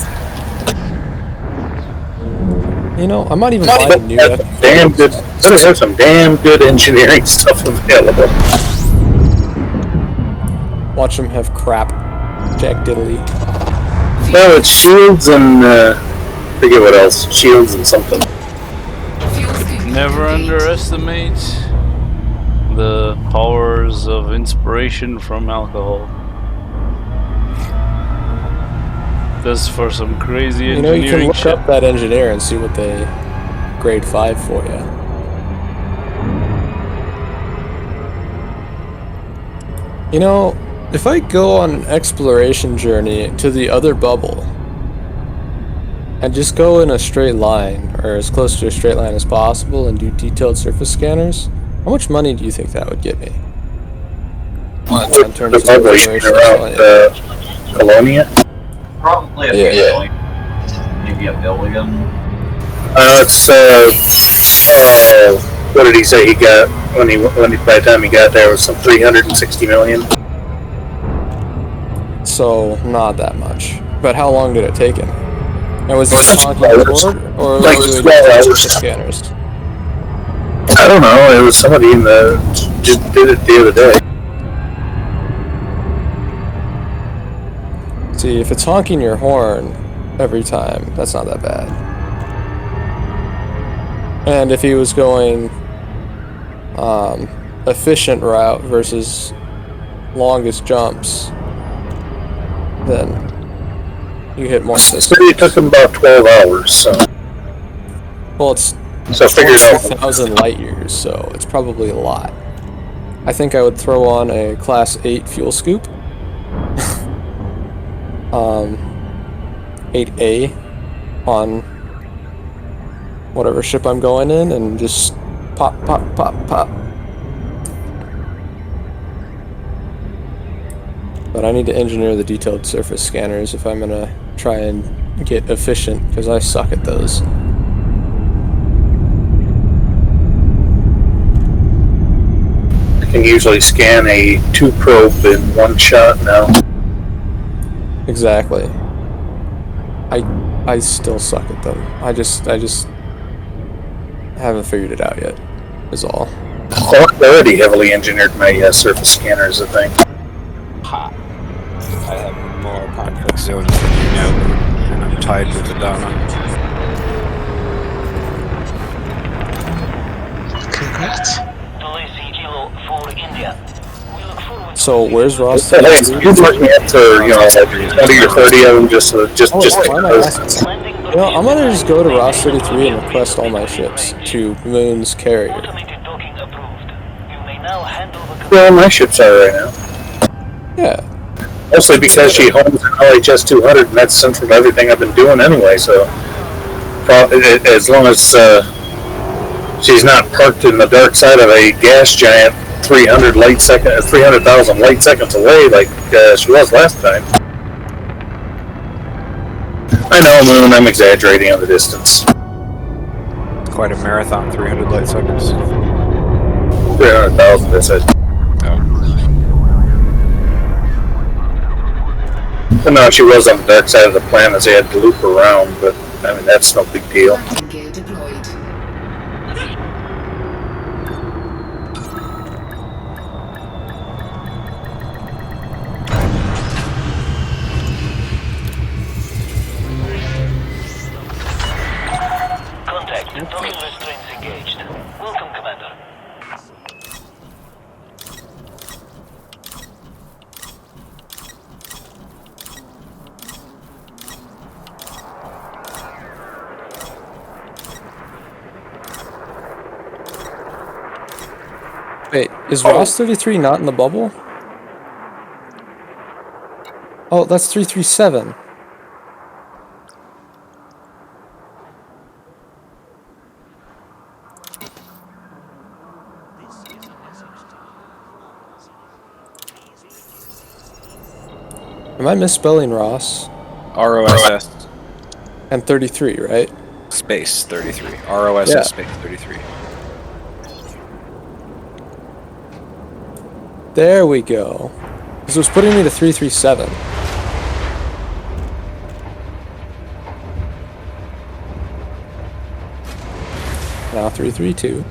You know, I might even buy a new damn good. Better have some damn good engineering stuff available. Watch them have crap. Jack Diddley. Well, it's shields and forget what else. Shields and something. Never underestimate the powers of inspiration from alcohol. This for some crazy You know, engineering you can look shit. up that engineer and see what they grade 5 for you. You know, if I go on an exploration journey to the other bubble and just go in a straight line, or as close to a straight line as possible, and do detailed surface scanners, how much money do you think that would get me? In terms of exploration, around Colonia? Probably a billion. Maybe a billion. It's what did he say he got when he by the time he got there? It was some 360 million. So not that much. But how long did it take him? And was it talking or like was it 12 hours. scanners? I don't know. It was somebody in the just did it the other day. See, if it's honking your horn every time, that's not that bad. And if he was going efficient route versus longest jumps, then you hit more distance. So it took him about 12 hours. So. Well, it's so figure it out. 1,000 light years, so it's probably a lot. I think I would throw on a Class 8 fuel scoop. 8A on whatever ship I'm going in, and just pop, pop, pop, pop. But I need to engineer the detailed surface scanners if I'm gonna try and get efficient, because I suck at those. I can usually scan a 2 probe in one shot now. Exactly. I still suck at them. I just haven't figured it out yet, is all. Well, I've already heavily engineered my surface scanners, I think. Ha. I have more conflict zones than you know, and I'm tied with the Donna. Congrats. So where's Ross? Hey, you mark me up for, you know, like 20 or 30 of them just because. Why am I asking? No, I'm gonna just go to Ross 33 and request all my ships to Moon's carrier. Where all my ships are right now. Yeah. Mostly because she homes an LHS 200, and that's central to everything I've been doing anyway. So, as long as she's not parked in the dark side of a gas giant 300,000 light seconds away like she was last time. I know, Moon, I'm exaggerating on the distance. Quite a marathon, 300 light seconds. 300,000, I said. I know she was on the dark side of the planet, so they had to loop around, but I mean, that's no big deal. Gear deployed. Contact. Docking restraints engaged. Welcome, Commander. Wait, is Ross 33 not in the bubble? Oh, that's 337. Am I misspelling Ross? ROSS. And 33, right? Space 33. ROSS Yeah. space 33. There we go. This was putting me to 337. Now 332.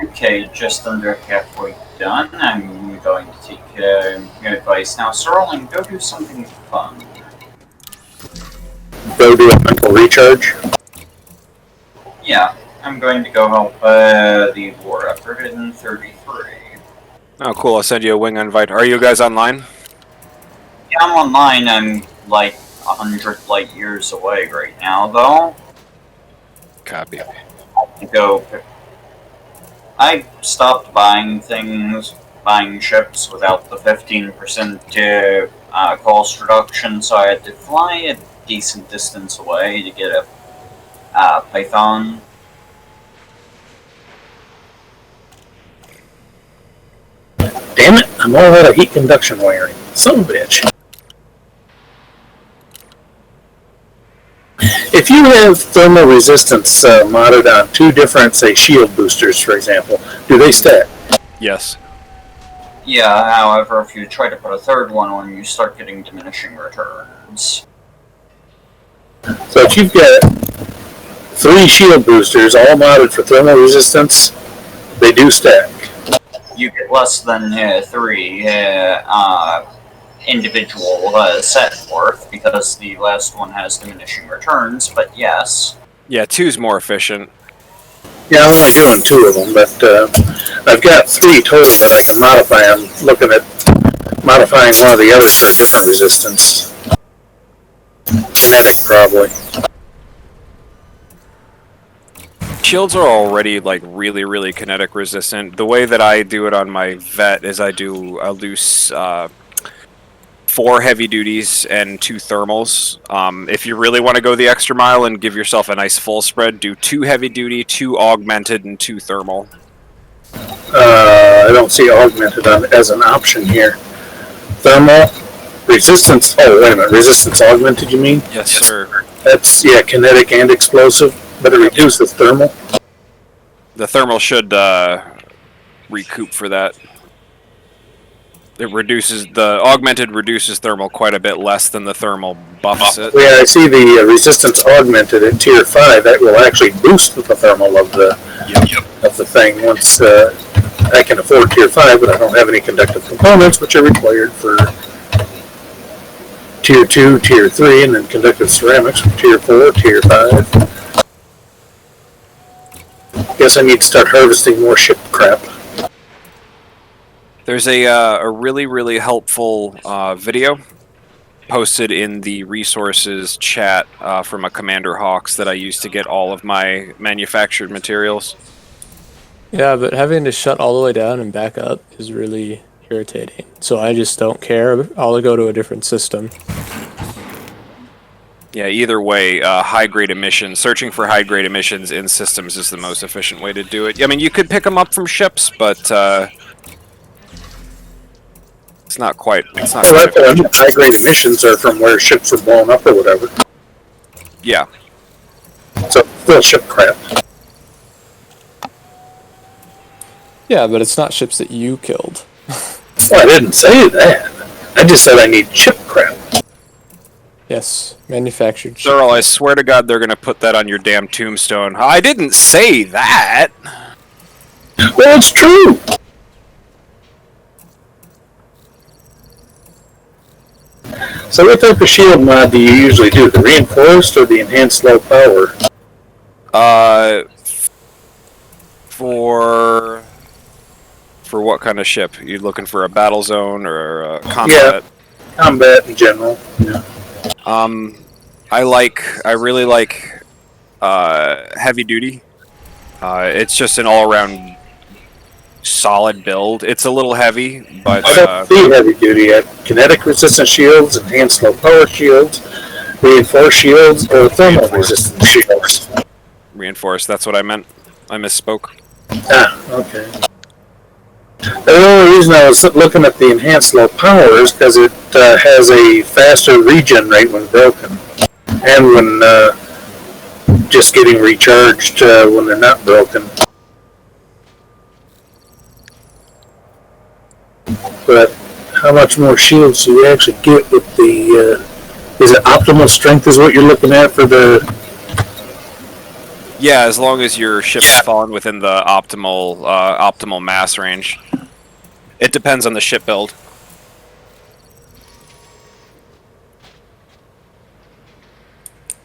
Okay, just under halfway done. I'm going to take your advice now. Sterling, go do something fun. Go do a mental recharge? Yeah, I'm going to go help the war effort in 33. Oh, cool. I'll send you a wing invite. Are you guys online? Yeah, I'm online. I'm like 100 light years away right now, though. Copy. I stopped buying ships without the 15% cost reduction, so I had to fly a decent distance away to get a Python. Damn it, I'm all out of heat conduction wiring. Son of a bitch. If you have thermal resistance modded on two different, say, shield boosters, for example, do they stack? Yes. Yeah, however, if you try to put a third one on, you start getting diminishing returns. So if you've got 3 shield boosters, all modded for thermal resistance, they do stack. You get less than 3 individual set worth, because the last one has diminishing returns, but yes. Yeah, 2's more efficient. Yeah, I'm only doing 2 of them, but I've got 3 total that I can modify. I'm looking at modifying one of the others for different resistance. Kinetic, probably. Shields are already like really kinetic resistant. The way that I do it on my vet is I'll do 4 heavy duties and 2 thermals. If you really want to go the extra mile and give yourself a nice full spread, do 2 heavy duty, 2 augmented, and 2 thermal. I don't see augmented as an option here. Thermal, resistance. Oh, wait a minute. Resistance augmented, you mean? Yes, sir. That's, yeah, kinetic and explosive, but it reduces thermal. The thermal should recoup for that. The augmented reduces thermal quite a bit less than the thermal buffs it. Yeah, I see the resistance augmented at tier 5. That will actually boost the thermal of the thing once I can afford tier 5, but I don't have any conductive components, which are required for tier 2, tier 3, and then conductive ceramics from tier 4, tier 5. Guess I need to start harvesting more ship crap. There's a really helpful video. posted in the resources chat from a Commander Hawks that I use to get all of my manufactured materials. Yeah, but having to shut all the way down and back up is really irritating. So I just don't care. I'll go to a different system. Yeah, either way, high-grade emissions, searching for high-grade emissions in systems is the most efficient way to do it. I mean, you could pick them up from ships, but it's not quite. It's not quite. High-grade emissions are from where ships are blown up or whatever. Yeah. So still ship crap. Yeah, but it's not ships that you killed. Well, I didn't say that. I just said I need ship crap. Yes, manufactured. Earl, I swear to God, they're gonna put that on your damn tombstone. I didn't say that. Well, it's true. So what type of shield mod do you usually do? The reinforced or the enhanced low power? For what kind of ship? You looking for a battle zone or a combat? Yeah, combat in general. Yeah. I really like heavy duty. It's just an all-around solid build. It's a little heavy, but I don't see heavy duty. I have kinetic resistance shields, enhanced low power shields, reinforced shields, or thermal resistance shields. Reinforced. That's what I meant. I misspoke. Ah, okay. The only reason I was looking at the enhanced low power is because it has a faster regen rate when broken, and when just getting recharged when they're not broken. But how much more shields do you actually get with the? Is it optimal strength? Is what you're looking at for the? Yeah, as long as your ship's fallen within the optimal mass range. It depends on the ship build.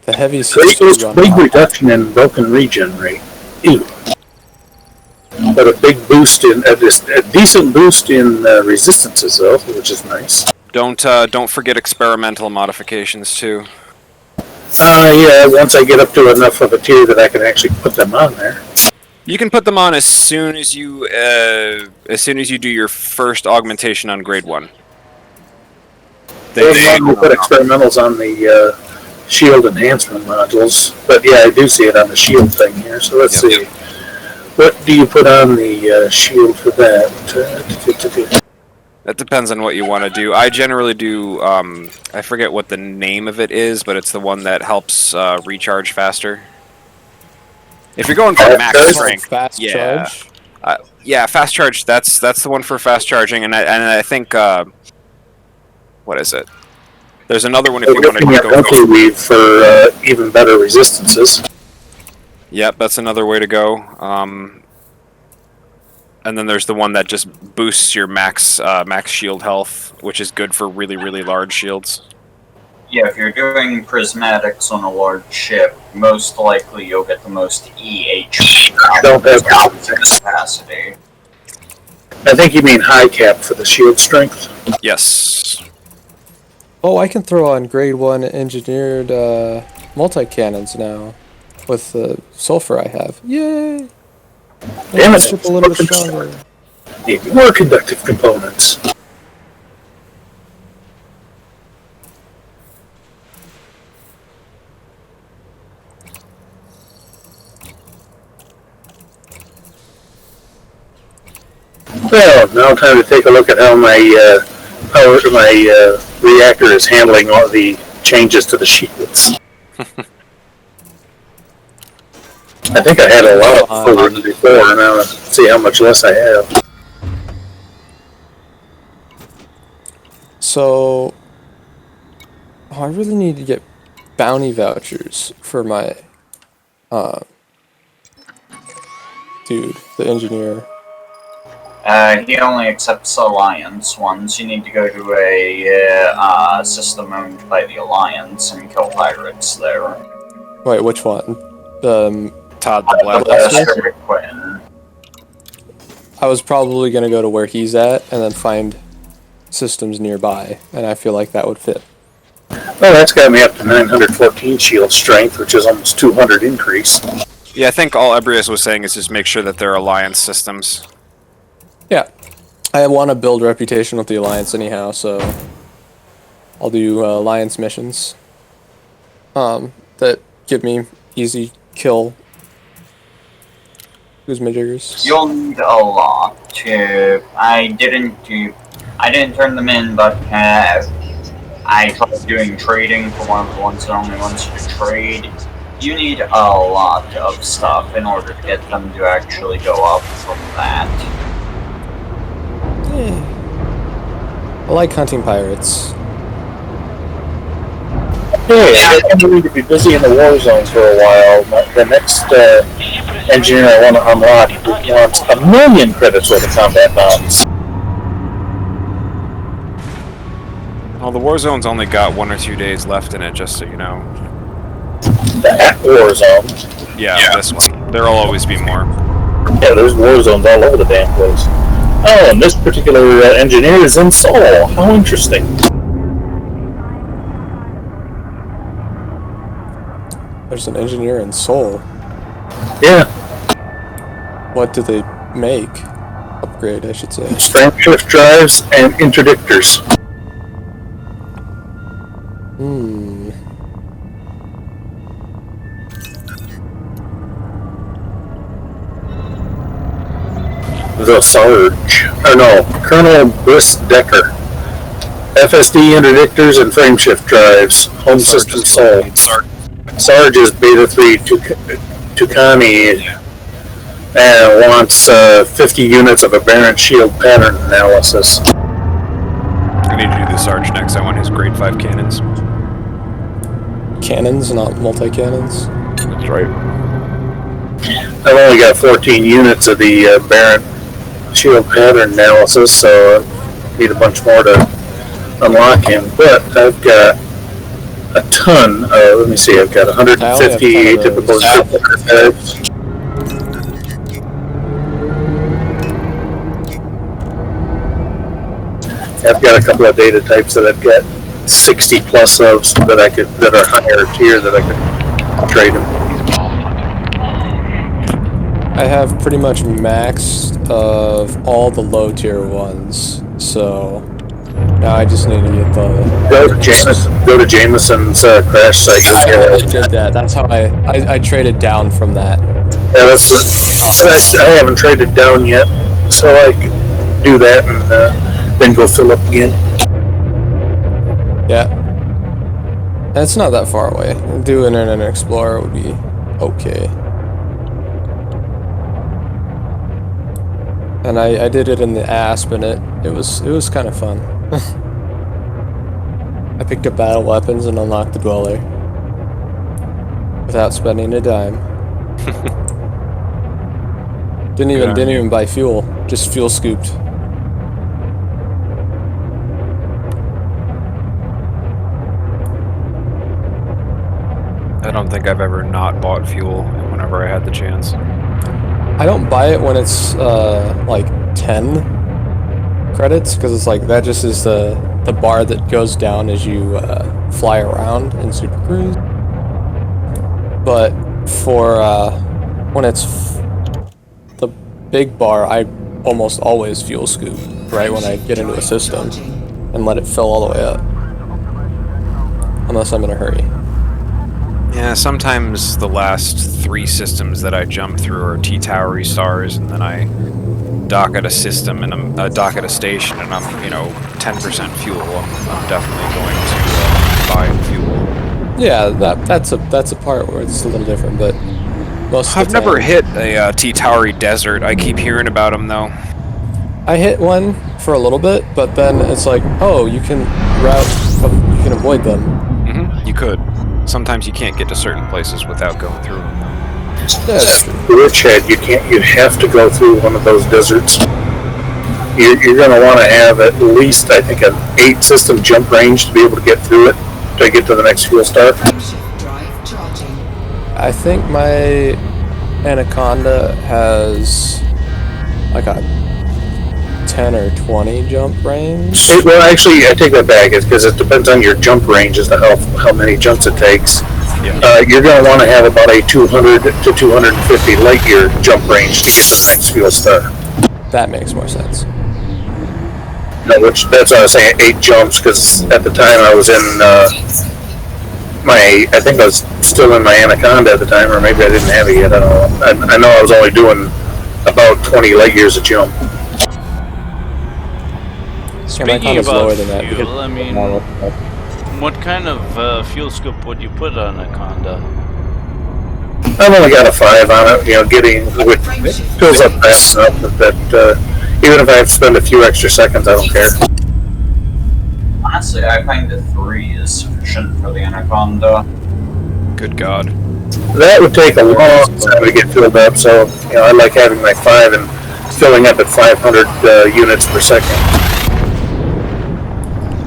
The heavy big reduction in broken regen rate. Ew. But a big boost in a decent boost in resistances though, which is nice. Don't forget experimental modifications too. Yeah, once I get up to enough of a tier that I can actually put them on there. You can put them on as soon as you do your first augmentation on grade 1. We put experimentals on the shield enhancement modules, but yeah, I do see it on the shield thing here. So let's see. What do you put on the shield for that? That depends on what you want to do. I generally do, I forget what the name of it is, but it's the one that helps recharge faster. If you're going for max strength, fast charge. Yeah, fast charge. That's the one for fast charging, and I think what is it? There's another one if you want to go weave for even better resistances. Yep, that's another way to go. And then there's the one that just boosts your max shield health, which is good for really, really large shields. Yeah, if you're doing prismatics on a large ship, most likely you'll get the most EH capacity. I think you mean high cap for the shield strength. Yes. Oh, I can throw on grade 1 engineered multi-cannons now with the sulfur I have. Yay! Damn it! Ship a little bit stronger. Need more conductive components. Well, now time to take a look at how my reactor is handling all the changes to the shields. I think I had a lot of forward before, and now let's see how much less I have. So, I really need to get bounty vouchers for my dude, the engineer. He only accepts Alliance ones. You need to go to a system owned by the Alliance and kill pirates there. Wait, which one? Todd the Blaster? I was probably going to go to where he's at and then find systems nearby, and I feel like that would fit. Well, that's got me up to 914 shield strength, which is almost 200 increase. Yeah, I think all Ebrius was saying is just make sure that they're Alliance systems. Yeah. I want to build reputation with the Alliance anyhow, so I'll do Alliance missions that give me easy kill Guzmajiggers. You'll need a lot. I didn't turn them in, but I tried doing trading for one of the ones that only wants to trade. You need a lot of stuff in order to get them to actually go up from that. I like hunting pirates. Yeah, I'm going to be busy in the war zones for a while. The next engineer I want to unlock wants 1,000,000 credits worth of combat bombs. Well, the war zone's only got 1 or 2 days left in it, just so you know. That war zone? Yeah, this one. There'll always be more. Yeah, there's war zones all over the damn place. Oh, and this particular engineer is in Seoul. How interesting. There's an engineer in Seoul. Yeah. What do they make? Upgrade, I should say. It's frame shift drives and interdictors. The Sarge. Or no, Colonel Briss Decker. FSD interdictors and frame shift drives. Home system sold. Sarge is Beta 3 Tukami and wants 50 units of aberrant shield pattern analysis. I need to do the Sarge next. I want his grade 5 cannons. Cannons, not multi-cannons? That's right. I've only got 14 units of the aberrant shield pattern analysis, so I need a bunch more to unlock him. But I've got a ton of, let me see, I've got 150 typical tags. I've got a couple of data types that I've got 60 plus of that I could, that are higher tier that I could trade them. I have pretty much maxed of all the low tier ones, so now I just need to get the... Go to Jameson's crash site. I did that. That's how I traded down from that. Yeah, I haven't traded down yet, so I can do that and then go fill up again. Yeah. And it's not that far away. Doing an Explorer would be okay. And I did it in the Asp, and it was kind of fun. I picked up battle weapons and unlocked the Dweller without spending a dime. Didn't even buy fuel, just fuel scooped. I don't think I've ever not bought fuel whenever I had the chance. I don't buy it when it's like 10 credits, because it's like that just is the bar that goes down as you fly around in Super Cruise. But for when it's the big bar, I almost always fuel scoop right when I get into a system and let it fill all the way up, unless I'm in a hurry. Yeah, sometimes the last 3 systems that I jump through are T-Towery stars, and then I dock at a system and I'm dock at a station, and I'm 10% fuel. I'm definitely going to buy fuel. Yeah, that's a part where it's a little different, but most of the I've time, never hit a T-Towery desert. I keep hearing about them though. I hit one for a little bit, but then it's like, oh, you can avoid them. You could. Sometimes you can't get to certain places without going through them. Richhead, you have to go through one of those deserts. You're going to want to have at least, I think, an 8 system jump range to be able to get through it, to get to the next fuel start. I think my Anaconda has like a 10 or 20 jump range. Well, actually, I take that back. It's because it depends on your jump range as to how many jumps it takes. Yeah. You're going to want to have about a 200 to 250 light year jump range to get the max fuel star. That makes more sense. No, that's why I was saying 8 jumps, because at the time I was in I think I was still in my Anaconda at the time, or maybe I didn't have it yet. I don't know. I know I was only doing about 20 light years a jump. Speaking about fuel, I mean, what kind of fuel scoop would you put on Anaconda? I've only got a 5 on it, it fills up fast enough that even if I have to spend a few extra seconds, I don't care. Honestly, I find the 3 is sufficient for the Anaconda. Good God. That would take a long time to get filled up, so I like having my 5 and filling up at 500 units per second.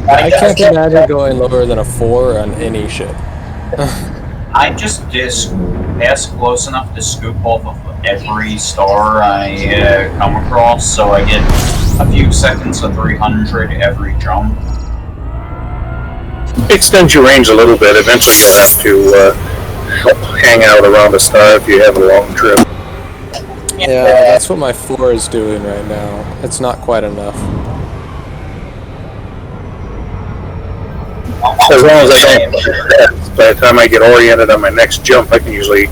I can't imagine going lower than a 4 on any ship. I just pass close enough to scoop off of every star I come across, so I get a few seconds of 300 every jump. Extend your range a little bit. Eventually you'll have to hang out around a star if you have a long trip. Yeah, that's what my 4 is doing right now. It's not quite enough. As long as I don't, by the time I get oriented on my next jump, I can usually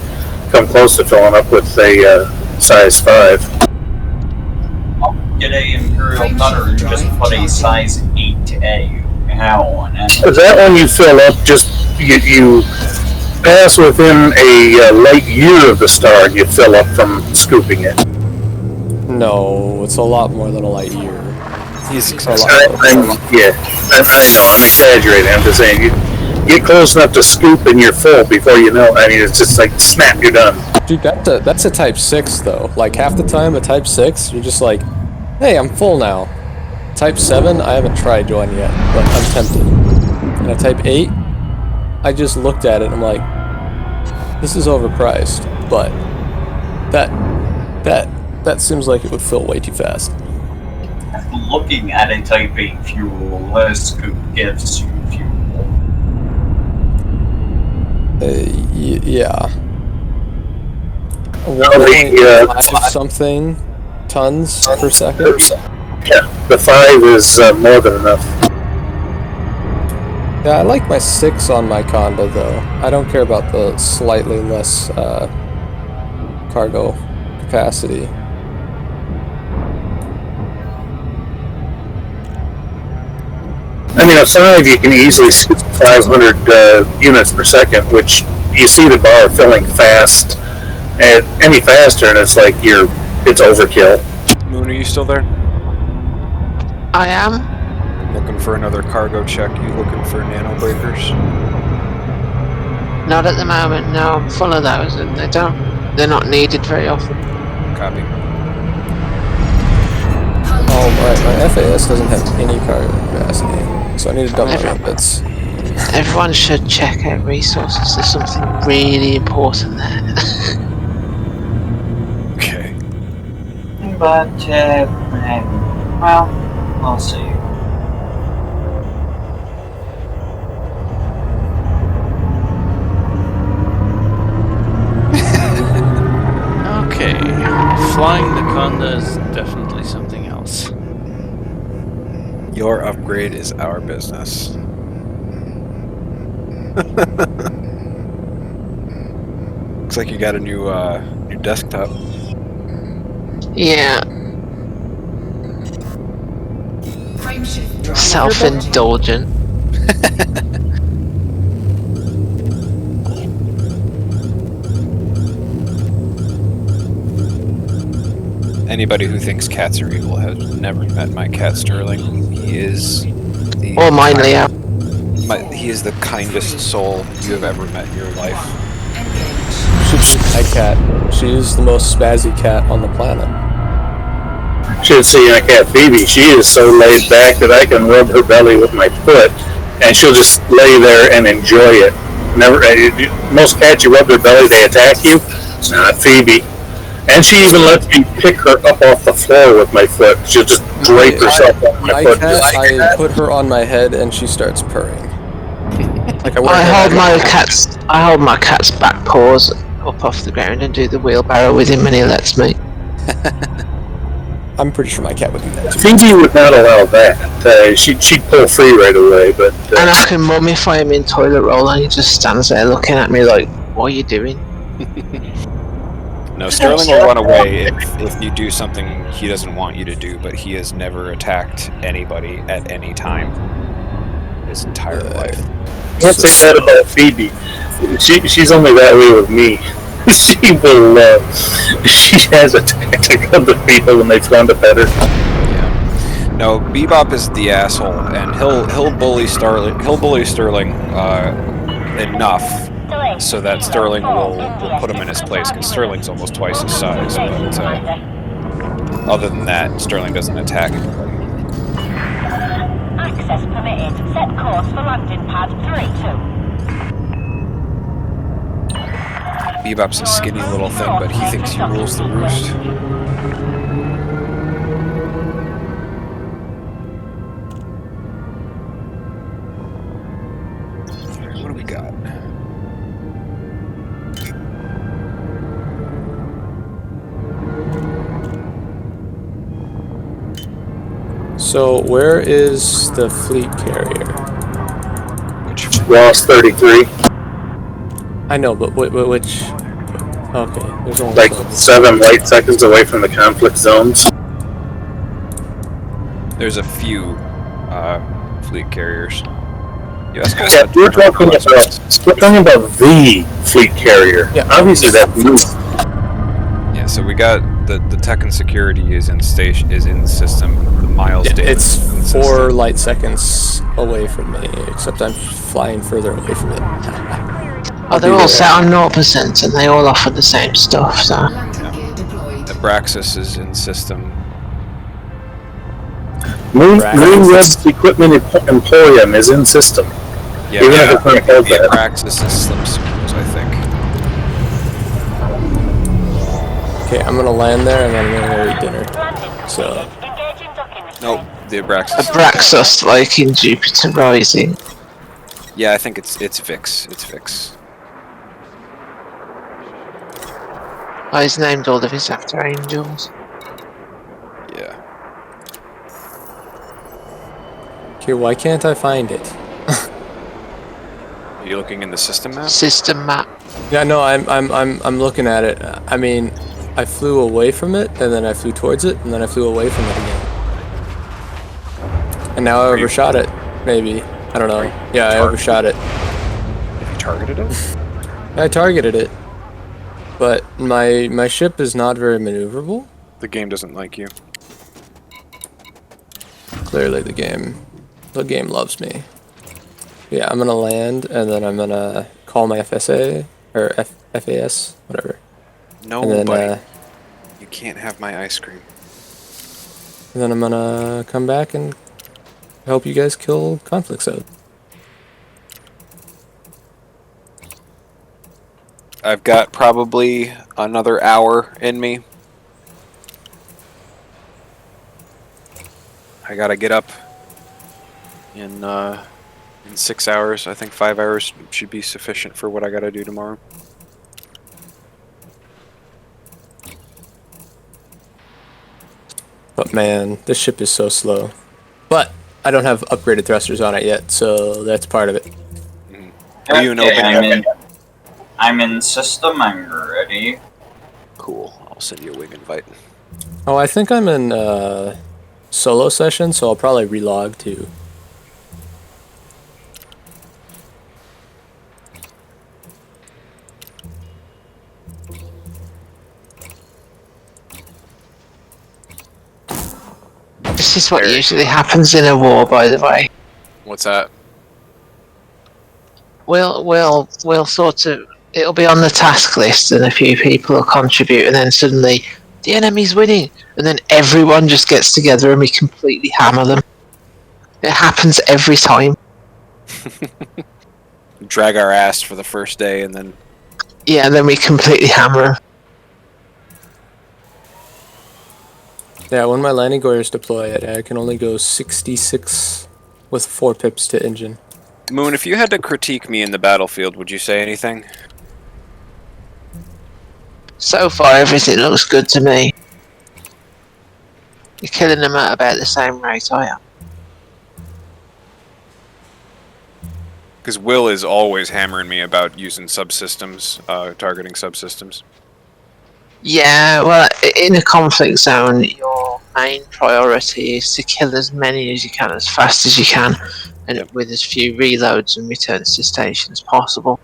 come close to filling up with a size 5. I'll get a Imperial Cutter and just put a size 8A on it. Is that when you fill up, just you pass within a light year of the star and you fill up from scooping it? No, it's a lot more than a light year. He's I know, I'm exaggerating. I'm just saying, you get close enough to scoop and you're full before you know. I mean, it's just like, snap, you're done. Dude, that's a Type 6, though. Like, half the time, a Type 6, you're just like, hey, I'm full now. Type 7, I haven't tried one yet, but I'm tempted. And a Type 8, I just looked at it and I'm like, this is overpriced, but that seems like it would fill way too fast. Looking at a Type 8 fuel, less scoop gives you fuel. Yeah. 1.5 something tons per second. Yeah, the 5 is more than enough. Yeah, I like my 6 on my Conda though. I don't care about the slightly less cargo capacity. I mean, a 5 you can easily scoop 500 units per second, which you see the bar filling fast, and any faster, and it's like it's overkill. Moon, are you still there? I am. Looking for another cargo check. You looking for nano breakers? Not at the moment. No, I'm full of those, and they're not needed very often. Copy. Oh, my FAS doesn't have any cargo capacity, so I need to dump my bits. Everyone should check out resources. There's something really important there. Okay. But, well, we'll see. Okay, flying the Conda is definitely something else. Your upgrade is our business. Looks like you got a new desktop. Yeah. Self-indulgent. Anybody who thinks cats are evil has never met my cat Sterling. He is the or mine, Leo. He is the kindest soul you have ever met in your life. She's my cat. She is the most spazzy cat on the planet. Should see my cat Phoebe. She is so laid back that I can rub her belly with my foot, and she'll just lay there and enjoy it. Never. Most cats, you rub their belly, they attack you. Not Phoebe. And she even lets me pick her up off the floor with my foot. She'll just drape herself on my foot. Cat, I put her on my head and she starts purring. Like I hold my cat's back paws up off the ground and do the wheelbarrow with him when he lets me. I'm pretty sure my cat would do that too. Fingy would not allow that. She'd pull free right away, but... And I can mummify him in toilet roll and he just stands there looking at me like, what are you doing? No, Sterling will run away if you do something he doesn't want you to do, but he has never attacked anybody at any time his entire life. Can't say that about Phoebe. She's only that way with me. She has a tactic of the people when they frown to pet her. Yeah. No, Bebop is the asshole, and he'll bully Sterling. He'll bully Sterling enough so that Sterling will put him in his place, because Sterling's almost twice his size. But other than that, Sterling doesn't attack anybody. Access permitted. Set course for landing pad 3-2. Bebop's a skinny little thing, but he thinks he rules the roost. What do we got? So, where is the fleet carrier? Ross 33. I know, but which... Okay, there's only... Like 7 light seconds away from the conflict zones. There's a few fleet carriers. Yeah, we're talking about the fleet carrier. Yeah, obviously that's new. Yeah, so we got the tech and security is in system. The miles data. It's 4 light seconds away from me, except I'm flying further away from it. Oh, they're all set on 0% and they all offer the same stuff, so... Abraxas is in system. Moonweb's Equipment Emporium is in system. Yeah, even if it's not called that. Abraxas is Slim Screws, I think. Okay, I'm gonna land there and then I'm gonna go eat dinner. So... Nope, the Abraxas. Abraxas, like in Jupiter Rising. Yeah, I think it's Vix. It's Vix. Oh, he's named all of his after angels. Yeah. Okay, why can't I find it? Are you looking in the system map? System map. Yeah, no, I'm looking at it. I mean, I flew away from it, and then I flew towards it, and then I flew away from it again. And now I overshot it, maybe. I don't know. Yeah, I overshot it. Have you targeted it? I targeted it. But my ship is not very maneuverable. The game doesn't like you. Clearly the game loves me. Yeah, I'm gonna land and then I'm gonna call my FSA or FAS, whatever. No, and then, buddy. You can't have my ice cream. And then I'm gonna come back and help you guys kill Conflict Zone. I've got probably another hour in me. I gotta get up in 6 hours. I think 5 hours should be sufficient for what I gotta do tomorrow. But man, this ship is so slow. But I don't have upgraded thrusters on it yet, so that's part of it. Are you in open? I'm in system, I'm ready. Cool, I'll send you a wing invite. Oh, I think I'm in solo session, so I'll probably relog too. This is what usually happens in a war, by the way. What's that? We'll sort of... It'll be on the task list and a few people will contribute and then suddenly the enemy's winning and then everyone just gets together and we completely hammer them. It happens every time. Drag our ass for the first day and then... Yeah, and then we completely hammer them. Yeah, when my landing gears deploy, I can only go 66 with 4 pips to engine. Moon, if you had to critique me in the battlefield, would you say anything? So far, everything looks good to me. You're killing them at about the same rate I am. Because Will is always hammering me about using subsystems, targeting subsystems. Yeah, well, in a conflict zone, your main priority is to kill as many as you can, as fast as you can, and with as few reloads and returns to station as possible.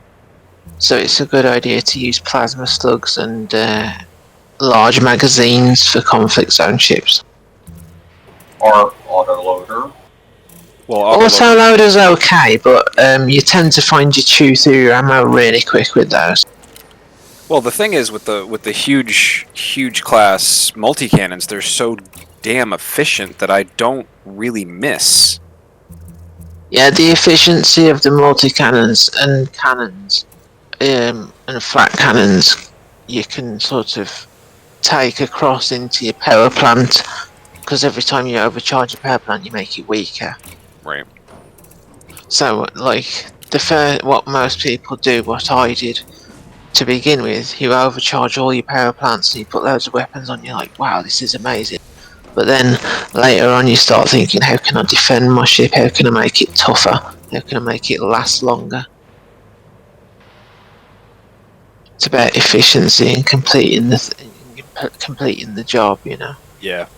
So it's a good idea to use plasma slugs and large magazines for conflict zone ships. Or autoloader. Well, autoloader's okay, but you tend to find you chew through your ammo really quick with those. Well, the thing is with the huge class multi-cannons, they're so damn efficient that I don't really miss. Yeah, the efficiency of the multi-cannons and cannons and flat cannons you can sort of take across into your power plant, because every time you overcharge your power plant you make it weaker. Right. So, like, what most people do, what I did to begin with, you overcharge all your power plants and you put loads of weapons on, you're like, wow, this is amazing. But then later on you start thinking, how can I defend my ship, how can I make it tougher, how can I make it last longer? It's about efficiency and completing the job, you know. Yeah.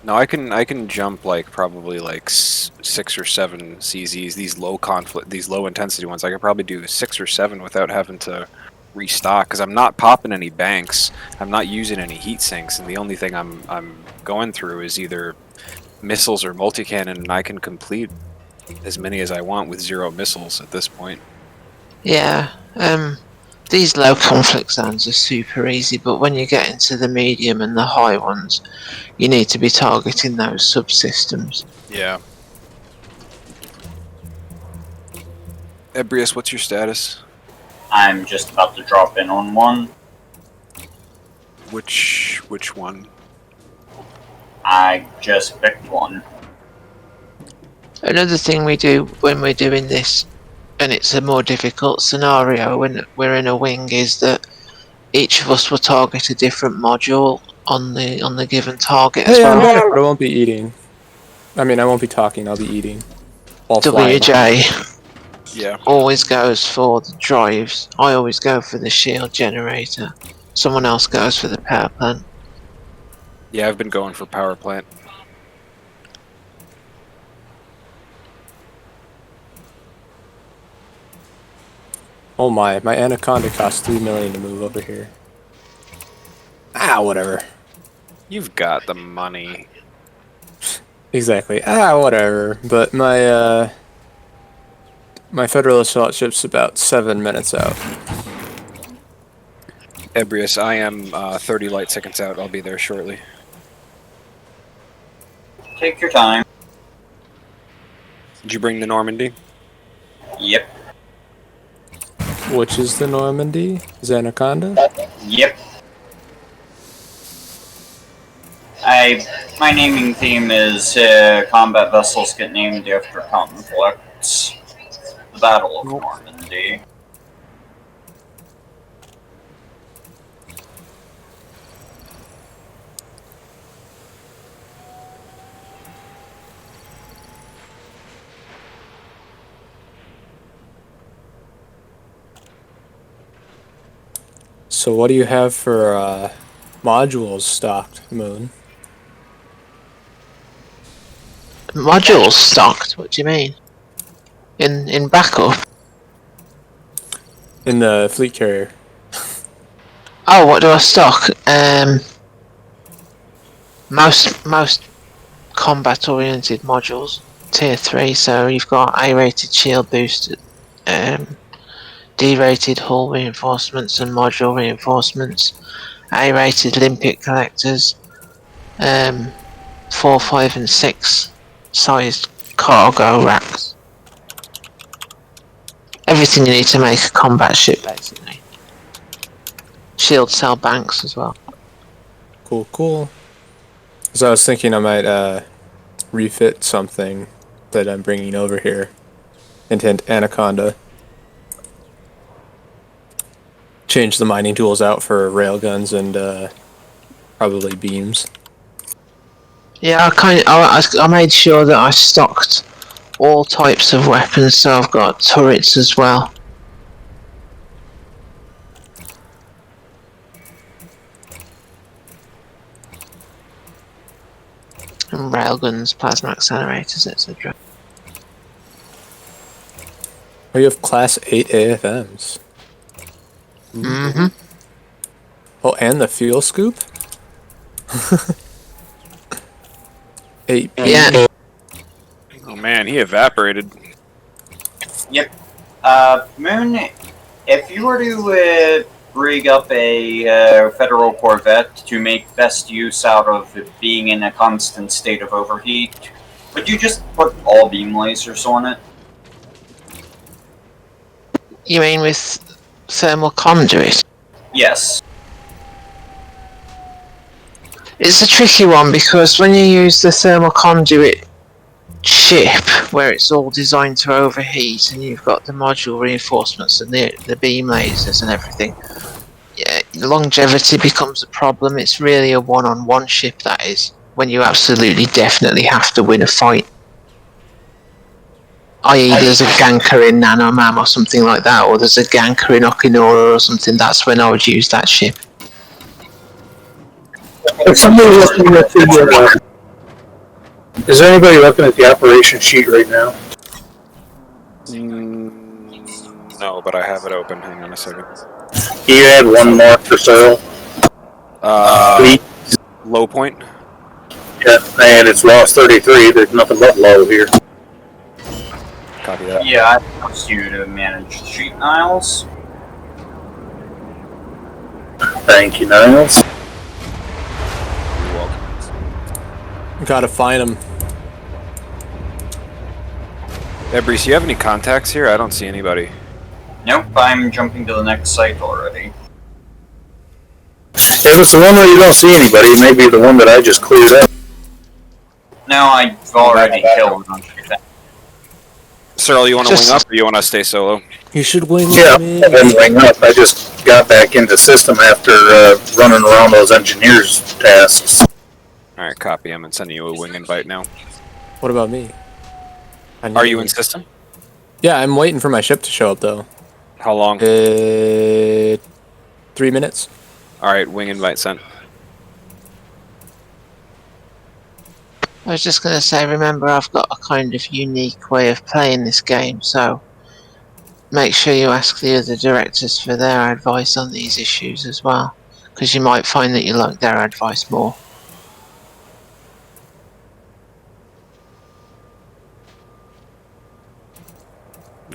No, I can jump like probably like 6 or 7 CZs. These low intensity ones. I could probably do 6 or 7 without having to restock, because I'm not popping any banks. I'm not using any heat sinks, and the only thing I'm going through is either missiles or multi-cannon, and I can complete as many as I want with 0 missiles at this point. Yeah. These low conflict zones are super easy, but when you get into the medium and the high ones, you need to be targeting those subsystems. Yeah. Ebrius, what's your status? I'm just about to drop in on one. Which one? I just picked one. Another thing we do when we're doing this, and it's a more difficult scenario when we're in a wing, is that each of us will target a different module on the given target as well. I'm back, but I won't be eating. I mean, I won't be talking, I'll be eating. WJ yeah. always goes for the drives. I always go for the shield generator. Someone else goes for the power plant. Yeah, I've been going for power plant. Oh my Anaconda costs $3 million to move over here. Ah, whatever. You've got the money. Exactly. Ah, whatever. But my my Federal assault ship's about 7 minutes out. Ebrius, I am 30 light seconds out. I'll be there shortly. Take your time. Did you bring the Normandy? Yep. Which is the Normandy? Is Anaconda? Yep. My naming theme is combat vessels get named after conflicts. The Battle of Normandy. So what do you have for modules stocked, Moon? Modules stocked? What do you mean? In backup? In the fleet carrier. Oh, what do I stock? Most combat-oriented modules, tier 3. So you've got A-rated shield boost, D-rated hull reinforcements and module reinforcements, A-rated limpet collectors, 4, 5, and 6 sized cargo racks. Everything you need to make a combat ship, basically. Shield cell banks as well. Cool. Because I was thinking I might refit something that I'm bringing over here into Anaconda. Change the mining tools out for railguns and probably beams. Yeah, I made sure that I stocked all types of weapons, so I've got turrets as well. And railguns, plasma accelerators, etc. Oh, you have Class 8 AFMs. Mm-hmm. Oh, and the fuel scoop? 8. Yeah. Oh man, he evaporated. Yep. Moon, if you were to rig up a federal corvette to make best use out of it being in a constant state of overheat, would you just put all beam lasers on it? You mean with thermal conduit? Yes. It's a tricky one because when you use the thermal conduit ship, where it's all designed to overheat, and you've got the module reinforcements and the beam lasers and everything, yeah, longevity becomes a problem. It's really a one-on-one ship, that is, when you absolutely definitely have to win a fight. I.e. there's a ganker in Nanomam or something like that, or there's a ganker in Okinura or something. That's when I would use that ship. If somebody looking at the, is there anybody looking at the operation sheet right now? No, but I have it open. Hang on a second. You had one more for Searle. Low point? Yeah, and it's lost 33. There's nothing but low here. Copy that. Yeah, I trust you to manage the sheet, Niles. Thank you, Niles. You're welcome. Gotta find them. Ebris, do you have any contacts here? I don't see anybody. Nope, I'm jumping to the next site already. If it's the one where you don't see anybody, it may be the one that I just cleared up. No, I've already killed a bunch of them. Cyril, you want to wing up or you want to stay solo? You should wing Yeah, up, man. I've been wing up. I just got back into system after running around those engineers' tasks. Alright, copy. I'm sending you a wing invite now. What about me? Are you in system? Yeah, I'm waiting for my ship to show up, though. How long? 3 minutes. Alright, wing invite sent. I was just going to say, remember, I've got a kind of unique way of playing this game, so make sure you ask the other directors for their advice on these issues as well, because you might find that you like their advice more.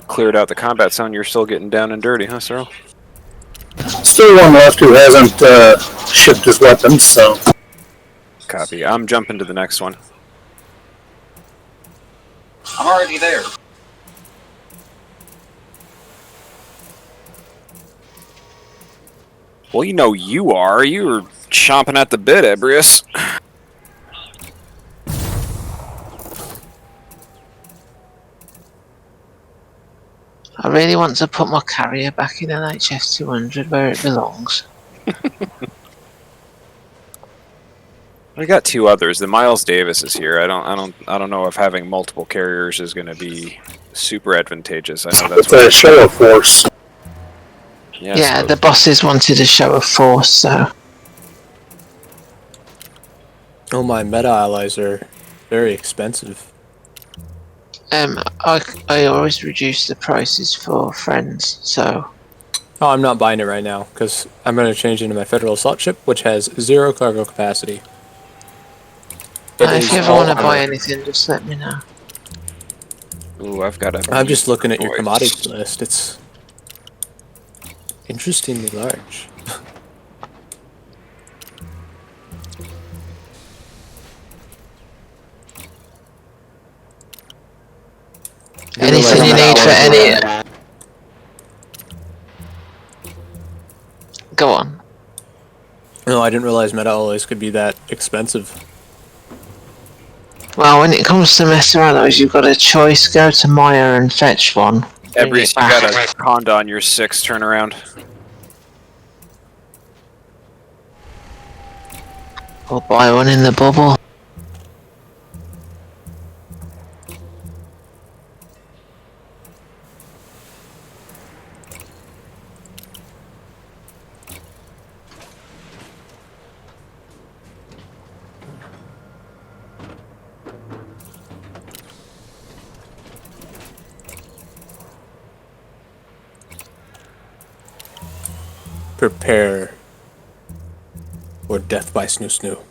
Cleared out the combat zone, you're still getting down and dirty, huh, Cyril? Still one left who hasn't shipped his weapons, so... Copy. I'm jumping to the next one. I'm already there. Well, you know you are. You were chomping at the bit, Ebrius. I really want to put my carrier back in an HF200 where it belongs. We got two others. The Miles Davis is here. I don't know if having multiple carriers is going to be super advantageous. I know that's it's a show of force. Yeah, the bosses wanted a show of force, so... Oh, my meta allies are very expensive. I always reduce the prices for friends, so... Oh, I'm not buying it right now, because I'm going to change into my Federal Assault Ship, which has 0 cargo capacity. If you ever want to buy anything, just let me know. Ooh, I've got a... I'm just looking at your commodity list. It's interestingly large. Anything you need for any... Go on. No, I didn't realize meta alloys could be that expensive. Well, when it comes to messing around those, you've got a choice. Go to Maya and fetch one. Ebris, you got a Honda on your 6 turnaround. Or buy one in the bubble. Prepare for death by snoo snoo.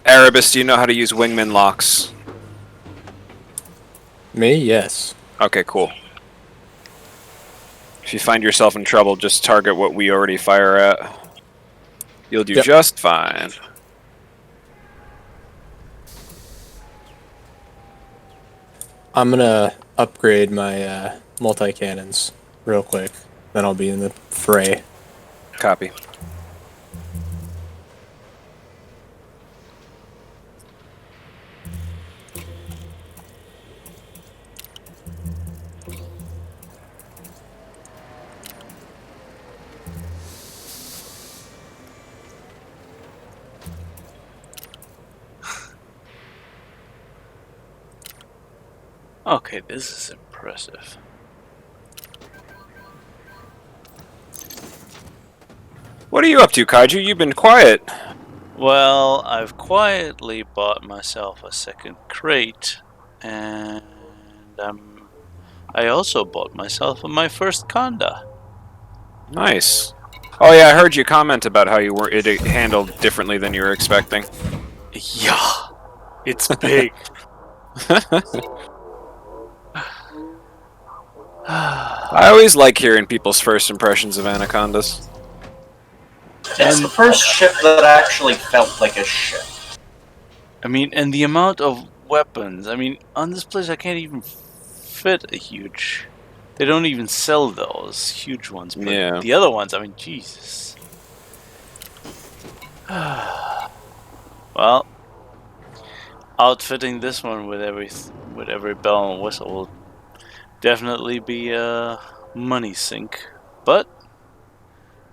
Erebus, do you know how to use wingman locks? Me? Yes. Okay, cool. If you find yourself in trouble, just target what we already fire at. You'll do just fine. I'm gonna upgrade my multi-cannons real quick. Then I'll be in the fray. Copy. Okay, this is impressive. What are you up to, Kaiju? You've been quiet. Well, I've quietly bought myself a second crate, and I also bought myself my first Conda. Nice. Oh yeah, I heard you comment about how you were it handled differently than you were expecting. Yeah, it's big. I always like hearing people's first impressions of anacondas. It's the first ship that actually felt like a ship. I mean, and the amount of weapons. I mean, on this place I can't even fit a huge. They don't even sell those huge ones. But yeah. The other ones, I mean, Jesus. Well, outfitting this one with every bell and whistle will definitely be a money sink. But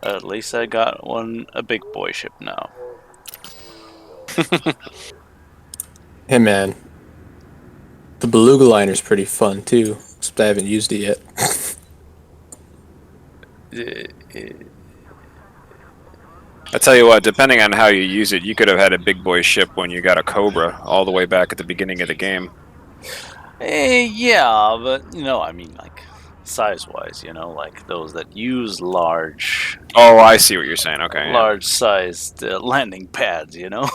at least I got a big boy ship now. Hey man, the beluga liner's pretty fun too, except I haven't used it yet. I tell you what, depending on how you use it, you could have had a big boy ship when you got a Cobra all the way back at the beginning of the game. Yeah, but you know, I mean, like size-wise, you know, like those that use large. Oh, I see what you're saying. Okay. Large-sized landing pads, you know.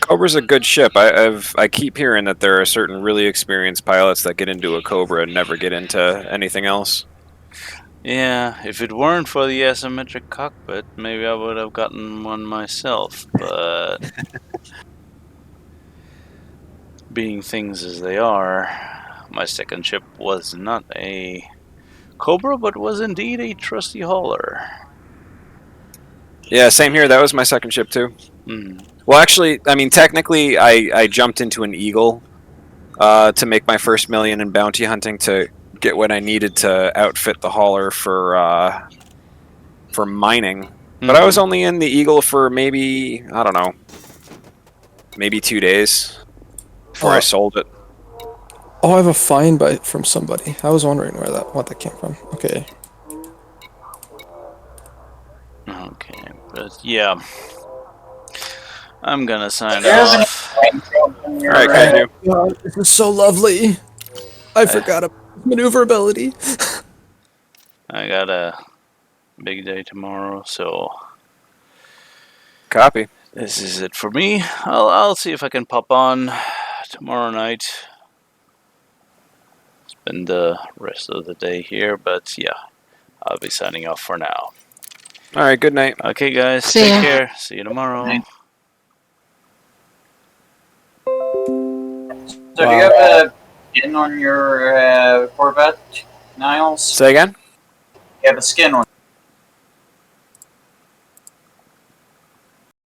Cobra's a good ship. I keep hearing that there are certain really experienced pilots that get into a Cobra and never get into anything else. Yeah, if it weren't for the asymmetric cockpit, maybe I would have gotten one myself, but being things as they are, my second ship was not a Cobra, but was indeed a trusty hauler. Yeah, same here. That was my second ship too. Mm. Well, actually, I mean, technically, I jumped into an Eagle to make my first million in bounty hunting to get what I needed to outfit the hauler for mining. But I was only in the Eagle for maybe, I don't know, maybe 2 days before I sold it. Oh, I have a fine bite from somebody. I was wondering what that came from. Okay. Okay, but yeah. I'm gonna sign off. Alright, can you? God, this is so lovely. I forgot about maneuverability. I got a big day tomorrow, so copy. This is it for me. I'll see if I can pop on tomorrow night. Spend the rest of the day here, but yeah, I'll be signing off for now. Alright, good night. Okay, guys, See take ya. care. See you tomorrow. So do you have skin on your Corvette, Niles? Say again? You have a skin on